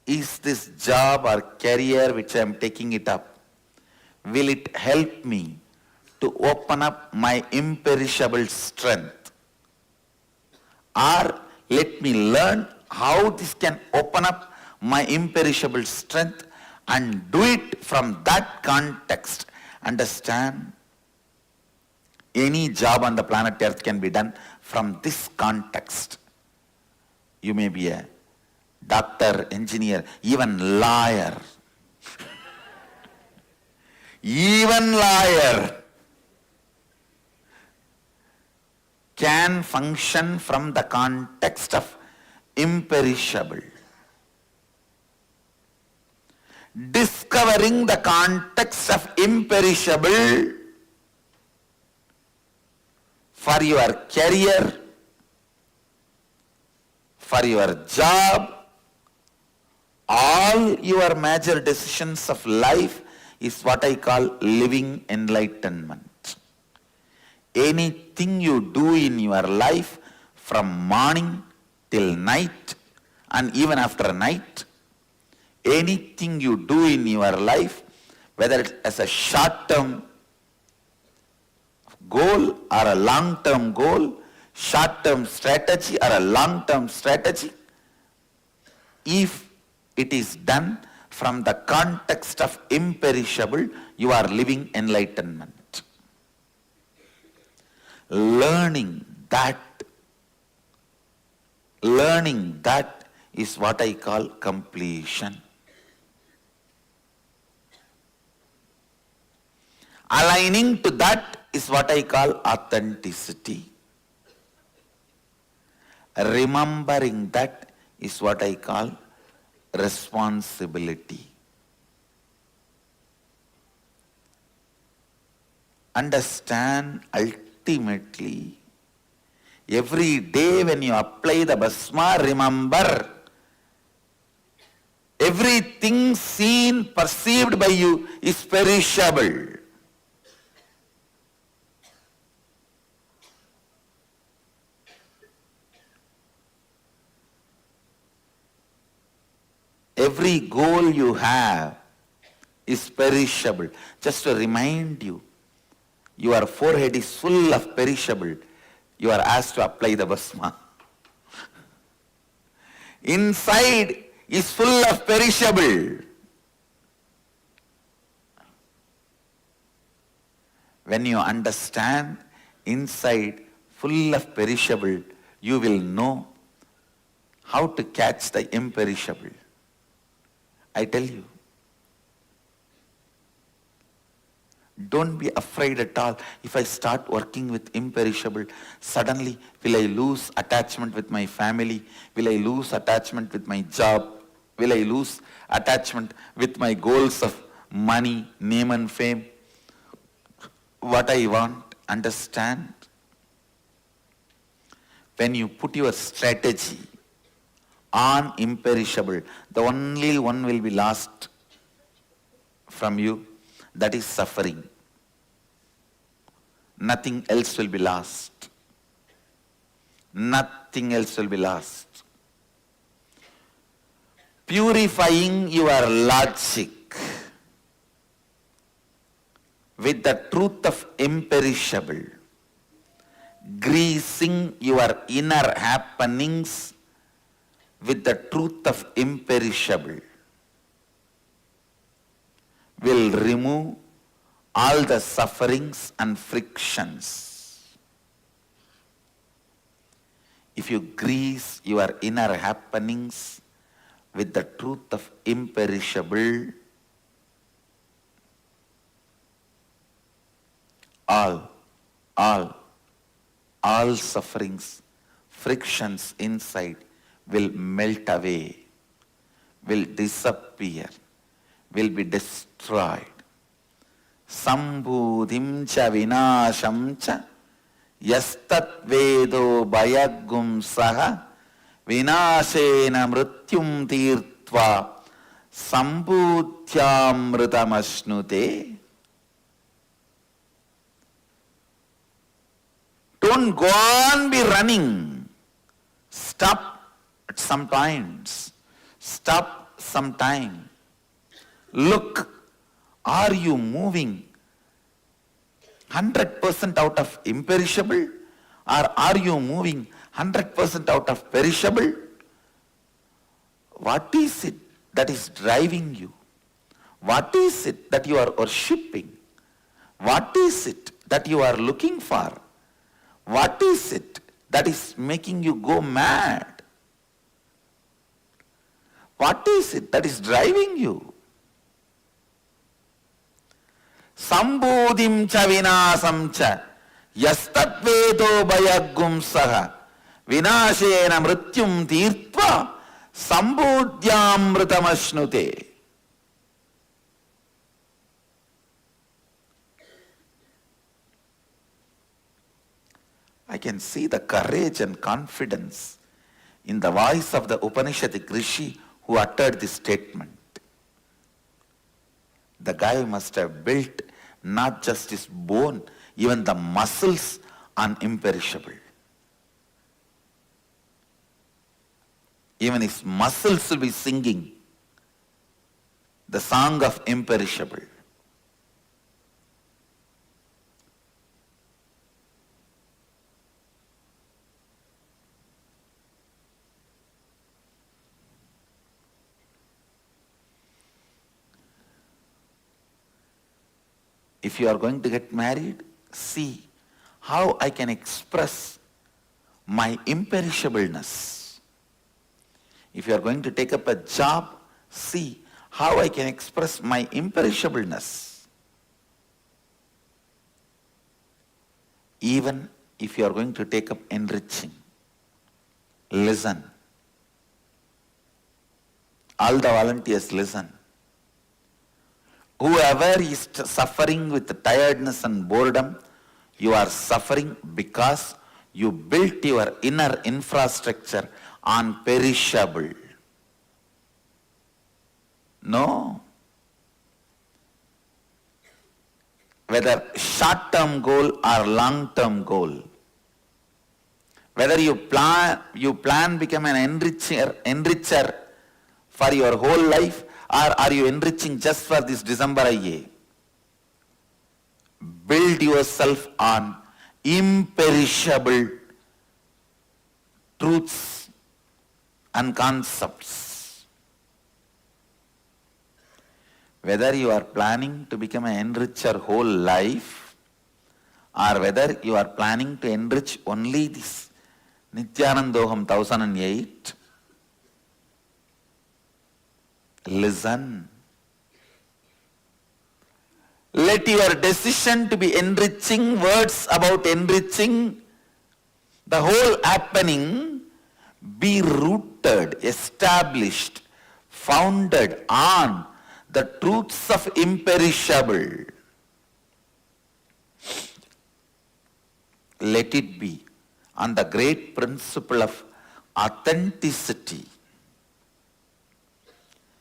Is this job or career which I am taking it up, will it help me to open up my imperishable strength? Or let me learn how this can open up my imperishable strength and do it from that context. Understand? Any job on the planet Earth can be done from this context. You may be a doctor, engineer, even lawyer. Even lawyer can function from the context of imperishable. Discovering the context of imperishable for your career, for your job, all your major decisions of life is what I call living enlightenment. Anything you do in your life from morning till night and even after night, anything you do in your life, whether it's as a short-term goal or a long-term goal, short-term strategy or a long-term strategy, if it is done from the context of imperishable, you are living enlightenment. Learning that is what I call completion. Aligning to that is what I call authenticity. Remembering that is what I call responsibility. Understand ultimately, every day when you apply the Bhasma, remember, everything seen, perceived by you is perishable. Every goal you have is perishable. Just to remind you, your forehead is full of perishable. You are asked to apply the Bhasma. Inside is full of perishable. When you understand inside full of perishable, you will know how to catch the imperishable. I tell you, don't be afraid at all. If I start working with imperishable, suddenly will I lose attachment with my family? Will I lose attachment with my job? Will I lose attachment with my goals of money, name and fame? What I want, understand? When you put your strategy on imperishable, the only one will be lost from you, that is suffering. Nothing else will be lost. Nothing else will be lost. Purifying your logic with the truth of imperishable, greasing your inner happenings with the truth of imperishable, will remove all the sufferings and frictions. If you grease your inner happenings with the truth of imperishable, all sufferings, frictions inside will melt away, will disappear, will be destroyed. Sambhudhim cha vinasham cha yastat vedo bayagum saha vinashena mrityum tirtva sambhudhyamritamashnute. Don't go on be running. Stop at some times. Stop some time. Look, are you moving 100% out of imperishable, or are you moving 100% out of perishable? What is it that is driving you? What is it that you are worshipping? What is it that you are looking for? What is it that is making you go mad? What is it that is driving you? Sambodhim cha vinasam cha yastatvedo bhayagum saha vinashena mrityum tirtva sambodhyamritam. I can see the courage and confidence in the voice of the Upanishadic Rishi who uttered this statement. The guy must have built not just his bone, even the muscles on imperishable. Even his muscles will be singing the song of imperishable. If you are going to get married, see how I can express my imperishableness. If you are going to take up a job, see how I can express my imperishableness. Even if you are going to take up enriching, listen. All the volunteers, listen. Whoever is suffering with tiredness and boredom, you are suffering because you built your inner infrastructure on perishable. No. Whether short-term goal or long-term goal, whether you plan become an enricher for your whole life, or are you enriching just for this December IA? Build yourself on imperishable truths and concepts. Whether you are planning to become an enricher whole life, or whether you are planning to enrich only this Nithyanandam 1008, listen. Let your decision to be enriching, words about enriching, the whole happening be rooted, established, founded on the truths of imperishable. Let it be on the great principle of authenticity.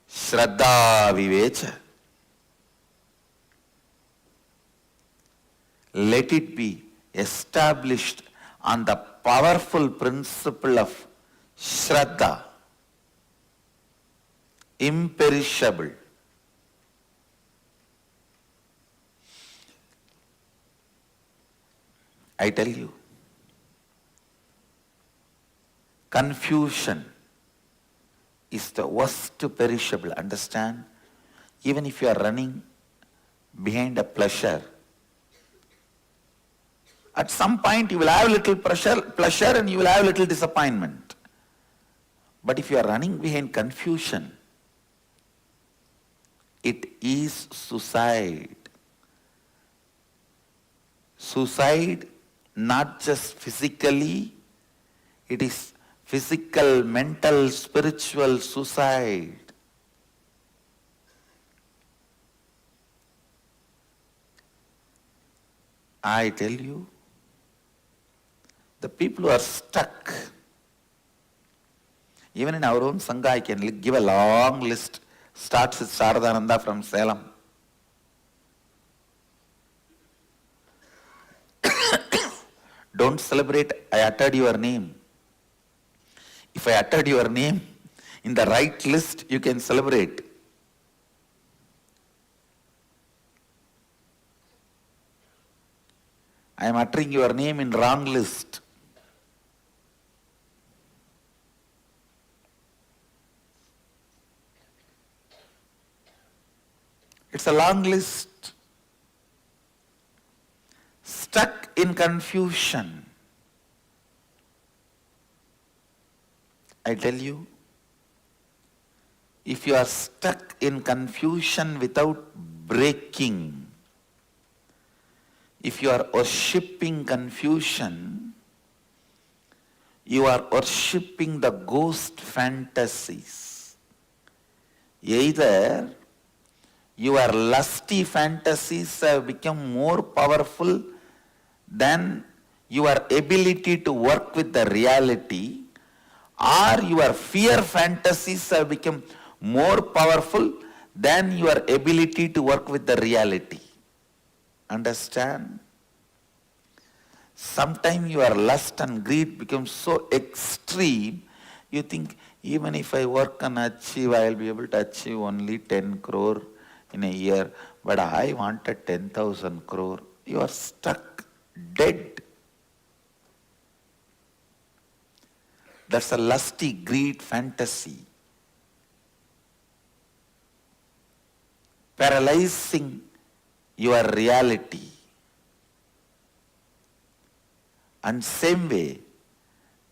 Shraddha Vivecha. Let it be established on the powerful principle of Shraddha, imperishable. I tell you, confusion is the worst perishable. Understand? Even if you are running behind a pleasure, at some point you will have little pleasure and you will have little disappointment. But if you are running behind confusion, it is suicide. Suicide, not just physically, it is physical, mental, spiritual suicide. I tell you, the people who are stuck, even in our own Sangha, I can give a long list. Starts with Sharadananda from Salem. Don't celebrate, I uttered your name. If I uttered your name in the right list, you can celebrate. I am uttering your name in wrong list. It's a long list. Stuck in confusion. I tell you, if you are stuck in confusion without breaking, if you are worshipping confusion, you are worshipping the ghost fantasies. Either your lusty fantasies have become more powerful than your ability to work with the reality, or your fear fantasies have become more powerful than your ability to work with the reality. Understand? Sometimes your lust and greed becomes so extreme, you think, even if I work and achieve, I will be able to achieve only 10 crore in a year, but I wanted 10,000 crore. You are stuck, dead. That's a lusty greed fantasy. Paralyzing your reality. And same way,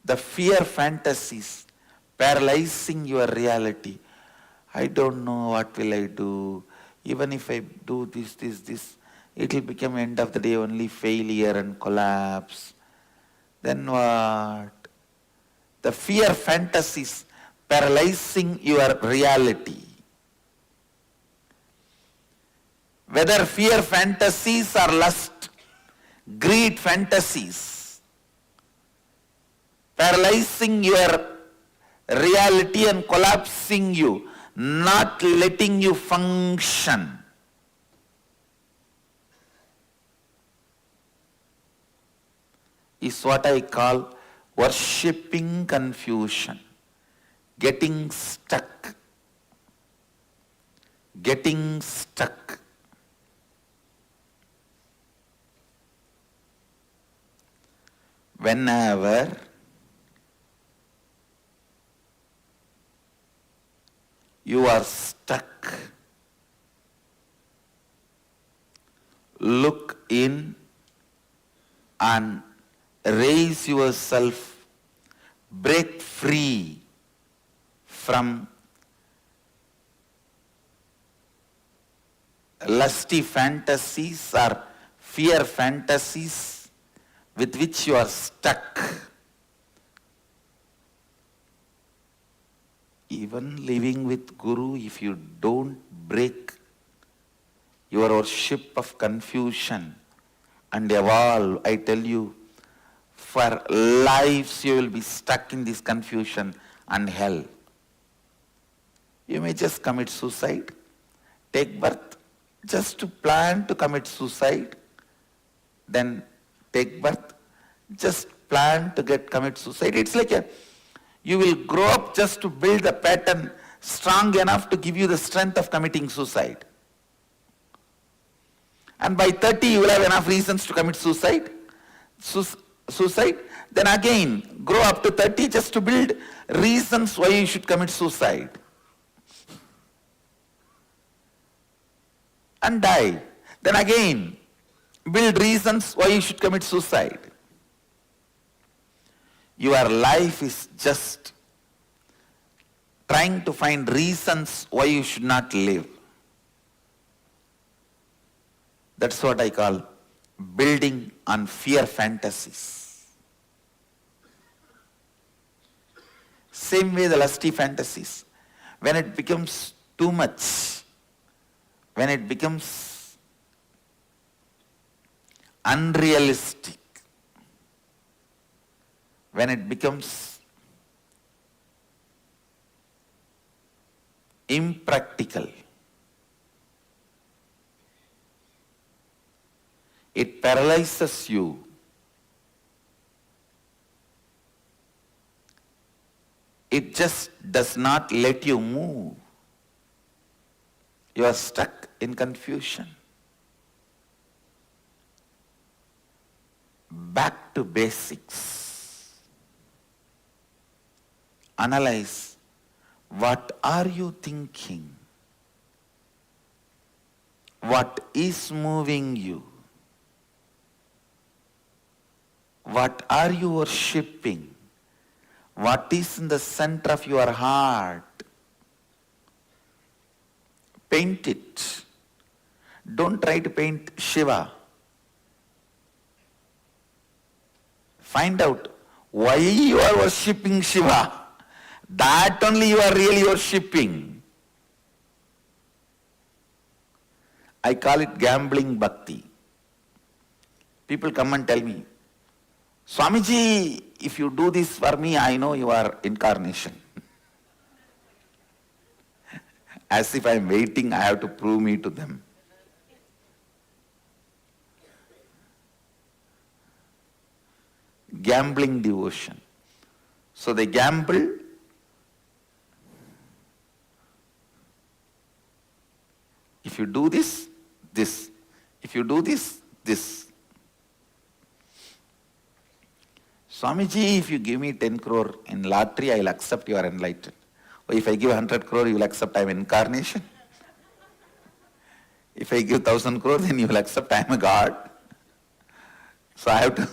the fear fantasies paralyzing your reality. I don't know what will I do. Even if I do this, it will become end of the day only failure and collapse. Then what? The fear fantasies paralyzing your reality. Whether fear fantasies or lust, greed fantasies, paralyzing your reality and collapsing you, not letting you function. Is what I call worshipping confusion, getting stuck. Whenever you are stuck, look in and raise yourself, break free from lusty fantasies or fear fantasies with which you are stuck. Even living with Guru, if you don't break your worship of confusion and evolve, I tell you, for lives you will be stuck in this confusion and hell. You may just commit suicide, take birth, just to plan to commit suicide, then take birth, just plan to commit suicide. It's like you will grow up just to build a pattern strong enough to give you the strength of committing suicide. And by 30 you will have enough reasons to commit suicide. Then again, grow up to 30 just to build reasons why you should commit suicide. And die. Then again, build reasons why you should commit suicide. Your life is just trying to find reasons why you should not live. That's what I call building on fear fantasies. Same way the lusty fantasies. When it becomes too much, when it becomes unrealistic, when it becomes impractical, it paralyzes you. It just does not let you move. You are stuck in confusion. Back to basics. Analyze, what are you thinking? What is moving you? What are you worshipping? What is in the center of your heart? Paint it. Don't try to paint Shiva. Find out why you are worshipping Shiva. That only you are really worshipping. I call it gambling bhakti. People come and tell me, Swamiji, if you do this for me, I know you are incarnation. As if I am waiting, I have to prove me to them. Gambling devotion. So they gamble. If you do this, this. If you do this, this. Swamiji, if you give me 10 crore in lottery, I will accept you are enlightened. Or if I give 100 crore, you will accept I am incarnation. If I give 1,000 crore, then you will accept I am a god. So I have to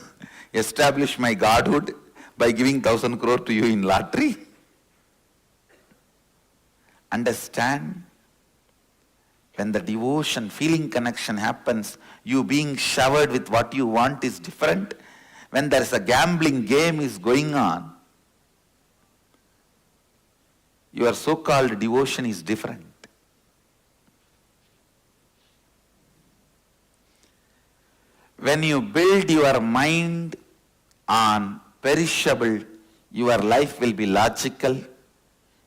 establish my godhood by giving 1,000 crore to you in lottery. Understand, when the devotion, feeling connection happens, you being showered with what you want is different. When there is a gambling game is going on, your so-called devotion is different. When you build your mind on perishable, your life will be logical.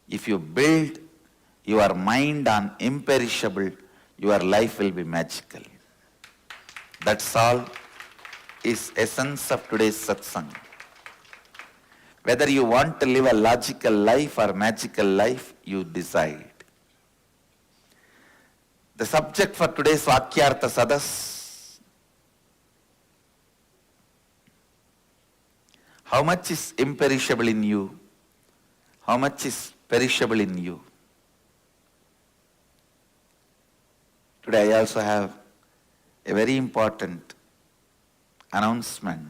If you build your mind on imperishable, your life will be magical. That's all is essence of today's satsang. Whether you want to live a logical life or magical life, you decide. The subject for today's Vakyartha Sadas: how much is imperishable in you? How much is perishable in you? Today I also have a very important announcement.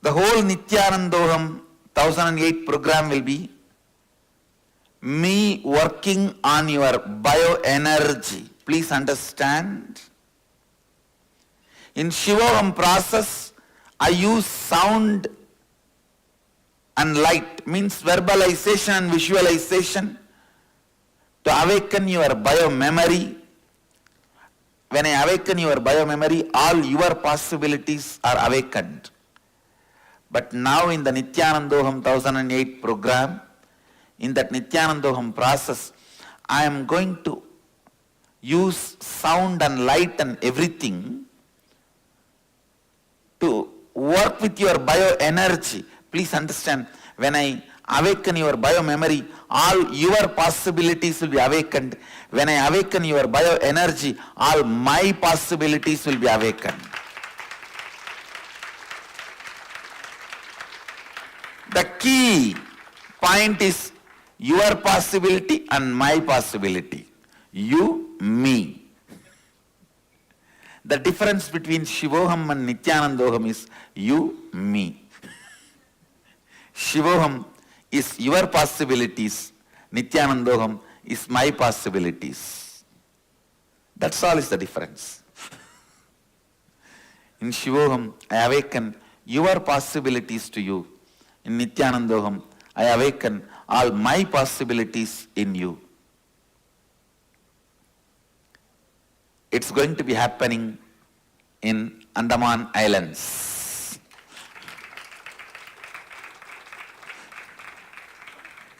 The whole Nithyanandam 1008 program will be me working on your bioenergy. Please understand. In Shivoham process, I use sound and light, means verbalization and visualization, to awaken your bio-memory. When I awaken your bio-memory, all your possibilities are awakened. But now in the Nithyanandam 1008 program, in that Nithyanandam process, I am going to use sound and light and everything to work with your bioenergy. Please understand, when I awaken your bio-memory, all your possibilities will be awakened. When I awaken your bioenergy, all my possibilities will be awakened. The key point is your possibility and my possibility. You, me. The difference between Shivoham and Nithyanandam is you, me. Shivoham is your possibilities. Nithyanandam is my possibilities. That's all is the difference. In Shivoham, I awaken your possibilities to you. In Nithyanandam, I awaken all my possibilities in you. It's going to be happening in Andaman Islands.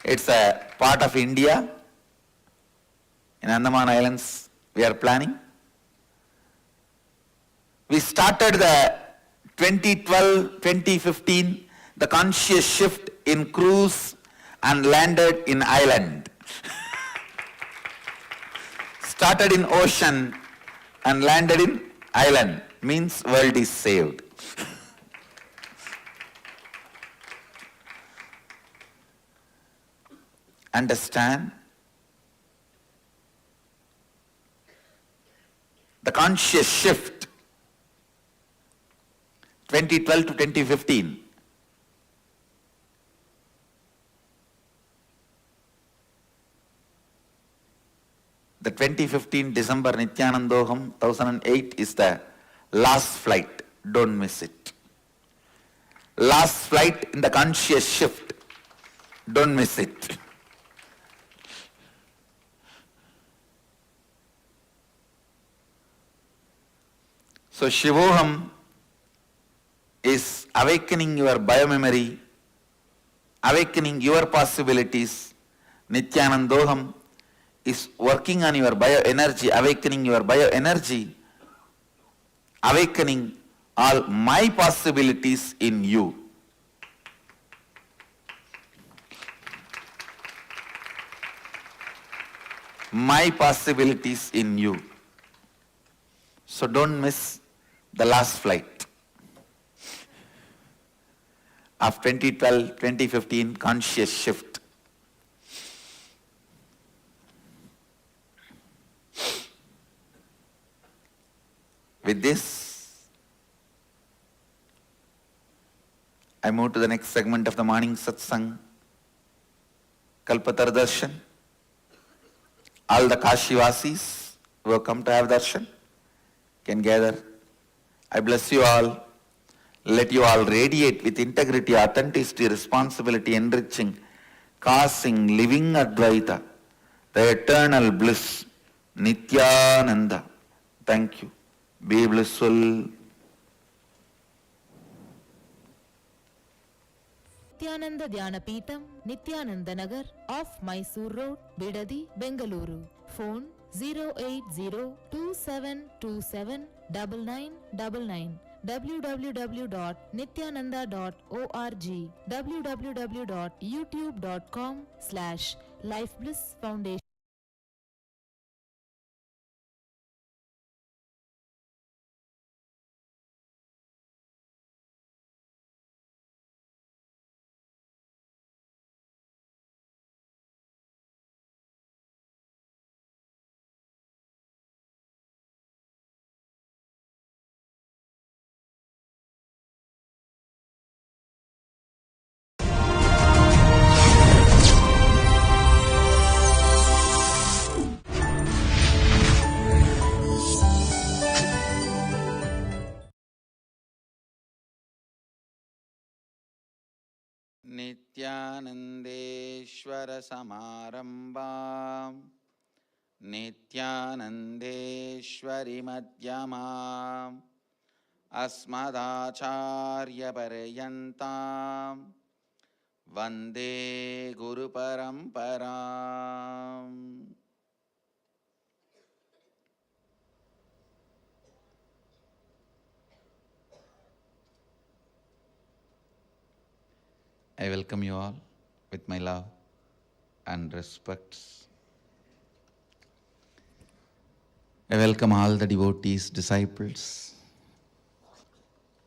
It's a part of India. In Andaman Islands, we are planning. We started the 2012-2015, the conscious shift in cruise and landed in island. Started in ocean and landed in island, means world is saved. Understand? The conscious shift, 2012 to 2015. The 2015 December Nithyanandoham 1008 is the last flight. Don't miss it. Last flight in the conscious shift. Don't miss it. So Shivoham is awakening your biomemory, awakening your possibilities. Nithyanandoham is working on your bioenergy, awakening your bioenergy, awakening all my possibilities in you. My possibilities in you. So don't miss the last flight of 2012-2015 conscious shift. With this, I move to the next segment of the morning satsang, Kalpatar Darshan. All the Kashivasis who have come to have darshan can gather. I bless you all. Let you all radiate with integrity, authenticity, responsibility, enriching, causing, living Advaita, the eternal bliss, Nithyananda. Thank you. Be blissful. Nithyananda Dhyanapitham, Nithyananda Nagar, off Mysore Road, Bidadi, Bengaluru. Phone 08027279999. www.nithyananda.org. www.youtube.com/lifeblissfoundation. Nithyanandeshwara Samarambam Nithyanandeshwari Madhyamam Asmadacharya Parayantam Vande Guru Paramparam. I welcome you all with my love and respects. I welcome all the devotees, disciples,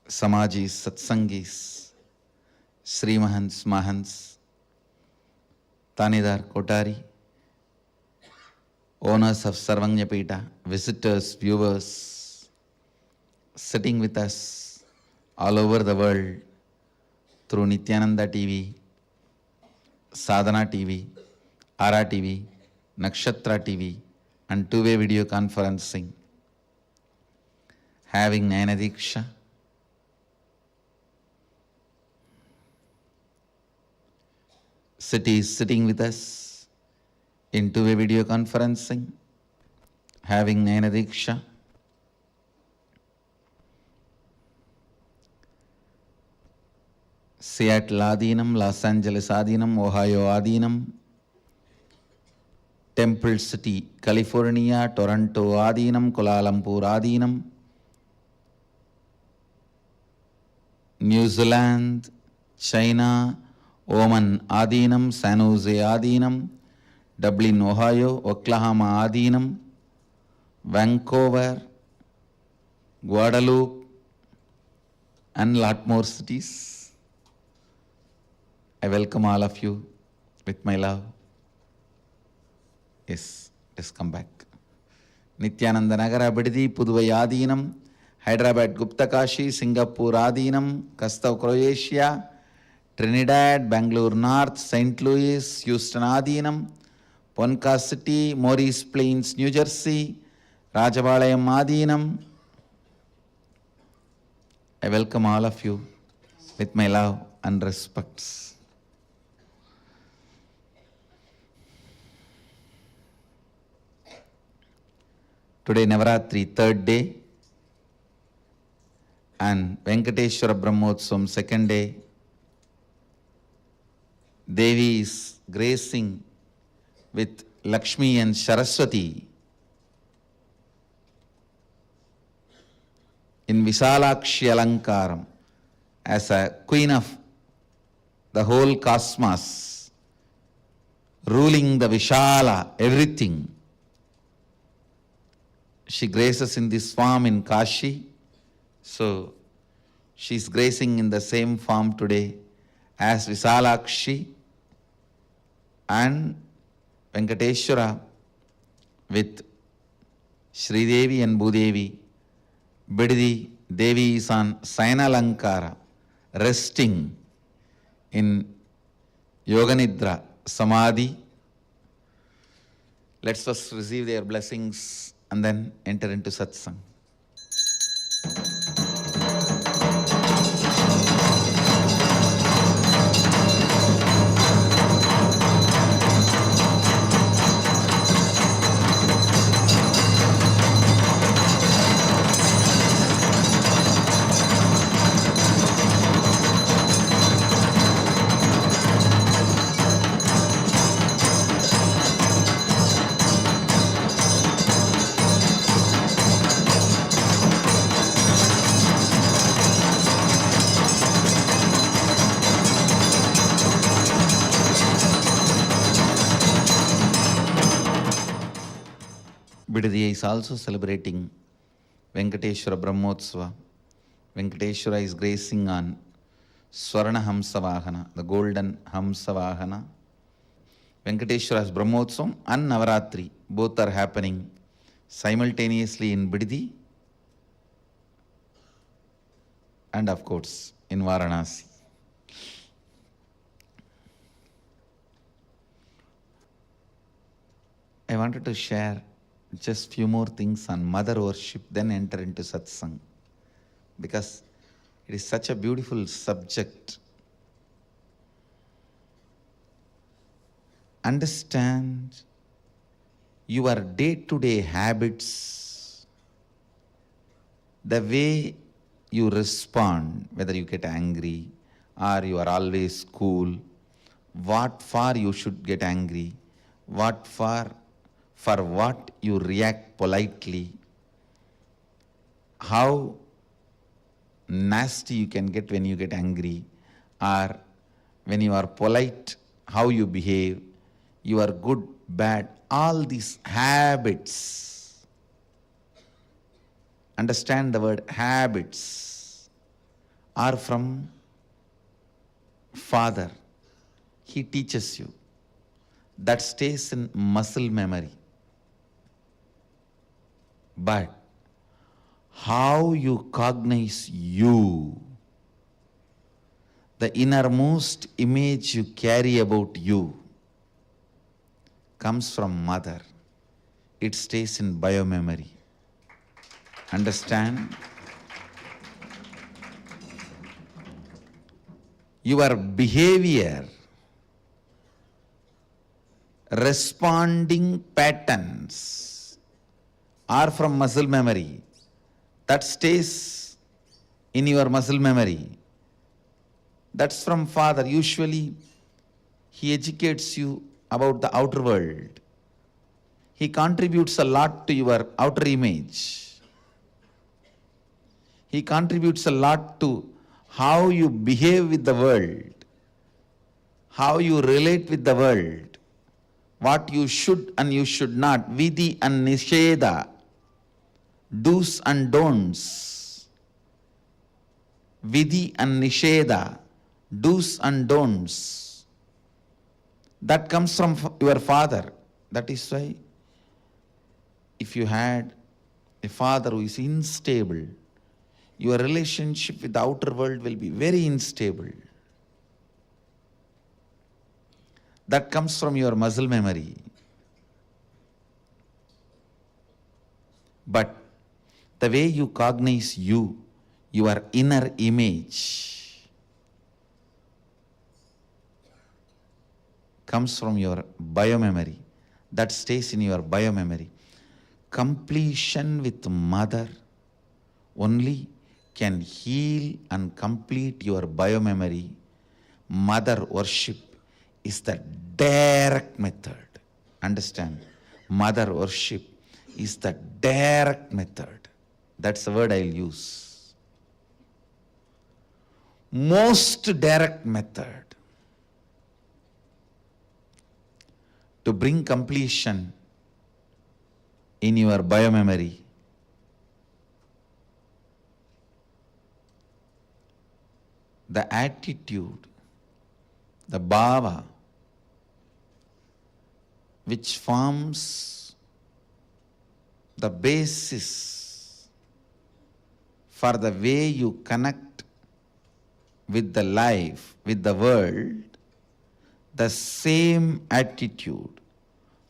Samajis, Satsangis, Sri Mahants, Mahants, Tanidar, Kotari, owners of Sarvanyapita, visitors, viewers, sitting with us all over the world through Nithyananda TV, Sadhana TV, Ara TV, Nakshatra TV, and two-way video conferencing, having Nayana Diksha, cities sitting with us in two-way video conferencing, having Nayana Diksha, Seattle Adinam, Los Angeles Adinam, Ohio Adinam, Temple City, California, Toronto Adinam, Kuala Lumpur Adinam, New Zealand, China, Oman Adinam, San Jose Adinam, Dublin, Ohio, Oklahoma Adinam, Vancouver, Guadeloupe, and lot more cities. I welcome all of you with my love. Yes, let's come back. Nithyananda Nagara Bidadi, Puduvai Adinam, Hyderabad Gupta Kashi, Singapore Adinam, Kastav Croatia, Trinidad, Bangalore North, St. Louis, Houston Adinam, Ponca City, Maurice Plains, New Jersey, Rajabalayam Madinam. I welcome all of you with my love and respects. Today Navaratri, third day, and Venkateshwara Brahmotsavam, second day. Devi is gracing with Lakshmi and Saraswati in Visalakshi Alankaram as a queen of the whole cosmos, ruling the Vishala, everything. She graces in this form in Kashi, so she is gracing in the same form today as Visalakshi and Venkateshwara with Sridevi and Bhudevi. Bidadi Devi is on Sayanalankara, resting in Yoganidra Samadhi. Let's first receive their blessings and then enter into satsang. Bidadi is also celebrating Venkateshwara Brahmotsava. Venkateshwara is gracing on Swarna Hamsavahana, the golden Hamsavahana. Venkateshwara's Brahmotsavam and Navaratri, both are happening simultaneously in Bidadi and of course in Varanasi. I wanted to share just few more things on mother worship, then enter into satsang, because it is such a beautiful subject. Understand your day-to-day habits, the way you respond, whether you get angry or you are always cool, what for you should get angry, what for what you react politely, how nasty you can get when you get angry, or when you are polite, how you behave, you are good, bad, all these habits. Understand the word habits are from Father. He teaches you. That stays in muscle memory. But how you cognize you, the innermost image you carry about you, comes from mother. It stays in biomemory. Understand? Your behavior, responding patterns are from muscle memory. That stays in your muscle memory. That's from Father. Usually, He educates you about the outer world. He contributes a lot to your outer image. He contributes a lot to how you behave with the world, how you relate with the world, what you should and you should not, vidhi and nisheda, do's and don'ts. Vidhi and nisheda, do's and don'ts. That comes from your father. That is why if you had a father who is unstable, your relationship with the outer world will be very unstable. That comes from your muscle memory. But the way you cognize you, your inner image, comes from your biomemory. That stays in your biomemory. Completion with mother only can heal and complete your biomemory. Mother worship is the direct method. Understand? Mother worship is the direct method. That's the word I'll use. Most direct method to bring completion in your biomemory. The attitude, the bhava, which forms the basis for the way you connect with the life, with the world, the same attitude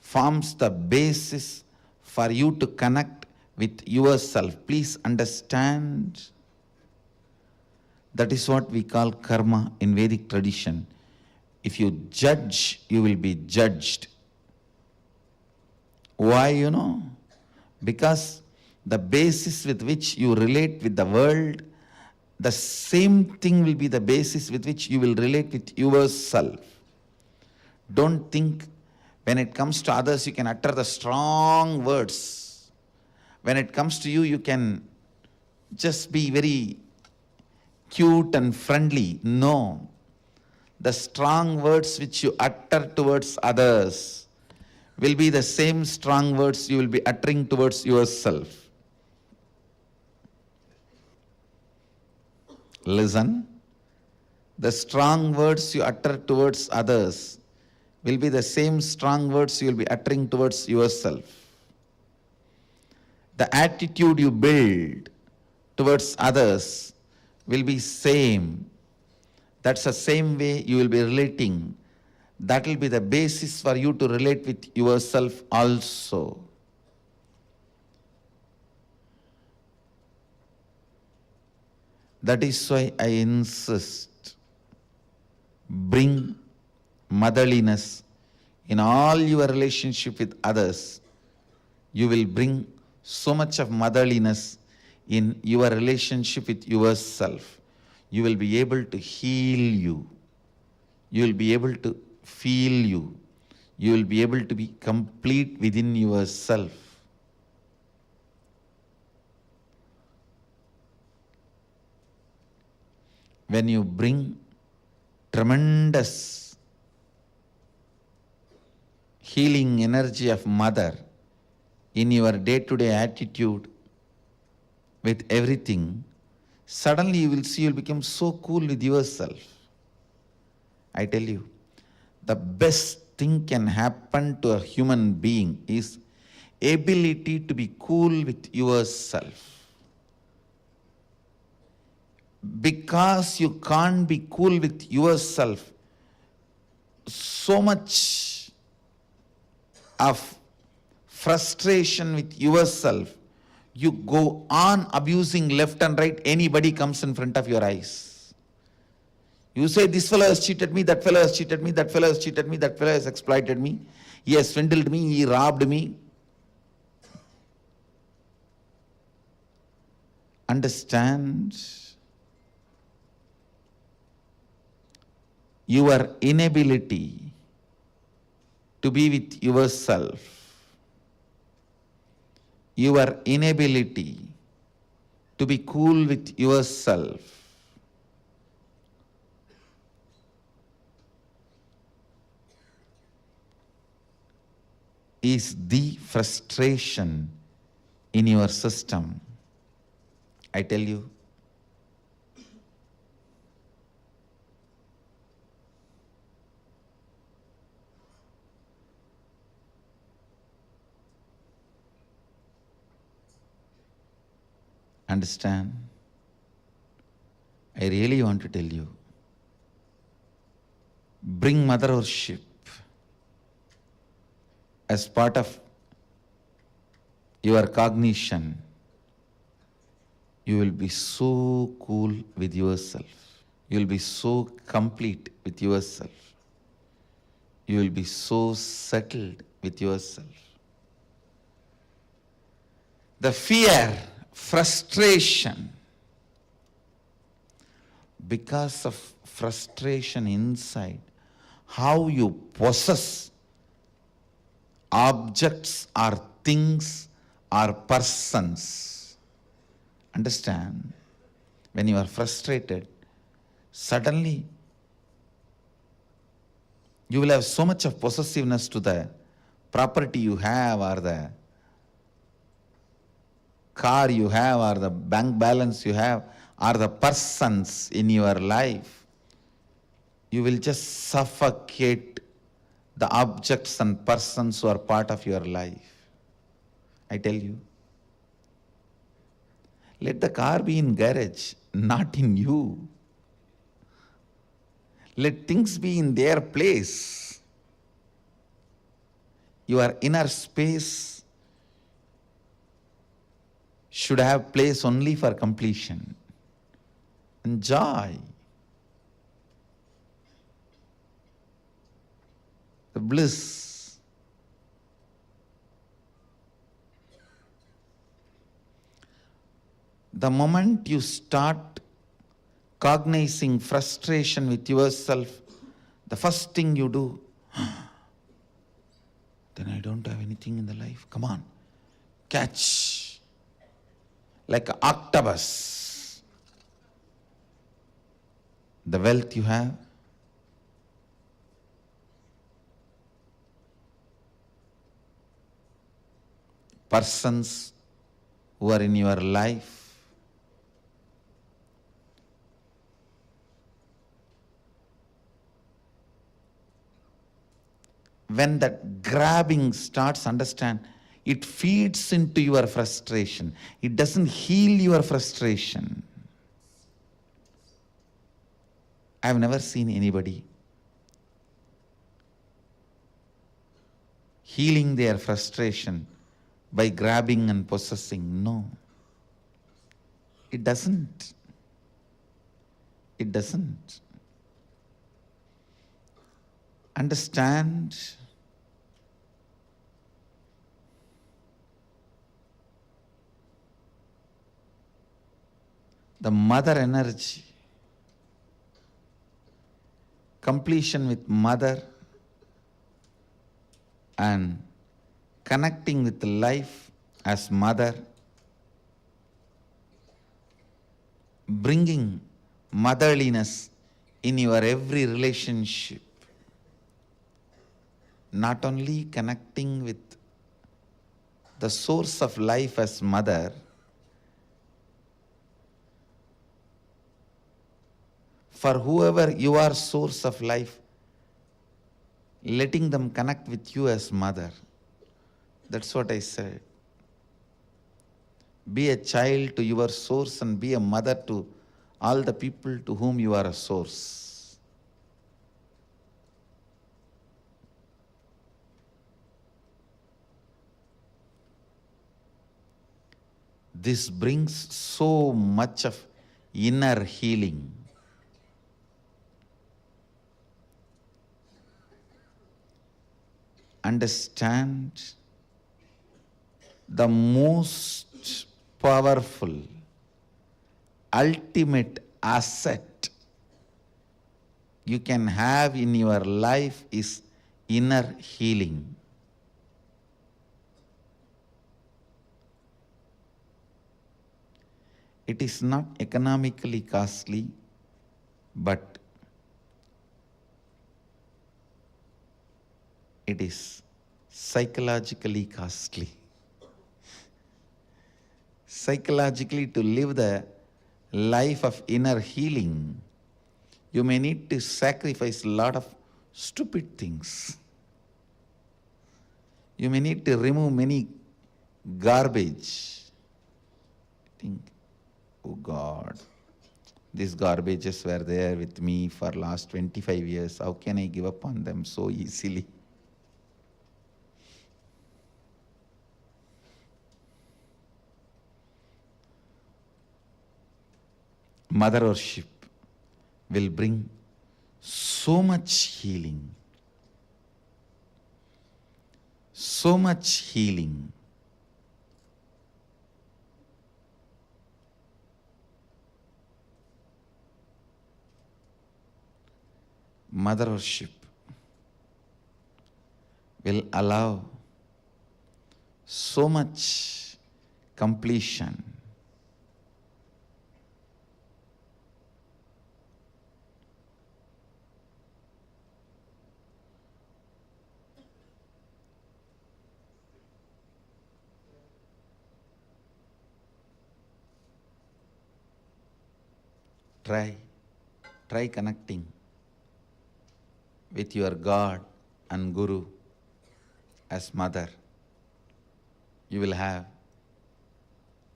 forms the basis for you to connect with yourself. Please understand, that is what we call karma in Vedic tradition. If you judge, you will be judged. Why, you know? Because the basis with which you relate with the world, the same thing will be the basis with which you will relate with yourself. Don't think when it comes to others you can utter the strong words. When it comes to you, you can just be very cute and friendly. No. The strong words which you utter towards others will be the same strong words you will be uttering towards yourself. Listen. The strong words you utter towards others will be the same strong words you will be uttering towards yourself. The attitude you build towards others will be same. That's the same way you will be relating. That will be the basis for you to relate with yourself also. That is why I insist, bring motherliness in all your relationship with others. You will bring so much of motherliness in your relationship with yourself. You will be able to heal you. You will be able to feel you. You will be able to be complete within yourself. When you bring tremendous healing energy of mother in your day-to-day attitude with everything, suddenly you will see you will become so cool with yourself. I tell you, the best thing can happen to a human being is ability to be cool with yourself. Because you can't be cool with yourself, so much of frustration with yourself, you go on abusing left and right. Anybody comes in front of your eyes. You say, this fellow has cheated me, that fellow has cheated me, that fellow has cheated me, that fellow has exploited me, he has swindled me, he robbed me. Understand? Your inability to be with yourself, your inability to be cool with yourself, is the frustration in your system. I tell you, understand? I really want to tell you, bring mother worship as part of your cognition, you will be so cool with yourself. You will be so complete with yourself. You will be so settled with yourself. The fear, frustration, because of frustration inside, how you possess objects or things or persons. Understand? When you are frustrated, suddenly you will have so much of possessiveness to the property you have, or the car you have, or the bank balance you have, or the persons in your life. You will just suffocate the objects and persons who are part of your life. I tell you. Let the car be in garage, not in you. Let things be in their place. Your inner space should have place only for completion and joy. The bliss. The moment you start cognizing frustration with yourself, the first thing you do, then I don't have anything in the life. Come on, catch. Like an octopus. The wealth you have, persons who are in your life, when that grabbing starts, understand, it feeds into your frustration. It doesn't heal your frustration. I've never seen anybody healing their frustration by grabbing and possessing. No. It doesn't. It doesn't. Understand, the mother energy, completion with mother and connecting with life as mother, bringing motherliness in your every relationship, not only connecting with the source of life as mother, for whoever you are source of life, letting them connect with you as mother. That's what I said. Be a child to your source and be a mother to all the people to whom you are a source. This brings so much of inner healing. Understand, the most powerful, ultimate asset you can have in your life is inner healing. It is not economically costly, but it is psychologically costly. Psychologically, to live the life of inner healing, you may need to sacrifice a lot of stupid things. You may need to remove many garbage. Think, oh God, these garbages were there with me for last 25 years. How can I give up on them so easily? Mother worship will bring so much healing. So much healing. Mother worship will allow so much completion. Try connecting with your God and Guru as mother. You will have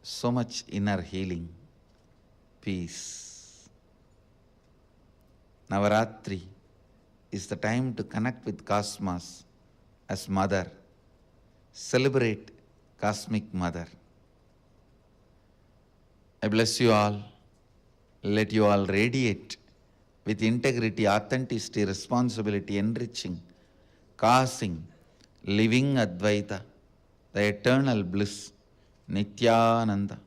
so much inner healing, peace. Navaratri is the time to connect with Cosmos as mother. Celebrate Cosmic Mother. I bless you all. Let you all radiate with integrity, authenticity, responsibility, enriching, causing, living Advaita, the eternal bliss, Nithyananda.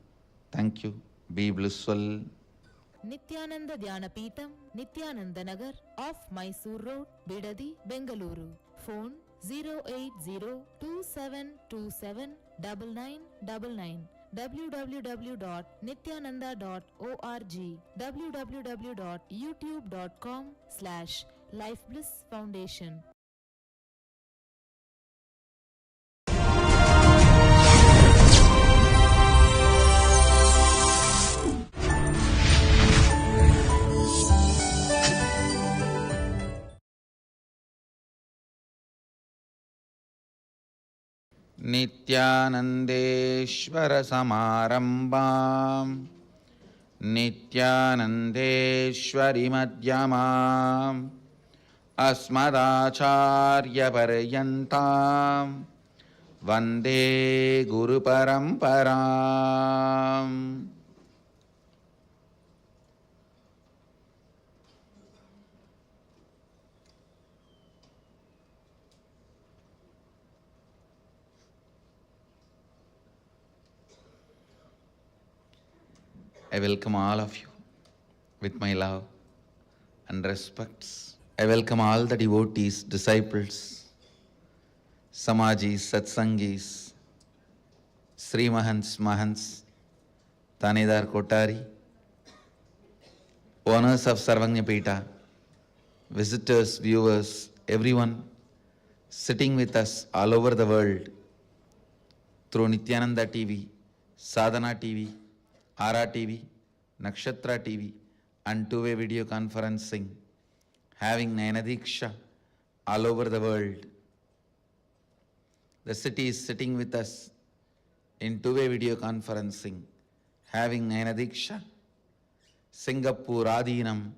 Thank you. Be blissful. Nithyananda Dhyana Peetham, Nithyananda Nagar, off Mysore Road, Bidadi, Bengaluru. Phone 08027279999. www.nithyananda.org, www.youtube.com/Life Bliss Foundation. Nithyanandeshwara Samarambam Nithyanandeshwari Madhyamam Asmadacharya Paryantam Vande Guru Paramparam. I welcome all of you with my love and respects. I welcome all the devotees, disciples, Samajis, Satsangis, Sri Mahants, Tanedar Kotari, owners of Sarvanyapeta, visitors, viewers, everyone sitting with us all over the world through Nithyananda TV, Sadhana TV, Ara TV, Nakshatra TV, and two-way video conferencing, having Nayanadiksha all over the world. The city is sitting with us in two-way video conferencing, having Nayanadiksha, Singapore Adinam,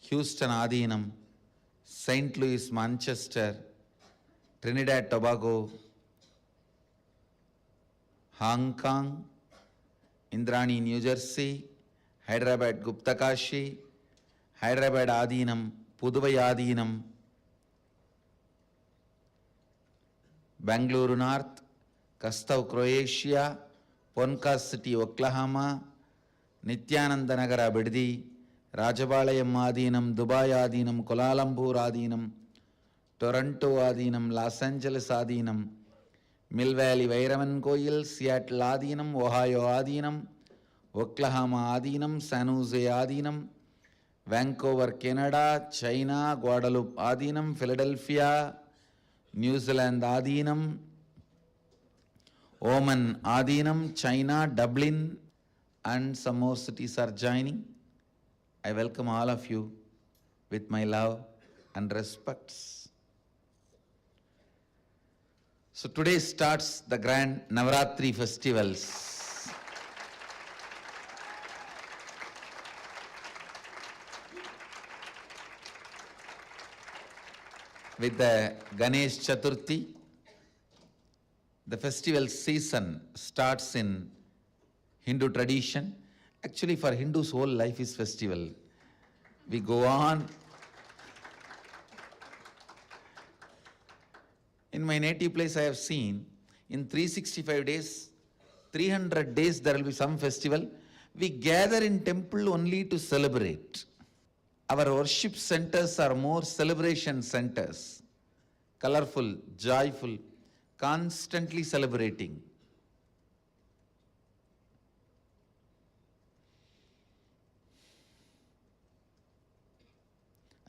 Houston Adinam, St. Louis, Manchester, Trinidad Tobago, Hong Kong, Indrani, New Jersey, Hyderabad Guptakashi, Hyderabad Adinam, Puduvai Adinam, Bangalore North, Kastav, Croatia, Poncas City, Oklahoma, Nithyananda Nagara, Bidadi, Rajabalayam Adinam, Dubai Adinam, Kuala Lumpur Adinam, Toronto Adinam, Los Angeles Adinam, Mill Valley Vairavan Koil, Seattle Adinam, Ohio Adinam, Oklahoma Adinam, San Jose Adinam, Vancouver, Canada, China, Guadalupe Adinam, Philadelphia, New Zealand Adinam, Oman Adinam, China, Dublin, and some more cities are joining. I welcome all of you with my love and respects. So today starts the grand Navaratri festivals. With the Ganesh Chaturthi, the festival season starts in Hindu tradition, Actually, for Hindus, whole life is festival. We go on. In my native place, I have seen in 365 days, 300 days, there will be some festival. We gather in temple only to celebrate. Our worship centers are more celebration centers, colorful, joyful, constantly celebrating.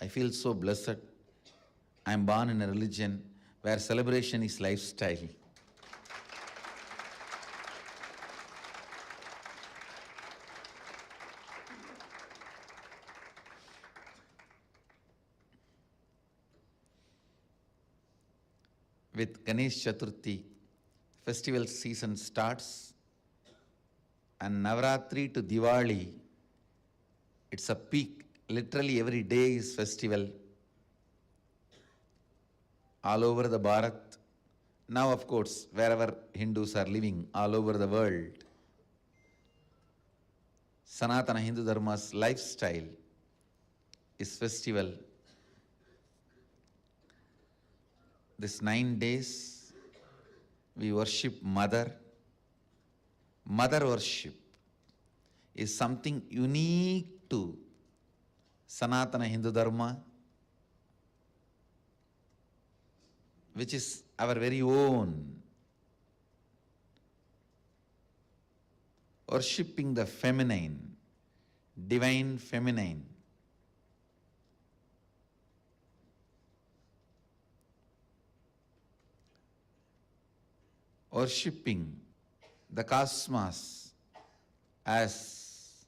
I feel so blessed. I am born in a religion where celebration is lifestyle. With Ganesh Chaturthi, festival season starts, and Navratri to Diwali, it's a peak. Literally every day is festival. All over the Bharat. Now, of course, wherever Hindus are living, all over the world, Sanatana Hindu Dharma's lifestyle is festival. This 9 days, we worship Mother. Mother worship is something unique to Sanatana Hindu Dharma, which is our very own. Worshipping the feminine, divine feminine. Worshipping the cosmos as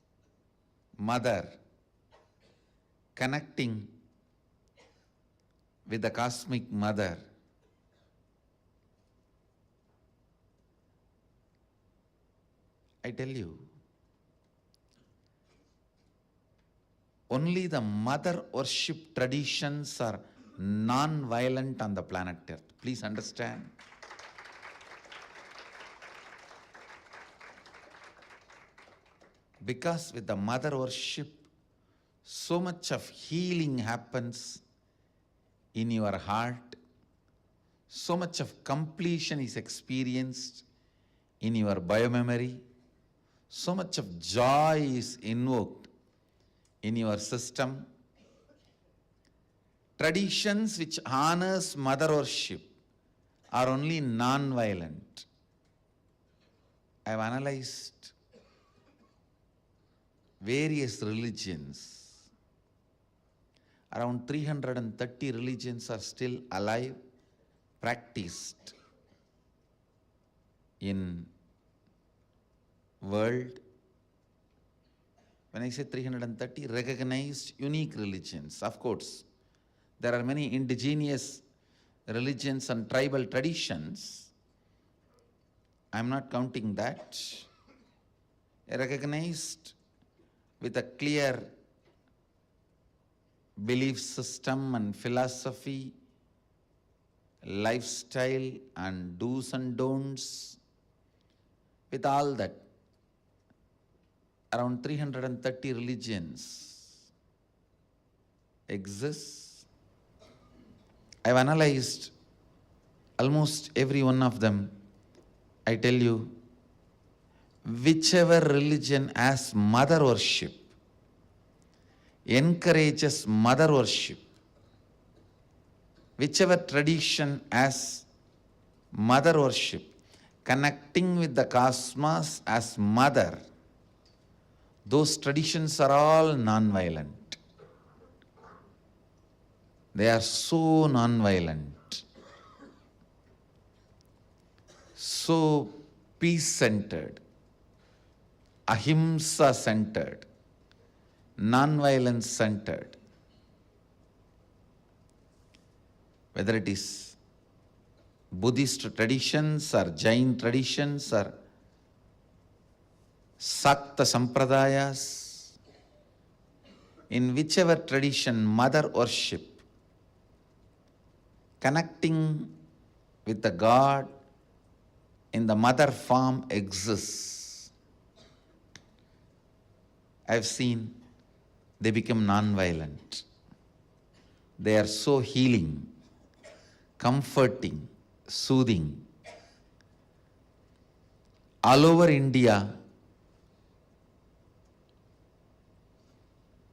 mother, connecting with the cosmic mother. I tell you, only the mother worship traditions are non-violent on the planet Earth. Please understand. Because with the mother worship, so much of healing happens in your heart, so much of completion is experienced in your biomemory, so much of joy is invoked in your system. Traditions which honors mother worship are only non-violent. I have analyzed various religions. Around 330 religions are still alive, practiced in world. When I say 330, recognized unique religions. Of course, there are many indigenous religions and tribal traditions. I am not counting that. Recognized with a clear belief system and philosophy, lifestyle and do's and don'ts. With all that, around 330 religions exist. I've analyzed almost every one of them. I tell you, whichever religion has mother worship, encourages mother worship, whichever tradition has mother worship, connecting with the cosmos as mother, those traditions are all non-violent. They are so non-violent, so peace-centered, ahimsa-centered, non-violence centered. Whether it is Buddhist traditions or Jain traditions or Sakta Sampradayas, in whichever tradition mother worship, connecting with the God in the mother form exists. I've seen they become non-violent. They are so healing, comforting, soothing. All over India,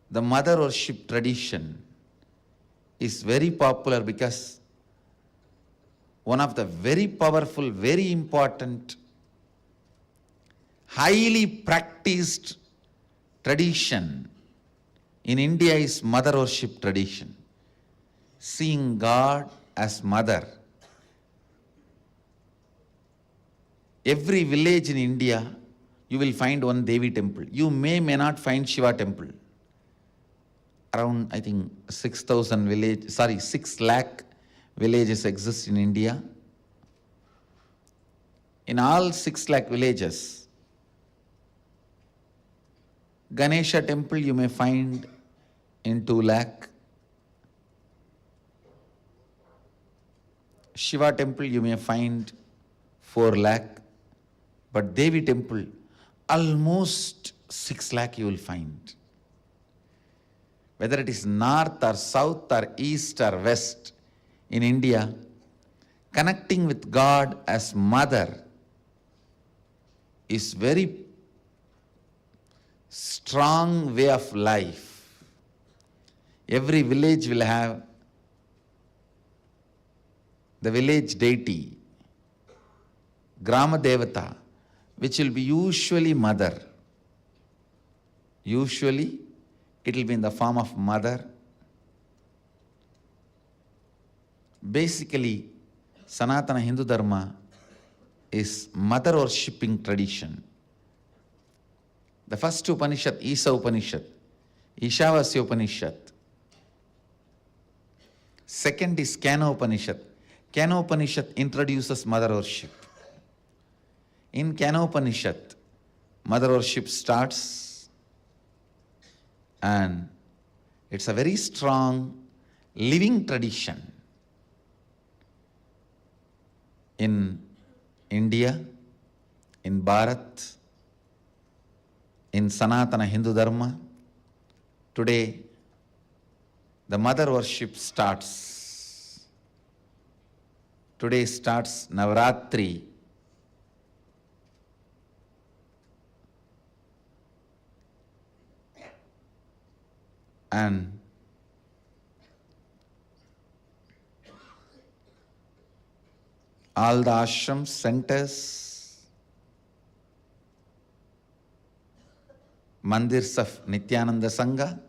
the mother worship tradition is very popular because one of the very powerful, very important, highly practiced tradition in India is mother worship tradition. Seeing God as mother. Every village in India, you will find one Devi temple. You may not find Shiva temple. Around, I think, 6 lakh villages exist in India. In all 6 lakh villages, Ganesha temple you may find in 2 lakh. Shiva temple you may find 4 lakh. But Devi temple, almost 6 lakh you will find. Whether it is north or south or east or west in India, connecting with God as mother is very strong way of life. Every village will have the village deity, Grama Devata, which will be usually mother. Usually, it will be in the form of mother. Basically, Sanatana Hindu Dharma is mother worshipping tradition. The first Upanishad, Isa Upanishad, Isavasya Upanishad. Second is Kena Upanishad. Kena Upanishad introduces mother worship. In Kena Upanishad, mother worship starts, and it's a very strong living tradition. In India, in Bharat, in Sanatana Hindu Dharma, today the mother worship starts. Today starts Navratri. And all the ashrams, centers, mandirs of Nithyananda Sangha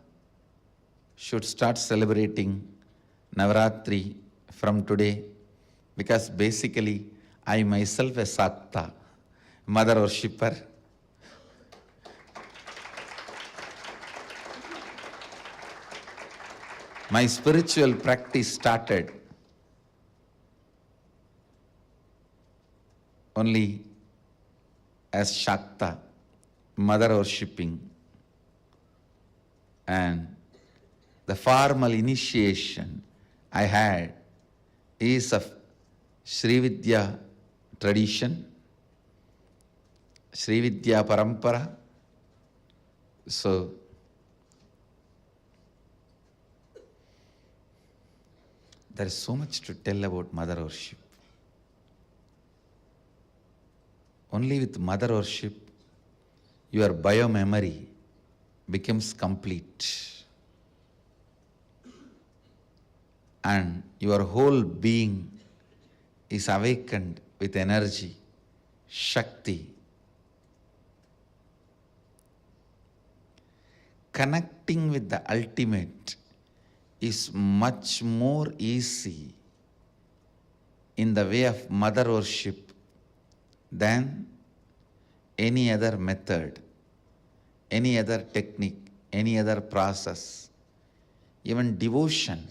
should start celebrating Navaratri from today, because basically I myself a Sakta, mother worshipper. My spiritual practice started only as Shakta, mother worshipping, and the formal initiation I had is of Sri Vidya tradition, Sri Vidya Parampara. So, there is so much to tell about mother worship. Only with mother worship, your biomemory becomes complete. And your whole being is awakened with energy, Shakti. Connecting with the ultimate is much more easy in the way of mother worship than any other method, any other technique, any other process. Even devotion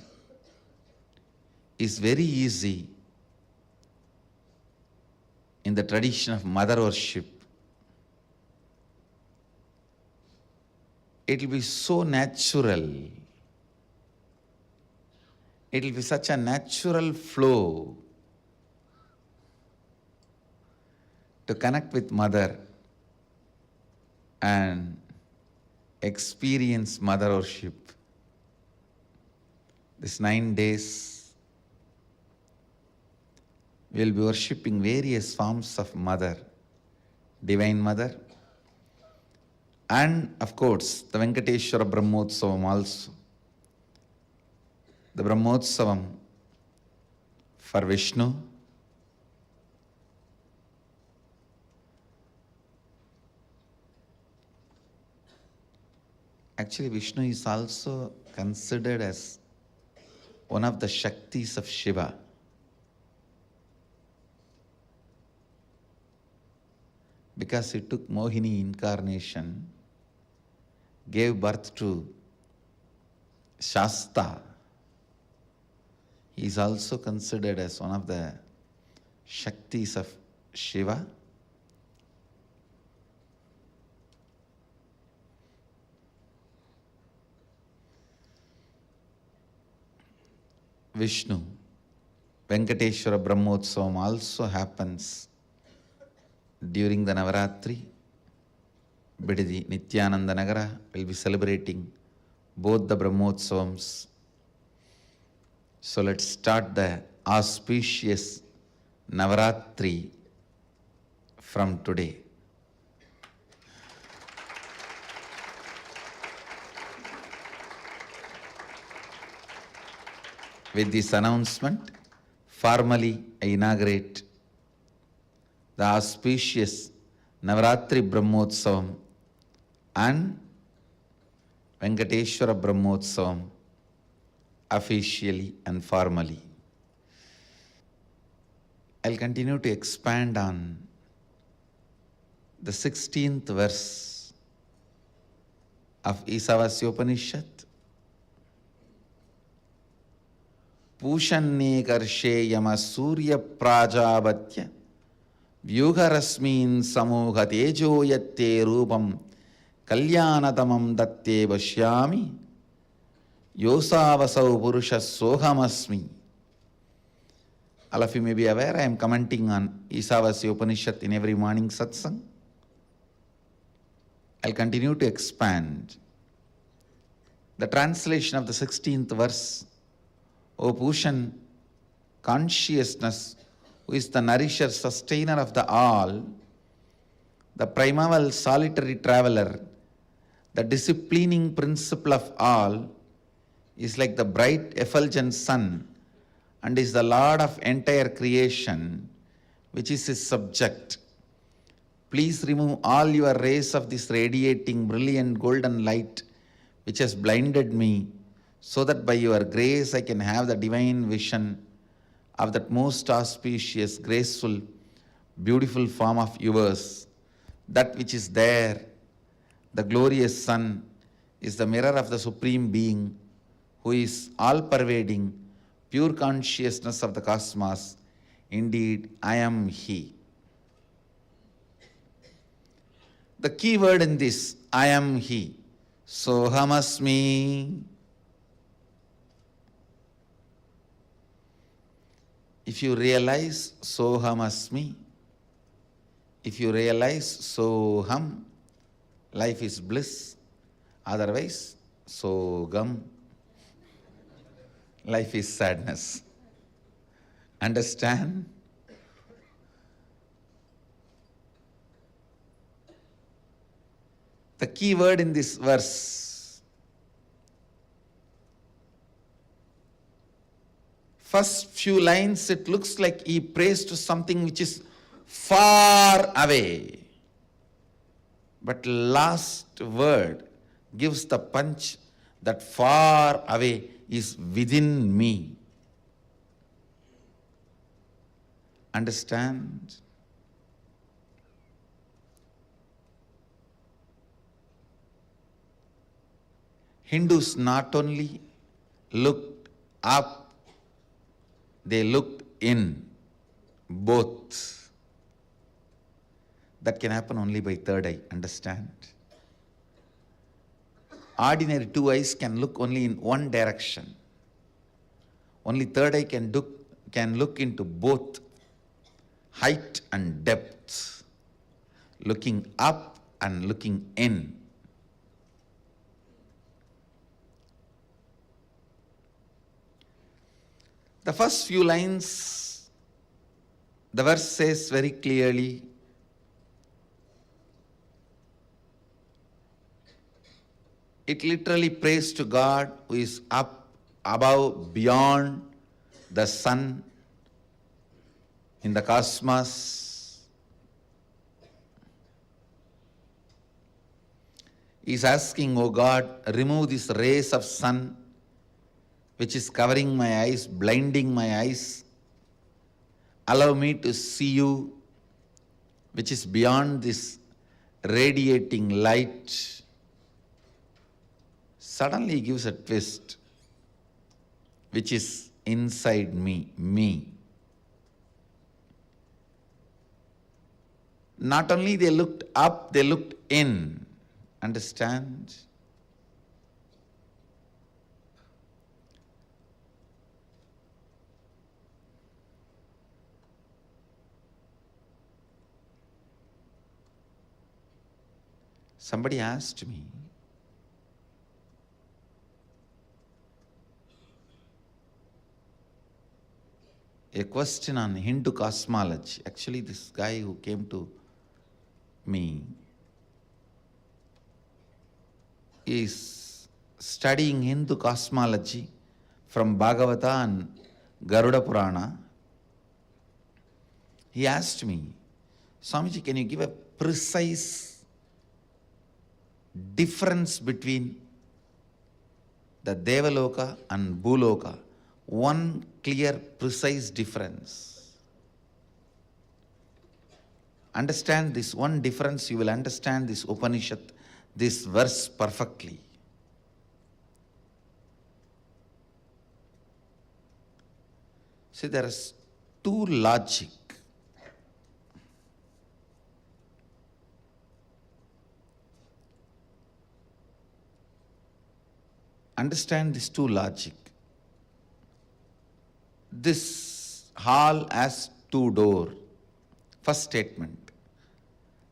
is very easy in the tradition of mother worship. It will be so natural. It will be such a natural flow to connect with mother and experience mother worship. This 9 days, we will be worshipping various forms of mother, Divine Mother, and of course the Venkateshwara Brahmotsavam also. The Brahmotsavam for Vishnu, actually Vishnu is also considered as one of the Shaktis of Shiva. Because he took Mohini incarnation, gave birth to Shasta. He is also considered as one of the Shaktis of Shiva. Vishnu, Venkateshwara Brahmotsavam also happens during the Navaratri. Bidadi, Nithyananda Nagara will be celebrating both the Brahmotsavams. So let's start the auspicious Navaratri from today. With this announcement, formally I inaugurate the auspicious Navaratri Brahmotsavam and Venkateshwara Brahmotsavam officially and formally. I'll continue to expand on the 16th verse of Isavasya Upanishad. Pushanne karshe yama surya prajavatya vyuharasmin samoha tejo yatte rupam kalyanatamam datte vashyami yosavasau purusha sohamasmi. All of you may be aware, I am commenting on Isavasya Upanishad in every morning satsang. I'll continue to expand. The translation of the 16th verse, O Pushan, consciousness, who is the nourisher, sustainer of the all, the primeval solitary traveler, the disciplining principle of all, is like the bright effulgent sun and is the Lord of entire creation, which is his subject. Please remove all your rays of this radiating brilliant golden light which has blinded me, so that by your grace I can have the divine vision of that most auspicious, graceful, beautiful form of yours. That which is there, the glorious sun, is the mirror of the Supreme Being, who is all-pervading, pure consciousness of the cosmos. Indeed, I am He. The key word in this, I am He, Sohamasmi. If you realize Sohamasmi, if you realize Soham, life is bliss. Otherwise, Sogam, life is sadness. Understand? The key word in this verse, first few lines, it looks like he prays to something which is far away. But last word gives the punch that far away is within me. Understand? Hindus not only looked up, they looked in, both. That can happen only by third eye, understand? Ordinary two eyes can look only in one direction. Only third eye can look into both height and depth, looking up and looking in. The first few lines, the verse says very clearly, it literally prays to God who is up, above, beyond the sun in the cosmos. He is asking, "O God, remove these rays of sun which is covering my eyes, blinding my eyes. Allow me to see you, which is beyond this radiating light." Suddenly he gives a twist, which is inside me. Not only they looked up, they looked in. Understand? Somebody asked me, a question on Hindu cosmology. Actually, this guy who came to me is studying Hindu cosmology from Bhagavata and Garuda Purana. He asked me, "Swamiji, can you give a precise difference between the Devaloka and Bhuloka? One clear, precise difference. Understand this one difference, you will understand this Upanishad, this verse perfectly." See, there is two logic. Understand these two logic. This hall has two doors. First statement.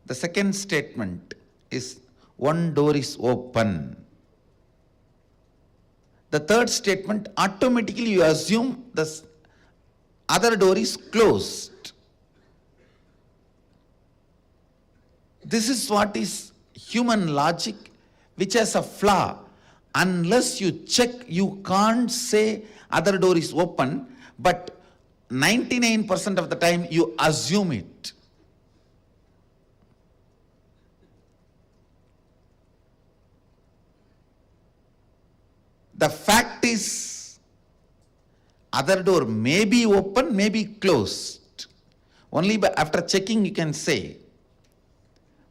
The second statement is one door is open. The third statement, automatically you assume the other door is closed. This is what is human logic, which has a flaw. Unless you check, you can't say other door is open, but 99% of the time you assume it. The fact is, other door may be open, may be closed. Only after checking you can say.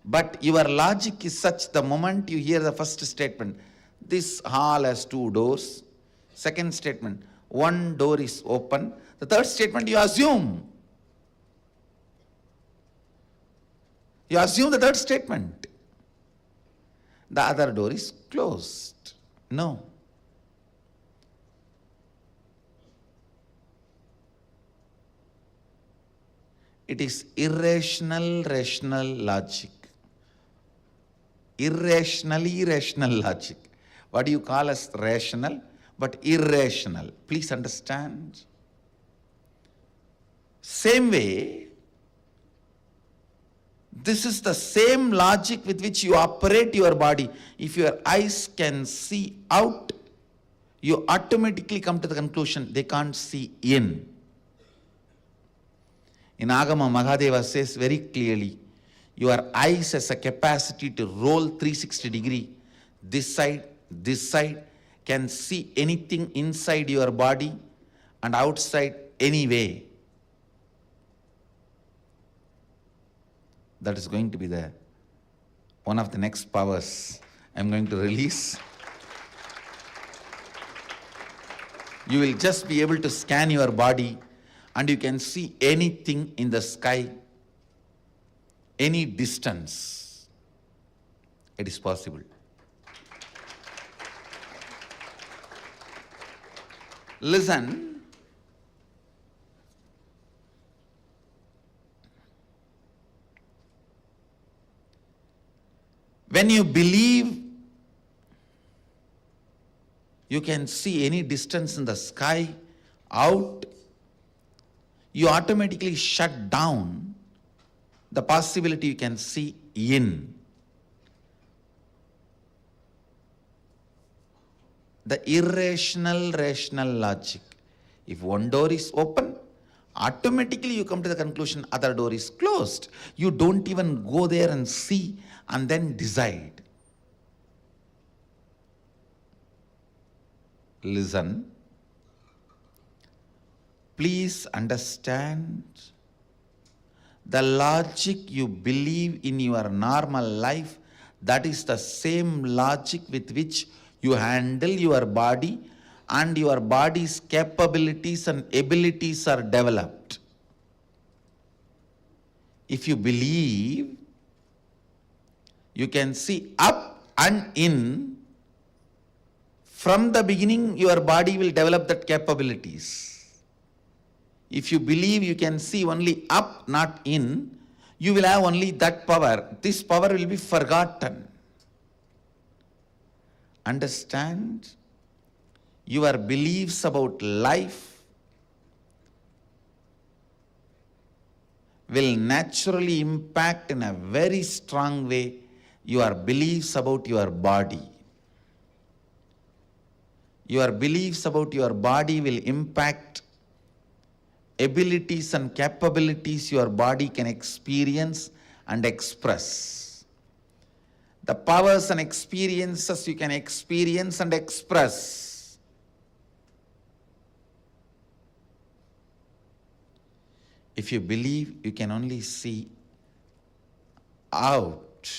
But your logic is such, the moment you hear the first statement, this hall has two doors. Second statement, one door is open. The third statement, you assume. You assume the third statement. The other door is closed. No. It is irrational, rational logic. Irrationally rational logic. What do you call as rational? But irrational. Please understand. Same way, this is the same logic with which you operate your body. If your eyes can see out, you automatically come to the conclusion they can't see in. In Agama, Mahadeva says very clearly, your eyes has a capacity to roll 360 degree. This side, can see anything inside your body and outside anyway. That is going to be one of the next powers I'm going to release. You will just be able to scan your body and you can see anything in the sky, any distance. It is possible. Listen. When you believe you can see any distance in the sky, out, you automatically shut down the possibility you can see in. The irrational, rational logic. If one door is open, automatically you come to the conclusion other door is closed. You don't even go there and see and then decide. Listen. Please understand, the logic you believe in your normal life, that is the same logic with which you handle your body, and your body's capabilities and abilities are developed. If you believe you can see up and in, from the beginning your body will develop that capabilities. If you believe you can see only up, not in, you will have only that power. This power will be forgotten. Understand? Your beliefs about life will naturally impact in a very strong way your beliefs about your body. Your beliefs about your body will impact abilities and capabilities your body can experience and express. The powers and experiences you can experience and express. If you believe you can only see out,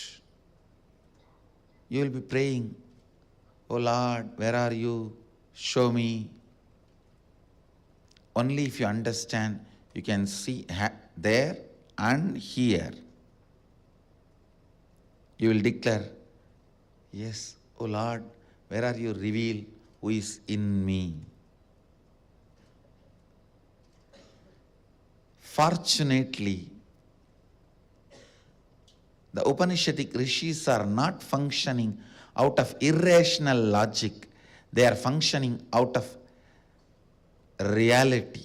you will be praying, "Oh Lord, where are you? Show me." Only if you understand, you can see there and here. You will declare, "Yes, O Lord, where are you? Reveal who is in me." Fortunately, the Upanishadic rishis are not functioning out of irrational logic. They are functioning out of reality.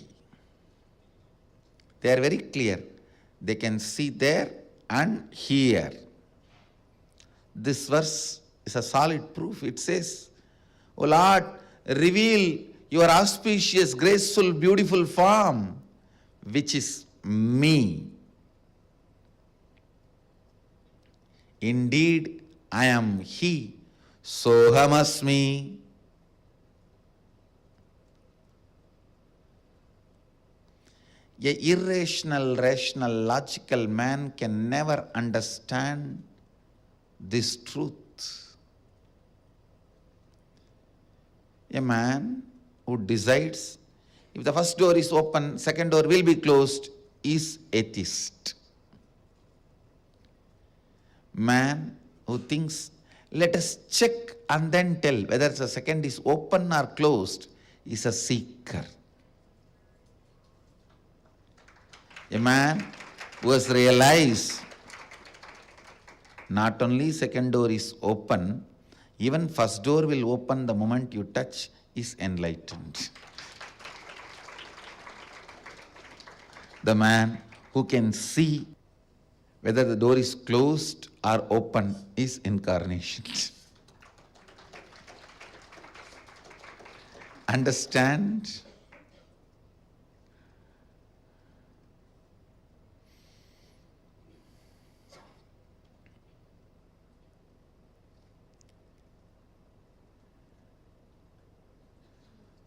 They are very clear. They can see there and here. This verse is a solid proof. It says, "O Lord, reveal your auspicious, graceful, beautiful form, which is me. Indeed, I am He, Sohamasmi." A irrational, rational, logical man can never understand this truth. A man who decides if the first door is open, second door will be closed, is atheist. Man who thinks, let us check and then tell whether the second is open or closed, is a seeker. A man who has realized not only second door is open, even first door will open the moment you touch, is enlightened. The man who can see whether the door is closed or open is incarnation. Understand?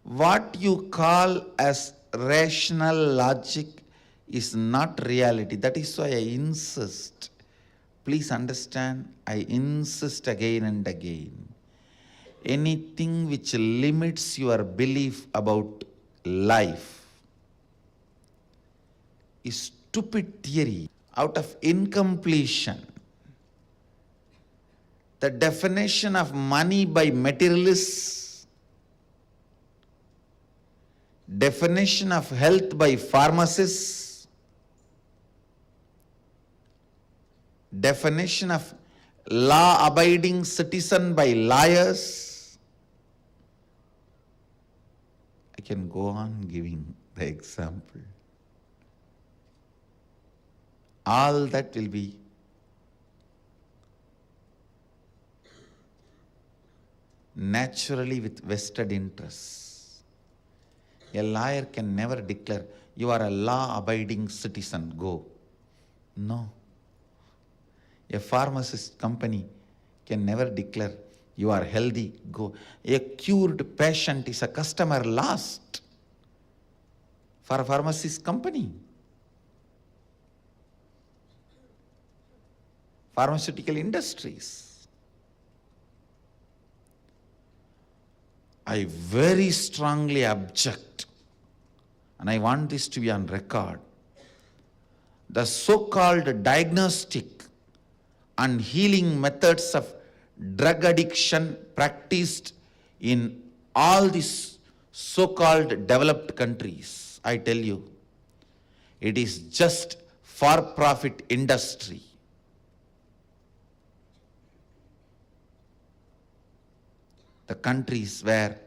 What you call as rational logic is not reality. That is why I insist. Please understand, I insist again and again. Anything which limits your belief about life is stupid theory out of incompletion. The definition of money by materialists, definition of health by pharmacists, definition of law-abiding citizen by lawyers. I can go on giving the example. all that will be naturally with vested interests. A lawyer can never declare, you are a law-abiding citizen, go. No. A pharmacist company can never declare, you are healthy, go. A cured patient is a customer lost for a pharmacist company. Pharmaceutical industries. I very strongly object, and I want this to be on record, the so-called diagnostic and healing methods of drug addiction practiced in all these so-called developed countries. I tell you, it is just for-profit industry. The countries where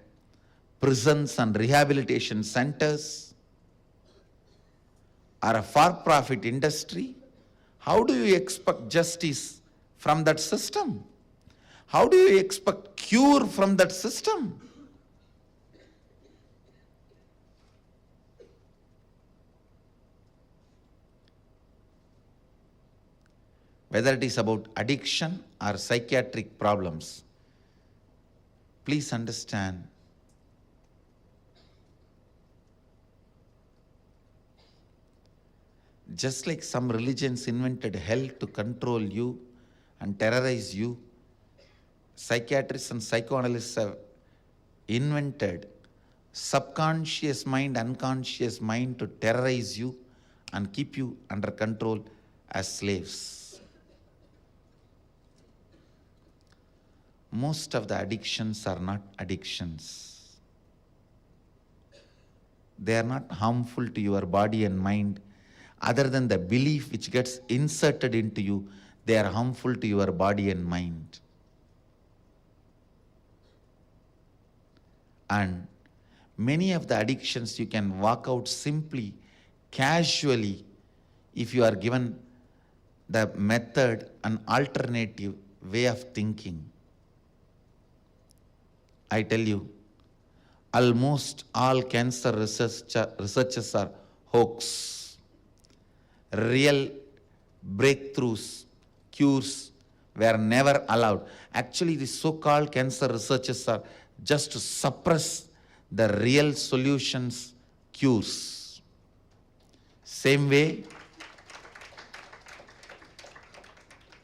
prisons and rehabilitation centers are a for-profit industry, how do you expect justice from that system? How do you expect cure from that system? Whether it is about addiction or psychiatric problems, please understand, just like some religions invented hell to control you and terrorize you, psychiatrists and psychoanalysts have invented subconscious mind, unconscious mind to terrorize you and keep you under control as slaves. Most of the addictions are not addictions. They are not harmful to your body and mind. Other than the belief which gets inserted into you, they are harmful to your body and mind. And many of the addictions you can walk out simply, casually, if you are given the method, an alternative way of thinking. I tell you, almost all cancer researches are hoax. Real breakthroughs, cures were never allowed. Actually, the so-called cancer researches are just to suppress the real solutions, cures. Same way,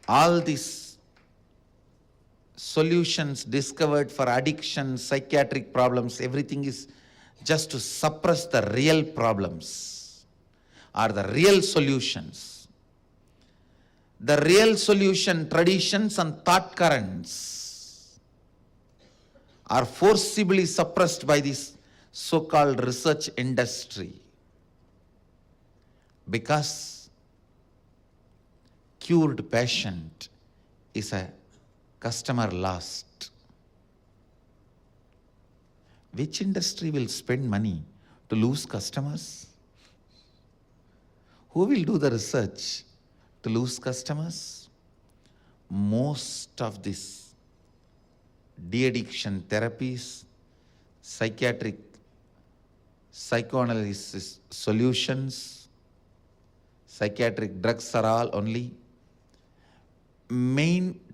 all these solutions discovered for addiction, psychiatric problems, everything is just to suppress the real problems or the real solutions. The real solution, traditions and thought currents are forcibly suppressed by this so-called research industry, because cured patient is a customer lost. Which industry will spend money to lose customers? Who will do the research to lose customers? Most of these de-addiction therapies, psychiatric, psychoanalysis solutions, psychiatric drugs are all only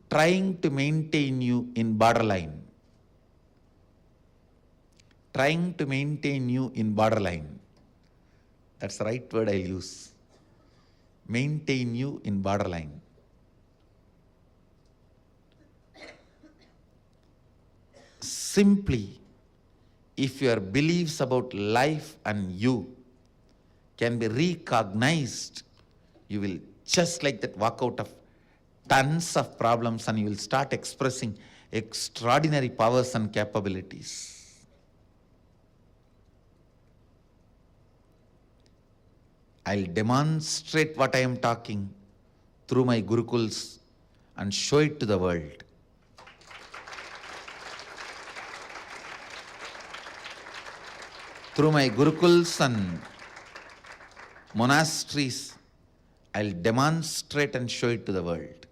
trying to maintain you in borderline. Trying to maintain you in borderline. That's the right word I'll use. Maintain you in borderline. Simply, if your beliefs about life and you can be recognized, you will just like that walk out of tons of problems and you will start expressing extraordinary powers and capabilities. I'll demonstrate what I am talking through my gurukuls and show it to the world. Through my gurukuls and monasteries, I'll demonstrate and show it to the world.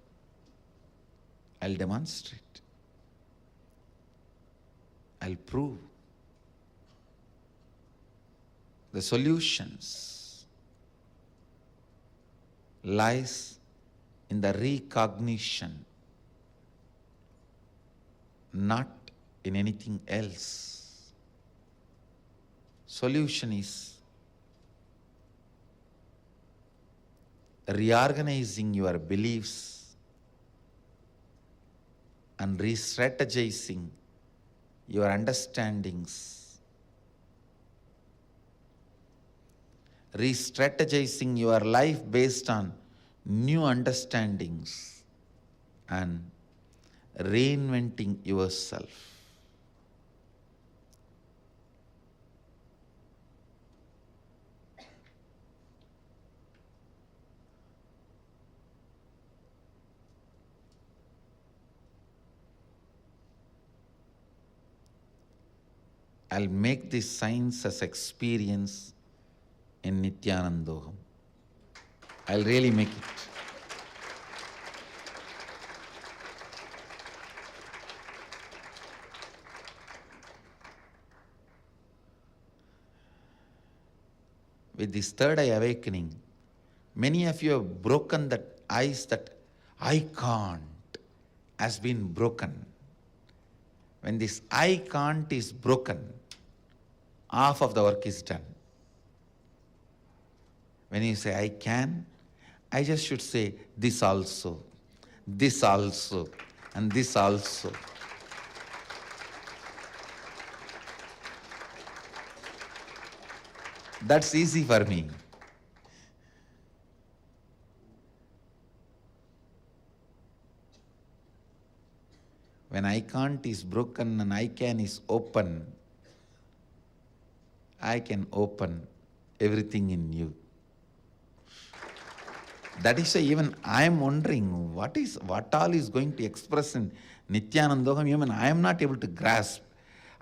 I'll demonstrate. I'll prove. The solutions lies in the recognition, not in anything else. Solution is reorganizing your beliefs and re-strategizing your understandings, re-strategizing your life based on new understandings, and reinventing yourself. I'll make this science as experience in Nithyanandam. I'll really make it. With this third eye awakening, many of you have broken that ice, that I can't has been broken. When this I can't is broken, half of the work is done. When you say I can, I just should say this also, and this also. That's easy for me. When I can't is broken and I can is open, I can open everything in you. That is why even I am wondering what all is going to express in Nithyanandam. Even I am not able to grasp.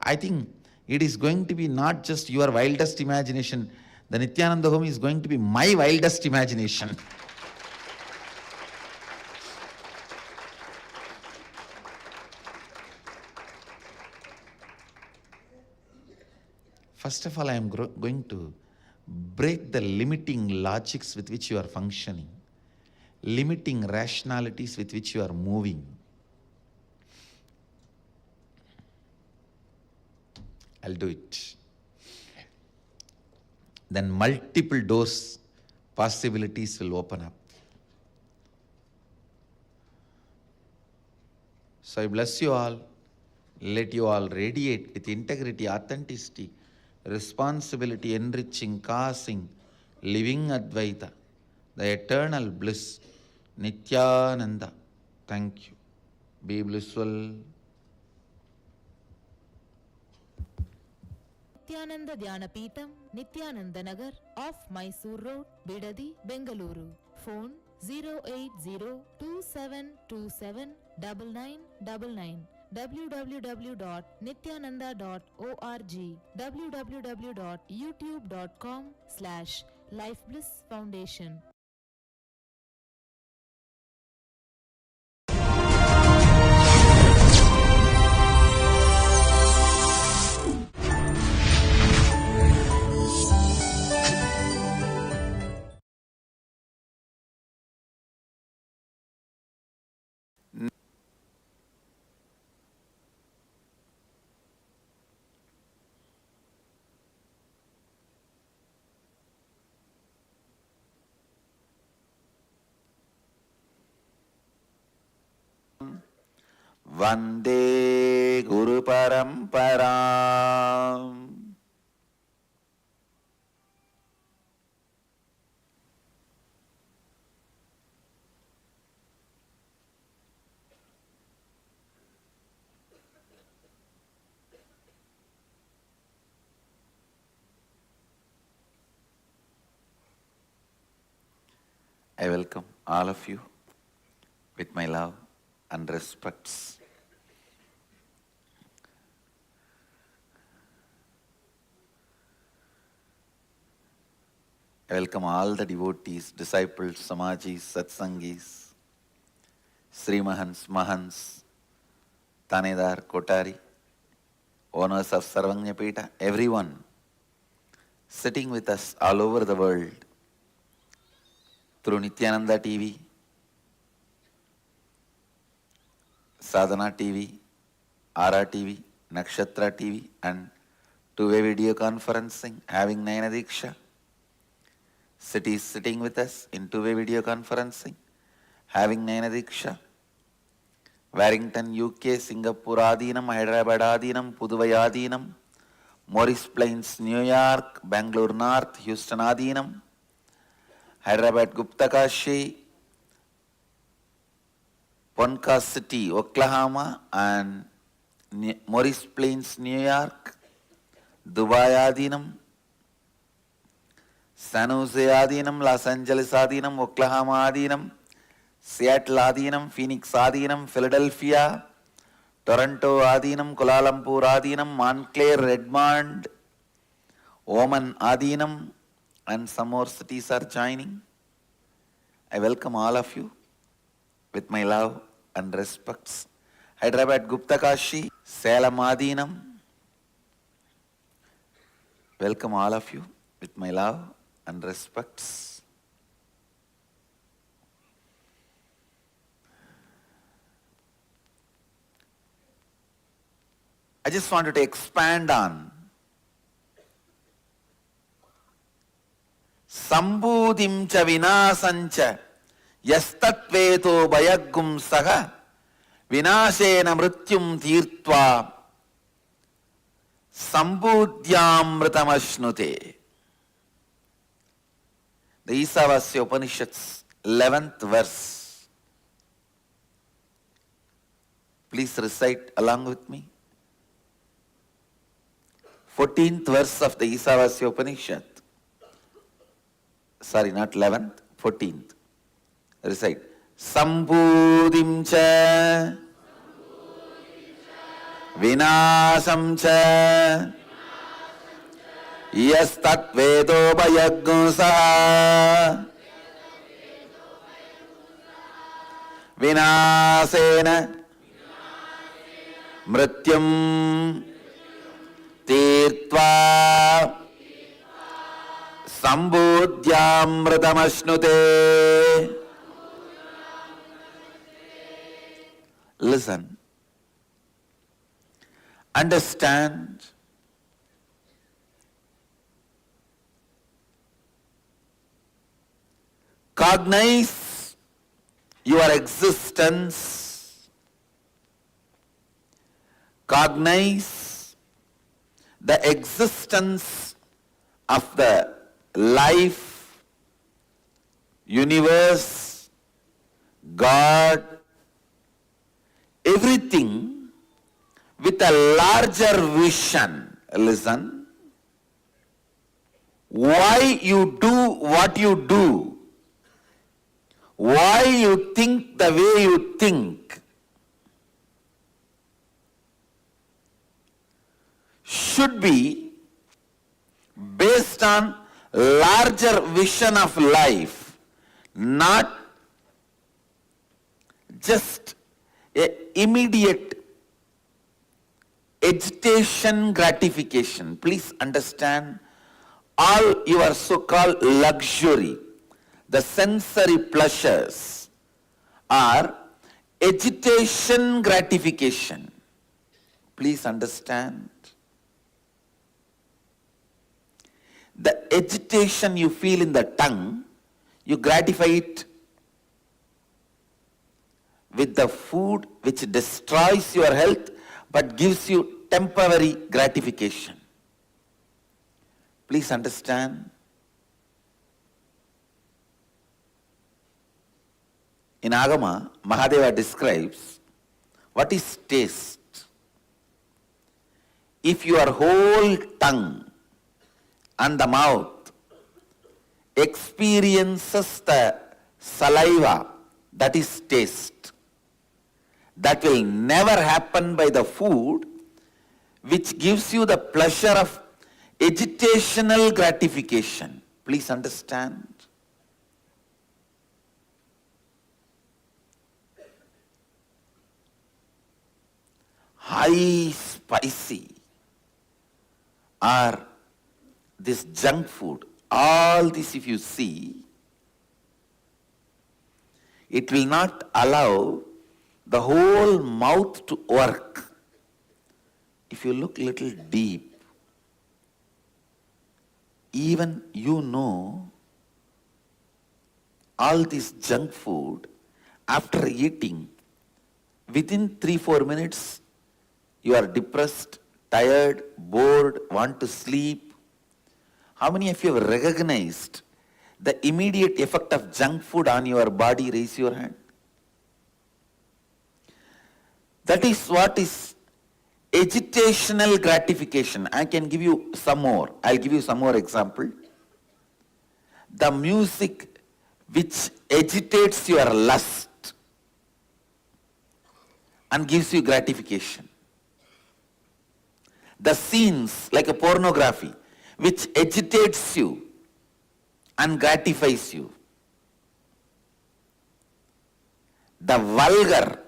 I think it is going to be not just your wildest imagination. The Nithyanandam is going to be my wildest imagination. First of all, I am going to break the limiting logics with which you are functioning, limiting rationalities with which you are moving. I'll do it. Then multiple doors, possibilities will open up. So I bless you all. Let you all radiate with integrity, authenticity, responsibility, enriching, causing, living Advaita, the eternal bliss, Nithyananda. Thank you. Be blissful. Nithyananda Dhyana Peetham, Nithyananda Nagar, off Mysore Road, Bidadi, Bengaluru. Phone 08027279999. www.nithyananda.org, www.youtube.com/Life Bliss Foundation. Vande Guru Paramparam. I welcome all of you with my love and respects. I welcome all the devotees, disciples, samajis, satsangis, Srimahans, Mahans, Tanedar, Kotari, owners of Sarvanyapeta, everyone sitting with us all over the world through Nithyananda TV, Sadhana TV, Ara TV, Nakshatra TV, and two-way video conferencing, having Nayana Diksha. Cities sitting with us in two-way video conferencing, having Nayana Diksha. Warrington, UK, Singapore Adinam, Hyderabad Adinam, Puduvai Adinam, Morris Plains, New York, Bangalore North, Houston Adinam, Hyderabad Gupta Kashi, Ponca City, Oklahoma, and Morris Plains, New York, Dubai Adinam, San Jose Adinam, Los Angeles Adinam, Oklahoma Adinam, Seattle Adinam, Phoenix Adinam, Philadelphia, Toronto Adinam, Kuala Lumpur Adinam, Montclair, Redmond, Oman Adinam, and some more cities are joining. I welcome all of you with my love and respects. Hyderabad Gupta Kashi, Salem Adinam. Welcome all of you with my love and respects. I just wanted to expand on Sambudhim cha vinasancha yastatveto bayagum saha vinashena mrityum tirtva sambudhyamritamashnude. The Isavasya Upanishad's 11th verse. Please recite along with me. 14th verse of the Isavasya Upanishad. Sorry, not 11th, 14th. Recite. Sambudhim cha vinasam cha yastat vedo bayaggusa vinasena mrityum tirtva sambudhyamritamashnude. Listen. Understand. Cognize your existence. Cognize the existence of the life, universe, God, everything with a larger vision. Listen. Why you do what you do, why you think the way you think, should be based on larger vision of life, not just an immediate agitation gratification. Please understand, all your so-called luxury, the sensory pleasures, are agitation gratification. Please understand. The agitation you feel in the tongue, you gratify it with the food which destroys your health but gives you temporary gratification. Please understand. In Agama, Mahadeva describes what is taste. If your whole tongue and the mouth experiences the saliva, that is taste. That will never happen by the food which gives you the pleasure of agitational gratification. Please understand. High spicy or this junk food, all this if you see, it will not allow the whole mouth to work. If you look little deep, even you know, all this junk food, after eating, within 3-4 minutes, you are depressed, tired, bored, want to sleep. How many of you have recognized the immediate effect of junk food on your body? Raise your hand. That is what is agitational gratification. I can give you some more. I'll give you some more example. The music which agitates your lust and gives you gratification. The scenes like a pornography which agitates you and gratifies you. The vulgar,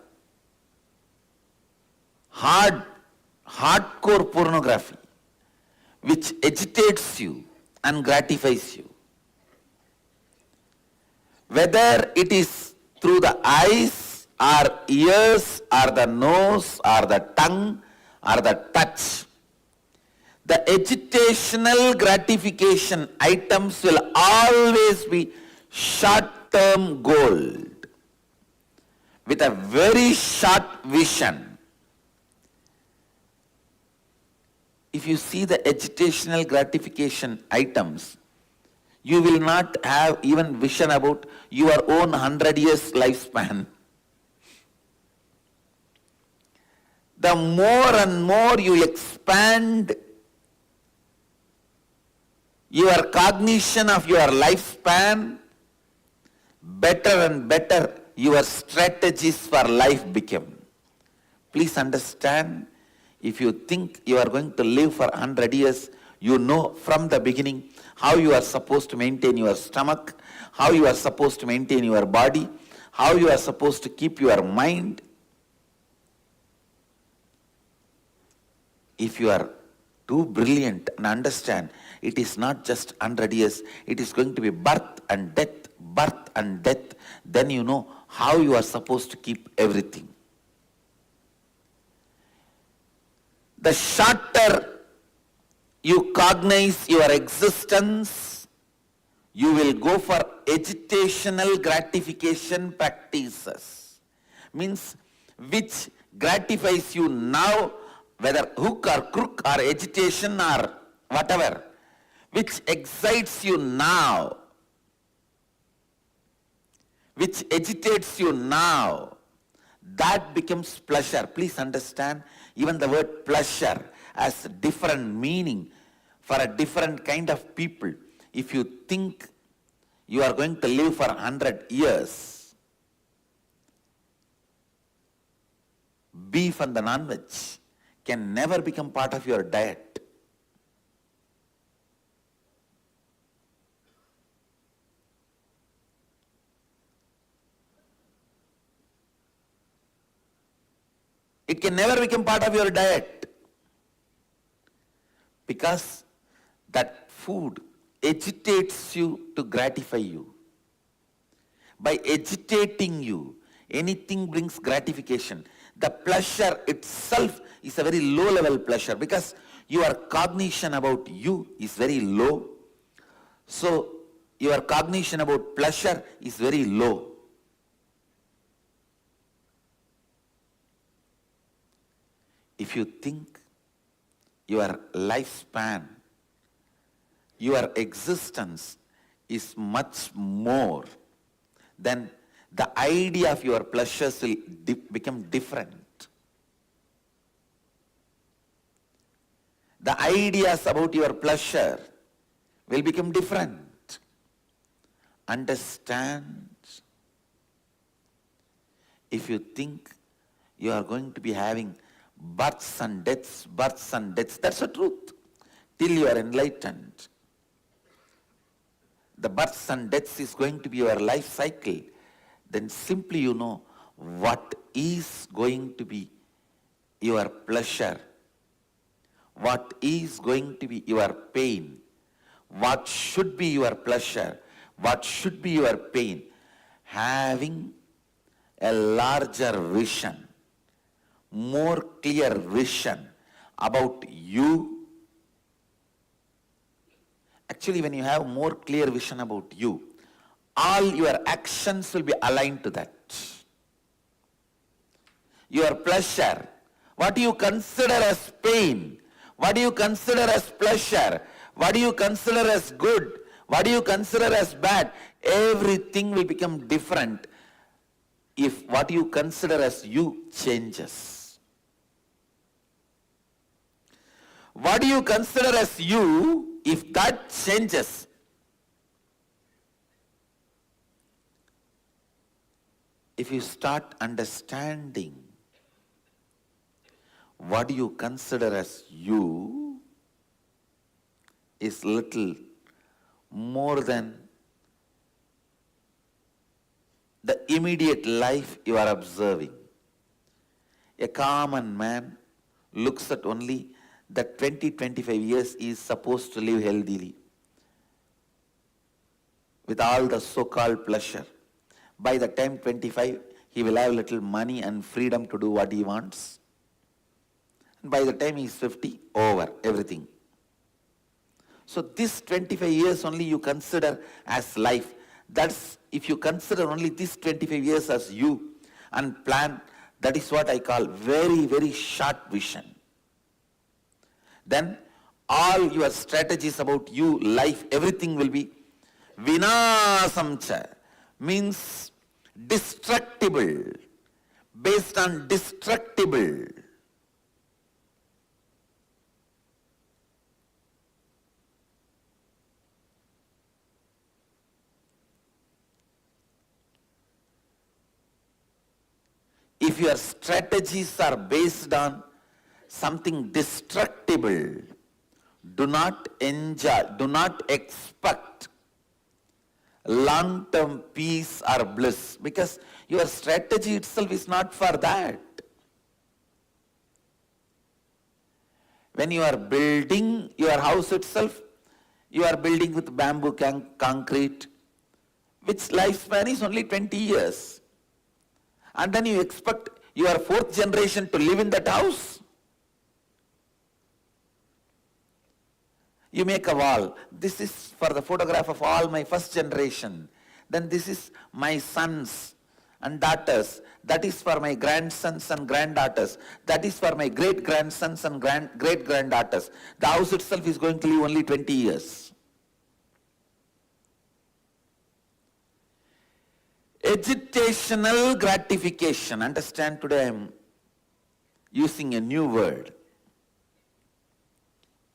hardcore pornography which agitates you and gratifies you. Whether it is through the eyes or ears or the nose or the tongue or the touch, the agitational gratification items will always be short-term gold with a very short vision. If you see the agitational gratification items, you will not have even vision about your own 100 years lifespan. The more and more you expand your cognition of your lifespan, better and better your strategies for life become. Please understand, if you think you are going to live for 100 years, you know from the beginning how you are supposed to maintain your stomach, how you are supposed to maintain your body, how you are supposed to keep your mind. If you are too brilliant and understand, it is not just 100 years, it is going to be birth and death, then you know how you are supposed to keep everything. The shorter you cognize your existence, you will go for agitational gratification practices. Means which gratifies you now, whether hook or crook or agitation or whatever, which excites you now, which agitates you now, that becomes pleasure. Please understand, even the word pleasure has different meaning for a different kind of people. If you think you are going to live for 100 years, beef and the non-veg can never become part of your diet. It can never become part of your diet because that food agitates you to gratify you. By agitating you, anything brings gratification. The pleasure itself is a very low level pleasure because your cognition about you is very low. So your cognition about pleasure is very low. If you think your lifespan, your existence is much more, then the idea of your pleasures will become different. The ideas about your pleasure will become different. Understand? If you think you are going to be having births and deaths, that's the truth, till you are enlightened. the births and deaths is going to be your life cycle, then simply you know what is going to be your pleasure, what is going to be your pain, what should be your pleasure, what should be your pain. Having a larger vision, more clear vision about you. Actually, when you have more clear vision about you, all your actions will be aligned to that. Your pleasure, what do you consider as pain, what do you consider as pleasure, what do you consider as good, what do you consider as bad, everything will become different if what you consider as you changes. What do you consider as you, if that changes, if you start understanding what do you consider as you is little more than the immediate life you are observing. A common man looks at only the 20-25 years he is supposed to live healthily with all the so-called pleasure. By the time 25, he will have little money and freedom to do what he wants. And by the time he is 50, over, everything. So this 25 years only you consider as life. That's, if you consider only this 25 years as you and plan, that is what I call very, very short vision. Then all your strategies about you, life, everything will be vinasamcha, means destructible, based on destructible. If your strategies are based on something destructible, do not enjoy, do not expect long-term peace or bliss, because your strategy itself is not for that. When you are building your house itself, you are building with bamboo concrete, which lifespan is only 20 years. And then you expect your fourth generation to live in that house. You make a wall. This is for the photograph of all my first generation. Then this is my sons and daughters. That is for my grandsons and granddaughters. That is for my great-grandsons and great-granddaughters. The house itself is going to live only 20 years. Agitational gratification. Understand, today I am using a new word.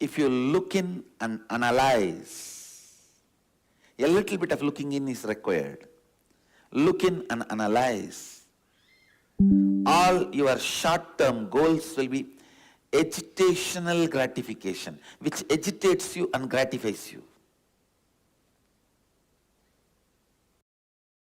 If you look in and analyze, a little bit of looking in is required. Look in and analyze. All your short-term goals will be agitational gratification, which agitates you and gratifies you.